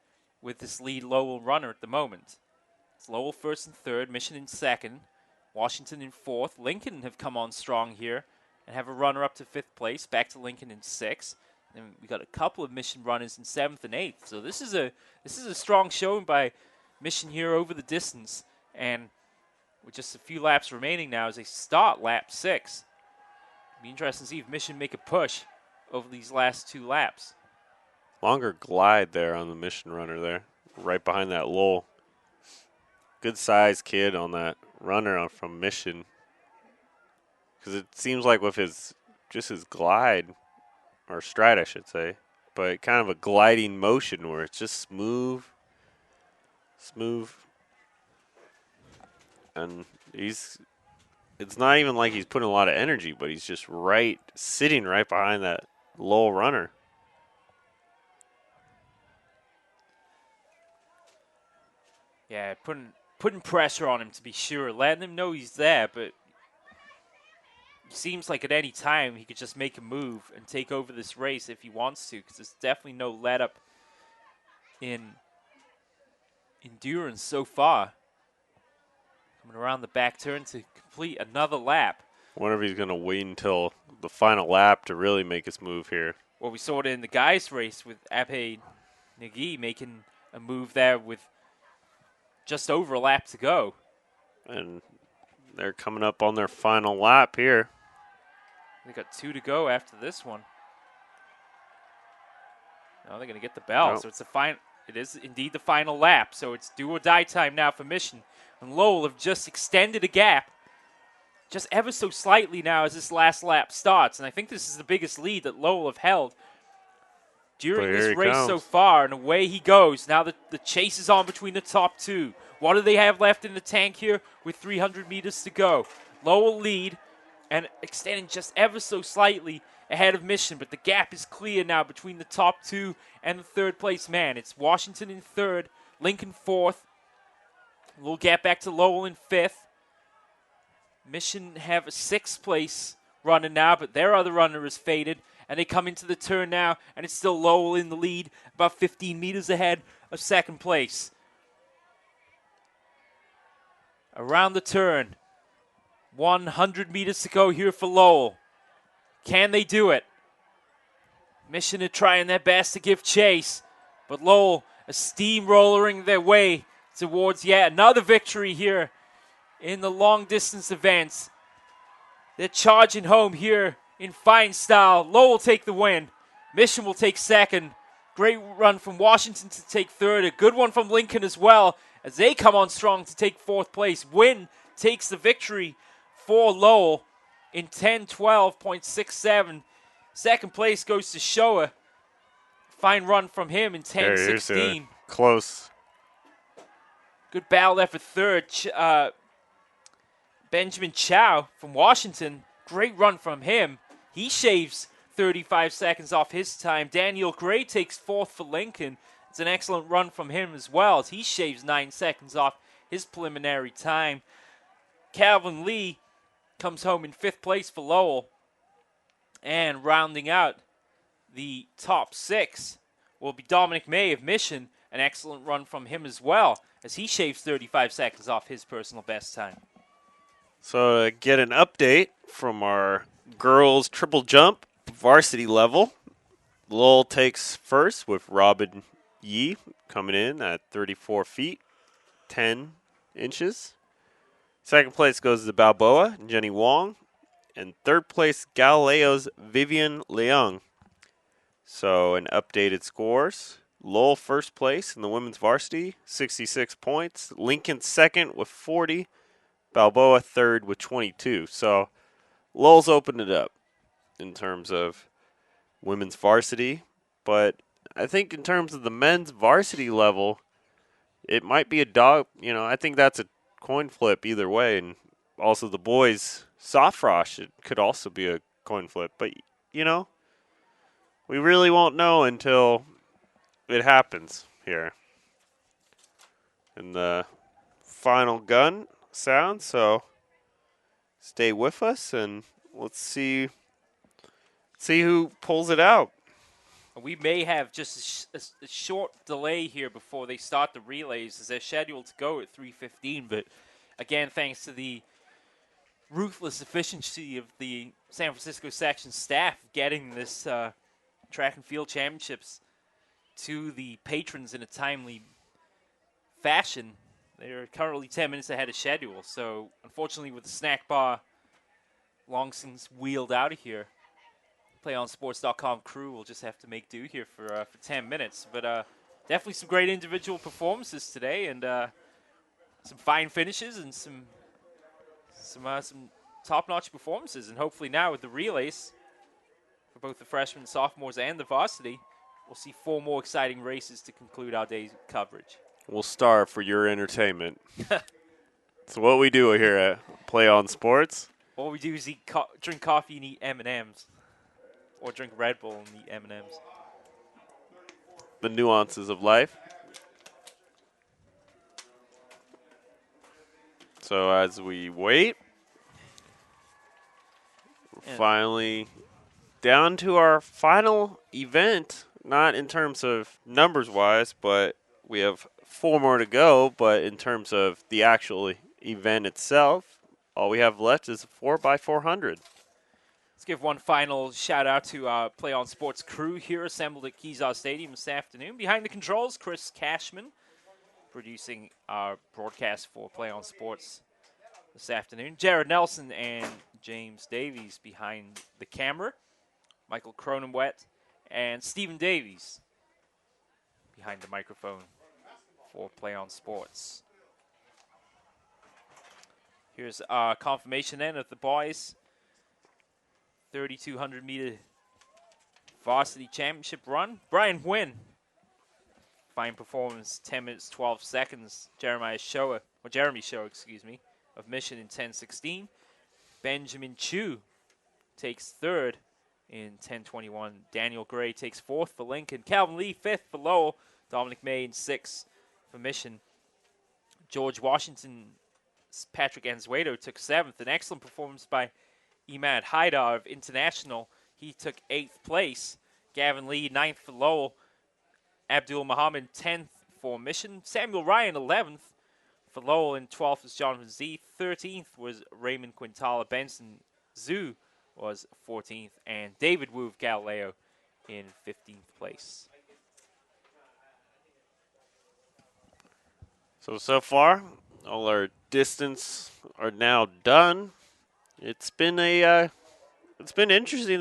with this lead Lowell runner at the moment. It's Lowell first and third, Mission in second, Washington in fourth. Lincoln have come on strong here and have a runner up to fifth place, back to Lincoln in sixth. And we got a couple of Mission runners in seventh and eighth. So this is a strong showing by Mission here over the distance. And with just a few laps remaining now as they start lap 6. It'll be interesting to see if Mission make a push over these last 2 laps. Longer glide there on the Mission runner there, right behind that Lowell. Good size kid on that runner from Mission. Because it seems like with his glide, or stride I should say, but kind of a gliding motion where it's just smooth. And it's not even like he's putting a lot of energy, but he's just sitting right behind that Lowell runner. Yeah, putting pressure on him to be sure, letting him know he's there, but it seems like at any time he could just make a move and take over this race if he wants to, because there's definitely no let up in endurance so far. Coming around the back turn to complete another lap. I wonder if he's going to wait until the final lap to really make his move here. Well, we saw it in the guys' race with Abhay Nagy making a move there with just over a lap to go. And they're coming up on their final lap here. They got 2 to go after this one. Now they're going to get the bell. Nope. So it's it is indeed the final lap. So it's do or die time now for Mission. And Lowell have just extended a gap just ever so slightly now as this last lap starts. And I think this is the biggest lead that Lowell have held during this race so far. And away he goes. Now the chase is on between the top 2. What do they have left in the tank here with 300 meters to go? Lowell lead and extending just ever so slightly ahead of Mission. But the gap is clear now between the top 2 and the third place man. It's Washington in third, Lincoln fourth. A little gap back to Lowell in fifth. Mission have a 6th place runner now, but their other runner is faded. And they come into the turn now, and it's still Lowell in the lead, about 15 meters ahead of second place. Around the turn, 100 meters to go here for Lowell. Can they do it? Mission are trying their best to give chase, but Lowell are steamrollering their way towards yet another victory here in the long distance events. They're charging home here in fine style. Lowell take the win. Mission will take second. Great run from Washington to take third. A good one from Lincoln as well as they come on strong to take 4th place. Wynn takes the victory for Lowell in 10:12.67. Second place goes to Showa. Fine run from him in 10:16. Close. Good battle there for third. Benjamin Chow from Washington. Great run from him. He shaves 35 seconds off his time. Daniel Gray takes 4th for Lincoln. It's an excellent run from him as well as he shaves 9 seconds off his preliminary time. Calvin Lee comes home in 5th place for Lowell. And rounding out the top 6 will be Dominic May of Mission. An excellent run from him as well as he shaves 35 seconds off his personal best time. So to get an update from our girls triple jump varsity level, Lowell takes first with Robin Yee coming in at 34 feet, 10 inches. Second place goes to Balboa, Jenny Wong. And third place, Galileo's Vivian Leung. So an updated scores. Lowell first place in the women's varsity, 66 points. Lincoln second with 40. Balboa third with 22. So Lowell's opened it up in terms of women's varsity. But I think in terms of the men's varsity level, it might be a dog. I think that's a coin flip either way. And also the boys' soft frosh, it could also be a coin flip. But, we really won't know until it happens here. And the final gun sound, so stay with us and let's see who pulls it out. We may have just a short delay here before they start the relays, as they're scheduled to go at 3:15. But again, thanks to the ruthless efficiency of the San Francisco section staff getting this track and field championships to the patrons in a timely fashion, they're currently 10 minutes ahead of schedule. So unfortunately, with the snack bar long since wheeled out of here, PlayOnSports.com crew will just have to make do here for 10 minutes. But definitely some great individual performances today, and some fine finishes and some top-notch performances. And hopefully now with the relays for both the freshmen, sophomores, and the varsity, we'll see 4 more exciting races to conclude our day's coverage. We'll starve for your entertainment. It's what we do here at Play on Sports. All we do is drink coffee and eat M&Ms. Or drink Red Bull and eat M&Ms. The nuances of life. So as we wait, we're finally down to our final event. Not in terms of numbers-wise, but we have 4 more to go. But in terms of the actual event itself, all we have left is a 4x400. Let's give one final shout-out to our Play on Sports crew here assembled at Kezar Stadium this afternoon. Behind the controls, Chris Cashman, producing our broadcast for Play on Sports this afternoon. Jared Nelson and James Davies behind the camera. Michael Cronenwet and Stephen Davies behind the microphone for Play on Sports. Here's our confirmation then of the boys' 3,200-meter varsity championship run. Brian Nguyen, fine performance, 10 minutes, 12 seconds. Jeremy Shoa, of Mission in 10:16. Benjamin Chu takes third in 10:21. Daniel Gray takes fourth for Lincoln. Calvin Lee, fifth for Lowell. Dominic May in sixth for Mission. George Washington, Patrick Anzueto took seventh. An excellent performance by Emad Haidar of International. He took 8th place. Gavin Lee, 9th for Lowell. Abdul Muhammad, 10th for Mission. Samuel Ryan, 11th for Lowell. And 12th was Jonathan Z. 13th was Raymond Quintala. Benson Zhu was 14th. And David Wu of Galileo in 15th place. So far, all our distance are now done. It's been interesting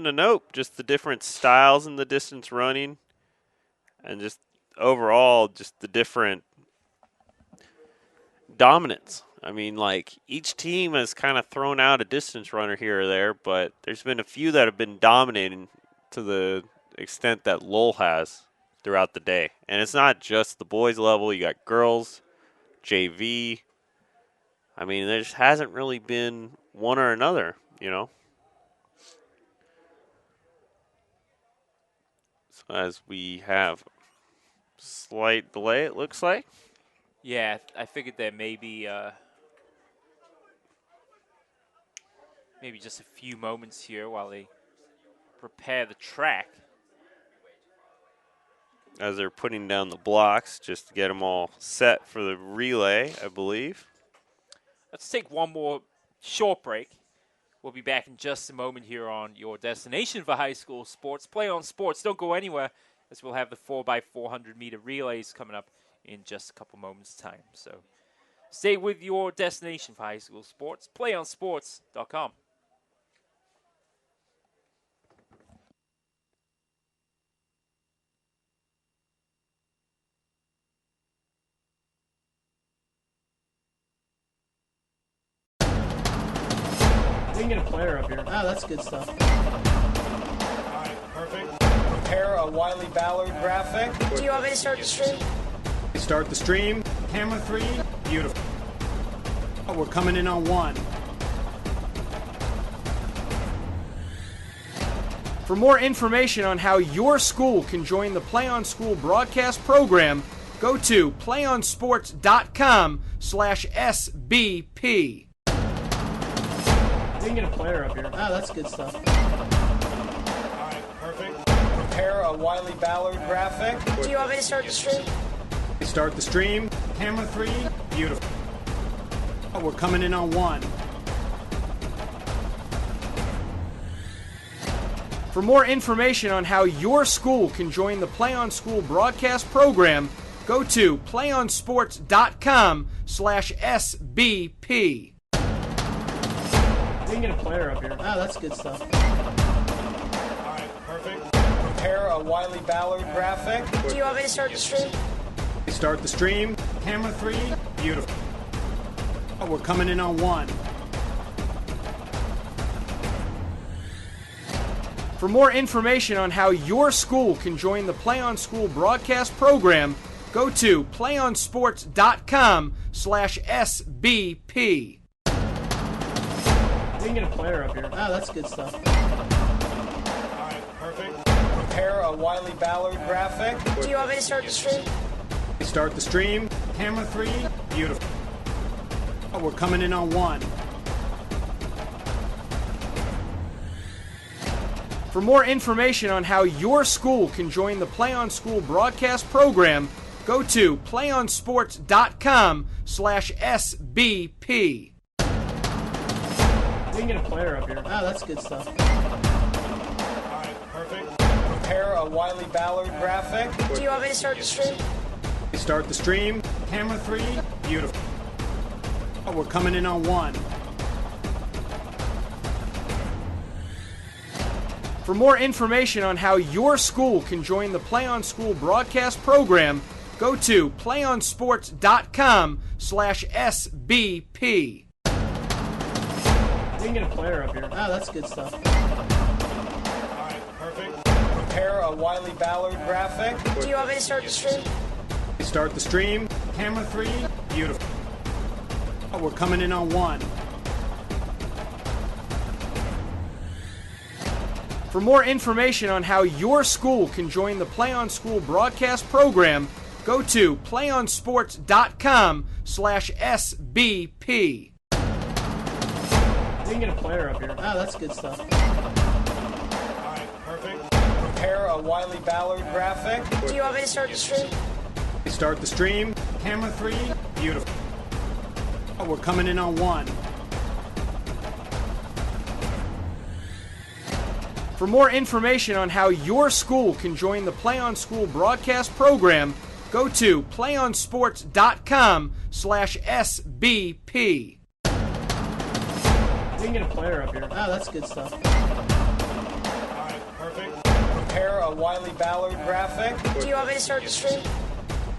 to note just the different styles in the distance running, and just overall just the different dominance. I mean, like each team has kind of thrown out a distance runner here or there, but there's been a few that have been dominating to the extent that Lowell has throughout the day. And it's not just the boys level. You got girls, JV. I mean, there just hasn't really been one or another, So as we have slight delay, it looks like. Yeah, I figured there may be maybe just a few moments here while they prepare the track. As they're putting down the blocks just to get them all set for the relay, I believe. Let's take one more short break. We'll be back in just a moment here on your destination for high school sports. Play on Sports. Don't go anywhere, as we'll have the 4x400-meter relays coming up in just a couple moments' time. So stay with your destination for high school sports. PlayOnSports.com. can get a player up here. Oh, that's good stuff. Perfect. Prepare a Wiley Ballard graphic. Do you want me to start the stream? Start the stream. Camera 3. Beautiful. We're coming in on 1. For more information on how your school can join the Play on School broadcast program, go to playonsports.com/SBP. You can get a player up here. Oh, that's good stuff. Perfect. Prepare a Wiley Ballard graphic. Do you want me to start the stream? Start the stream. Camera 3. Beautiful. We're coming in on 1. For more information on how your school can join the Play on School broadcast program, go to playonsports.com/SBP. You can get a player up here. Oh, that's good stuff. Perfect. Prepare a Wiley Ballard graphic. Do you want me to start the stream? Start the stream. Camera 3. Beautiful. We're coming in on 1. For more information on how your school can join the Play on School broadcast program, go to playonsports.com/SBP. You can get a player up here. Oh, that's good stuff. Perfect. Prepare a Wiley Ballard graphic. Do you want me to start the stream? Start the stream. Camera 3. Beautiful. We're coming in on 1. For more information on how your school can join the Play on School broadcast program, go to playonsports.com/SBP. You can get a player up here. Oh, that's good stuff. Perfect. Prepare a Wiley Ballard graphic. Do you want me to start the stream? Start the stream. Camera 3. Beautiful. We're coming in on 1. For more information on how your school can join the Play on School broadcast program, go to playonsports.com/SBP. You can get a player up here. Oh, that's good stuff. Perfect. Prepare a Wiley Ballard graphic. Do you want me to start the stream? Start the stream. Camera 3. Beautiful. We're coming in on 1. For more information on how your school can join the Play on School broadcast program, go to playonsports.com/SBP. You can get a player up here. Oh, that's good stuff. Perfect. Prepare a Wiley Ballard graphic. Do you want me to start the stream? Start the stream. Camera 3. Beautiful. We're coming in on 1. For more information on how your school can join the Play on School broadcast program, go to playonsports.com/SBP. You can get a player up here. Oh, that's good stuff. Perfect. Prepare a Wiley Ballard graphic. Do you want me to start the stream?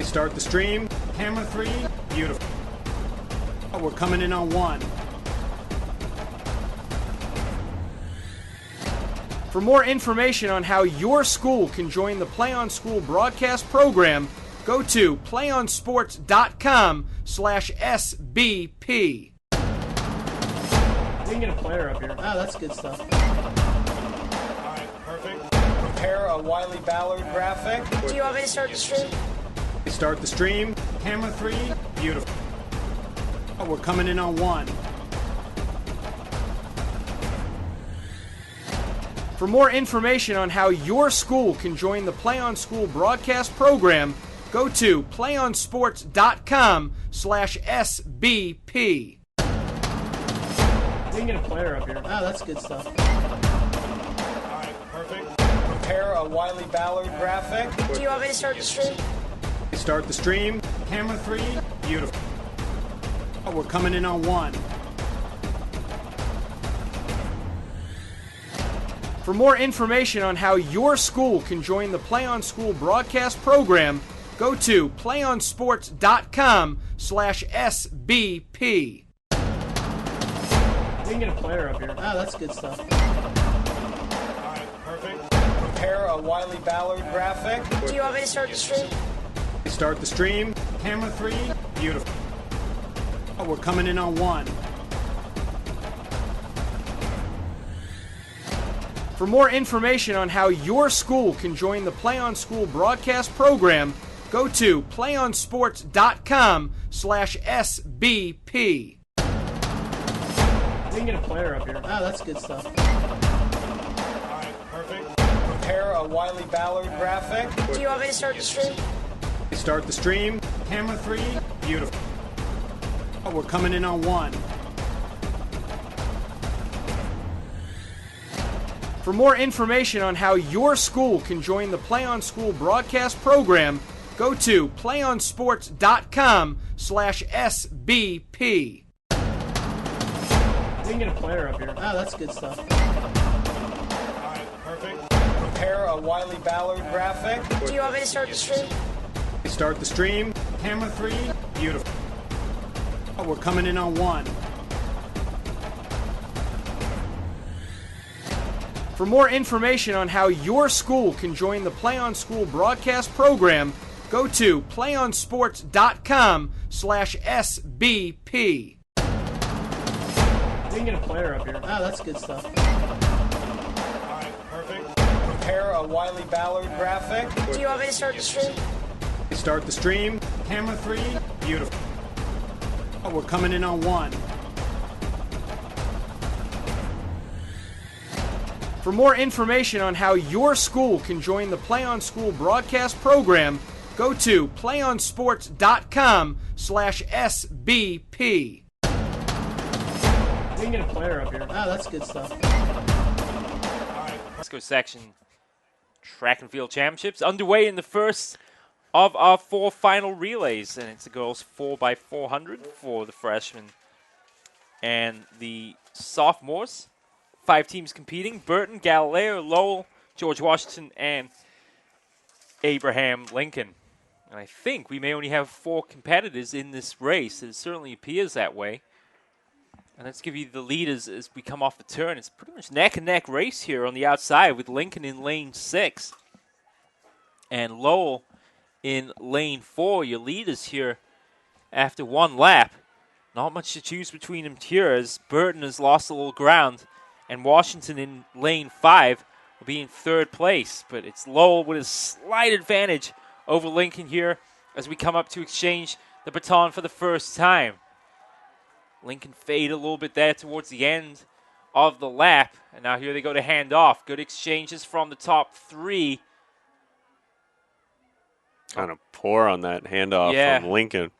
Start the stream. Camera 3. Beautiful. We're coming in on 1. For more information on how your school can join the Play on School broadcast program, go to playonsports.com/SBP. You can get a player up here. Oh, that's good stuff. Perfect. Prepare a Wiley Ballard graphic. Do you want me to start the stream? Start the stream. Camera 3. Beautiful. We're coming in on 1. For more information on how your school can join the Play on School broadcast program, go to playonsports.com/SBP. You can get a player up here. Oh, that's good stuff. Perfect. Prepare a Wiley Ballard graphic. Do you want me to start the stream? Start the stream. Camera 3. Beautiful. We're coming in on 1. For more information on how your school can join the Play on School broadcast program, go to playonsports.com/SBP. You We can get a player up here. Oh, that's good stuff. Perfect. Prepare a Wiley Ballard graphic. Do you want me to start the stream? Start the stream. Camera 3. Beautiful. We're coming in on 1. For more information on how your school can join the Play on School broadcast program, go to playonsports.com/SBP. We can get a player up here. Oh, that's good stuff. Perfect. Prepare a Wiley Ballard graphic. Do you want me to start the stream? Start the stream. Camera 3. Beautiful. We're coming in on 1. For more information on how your school can join the Play on School broadcast program, go to playonsports.com/SBP. We can get a player up here. Oh, that's good stuff. Perfect. Prepare a Wiley Ballard graphic. Do you want me to start the stream? Start the stream. Camera 3. Beautiful. We're coming in on 1. For more information on how your school can join the Play on School broadcast program, go to playonsports.com/SBP. We can get a player up here. Oh, that's good stuff. Perfect. Prepare a Wiley Ballard graphic. Do you want me to start the stream? Start the stream. Camera 3. Beautiful. We're coming in on 1. For more information on how your school can join the Play on School broadcast program, go to playonsports.com/SBP. We can get a player up here. Oh, that's good stuff. Let's go section track and field championships underway in the first of our 4 final relays, and it's the girls 4x400 for the freshmen and the sophomores. 5 teams competing: Burton, Galileo, Lowell, George Washington, and Abraham Lincoln. And I think we may only have 4 competitors in this race. It certainly appears that way. And let's give you the leaders as we come off the turn. It's pretty much neck-and-neck race here on the outside with Lincoln in lane 6 and Lowell in lane 4. Your leaders here after 1 lap. Not much to choose between them here as Burton has lost a little ground, and Washington in lane 5 will be in 3rd place. But it's Lowell with a slight advantage over Lincoln here as we come up to exchange the baton for the first time. Lincoln fade a little bit there towards the end of the lap. And now here they go to hand off. Good exchanges from the top 3. Kind of poor on that handoff from Lincoln.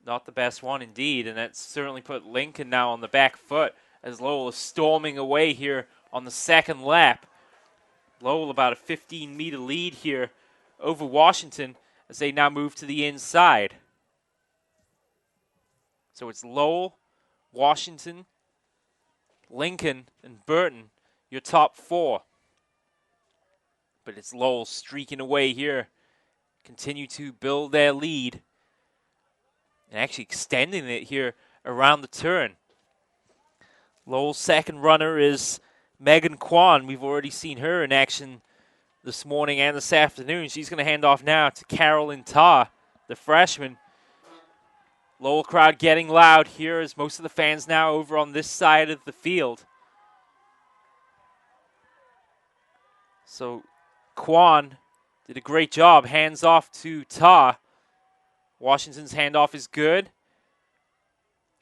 Not the best one indeed, and that's certainly put Lincoln now on the back foot as Lowell is storming away here on the 2nd lap. Lowell about a 15-meter lead here over Washington as they now move to the inside. So it's Lowell, Washington, Lincoln, and Burton, your top 4. But it's Lowell streaking away here, continue to build their lead, and actually extending it here around the turn. Lowell's second runner is Megan Kwan. We've already seen her in action this morning and this afternoon. She's going to hand off now to Carolyn Tarr, the freshman. Lowell crowd getting loud here as most of the fans now over on this side of the field. So Kwan did a great job. Hands off to Tarr. Washington's handoff is good,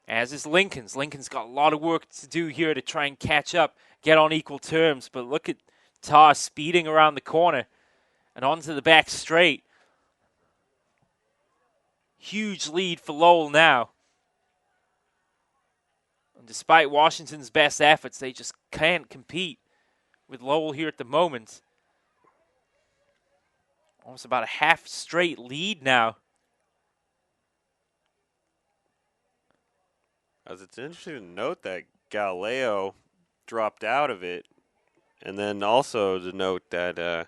as is Lincoln's. Lincoln's got a lot of work to do here to try and catch up, get on equal terms. But look at Tarr speeding around the corner and onto the back straight. Huge lead for Lowell now. And despite Washington's best efforts, they just can't compete with Lowell here at the moment. Almost about a half straight lead now. As it's interesting to note that Galileo dropped out of it, and then also to note that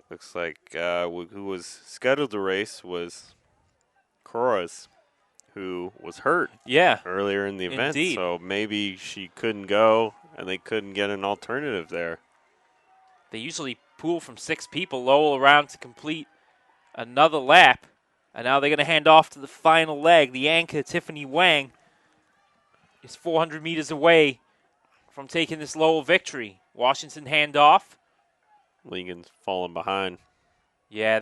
looks like who was scheduled to race was Coras, who was hurt earlier in the event. Indeed. So maybe she couldn't go, and they couldn't get an alternative there. They usually pool from 6 people. Lowell around to complete another lap. And now they're going to hand off to the final leg. The anchor, Tiffany Wang, is 400 meters away from taking this Lowell victory. Washington hand off. Lincoln's falling behind. Yeah,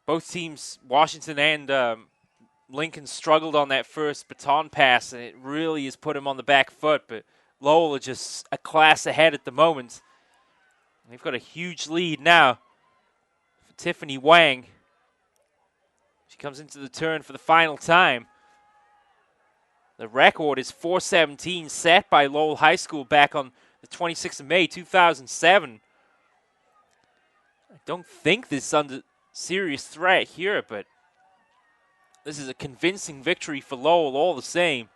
both teams, Washington and Lincoln, struggled on that first baton pass, and it really has put them on the back foot. But Lowell are just a class ahead at the moment. They've got a huge lead now for Tiffany Wang. She comes into the turn for the final time. The record is 4:17, set by Lowell High School back on the 26th of May, 2007. I don't think this is under serious threat here, but this is a convincing victory for Lowell all the same.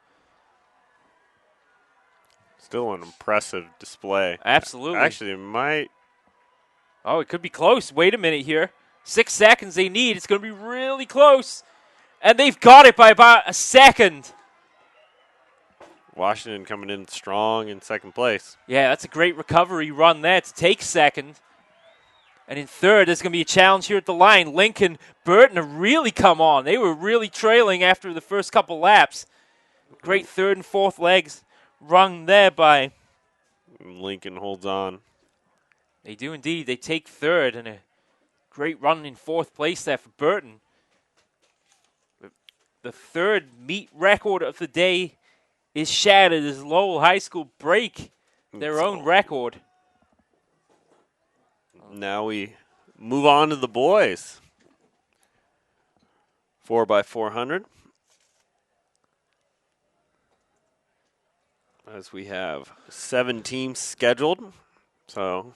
Still an impressive display. Absolutely. Actually, it might. Oh, it could be close. Wait a minute here. 6 seconds they need. It's going to be really close. And they've got it by about a second. Washington coming in strong in second place. Yeah, that's a great recovery run there to take second. And in third, there's going to be a challenge here at the line. Lincoln, Burton have really come on. They were really trailing after the first couple laps. Great third and fourth legs run there by Lincoln holds on. They do indeed. They take third, and a great run in fourth place there for Burton. The third meet record of the day is shattered as Lowell High School break their own record. Now we move on to the boys. 4x400. As we have 7 teams scheduled. So,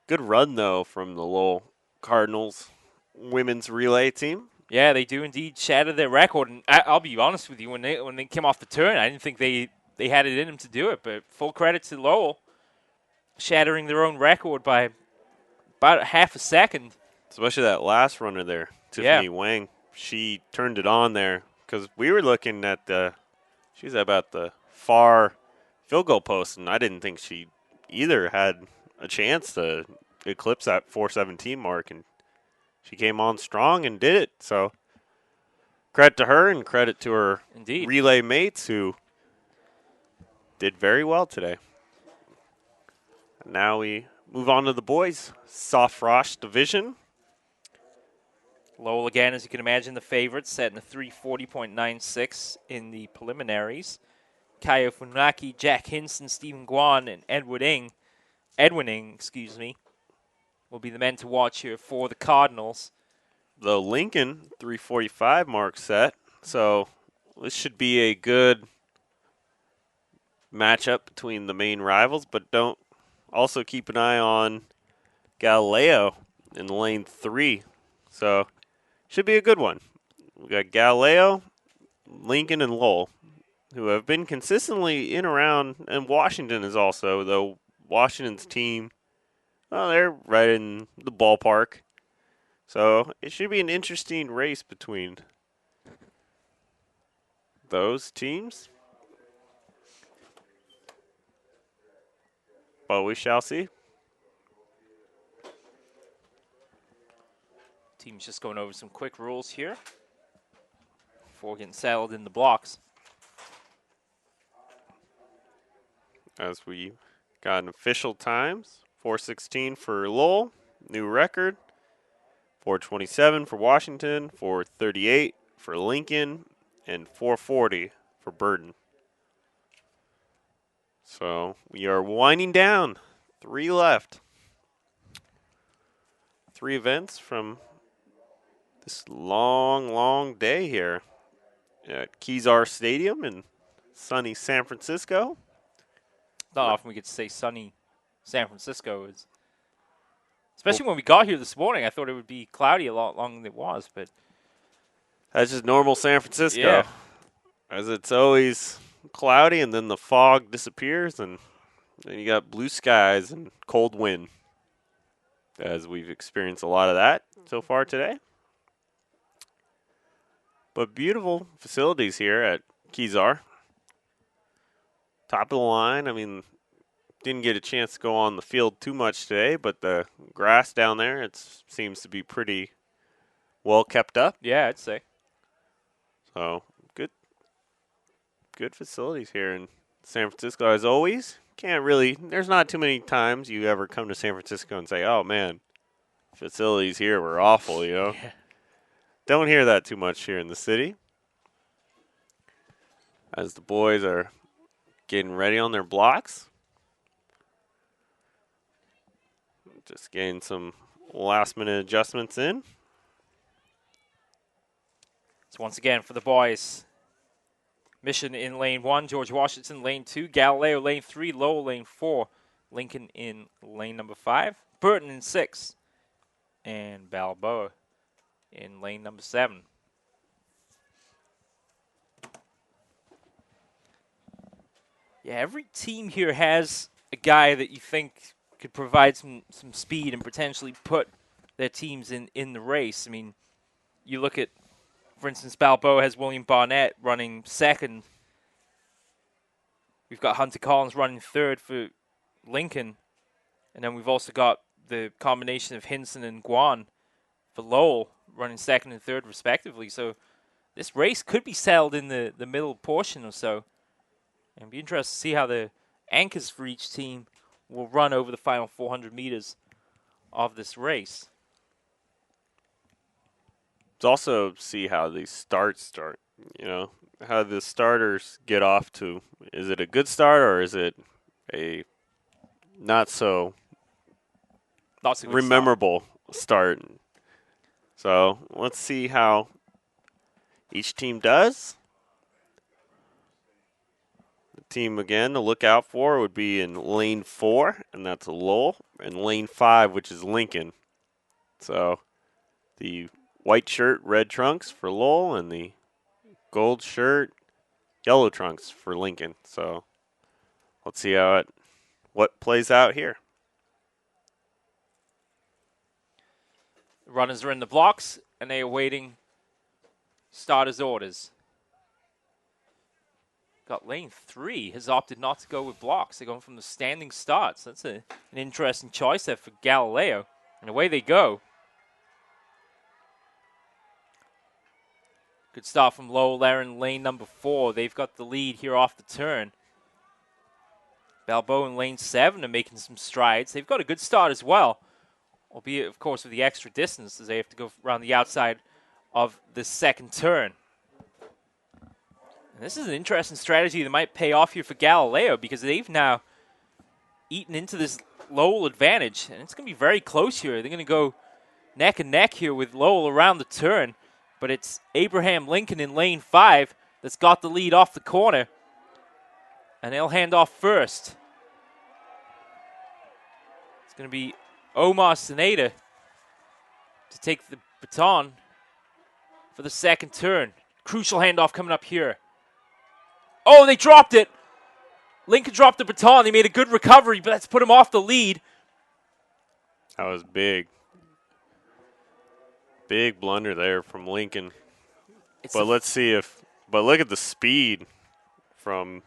good run, though, from the Lowell Cardinals women's relay team. Yeah, they do indeed shatter their record. And I'll be honest with you, when they came off the turn, I didn't think they had it in them to do it. But full credit to Lowell, shattering their own record by about half a second. Especially that last runner there, Tiffany Wang. She turned it on there because we were looking at she was about the far field goal post, and I didn't think she either had a chance to eclipse that 4:17 mark, and she came on strong and did it. So credit to her and credit to her relay mates who did very well today. Now we move on to the boys' soft Rosh division. Lowell, again, as you can imagine, the favorites, setting a 340.96 in the preliminaries. Kaya Funaki, Jack Hinson, Stephen Guan, and Edwin Ing, will be the men to watch here for the Cardinals. The Lincoln 345 mark set, so this should be a good matchup between the main rivals, but don't also keep an eye on Galileo in lane 3. So should be a good one. We got Galileo, Lincoln, and Lowell, who have been consistently in around, and Washington is also, though Washington's team, well, they're right in the ballpark. So it should be an interesting race between those teams. But we shall see. Team's just going over some quick rules here before getting settled in the blocks. As we got an official times, 4:16 for Lowell, new record. 4:27 for Washington, 4:38 for Lincoln, and 4:40 for Burton. So we are winding down. 3 left. 3 events from this long, long day here at Kezar Stadium in sunny San Francisco. Not often we get to say sunny San Francisco. Especially when we got here this morning. I thought it would be cloudy a lot longer than it was, but that's just normal San Francisco. Yeah. As it's always cloudy and then the fog disappears and then you got blue skies and cold wind, as we've experienced a lot of that so far today. But beautiful facilities here at Kezar. Top of the line. I mean, didn't get a chance to go on the field too much today, but the grass down there, it seems to be pretty well kept up. Yeah, I'd say. So, good facilities here in San Francisco. As always, there's not too many times you ever come to San Francisco and say, oh, man, facilities here were awful, you know? Yeah. Don't hear that too much here in the city. As the boys are getting ready on their blocks. Just getting some last-minute adjustments in. So once again for the boys, Mission in lane 1, George Washington lane 2, Galileo lane 3, Lowell lane 4, Lincoln in lane number 5, Burton in 6, and Balboa in lane number 7. Yeah, every team here has a guy that you think could provide some speed and potentially put their teams in the race. I mean, you look at, for instance, Balboa has William Barnett running second. We've got Hunter Collins running third for Lincoln. And then we've also got the combination of Hinson and Guan for Lowell running second and third respectively. So this race could be settled in the middle portion or so. And it'll be interesting to see how the anchors for each team will run over the final 400 meters of this race. Let's also see how these starts start, you know, how the starters get off to. Is it a good start or is it a not so rememberable start? So let's see how each team does. The team, again, to look out for would be in lane 4, and that's Lowell, and lane 5, which is Lincoln. So the white shirt, red trunks for Lowell, and the gold shirt, yellow trunks for Lincoln. So let's see what plays out here. Runners are in the blocks, and they are waiting starters' orders. Got lane 3 has opted not to go with blocks. They're going from the standing starts. That's an interesting choice there for Galileo. And away they go. Good start from Lowell there in lane number 4. They've got the lead here off the turn. Balboa in lane 7 are making some strides. They've got a good start as well, albeit, of course, with the extra distance as they have to go around the outside of the second turn. And this is an interesting strategy that might pay off here for Galileo because they've now eaten into this Lowell advantage, and it's going to be very close here. They're going to go neck and neck here with Lowell around the turn. But it's Abraham Lincoln in lane 5 that's got the lead off the corner. And they'll hand off first. It's going to be Omar Seneda to take the baton for the second turn. Crucial handoff coming up here. Oh, they dropped it. Lincoln dropped the baton. They made a good recovery, but that's put him off the lead. That was big. Big blunder there from Lincoln. But look at the speed from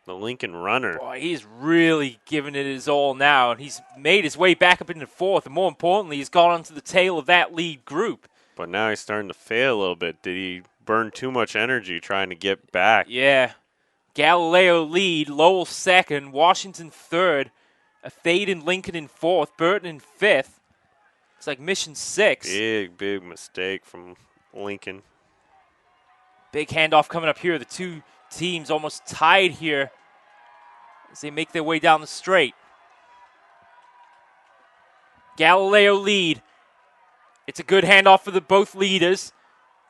the Lincoln runner. Boy, he's really giving it his all now, and he's made his way back up into fourth, and more importantly, he's gone onto the tail of that lead group. But now he's starting to fail a little bit. Did he burn too much energy trying to get back? Yeah. Galileo lead, Lowell second, Washington third, a fade in Lincoln in fourth, Burton in fifth. It's like mission 6. Big mistake from Lincoln. Big handoff coming up here. The two teams almost tied here as they make their way down the straight. Galileo lead. It's a good handoff for the both leaders.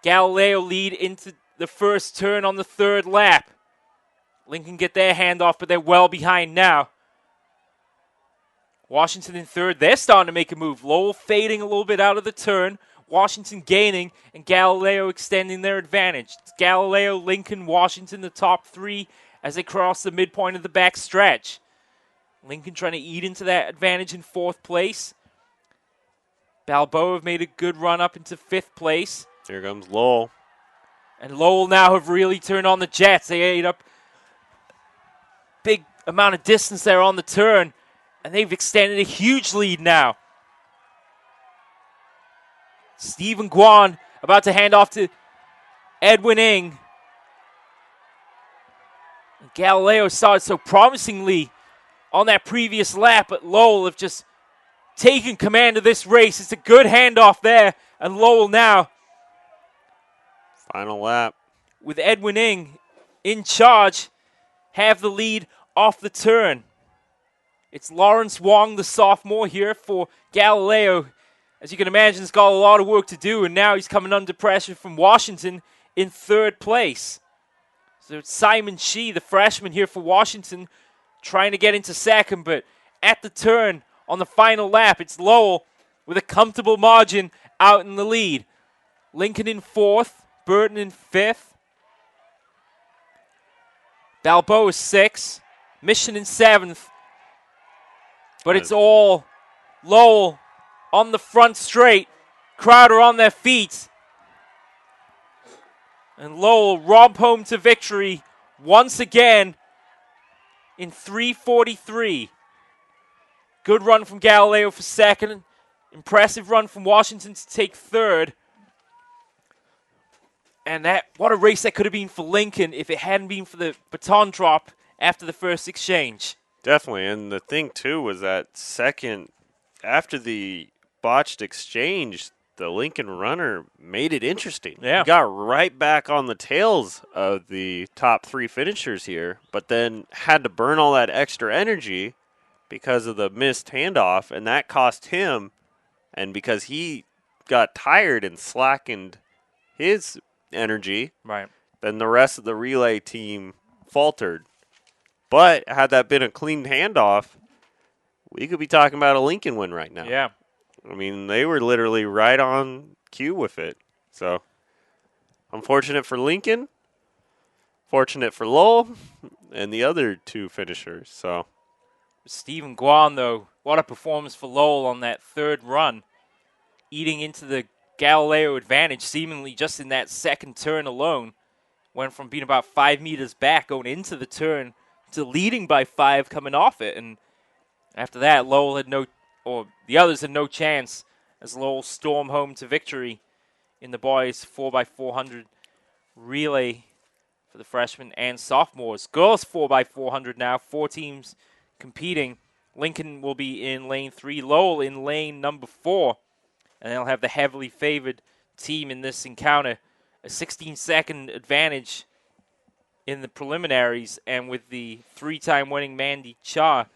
Galileo lead into the first turn on the third lap. Lincoln get their handoff, but they're well behind now. Washington in third. They're starting to make a move. Lowell fading a little bit out of the turn. Washington gaining, and Galileo extending their advantage. It's Galileo, Lincoln, Washington, the top 3 as they cross the midpoint of the back stretch. Lincoln trying to eat into that advantage in 4th place. Balboa have made a good run up into 5th place. Here comes Lowell. And Lowell now have really turned on the jets. They ate up big amount of distance there on the turn, and they've extended a huge lead now. Stephen Guan about to hand off to Edwin Ng. Galileo started so promisingly on that previous lap, but Lowell have just taken command of this race. It's a good handoff there, and Lowell now, Final lap. with Edwin Ng in charge, have the lead off the turn. It's Lawrence Wong, the sophomore, here for Galileo. As you can imagine, he's got a lot of work to do, and now he's coming under pressure from Washington in third place. So it's Simon Shee, the freshman here for Washington, trying to get into second, but at the turn on the final lap, it's Lowell with a comfortable margin out in the lead. Lincoln in fourth, Burton in fifth, Balboa sixth, Mission in seventh, but it's all Lowell on the front straight. Crowder on their feet. And Lowell romp home to victory once again in 3:43. Good run from Galileo for second. Impressive run from Washington to take third. And what a race that could have been for Lincoln if it hadn't been for the baton drop after the first exchange. Definitely, and the thing, too, was that second, after the botched exchange, the Lincoln runner made it interesting. Yeah. He got right back on the tails of the top three finishers here, but then had to burn all that extra energy because of the missed handoff, and that cost him, and because he got tired and slackened his energy, right, then the rest of the relay team faltered. But had that been a clean handoff, we could be talking about a Lincoln win right now. Yeah. I mean, they were literally right on cue with it. So, unfortunate for Lincoln, fortunate for Lowell, and the other two finishers. So, Stephen Guan, though, what a performance for Lowell on that third run, eating into the Galileo advantage seemingly just in that second turn alone. Went from being about 5 meters back going into the turn to leading by 5 coming off it. And after that, Lowell had the others had no chance as Lowell stormed home to victory in the boys 4x400 relay for the freshmen and sophomores. Girls 4x400 now, 4 teams competing. Lincoln will be in lane 3, Lowell in lane number 4, and they'll have the heavily favored team in this encounter. A 16-second advantage in the preliminaries, and with the 3-time winning Mandy Cha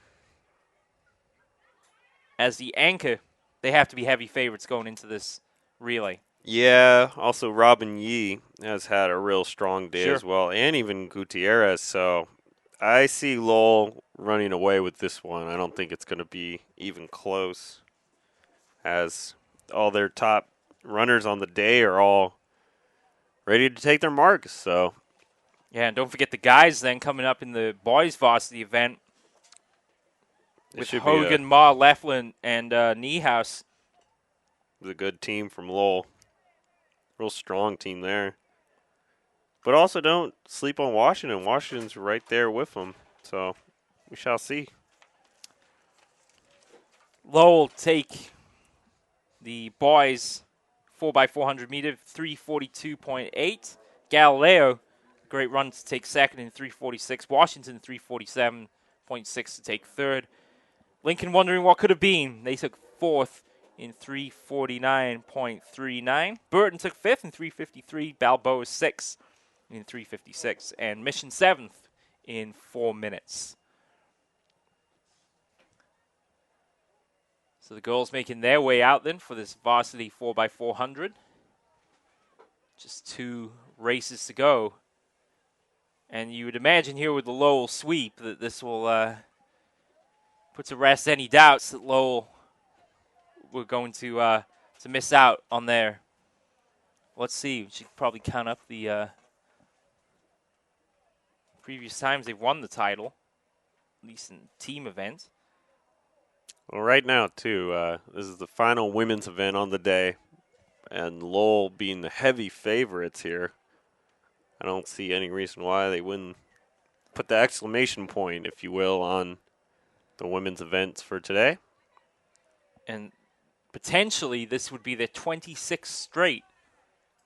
as the anchor, they have to be heavy favorites going into this relay. yeah, also Robin Yee has had a real strong day Sure. as well, and even Gutierrez. So, I see Lowell running away with this one. I don't think it's going to be even close, as all their top runners on the day are all ready to take their marks. So, yeah, and don't forget the guys then coming up in the boys varsity event it with should Hogan, Ma, Leflin, and Niehaus. be a good team from Lowell. Real strong team there. But also don't sleep on Washington. Washington's right there with them. So, we shall see. Lowell take the boys 4x400 meter, 3:42.8. Galileo, great run to take second in 3:46. Washington, 3:47.6 to take third. Lincoln wondering what could have been. They took fourth in 3:49.39. Burton took fifth in 3:53. Balboa sixth in 3:56. And Mission seventh in 4 minutes. So the girls making their way out then for this varsity 4x400. Just 2 races to go. And you would imagine here with the Lowell sweep that this will put to rest any doubts that Lowell were going to miss out on their. Let's see. We should probably count up the previous times they've won the title, at least in team events. Well, right now, too, this is the final women's event on the day, and Lowell being the heavy favorites here. I don't see any reason why they wouldn't put the exclamation point, if you will, on the women's events for today. And potentially this would be their 26th straight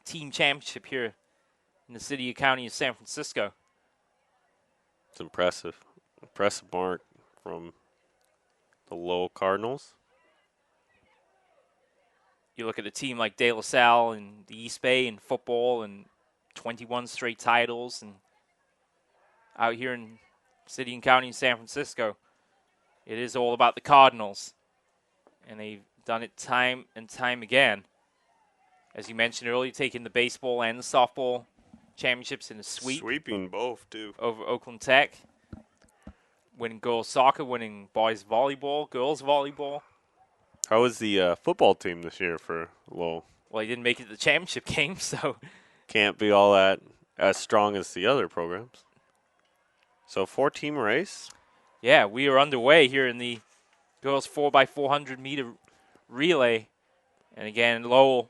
team championship here in the city and county of San Francisco. It's impressive. Impressive mark from the Lowell Cardinals. You look at a team like De La Salle and the East Bay in football and 21 straight titles, and out here in city and county in San Francisco, it is all about the Cardinals. And they've done it time and time again. As you mentioned earlier, taking the baseball and the softball championships in a sweep. Sweeping both, too. Over Oakland Tech. Winning girls soccer, winning boys volleyball, girls volleyball. How was the football team this year for Lowell? Well, he didn't make it to the championship game, so. Can't be all that as strong as the other programs. So 4-team race. Yeah, we are underway here in the girls 4x400 meter relay. And again, Lowell,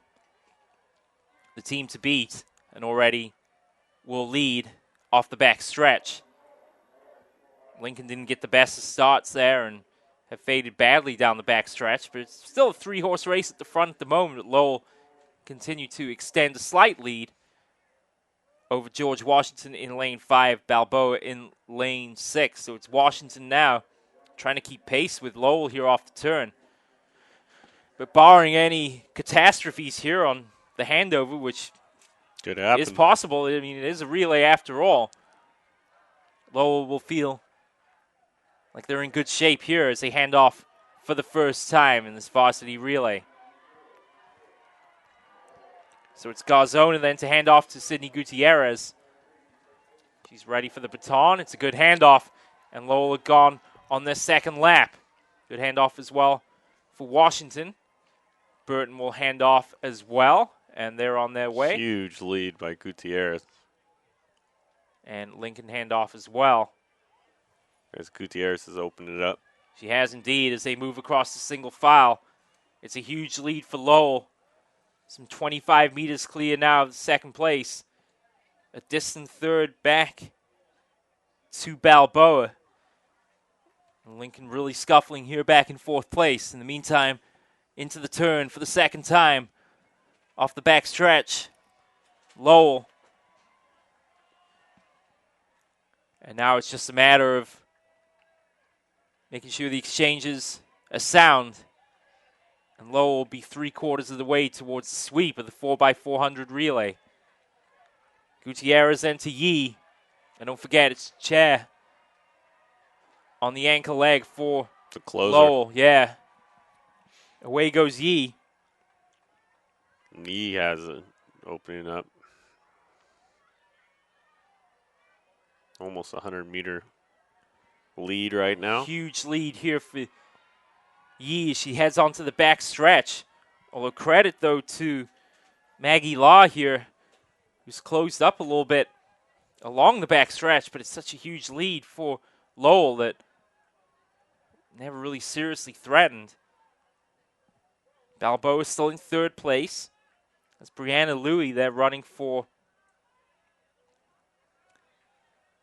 the team to beat, and already will lead off the back stretch. Lincoln didn't get the best of starts there and have faded badly down the back stretch, but it's still a 3-horse race at the front at the moment. Lowell continue to extend a slight lead over George Washington in lane 5, Balboa in lane 6. So it's Washington now trying to keep pace with Lowell here off the turn. But barring any catastrophes here on the handover, which could happen, is possible. I mean, it is a relay after all. Lowell will feel like they're in good shape here as they hand off for the first time in this varsity relay. So it's Garzona then to hand off to Sydney Gutierrez. She's ready for the baton. It's a good handoff, and Lowell had gone on their second lap. Good handoff as well for Washington. Burton will hand off as well, and they're on their way. Huge lead by Gutierrez. And Lincoln handoff as well. As Gutierrez has opened it up. She has indeed as they move across the single file. It's a huge lead for Lowell. Some 25 meters clear now of the second place. A distant third back to Balboa. And Lincoln really scuffling here back in fourth place. In the meantime, into the turn for the second time. Off the back stretch, Lowell. And now it's just a matter of making sure the exchanges are sound. And Lowell will be 3/4 of the way towards the sweep of the 4x400 relay. Gutierrez then to Yee. And don't forget, it's Chair on the ankle leg for the closer. Lowell. Yeah. Away goes Yee. Yee has it opening up. Almost 100-meter lead right now. Huge lead here for Yee. She heads onto the back stretch. Although credit, though, to Maggie Law here, who's closed up a little bit along the back stretch, but it's such a huge lead for Lowell that never really seriously threatened. Balboa is still in third place. That's Brianna Louie there running for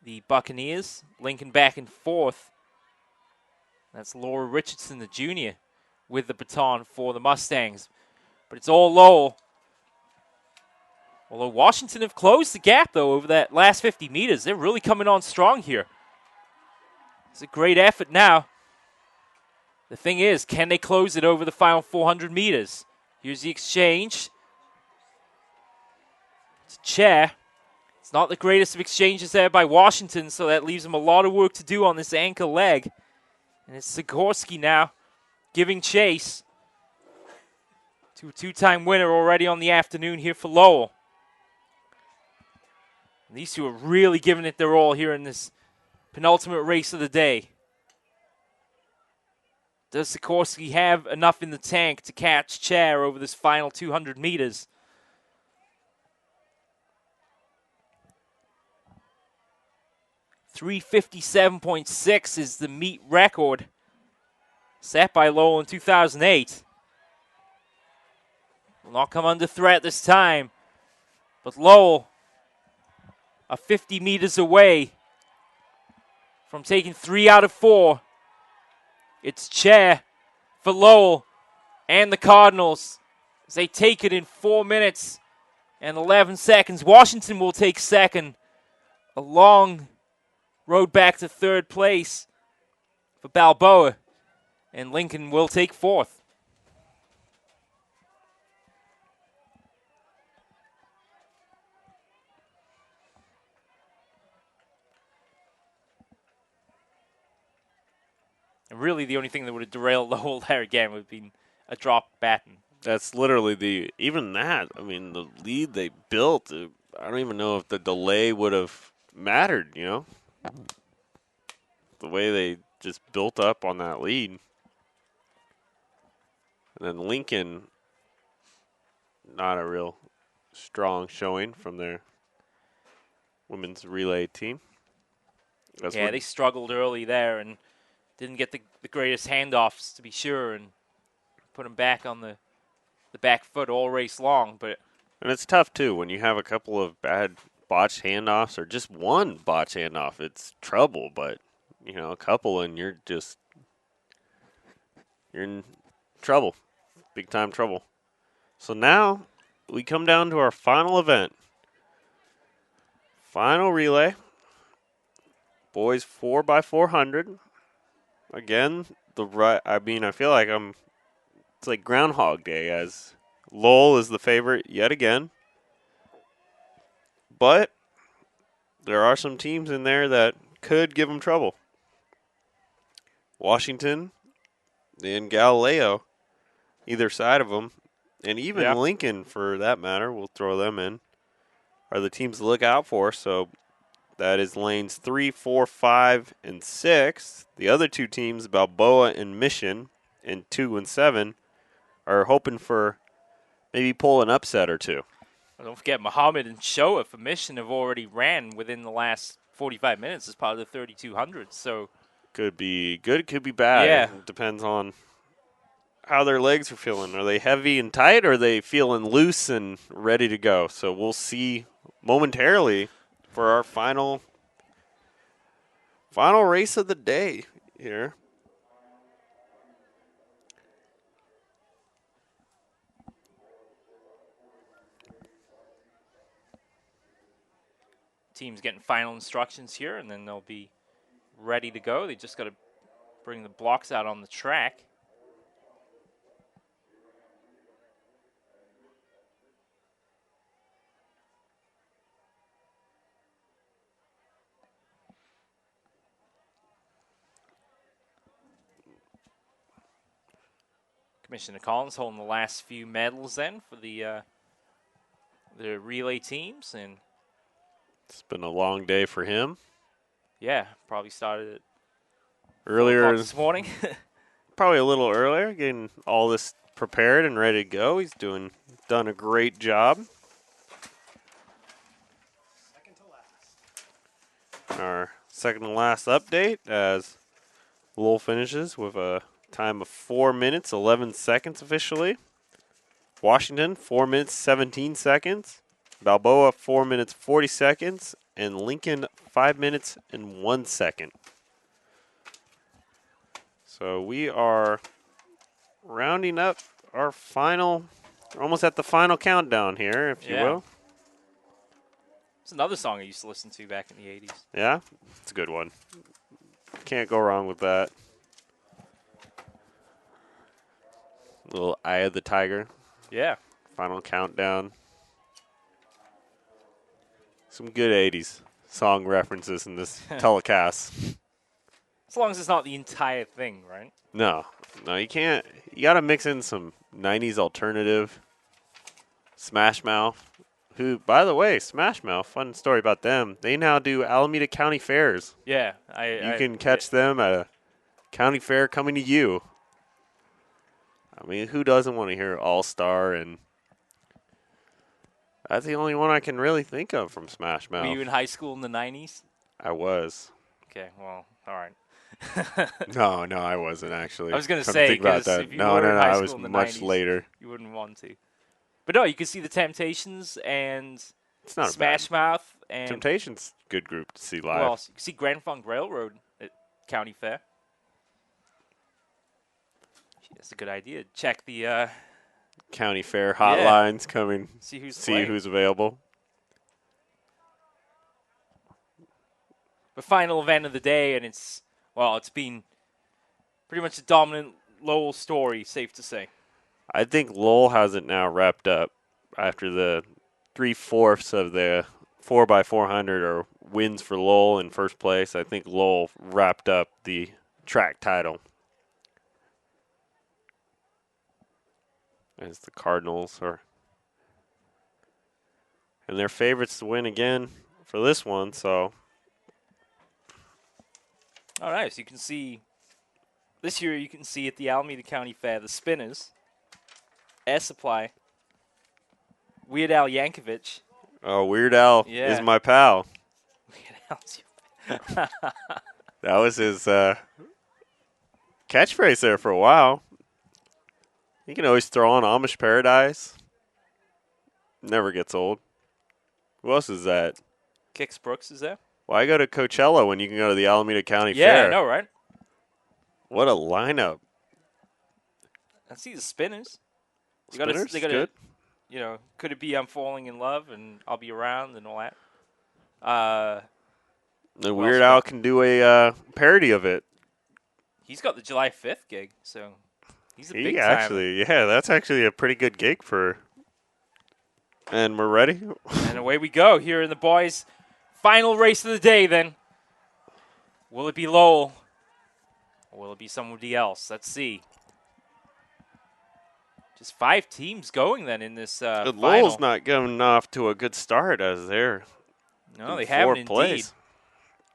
the Buccaneers. Lincoln back in fourth. That's Laura Richardson, the junior, with the baton for the Mustangs. But it's all Lowell. Although Washington have closed the gap, though, over that last 50 meters. They're really coming on strong here. It's a great effort now. The thing is, can they close it over the final 400 meters? Here's the exchange. It's Chair. It's not the greatest of exchanges there by Washington, so that leaves them a lot of work to do on this ankle leg. And it's Sikorsky now giving chase to a two-time winner already on the afternoon here for Lowell. And these two are really giving it their all here in this penultimate race of the day. Does Sikorsky have enough in the tank to catch Chair over this final 200 meters? .357.6 is the meet record set by Lowell in 2008. Will not come under threat this time, but Lowell are 50 meters away from taking 3 out of 4. It's chair for Lowell and the Cardinals as they take it in 4 minutes and 11 seconds. Washington will take second. A long road back to third place for Balboa, and Lincoln will take fourth. And really the only thing that would have derailed Lowell there again would have been a drop baton. That's literally even that. I mean, the lead they built, I don't even know if the delay would have mattered, The way they just built up on that lead. And then Lincoln, not a real strong showing from their women's relay team. They struggled early there and didn't get the greatest handoffs, to be sure, and put them back on the back foot all race long. And it's tough, too, when you have a couple of bad botched handoffs or just one botched handoff. It's trouble, but, a couple and you're in trouble, big-time trouble. So now we come down to our final event. Final relay. Boys 4x400. Again, I feel like it's like Groundhog Day, as Lowell is the favorite yet again. But there are some teams in there that could give them trouble. Washington and Galileo, either side of them, and even Lincoln, for that matter, we'll throw them in, are the teams to look out for. So that is lanes 3, 4, 5, and 6. The other two teams, Balboa and Mission, in 2 and 7, are hoping for maybe pull an upset or two. Well, don't forget, Muhammad and Shoa for Mission have already ran within the last 45 minutes as part of the 3200. So could be good, could be bad. Yeah. It depends on how their legs are feeling. Are they heavy and tight, or are they feeling loose and ready to go? So we'll see momentarily for our final race of the day here. Team's getting final instructions here, and then they'll be ready to go. They just got to bring the blocks out on the track. Commissioner Collins holding the last few medals then for the relay teams, and it's been a long day for him. Yeah, probably started at earlier this morning. Probably a little earlier, getting all this prepared and ready to go. He's done a great job. Our second to last update as Lowell finishes with a time of 4 minutes, 11 seconds officially. Washington, 4 minutes, 17 seconds. Balboa, 4 minutes, 40 seconds. And Lincoln, 5 minutes and 1 second. So we are rounding up our final, almost at the final countdown here, if you will. It's another song I used to listen to back in the 80s. Yeah, it's a good one. Can't go wrong with that. Little Eye of the Tiger. Yeah. Final countdown. Some good 80s song references in this telecast. As long as it's not the entire thing, right? No, you can't. You got to mix in some 90s alternative. Smash Mouth, who, by the way, Smash Mouth, fun story about them. They now do Alameda County fairs. Yeah. You can catch them at a county fair coming to you. I mean, who doesn't want to hear All-Star? And that's the only one I can really think of from Smash Mouth. Were you in high school in the 90s? I was. Okay, well, all right. No, I wasn't actually. I was going to say, because if you were in high school in the 90s, I was much later. You wouldn't want to. But no, you can see the Temptations and it's not Smash Mouth And Temptation's a good group to see live. Well, you can see Grand Funk Railroad at County Fair. That's a good idea. Check the County Fair hotlines coming. See who's available. The final event of the day, and it's been pretty much a dominant Lowell story, safe to say. I think Lowell has it now wrapped up after the 3/4 of the 4x400 are wins for Lowell in first place. I think Lowell wrapped up the track title. As the Cardinals are. And they're favorites to win again for this one, so. All right, so you can see, this year you can see at the Alameda County Fair, the Spinners, Air Supply, Weird Al Yankovic. Oh, Weird Al is my pal. Weird Al's your pal. That was his catchphrase there for a while. You can always throw on Amish Paradise. Never gets old. Who else is that? Kix Brooks is there. Why go to Coachella when you can go to the Alameda County Yeah, Fair? I know, right? What a lineup. I see the Spinners. Spinners, they gotta, good. You know, could it be I'm falling in love and I'll be around and all that? The Weird Al can do a parody of it. He's got the July 5th gig, so he's a big time. Actually, yeah, that's actually a pretty good gig for. And we're ready. And away we go here in the boys' final race of the day. Then, will it be Lowell, or will it be somebody else? Let's see. Just 5 teams going then in this final. Lowell's not going off to a good start as they're. No, they haven't indeed.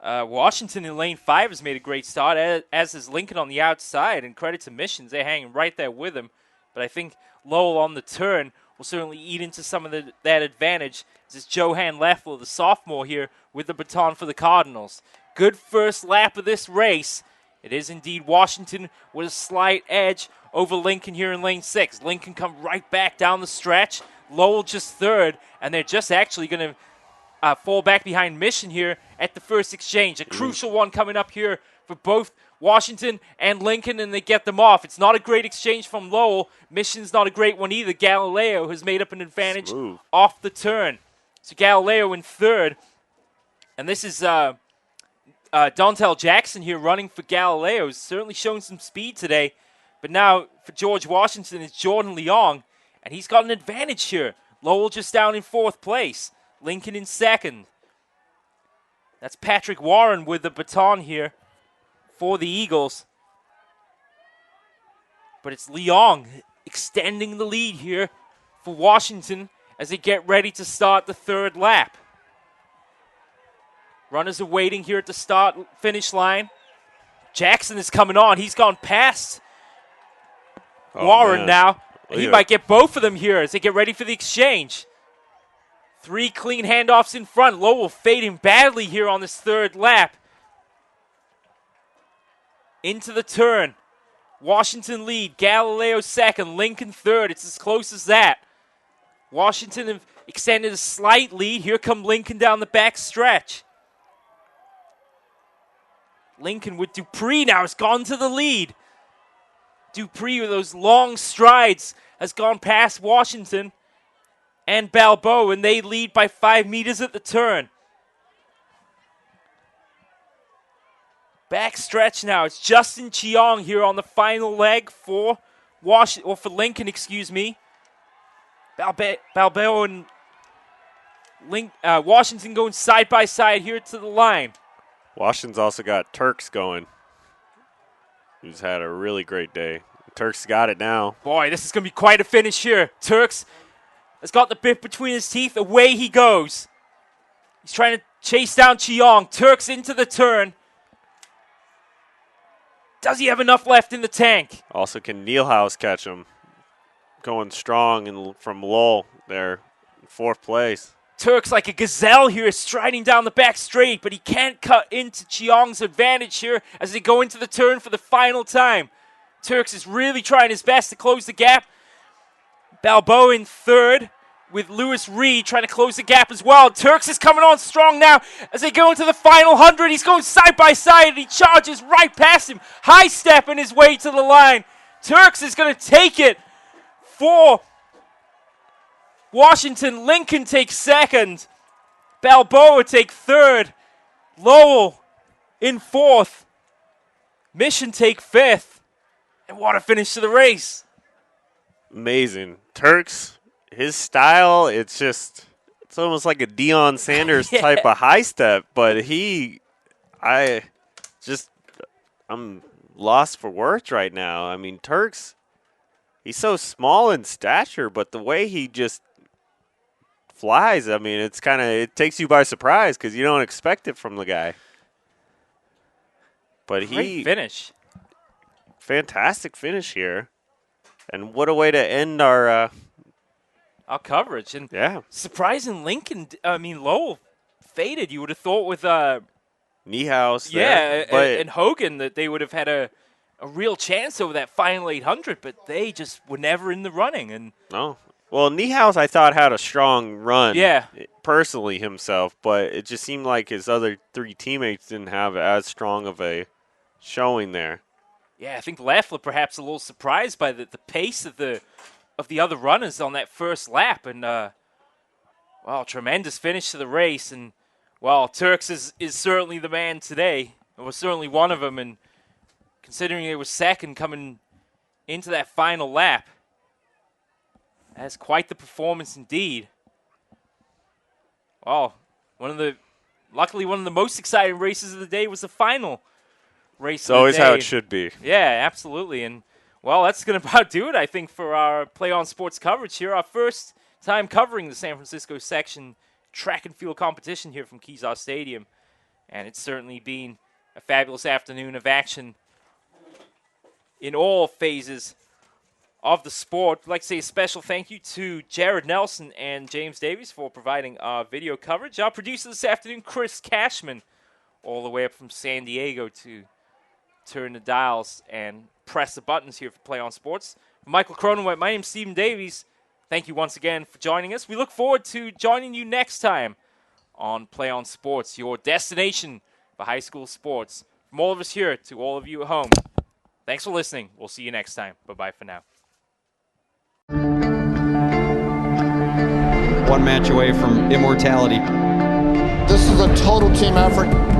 Washington in lane 5 has made a great start, as is Lincoln on the outside, and credit to Missions. They're hanging right there with him. But I think Lowell on the turn will certainly eat into some of that advantage. This is Johan Leffler, the sophomore here, with the baton for the Cardinals. Good first lap of this race. It is indeed Washington with a slight edge over Lincoln here in lane 6. Lincoln come right back down the stretch. Lowell just third, and they're just actually going to fall back behind Mission here at the first exchange. A crucial one coming up here for both Washington and Lincoln, and they get them off. It's not a great exchange from Lowell. Mission's not a great one either. Galileo has made up an advantage off the turn. So Galileo in third. And this is Dontel Jackson here running for Galileo. He's certainly shown some speed today. But now for George Washington, it's Jordan Leong, and he's got an advantage here. Lowell just down in 4th place. Lincoln in 2nd. That's Patrick Warren with the baton here for the Eagles. But it's Leong extending the lead here for Washington as they get ready to start the 3rd lap. Runners are waiting here at the start-finish line. Jackson is coming on. He's gone past Warren now. And he might get both of them here as they get ready for the exchange. 3 clean handoffs in front. Lowell fading badly here on this 3rd lap. Into the turn. Washington lead. Galileo 2nd. Lincoln 3rd. It's as close as that. Washington have extended a slight lead. Here come Lincoln down the back stretch. Lincoln with Dupree now has gone to the lead. Dupree with those long strides has gone past Washington and Balboa, and they lead by 5 meters at the turn. Back stretch now. It's Justin Cheong here on the final leg for Lincoln, excuse me. Balboa and Washington going side by side here to the line. Washington's also got Turks going, who's had a really great day. Turks got it now. Boy, this is going to be quite a finish here. Turks has got the bit between his teeth. Away he goes. He's trying to chase down Cheong. Turks into the turn. Does he have enough left in the tank? Also, can Neilhouse catch him? Going strong and from Lowell there, 4th place. Turks like a gazelle here, striding down the back straight, but he can't cut into Cheong's advantage here as they go into the turn for the final time. Turks is really trying his best to close the gap. Balboa in 3rd. with Lewis Reed trying to close the gap as well. Turks is coming on strong now as they go into the final 100. He's going side by side and he charges right past him, high stepping his way to the line. Turks is going to take it for Washington. Lincoln takes second. Balboa take third. Lowell in fourth. Mission take fifth. And what a finish to the race. Amazing. Turks, his style, it's almost like a Deion Sanders type of high step, but I'm lost for words right now. I mean, Turks, he's so small in stature, but the way he just flies, I mean, it takes you by surprise because you don't expect it from the guy. But Great finish. Fantastic finish here. And what a way to end our coverage. And yeah. Surprising Lowell faded. You would have thought with Niehaus and Hogan that they would have had a real chance over that final 800, but they just were never in the running. And no. Well, Niehaus, I thought, had a strong run personally himself, but it just seemed like his other three teammates didn't have as strong of a showing there. Yeah, I think Leffler perhaps a little surprised by the pace of the other runners on that first lap. And, tremendous finish to the race. And, Turks is certainly the man today. It was certainly one of them. And considering it was second coming into that final lap, that's quite the performance indeed. Well, luckily one of the most exciting races of the day was the final race. It's always how it should be. Yeah, absolutely. And, that's going to about do it, I think, for our Play On Sports coverage here. Our first time covering the San Francisco section track and field competition here from Kezar Stadium. And it's certainly been a fabulous afternoon of action in all phases of the sport. I'd like to say a special thank you to Jared Nelson and James Davies for providing our video coverage. Our producer this afternoon, Chris Cashman, all the way up from San Diego to turn the dials and press the buttons here for Play On Sports. For Michael Cronenweth, my name's Stephen Davies. Thank you once again for joining us. We look forward to joining you next time on Play On Sports, your destination for high school sports. From all of us here to all of you at home, thanks for listening. We'll see you next time. Bye-bye for now. One match away from immortality. This is a total team effort.